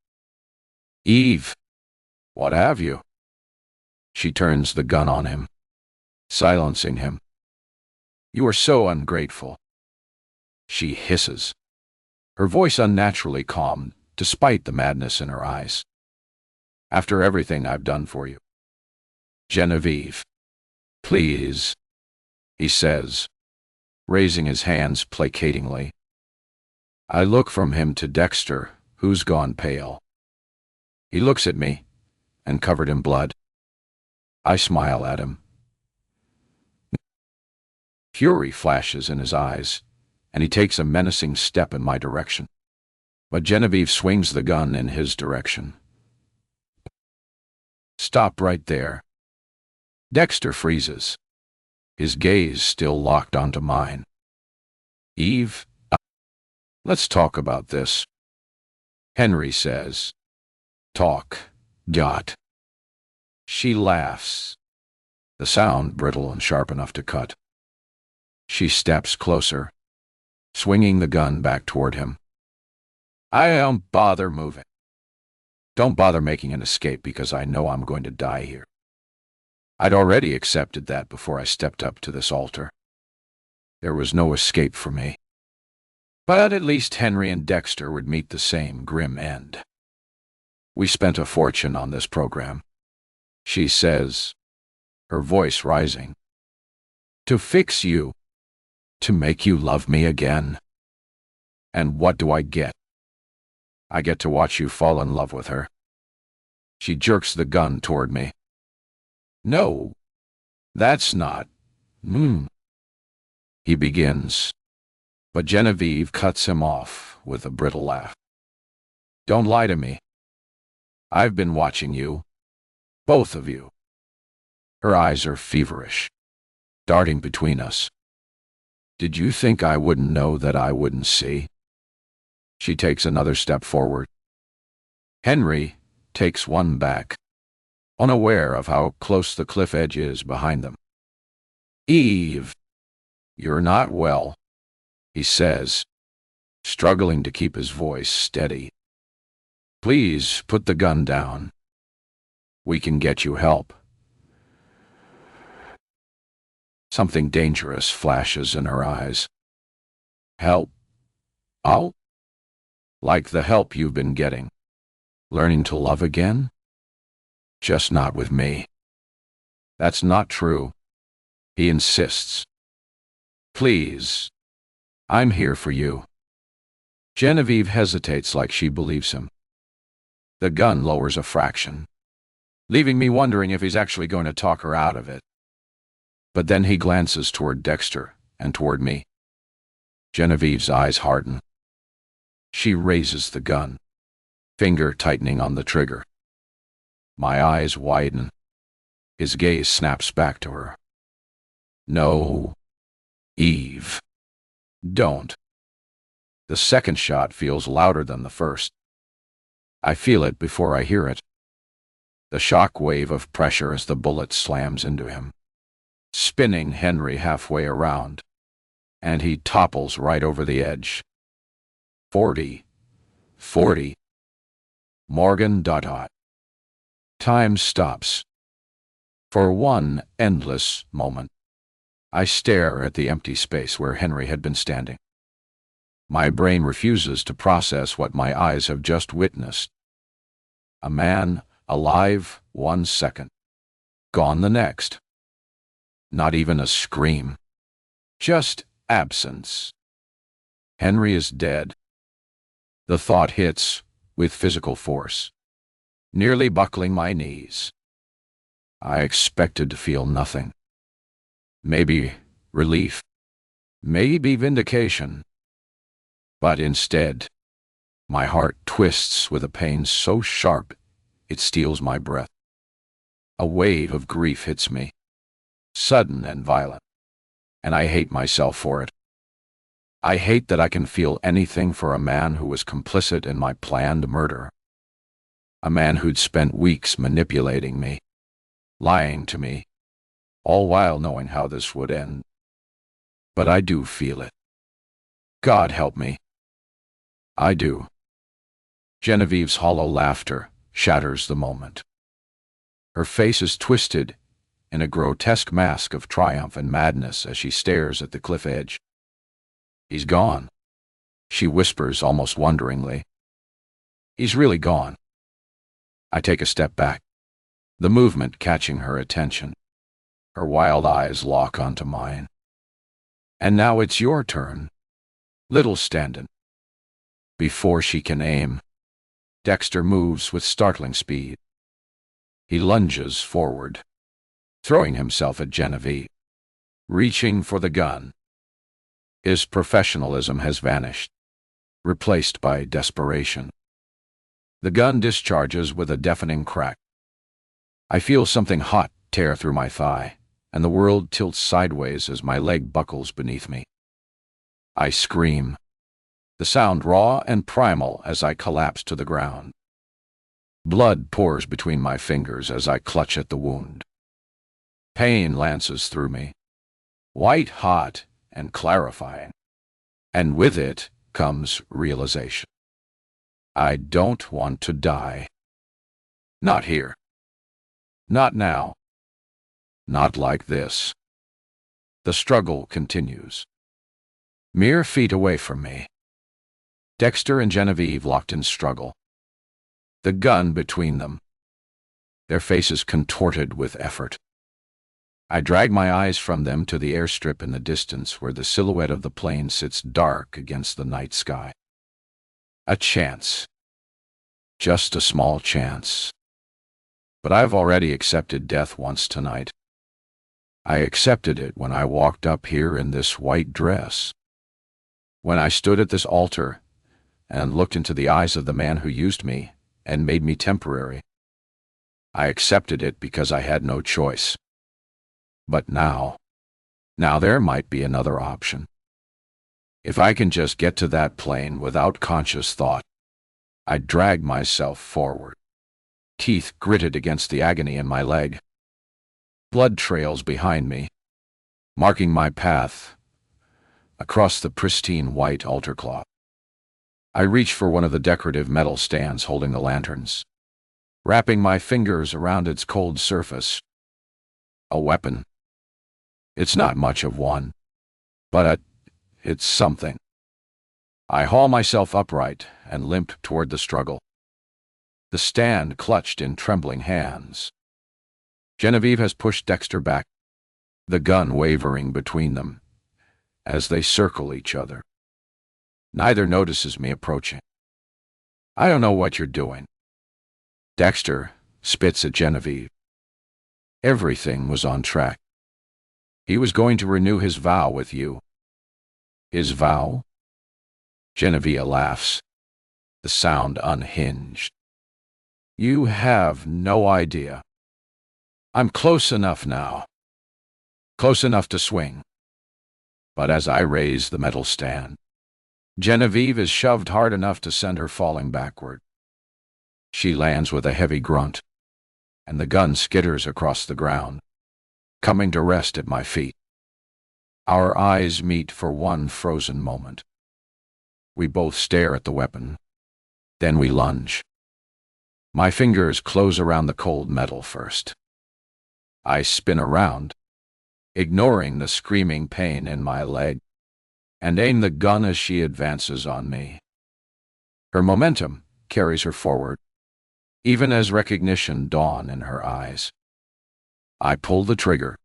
Eve, what have you? She turns the gun on him, silencing him. You are so ungrateful. She hisses, her voice unnaturally calm despite the madness in her eyes. "After everything I've done for you. Genevieve, please," he says, raising his hands placatingly. I look from him to Dexter, who's gone pale. He looks at me, and covered in blood. I smile at him. Fury flashes in his eyes, and he takes a menacing step in my direction. But Genevieve swings the gun in his direction. "Stop right there." Dexter freezes, his gaze still locked onto mine. "Eve, let's talk about this," Henry says. "Talk, Dot." She laughs, the sound brittle and sharp enough to cut. She steps closer, swinging the gun back toward him. "I don't bother moving. Don't bother making an escape because I know I'm going to die here. I'd already accepted that before I stepped up to this altar. There was no escape for me. But at least Henry and Dexter would meet the same grim end. We spent a fortune on this program," she says, her voice rising. "To fix you, to make you love me again. And what do I get? I get to watch you fall in love with her." She jerks the gun toward me. "No, that's not. He begins, but Genevieve cuts him off with a brittle laugh. "Don't lie to me. I've been watching you, both of you." Her eyes are feverish, darting between us. "Did you think I wouldn't know that I wouldn't see?" She takes another step forward. Henry takes one back, unaware of how close the cliff edge is behind them. "Eve, you're not well," he says, struggling to keep his voice steady. "Please put the gun down. We can get you help." Something dangerous flashes in her eyes. "Help? Oh? Like the help you've been getting. Learning to love again? Just not with me." "That's not true," he insists. "Please, I'm here for you." Genevieve hesitates like she believes him. The gun lowers a fraction, leaving me wondering if he's actually going to talk her out of it. But then he glances toward Dexter and toward me. Genevieve's eyes harden. She raises the gun, finger tightening on the trigger. My eyes widen. His gaze snaps back to her. "No, Eve, don't." The second shot feels louder than the first. I feel it before I hear it. The shock wave of pressure as the bullet slams into him, spinning Henry halfway around, and he topples right over the edge. 40. Morgan. Time stops. For one endless moment, I stare at the empty space where Henry had been standing. My brain refuses to process what my eyes have just witnessed. A man alive 1 second, gone the next. Not even a scream. Just absence. Henry is dead. The thought hits with physical force, nearly buckling my knees. I expected to feel nothing. Maybe relief. Maybe vindication. But instead, my heart twists with a pain so sharp it steals my breath. A wave of grief hits me, sudden and violent, and I hate myself for it. I hate that I can feel anything for a man who was complicit in my planned murder. A man who'd spent weeks manipulating me, lying to me, all while knowing how this would end. But I do feel it. God help me. I do. Genevieve's hollow laughter shatters the moment. Her face is twisted in a grotesque mask of triumph and madness as she stares at the cliff edge. He's gone. She whispers almost wonderingly. He's really gone. I take a step back, the movement catching her attention. Her wild eyes lock onto mine. And now it's your turn, little Stanton. Before she can aim, Dexter moves with startling speed. He lunges forward, throwing himself at Genevieve, reaching for the gun. His professionalism has vanished, replaced by desperation. The gun discharges with a deafening crack. I feel something hot tear through my thigh, and the world tilts sideways as my leg buckles beneath me. I scream, the sound raw and primal as I collapse to the ground. Blood pours between my fingers as I clutch at the wound. Pain lances through me, white hot and clarifying, and with it comes realization. I don't want to die. Not here. Not now. Not like this. The struggle continues. Mere feet away from me, Dexter and Genevieve locked in struggle. The gun between them, their faces contorted with effort. I drag my eyes from them to the airstrip in the distance where the silhouette of the plane sits dark against the night sky. A chance. Just a small chance. But I've already accepted death once tonight. I accepted it when I walked up here in this white dress. When I stood at this altar and looked into the eyes of the man who used me and made me temporary. I accepted it because I had no choice. But now there might be another option. If I can just get to that plane without conscious thought, I drag myself forward, teeth gritted against the agony in my leg. Blood trails behind me, marking my path across the pristine white altar cloth. I reach for one of the decorative metal stands holding the lanterns, wrapping my fingers around its cold surface. A weapon. It's not much of one, but it's something. I haul myself upright and limp toward the struggle, the stand clutched in trembling hands. Genevieve has pushed Dexter back, the gun wavering between them as they circle each other. Neither notices me approaching. I don't know what you're doing. Dexter spits at Genevieve. Everything was on track. He was going to renew his vow with you. His vow? Genevieve laughs, the sound unhinged. You have no idea. I'm close enough now. Close enough to swing. But as I raise the metal stand, Genevieve is shoved hard enough to send her falling backward. She lands with a heavy grunt, and the gun skitters across the ground, coming to rest at my feet. Our eyes meet for one frozen moment. We both stare at the weapon. Then we lunge. My fingers close around the cold metal first. I spin around, ignoring the screaming pain in my leg, and aim the gun as she advances on me. Her momentum carries her forward, even as recognition dawns in her eyes. I pull the trigger.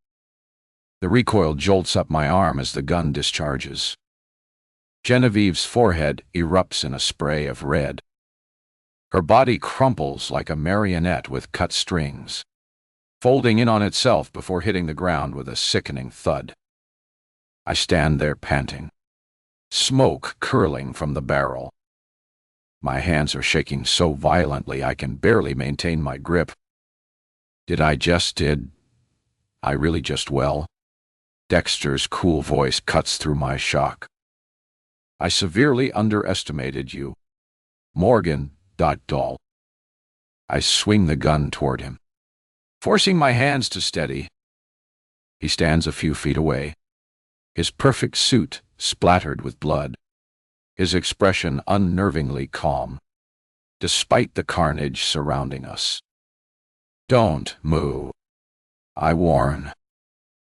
The recoil jolts up my arm as the gun discharges. Genevieve's forehead erupts in a spray of red. Her body crumples like a marionette with cut strings, folding in on itself before hitting the ground with a sickening thud. I stand there panting, smoke curling from the barrel. My hands are shaking so violently I can barely maintain my grip. Did I really just well? Dexter's cool voice cuts through my shock. I severely underestimated you. Morgan. Doll. I swing the gun toward him, forcing my hands to steady. He stands a few feet away, his perfect suit splattered with blood, his expression unnervingly calm, despite the carnage surrounding us. Don't move, I warn.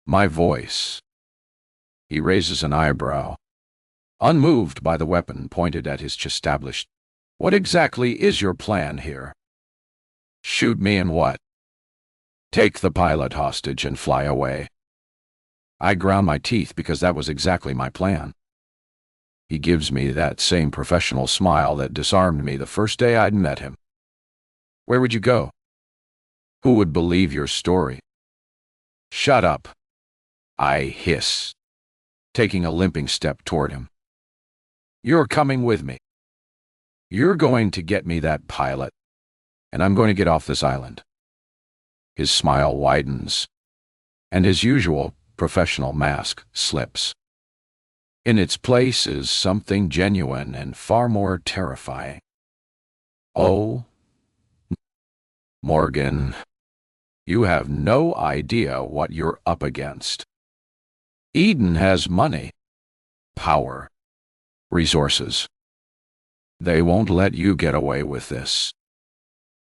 My voice. He raises an eyebrow, unmoved by the weapon pointed at his chestablished. "What exactly is your plan here?" "Shoot me and what?" "Take the pilot hostage and fly away." I ground my teeth because that was exactly my plan. He gives me that same professional smile that disarmed me the first day I'd met him. "Where would you go?" "Who would believe your story?" "Shut up," I hiss, taking a limping step toward him. "You're coming with me. You're going to get me that pilot, and I'm going to get off this island." His smile widens, and his usual professional mask slips. In its place is something genuine and far more terrifying. "Oh, Morgan, you have no idea what you're up against. Eden has money, power, resources. They won't let you get away with this.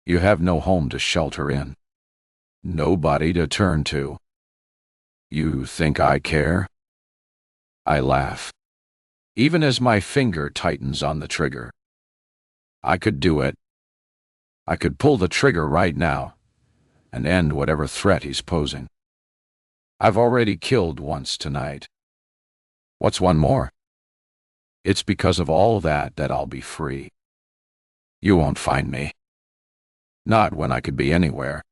You have no home to shelter in, nobody to turn to. You think I care?" I laugh, even as my finger tightens on the trigger. I could do it. I could pull the trigger right now and end whatever threat he's posing. I've already killed once tonight. What's one more? It's because of all that I'll be free. You won't find me. Not when I could be anywhere.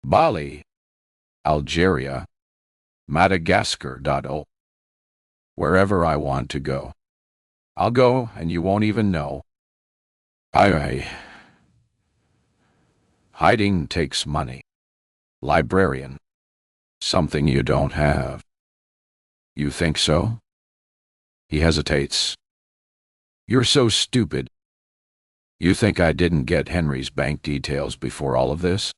Bali, Algeria, Madagascar. Wherever I want to go. I'll go and you won't even know. Hiding takes money. Librarian. Something you don't have. You think so? He hesitates. You're so stupid. You think I didn't get Henry's bank details before all of this?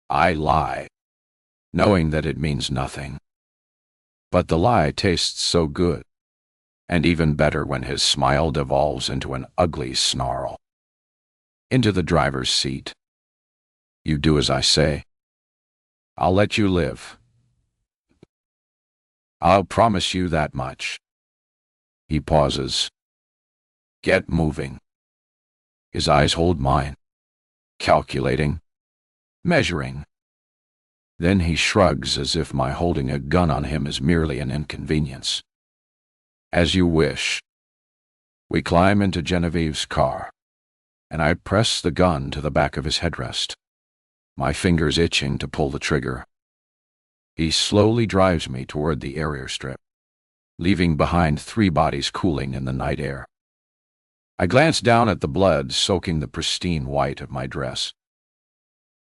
I lie, knowing that it means nothing. But the lie tastes so good, and even better when his smile devolves into an ugly snarl. Into the driver's seat. You do as I say. I'll let you live. I'll promise you that much. He pauses. Get moving. His eyes hold mine. Calculating. Measuring. Then he shrugs as if my holding a gun on him is merely an inconvenience. As you wish. We climb into Genevieve's car, and I press the gun to the back of his headrest, my fingers itching to pull the trigger. He slowly drives me toward the area strip, leaving behind 3 bodies cooling in the night air. I glance down at the blood soaking the pristine white of my dress.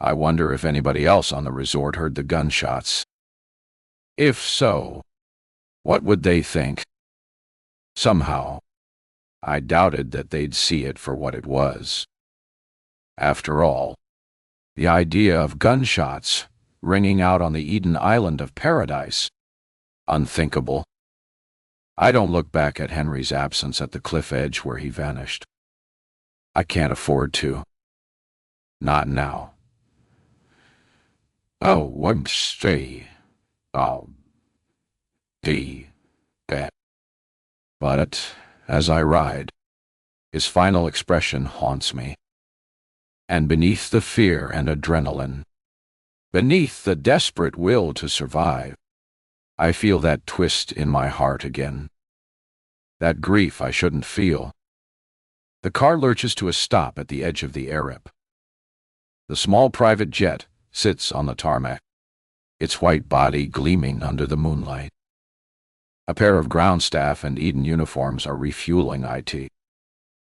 I wonder if anybody else on the resort heard the gunshots. If so, what would they think? Somehow, I doubted that they'd see it for what it was. After all, the idea of gunshots ringing out on the Eden Island of paradise, unthinkable. I don't look back at Henry's absence at the cliff edge where he vanished. I can't afford to. Not now. Oh, I'm stay. But as I ride, his final expression haunts me. And beneath the fear and adrenaline, beneath the desperate will to survive, I feel that twist in my heart again. That grief I shouldn't feel. The car lurches to a stop at the edge of the airstrip. The small private jet sits on the tarmac, its white body gleaming under the moonlight. A pair of ground staff in Eden uniforms are refueling IT,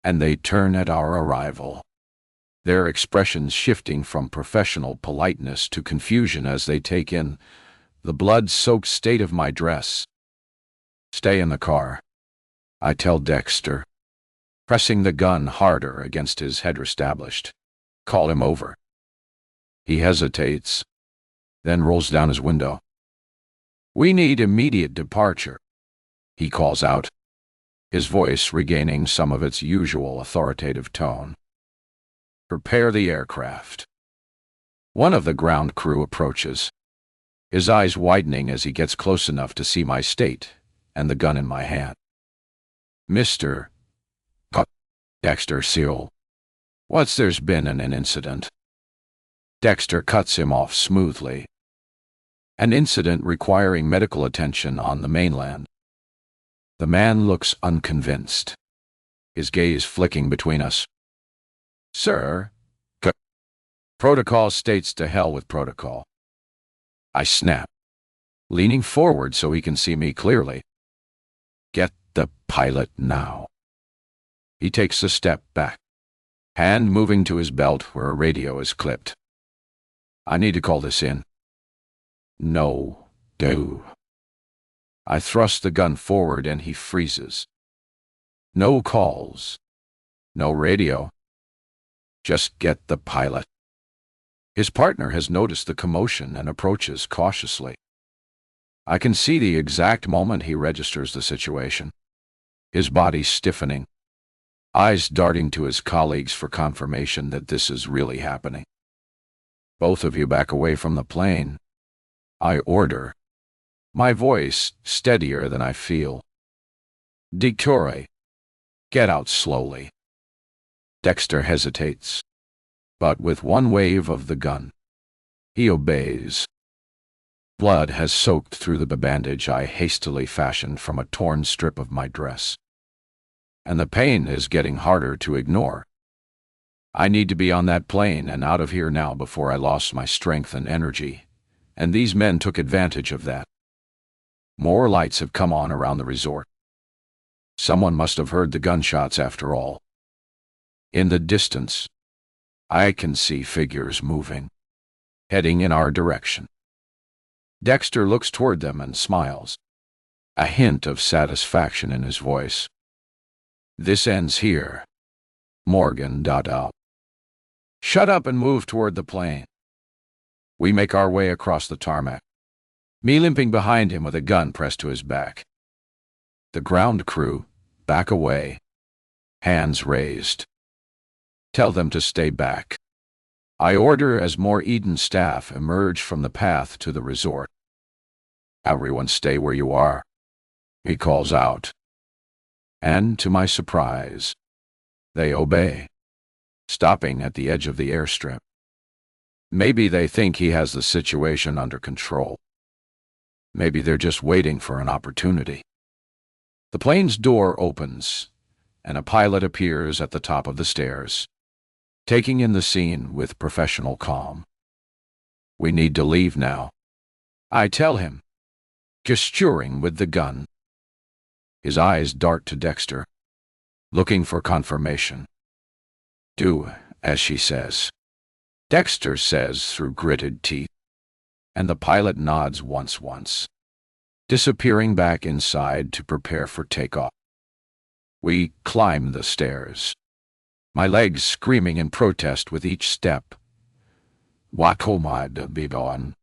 and they turn at our arrival, their expressions shifting from professional politeness to confusion as they take in the blood-soaked state of my dress. Stay in the car, I tell Dexter, pressing the gun harder against his head established. Call him over. He hesitates, then rolls down his window. We need immediate departure, he calls out, his voice regaining some of its usual authoritative tone. Prepare the aircraft. One of the ground crew approaches, his eyes widening as he gets close enough to see my state and the gun in my hand. Mr. Dexter Seal. There's been an incident. Dexter cuts him off smoothly. An incident requiring medical attention on the mainland. The man looks unconvinced, his gaze flicking between us. Sir, protocol states to hell with protocol. I snap, leaning forward so he can see me clearly. Get the pilot now. He takes a step back, hand moving to his belt where a radio is clipped. I need to call this in. No, do. I thrust the gun forward and he freezes. No calls. No radio. Just get the pilot. His partner has noticed the commotion and approaches cautiously. I can see the exact moment he registers the situation. His body stiffening, eyes darting to his colleagues for confirmation that this is really happening. Both of you back away from the plane. I order, my voice steadier than I feel. Dictore, get out slowly. Dexter hesitates, but with one wave of the gun, he obeys. Blood has soaked through the bandage I hastily fashioned from a torn strip of my dress, and the pain is getting harder to ignore. I need to be on that plane and out of here now before I lost my strength and energy, and these men took advantage of that. More lights have come on around the resort. Someone must have heard the gunshots after all. In the distance, I can see figures moving, heading in our direction. Dexter looks toward them and smiles, a hint of satisfaction in his voice. This ends here. Morgan, out. Shut up and move toward the plane. We make our way across the tarmac, me limping behind him with a gun pressed to his back. The ground crew back away, hands raised. Tell them to stay back. I order as more Eden staff emerge from the path to the resort. Everyone stay where you are, he calls out. And to my surprise, they obey, stopping at the edge of the airstrip. Maybe they think he has the situation under control. Maybe they're just waiting for an opportunity. The plane's door opens, and a pilot appears at the top of the stairs, taking in the scene with professional calm. We need to leave now, I tell him, gesturing with the gun. His eyes dart to Dexter, looking for confirmation. Do as she says, Dexter says through gritted teeth, and the pilot nods once, disappearing back inside to prepare for takeoff. We climb the stairs, my legs screaming in protest with each step. Wakomad bibon.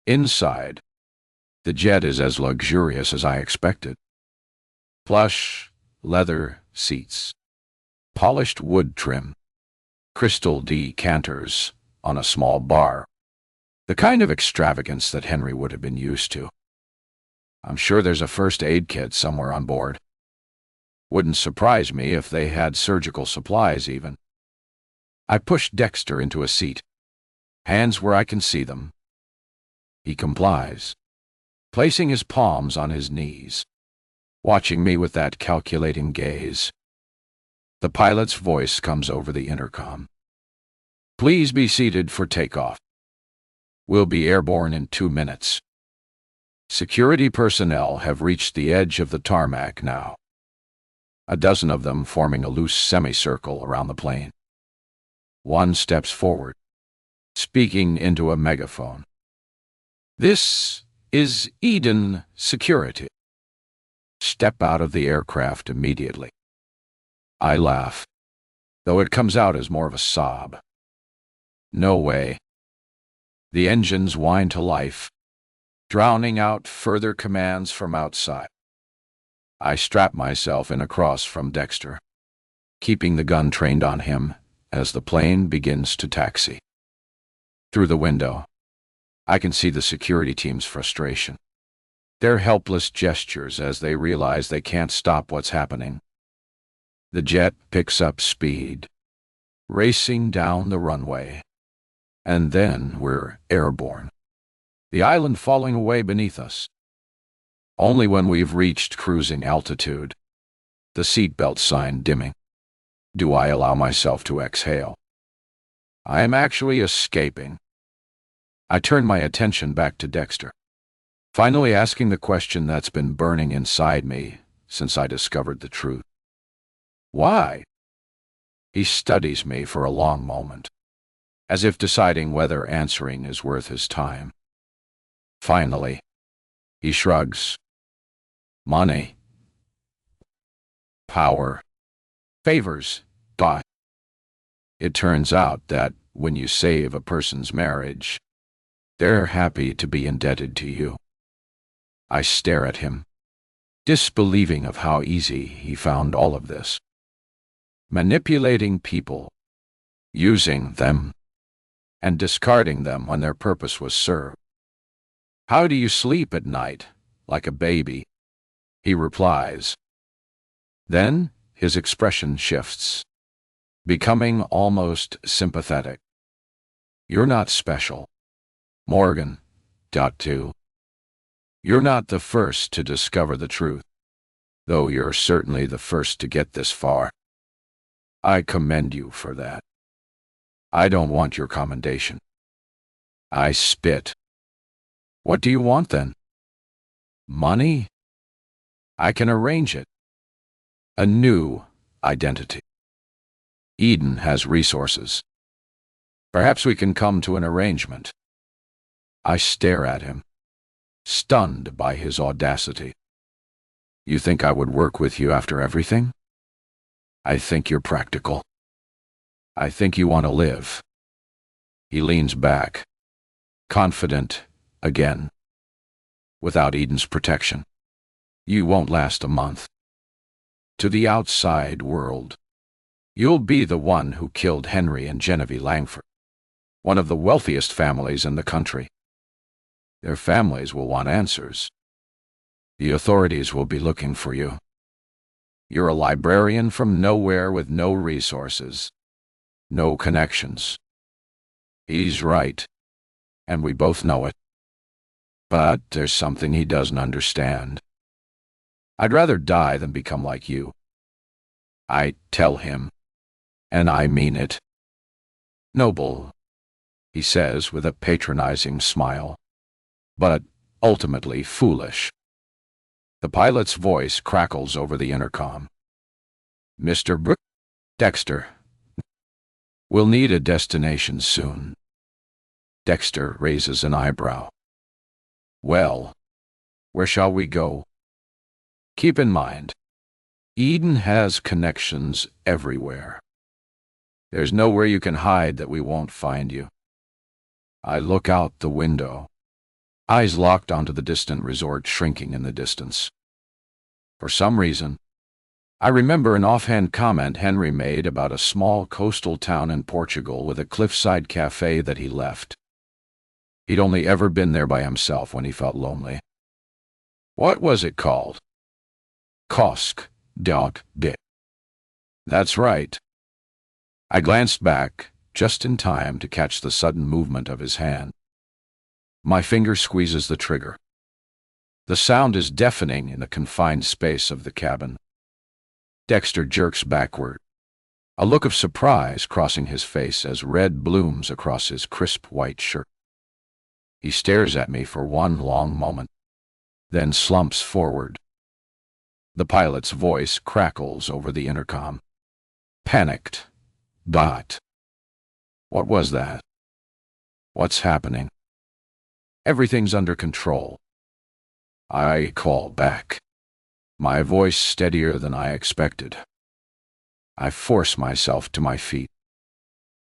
Inside, the jet is as luxurious as I expected. Plush, leather seats, polished wood trim, crystal decanters on a small bar. The kind of extravagance that Henry would have been used to. I'm sure there's a first aid kit somewhere on board. Wouldn't surprise me if they had surgical supplies even. I push Dexter into a seat, hands where I can see them. He complies, placing his palms on his knees, watching me with that calculating gaze. The pilot's voice comes over the intercom. Please be seated for takeoff. We'll be airborne in 2 minutes. Security personnel have reached the edge of the tarmac now, a dozen of them forming a loose semicircle around the plane. One steps forward, speaking into a megaphone. This is Eden Security. Step out of the aircraft immediately. I laugh, though it comes out as more of a sob. No way. The engines whine to life, drowning out further commands from outside. I strap myself in across from Dexter, keeping the gun trained on him as the plane begins to taxi. Through the window, I can see the security team's frustration. Their helpless gestures as they realize they can't stop what's happening. The jet picks up speed, racing down the runway. And then we're airborne. The island falling away beneath us. Only when we've reached cruising altitude, the seatbelt sign dimming, do I allow myself to exhale. I am actually escaping. I turn my attention back to Dexter, finally asking the question that's been burning inside me since I discovered the truth. Why? He studies me for a long moment, as if deciding whether answering is worth his time. Finally, he shrugs. Money. Power. Favors. Die. It turns out that when you save a person's marriage, they're happy to be indebted to you. I stare at him, disbelieving of how easy he found all of this. Manipulating people, using them, and discarding them when their purpose was served. How do you sleep at night, like a baby? He replies. Then his expression shifts, becoming almost sympathetic. You're not special, Morgan. Two. You're not the first to discover the truth, though you're certainly the first to get this far. I commend you for that. I don't want your commendation. I spit. What do you want then? Money? I can arrange it. A new identity. Eden has resources. Perhaps we can come to an arrangement. I stare at him, stunned by his audacity. You think I would work with you after everything? I think you're practical. I think you want to live. He leans back, confident again. Without Eden's protection, you won't last a month. To the outside world, you'll be the one who killed Henry and Genevieve Langford, one of the wealthiest families in the country. Their families will want answers. The authorities will be looking for you. You're a librarian from nowhere with no resources, no connections. He's right, and we both know it. But there's something he doesn't understand. I'd rather die than become like you. I tell him, and I mean it. Noble, he says with a patronizing smile, but ultimately foolish. The pilot's voice crackles over the intercom. Mr. Dexter. We'll need a destination soon. Dexter raises an eyebrow. Well, where shall we go? Keep in mind, Eden has connections everywhere. There's nowhere you can hide that we won't find you. I look out the window, eyes locked onto the distant resort shrinking in the distance. For some reason, I remember an offhand comment Henry made about a small coastal town in Portugal with a cliffside cafe that he left. He'd only ever been there by himself when he felt lonely. What was it called? Kosk.bit. That's right. I glanced back, just in time to catch the sudden movement of his hand. My finger squeezes the trigger. The sound is deafening in the confined space of the cabin. Dexter jerks backward, a look of surprise crossing his face as red blooms across his crisp white shirt. He stares at me for one long moment, then slumps forward. The pilot's voice crackles over the intercom. Panicked. What was that? What's happening? Everything's under control. I call back, my voice steadier than I expected. I force myself to my feet.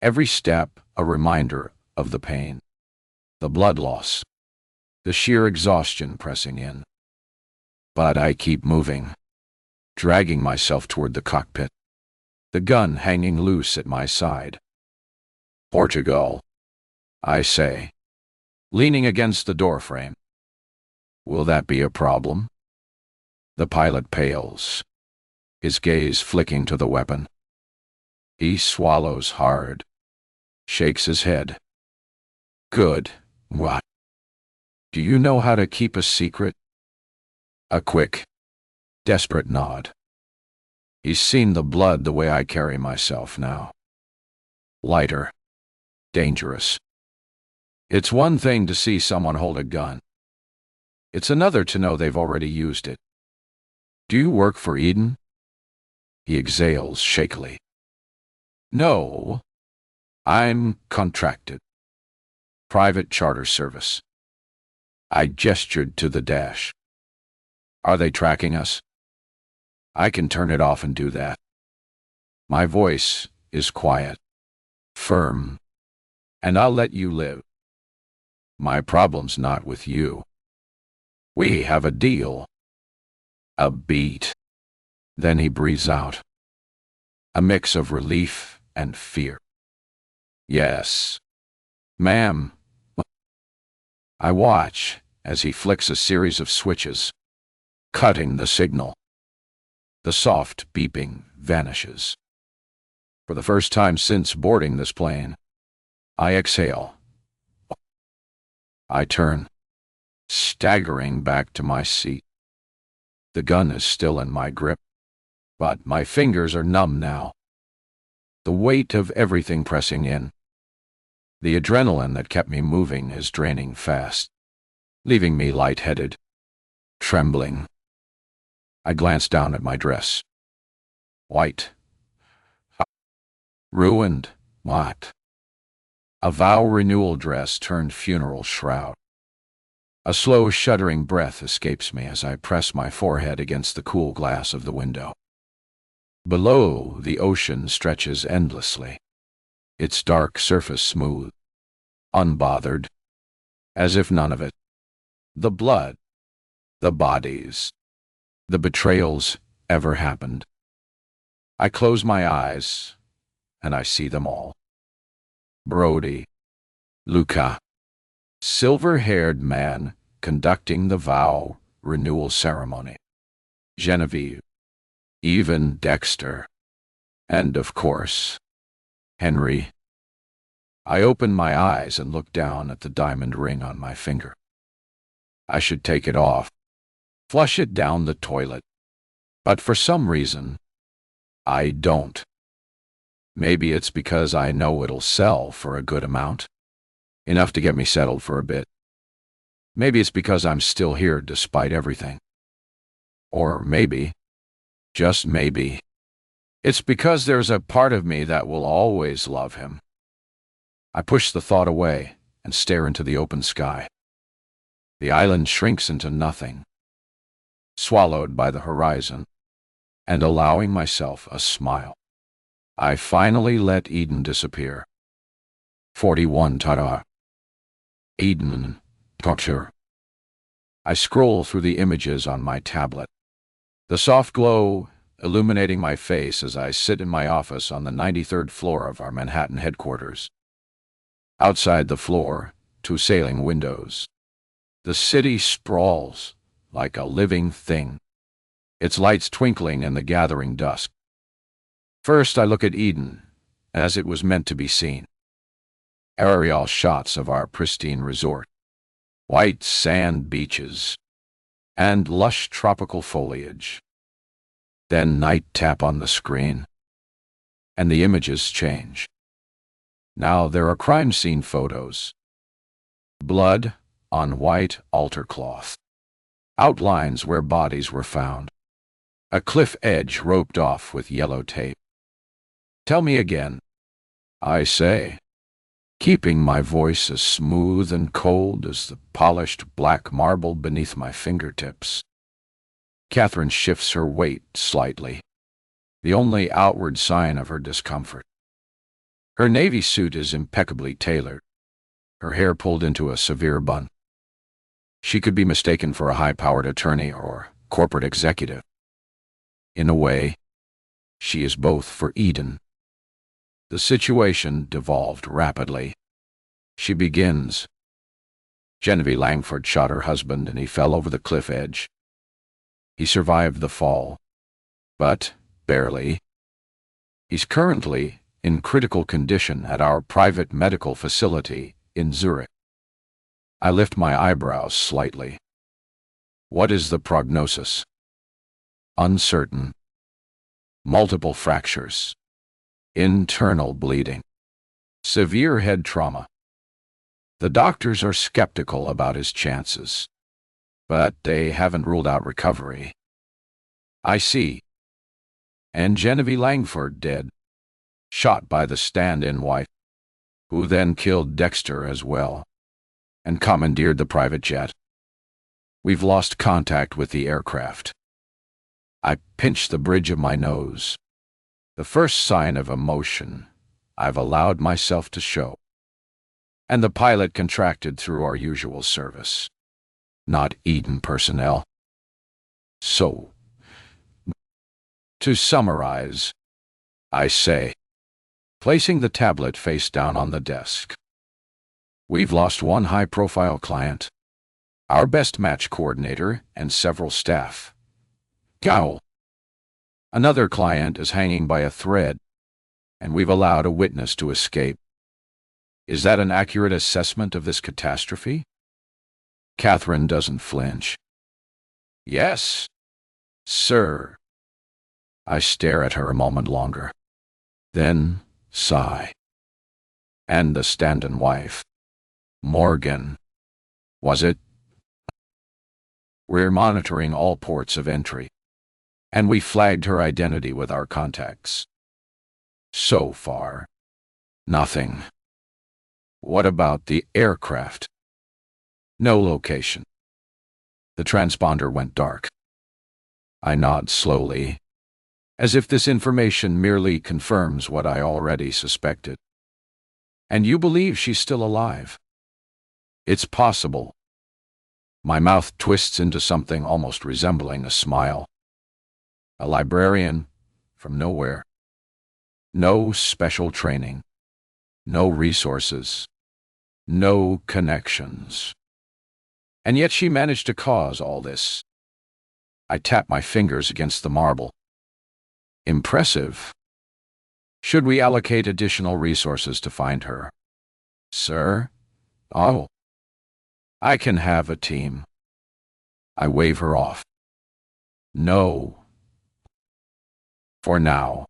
Every step a reminder of the pain, the blood loss, the sheer exhaustion pressing in. But I keep moving, dragging myself toward the cockpit, the gun hanging loose at my side. Portugal, I say, leaning against the doorframe. Will that be a problem? The pilot pales, his gaze flicking to the weapon. He swallows hard, shakes his head. Good. What? Do you know how to keep a secret? A quick, desperate nod. He's seen the blood the way I carry myself now. Lighter. Dangerous. It's one thing to see someone hold a gun. It's another to know they've already used it. Do you work for Eden? He exhales shakily. No. I'm contracted. Private charter service. I gestured to the dash. Are they tracking us? I can turn it off and do that. My voice is quiet, firm, and I'll let you live. My problem's not with you. We have a deal. A beat. Then he breathes out. A mix of relief and fear. Yes. Ma'am. I watch as he flicks a series of switches, cutting the signal. The soft beeping vanishes. For the first time since boarding this plane, I exhale. I turn, staggering back to my seat. The gun is still in my grip, but my fingers are numb now. The weight of everything pressing in. The adrenaline that kept me moving is draining fast, leaving me lightheaded, trembling. I glance down at my dress. White. Ruined. What? A vow renewal dress turned funeral shroud. A slow, shuddering breath escapes me as I press my forehead against the cool glass of the window. Below, the ocean stretches endlessly, its dark surface smooth, unbothered, as if none of it. The blood, the bodies, the betrayals ever happened. I close my eyes, and I see them all. Brody, Luca, silver-haired man conducting the vow renewal ceremony, Genevieve, even Dexter, and of course, Henry. I open my eyes and look down at the diamond ring on my finger. I should take it off, flush it down the toilet, but for some reason, I don't. Maybe it's because I know it'll sell for a good amount, enough to get me settled for a bit. Maybe it's because I'm still here despite everything. Or maybe, just maybe, it's because there's a part of me that will always love him. I push the thought away and stare into the open sky. The island shrinks into nothing, swallowed by the horizon, and allowing myself a smile. I finally let Eden disappear. 41 ta-da. Eden, torture. I scroll through the images on my tablet, the soft glow illuminating my face as I sit in my office on the 93rd floor of our Manhattan headquarters. Outside the floor, 2 sailing windows. The city sprawls like a living thing, its lights twinkling in the gathering dusk. First, I look at Eden, as it was meant to be seen. Aerial shots of our pristine resort, white sand beaches, and lush tropical foliage. Then night tap on the screen, and the images change. Now there are crime scene photos. Blood on white altar cloth. Outlines where bodies were found. A cliff edge roped off with yellow tape. Tell me again, I say, keeping my voice as smooth and cold as the polished black marble beneath my fingertips. Catherine shifts her weight slightly, the only outward sign of her discomfort. Her navy suit is impeccably tailored, her hair pulled into a severe bun. She could be mistaken for a high-powered attorney or corporate executive. In a way, she is both for Eden. The situation devolved rapidly. She begins, Genevieve Langford shot her husband and he fell over the cliff edge. He survived the fall, but barely. He's currently in critical condition at our private medical facility in Zurich. I lift my eyebrows slightly. What is the prognosis? Uncertain. Multiple fractures. Internal bleeding. Severe head trauma. The doctors are skeptical about his chances, but they haven't ruled out recovery. I see. And Genevieve Langford dead, shot by the stand-in wife, who then killed Dexter as well, and commandeered the private jet. We've lost contact with the aircraft. I pinch the bridge of my nose, the first sign of emotion I've allowed myself to show. And the pilot contracted through our usual service, not Eden personnel. So, to summarize, I say, placing the tablet face down on the desk, we've lost one high-profile client, our best match coordinator, and several staff. Gowl. Another client is hanging by a thread, and we've allowed a witness to escape. Is that an accurate assessment of this catastrophe? Catherine doesn't flinch. Yes, sir. I stare at her a moment longer, then sigh. And the stand-in wife, Morgan, was it? We're monitoring all ports of entry, and we flagged her identity with our contacts. So far, nothing. What about the aircraft? No location. The transponder went dark. I nod slowly, as if this information merely confirms what I already suspected. And you believe she's still alive? It's possible. My mouth twists into something almost resembling a smile. A librarian from nowhere. No special training. No resources. No connections. And yet she managed to cause all this. I tap my fingers against the marble. Impressive. Should we allocate additional resources to find her? Sir? Oh. I can have a team. I wave her off. No. For now.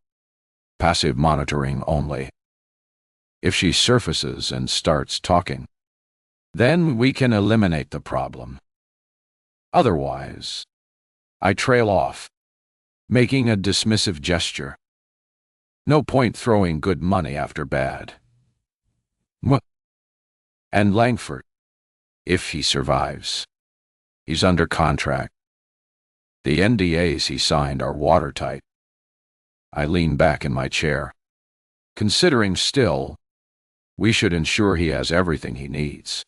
Passive monitoring only. If she surfaces and starts talking, then we can eliminate the problem. Otherwise, I trail off, making a dismissive gesture. No point throwing good money after bad. What? And Langford, if he survives, he's under contract. The NDAs he signed are watertight. I lean back in my chair, considering still, we should ensure he has everything he needs.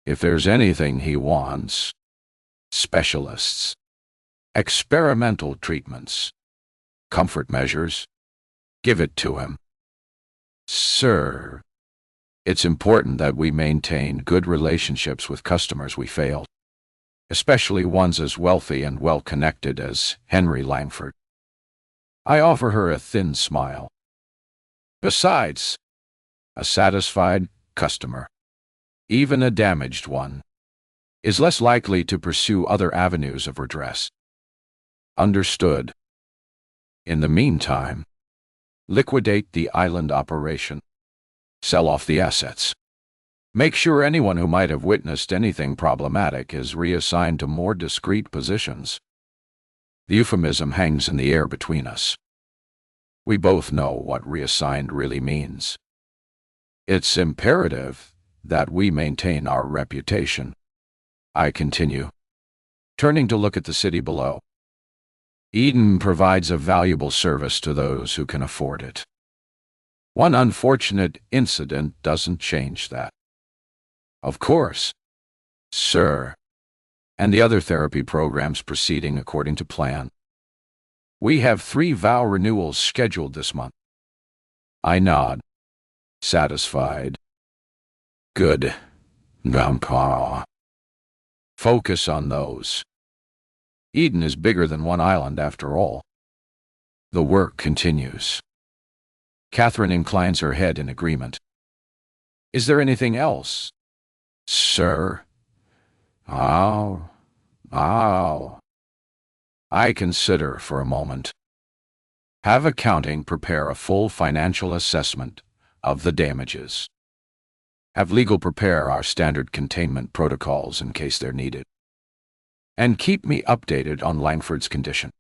If there's anything he wants, specialists, experimental treatments, comfort measures, give it to him. Sir, it's important that we maintain good relationships with customers we failed, especially ones as wealthy and well-connected as Henry Langford. I offer her a thin smile. Besides, a satisfied customer, even a damaged one, is less likely to pursue other avenues of redress. Understood. In the meantime, liquidate the island operation. Sell off the assets. Make sure anyone who might have witnessed anything problematic is reassigned to more discreet positions. The euphemism hangs in the air between us. We both know what reassigned really means. It's imperative that we maintain our reputation. I continue, turning to look at the city below. Eden provides a valuable service to those who can afford it. One unfortunate incident doesn't change that. Of course, sir, and the other therapy programs proceeding according to plan. We have 3 vow renewals scheduled this month. I nod, satisfied. Good. Focus on those. Eden is bigger than one island after all. The work continues. Catherine inclines her head in agreement. Is there anything else? Sir? Oh. I consider for a moment. Have accounting prepare a full financial assessment of the damages. Have legal prepare our standard containment protocols in case they're needed. And keep me updated on Langford's condition.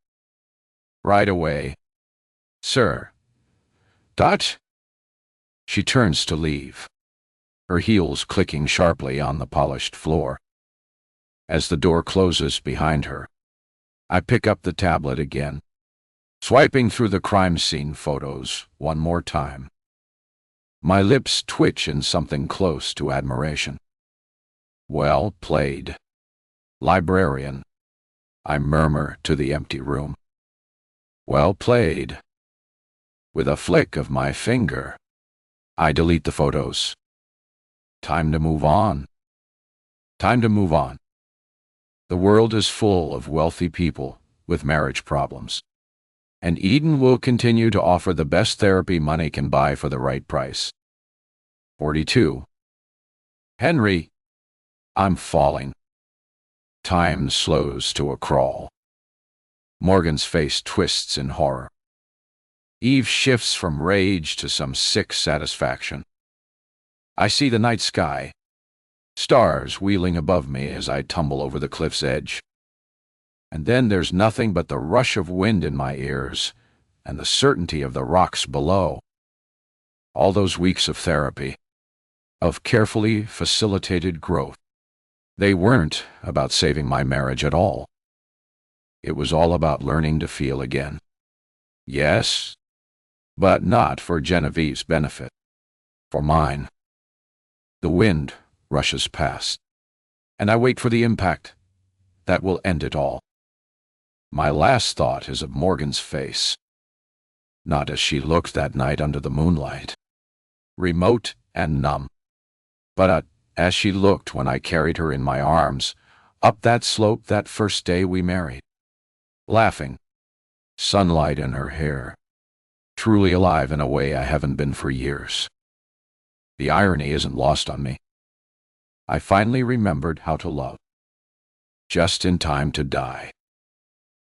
Right away. Sir. Dot? She turns to leave, her heels clicking sharply on the polished floor. As the door closes behind her, I pick up the tablet again, swiping through the crime scene photos one more time. My lips twitch in something close to admiration. Well played, librarian, I murmur to the empty room. Well played. With a flick of my finger, I delete the photos. Time to move on. Time to move on. The world is full of wealthy people with marriage problems, and Eden will continue to offer the best therapy money can buy for the right price. 42. Henry, I'm falling. Time slows to a crawl. Morgan's face twists in horror. Eve shifts from rage to some sick satisfaction. I see the night sky, stars wheeling above me as I tumble over the cliff's edge. And then there's nothing but the rush of wind in my ears and the certainty of the rocks below. All those weeks of therapy, of carefully facilitated growth, they weren't about saving my marriage at all. It was all about learning to feel again. Yes, but not for Genevieve's benefit, for mine. The wind rushes past, and I wait for the impact that will end it all. My last thought is of Morgan's face, not as she looked that night under the moonlight, remote and numb, but as she looked when I carried her in my arms up that slope that first day we married, laughing, sunlight in her hair, truly alive in a way I haven't been for years. The irony isn't lost on me. I finally remembered how to love, just in time to die.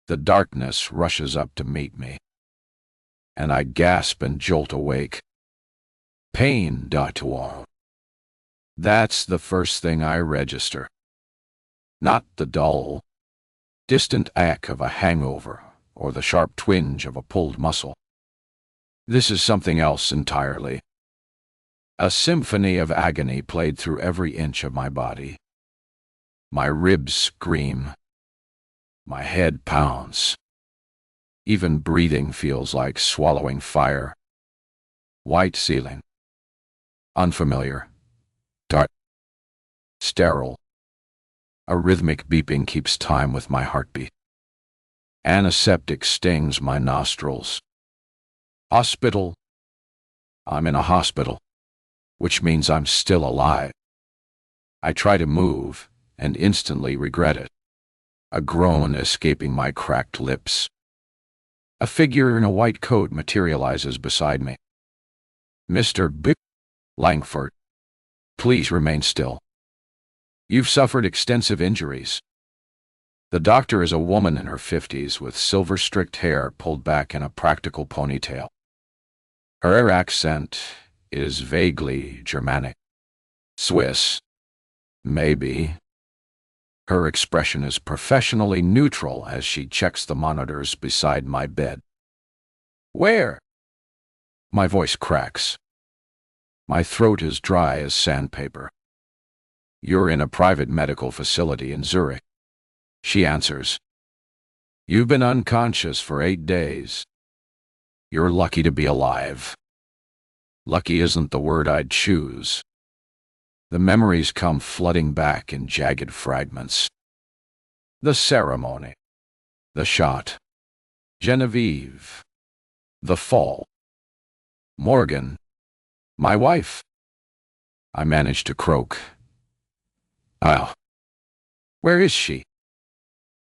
The darkness rushes up to meet me, and I gasp and jolt awake. Pain, d'atoir. That's the first thing I register. Not the dull, distant ache of a hangover or the sharp twinge of a pulled muscle. This is something else entirely. A symphony of agony played through every inch of my body. My ribs scream. My head pounds. Even breathing feels like swallowing fire. White ceiling. Unfamiliar. Dark. Sterile. A rhythmic beeping keeps time with my heartbeat. Antiseptic stings my nostrils. Hospital. I'm in a hospital, which means I'm still alive. I try to move and instantly regret it, a groan escaping my cracked lips. A figure in a white coat materializes beside me. Mr. B. Langford, please remain still. You've suffered extensive injuries. The doctor is a woman in her 50s with silver-streaked hair pulled back in a practical ponytail. Her accent is vaguely Germanic. Swiss. Maybe. Her expression is professionally neutral as she checks the monitors beside my bed. Where? My voice cracks. My throat is dry as sandpaper. You're in a private medical facility in Zurich. She answers. You've been unconscious for 8 days. You're lucky to be alive. Lucky isn't the word I'd choose. The memories come flooding back in jagged fragments. The ceremony. The shot. Genevieve. The fall. Morgan. My wife. I manage to croak. Oh, where is she?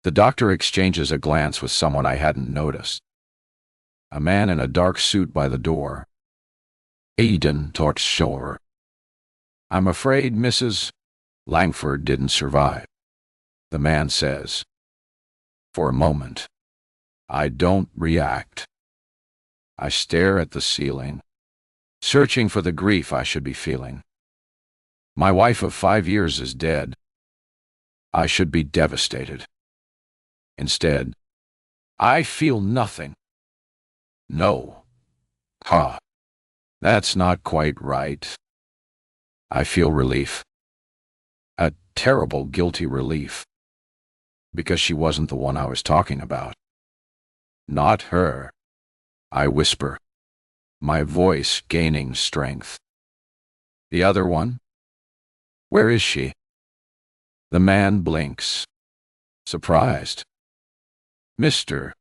The doctor exchanges a glance with someone I hadn't noticed. A man in a dark suit by the door. Eden talks sure. I'm afraid Mrs. Langford didn't survive, the man says. For a moment, I don't react. I stare at the ceiling, searching for the grief I should be feeling. My wife of 5 years is dead. I should be devastated. Instead, I feel nothing. No. That's not quite right. I feel relief. A terrible, guilty relief. Because she wasn't the one I was talking about. Not her. I whisper, my voice gaining strength. The other one? Where is she? The man blinks, surprised. Mr.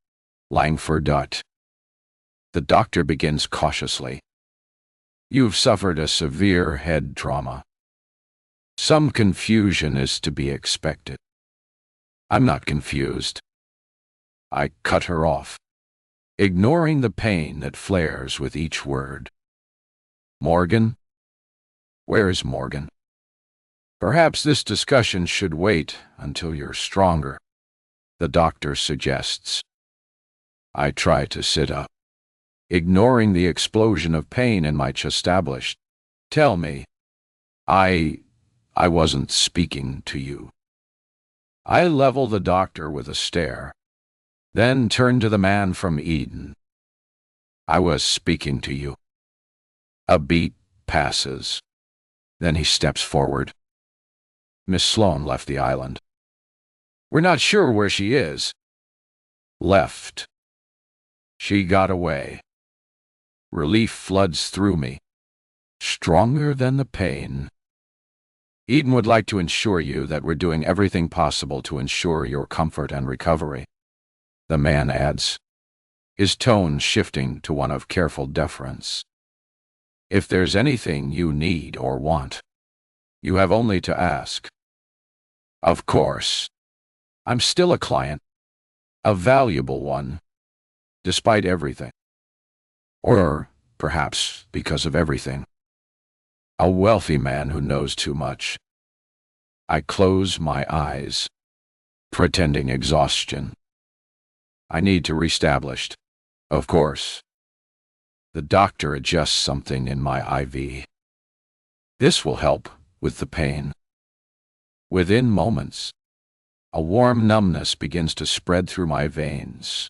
Langford. The doctor begins cautiously. You've suffered a severe head trauma. Some confusion is to be expected. I'm not confused. I cut her off, ignoring the pain that flares with each word. Morgan? Where is Morgan? Perhaps this discussion should wait until you're stronger, the doctor suggests. I try to sit up, ignoring the explosion of pain in my chest. Established. Tell me. I wasn't speaking to you. I level the doctor with a stare, then turn to the man from Eden. I was speaking to you. A beat passes. Then he steps forward. Miss Sloane left the island. We're not sure where she is. Left. She got away. Relief floods through me, stronger than the pain. Eden would like to assure you that we're doing everything possible to ensure your comfort and recovery, the man adds, his tone shifting to one of careful deference. If there's anything you need or want, you have only to ask. Of course. I'm still a client, a valuable one, despite everything. Or, perhaps, because of everything. A wealthy man who knows too much. I close my eyes, pretending exhaustion. I need to reestablish. Of course. The doctor adjusts something in my IV. This will help with the pain. Within moments, a warm numbness begins to spread through my veins.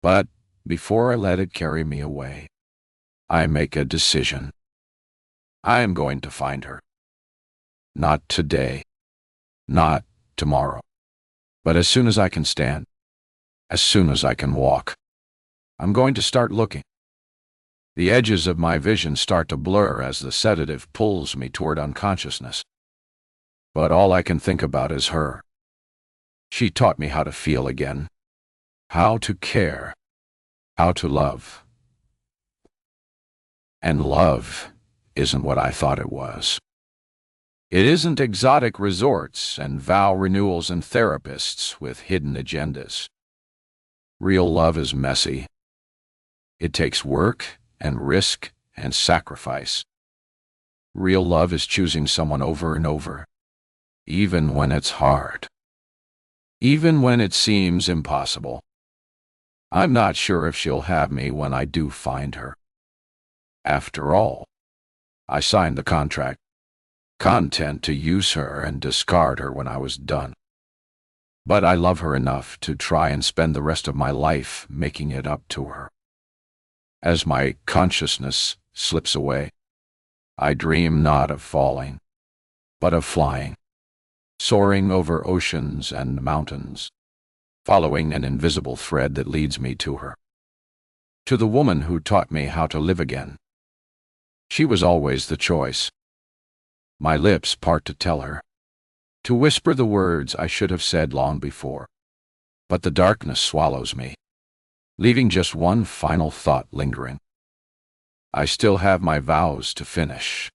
But before I let it carry me away, I make a decision. I am going to find her. Not today, not tomorrow, but as soon as I can stand, as soon as I can walk, I'm going to start looking. The edges of my vision start to blur as the sedative pulls me toward unconsciousness. But all I can think about is her. She taught me how to feel again, how to care, how to love. And love isn't what I thought it was. It isn't exotic resorts and vow renewals and therapists with hidden agendas. Real love is messy. It takes work and risk and sacrifice. Real love is choosing someone over and over, even when it's hard, even when it seems impossible. I'm not sure if she'll have me when I do find her. After all, I signed the contract, content to use her and discard her when I was done. But I love her enough to try and spend the rest of my life making it up to her. As my consciousness slips away, I dream not of falling, but of flying, soaring over oceans and mountains, following an invisible thread that leads me to her. To the woman who taught me how to live again. She was always the choice. My lips part to tell her, to whisper the words I should have said long before. But the darkness swallows me, leaving just one final thought lingering. I still have my vows to finish.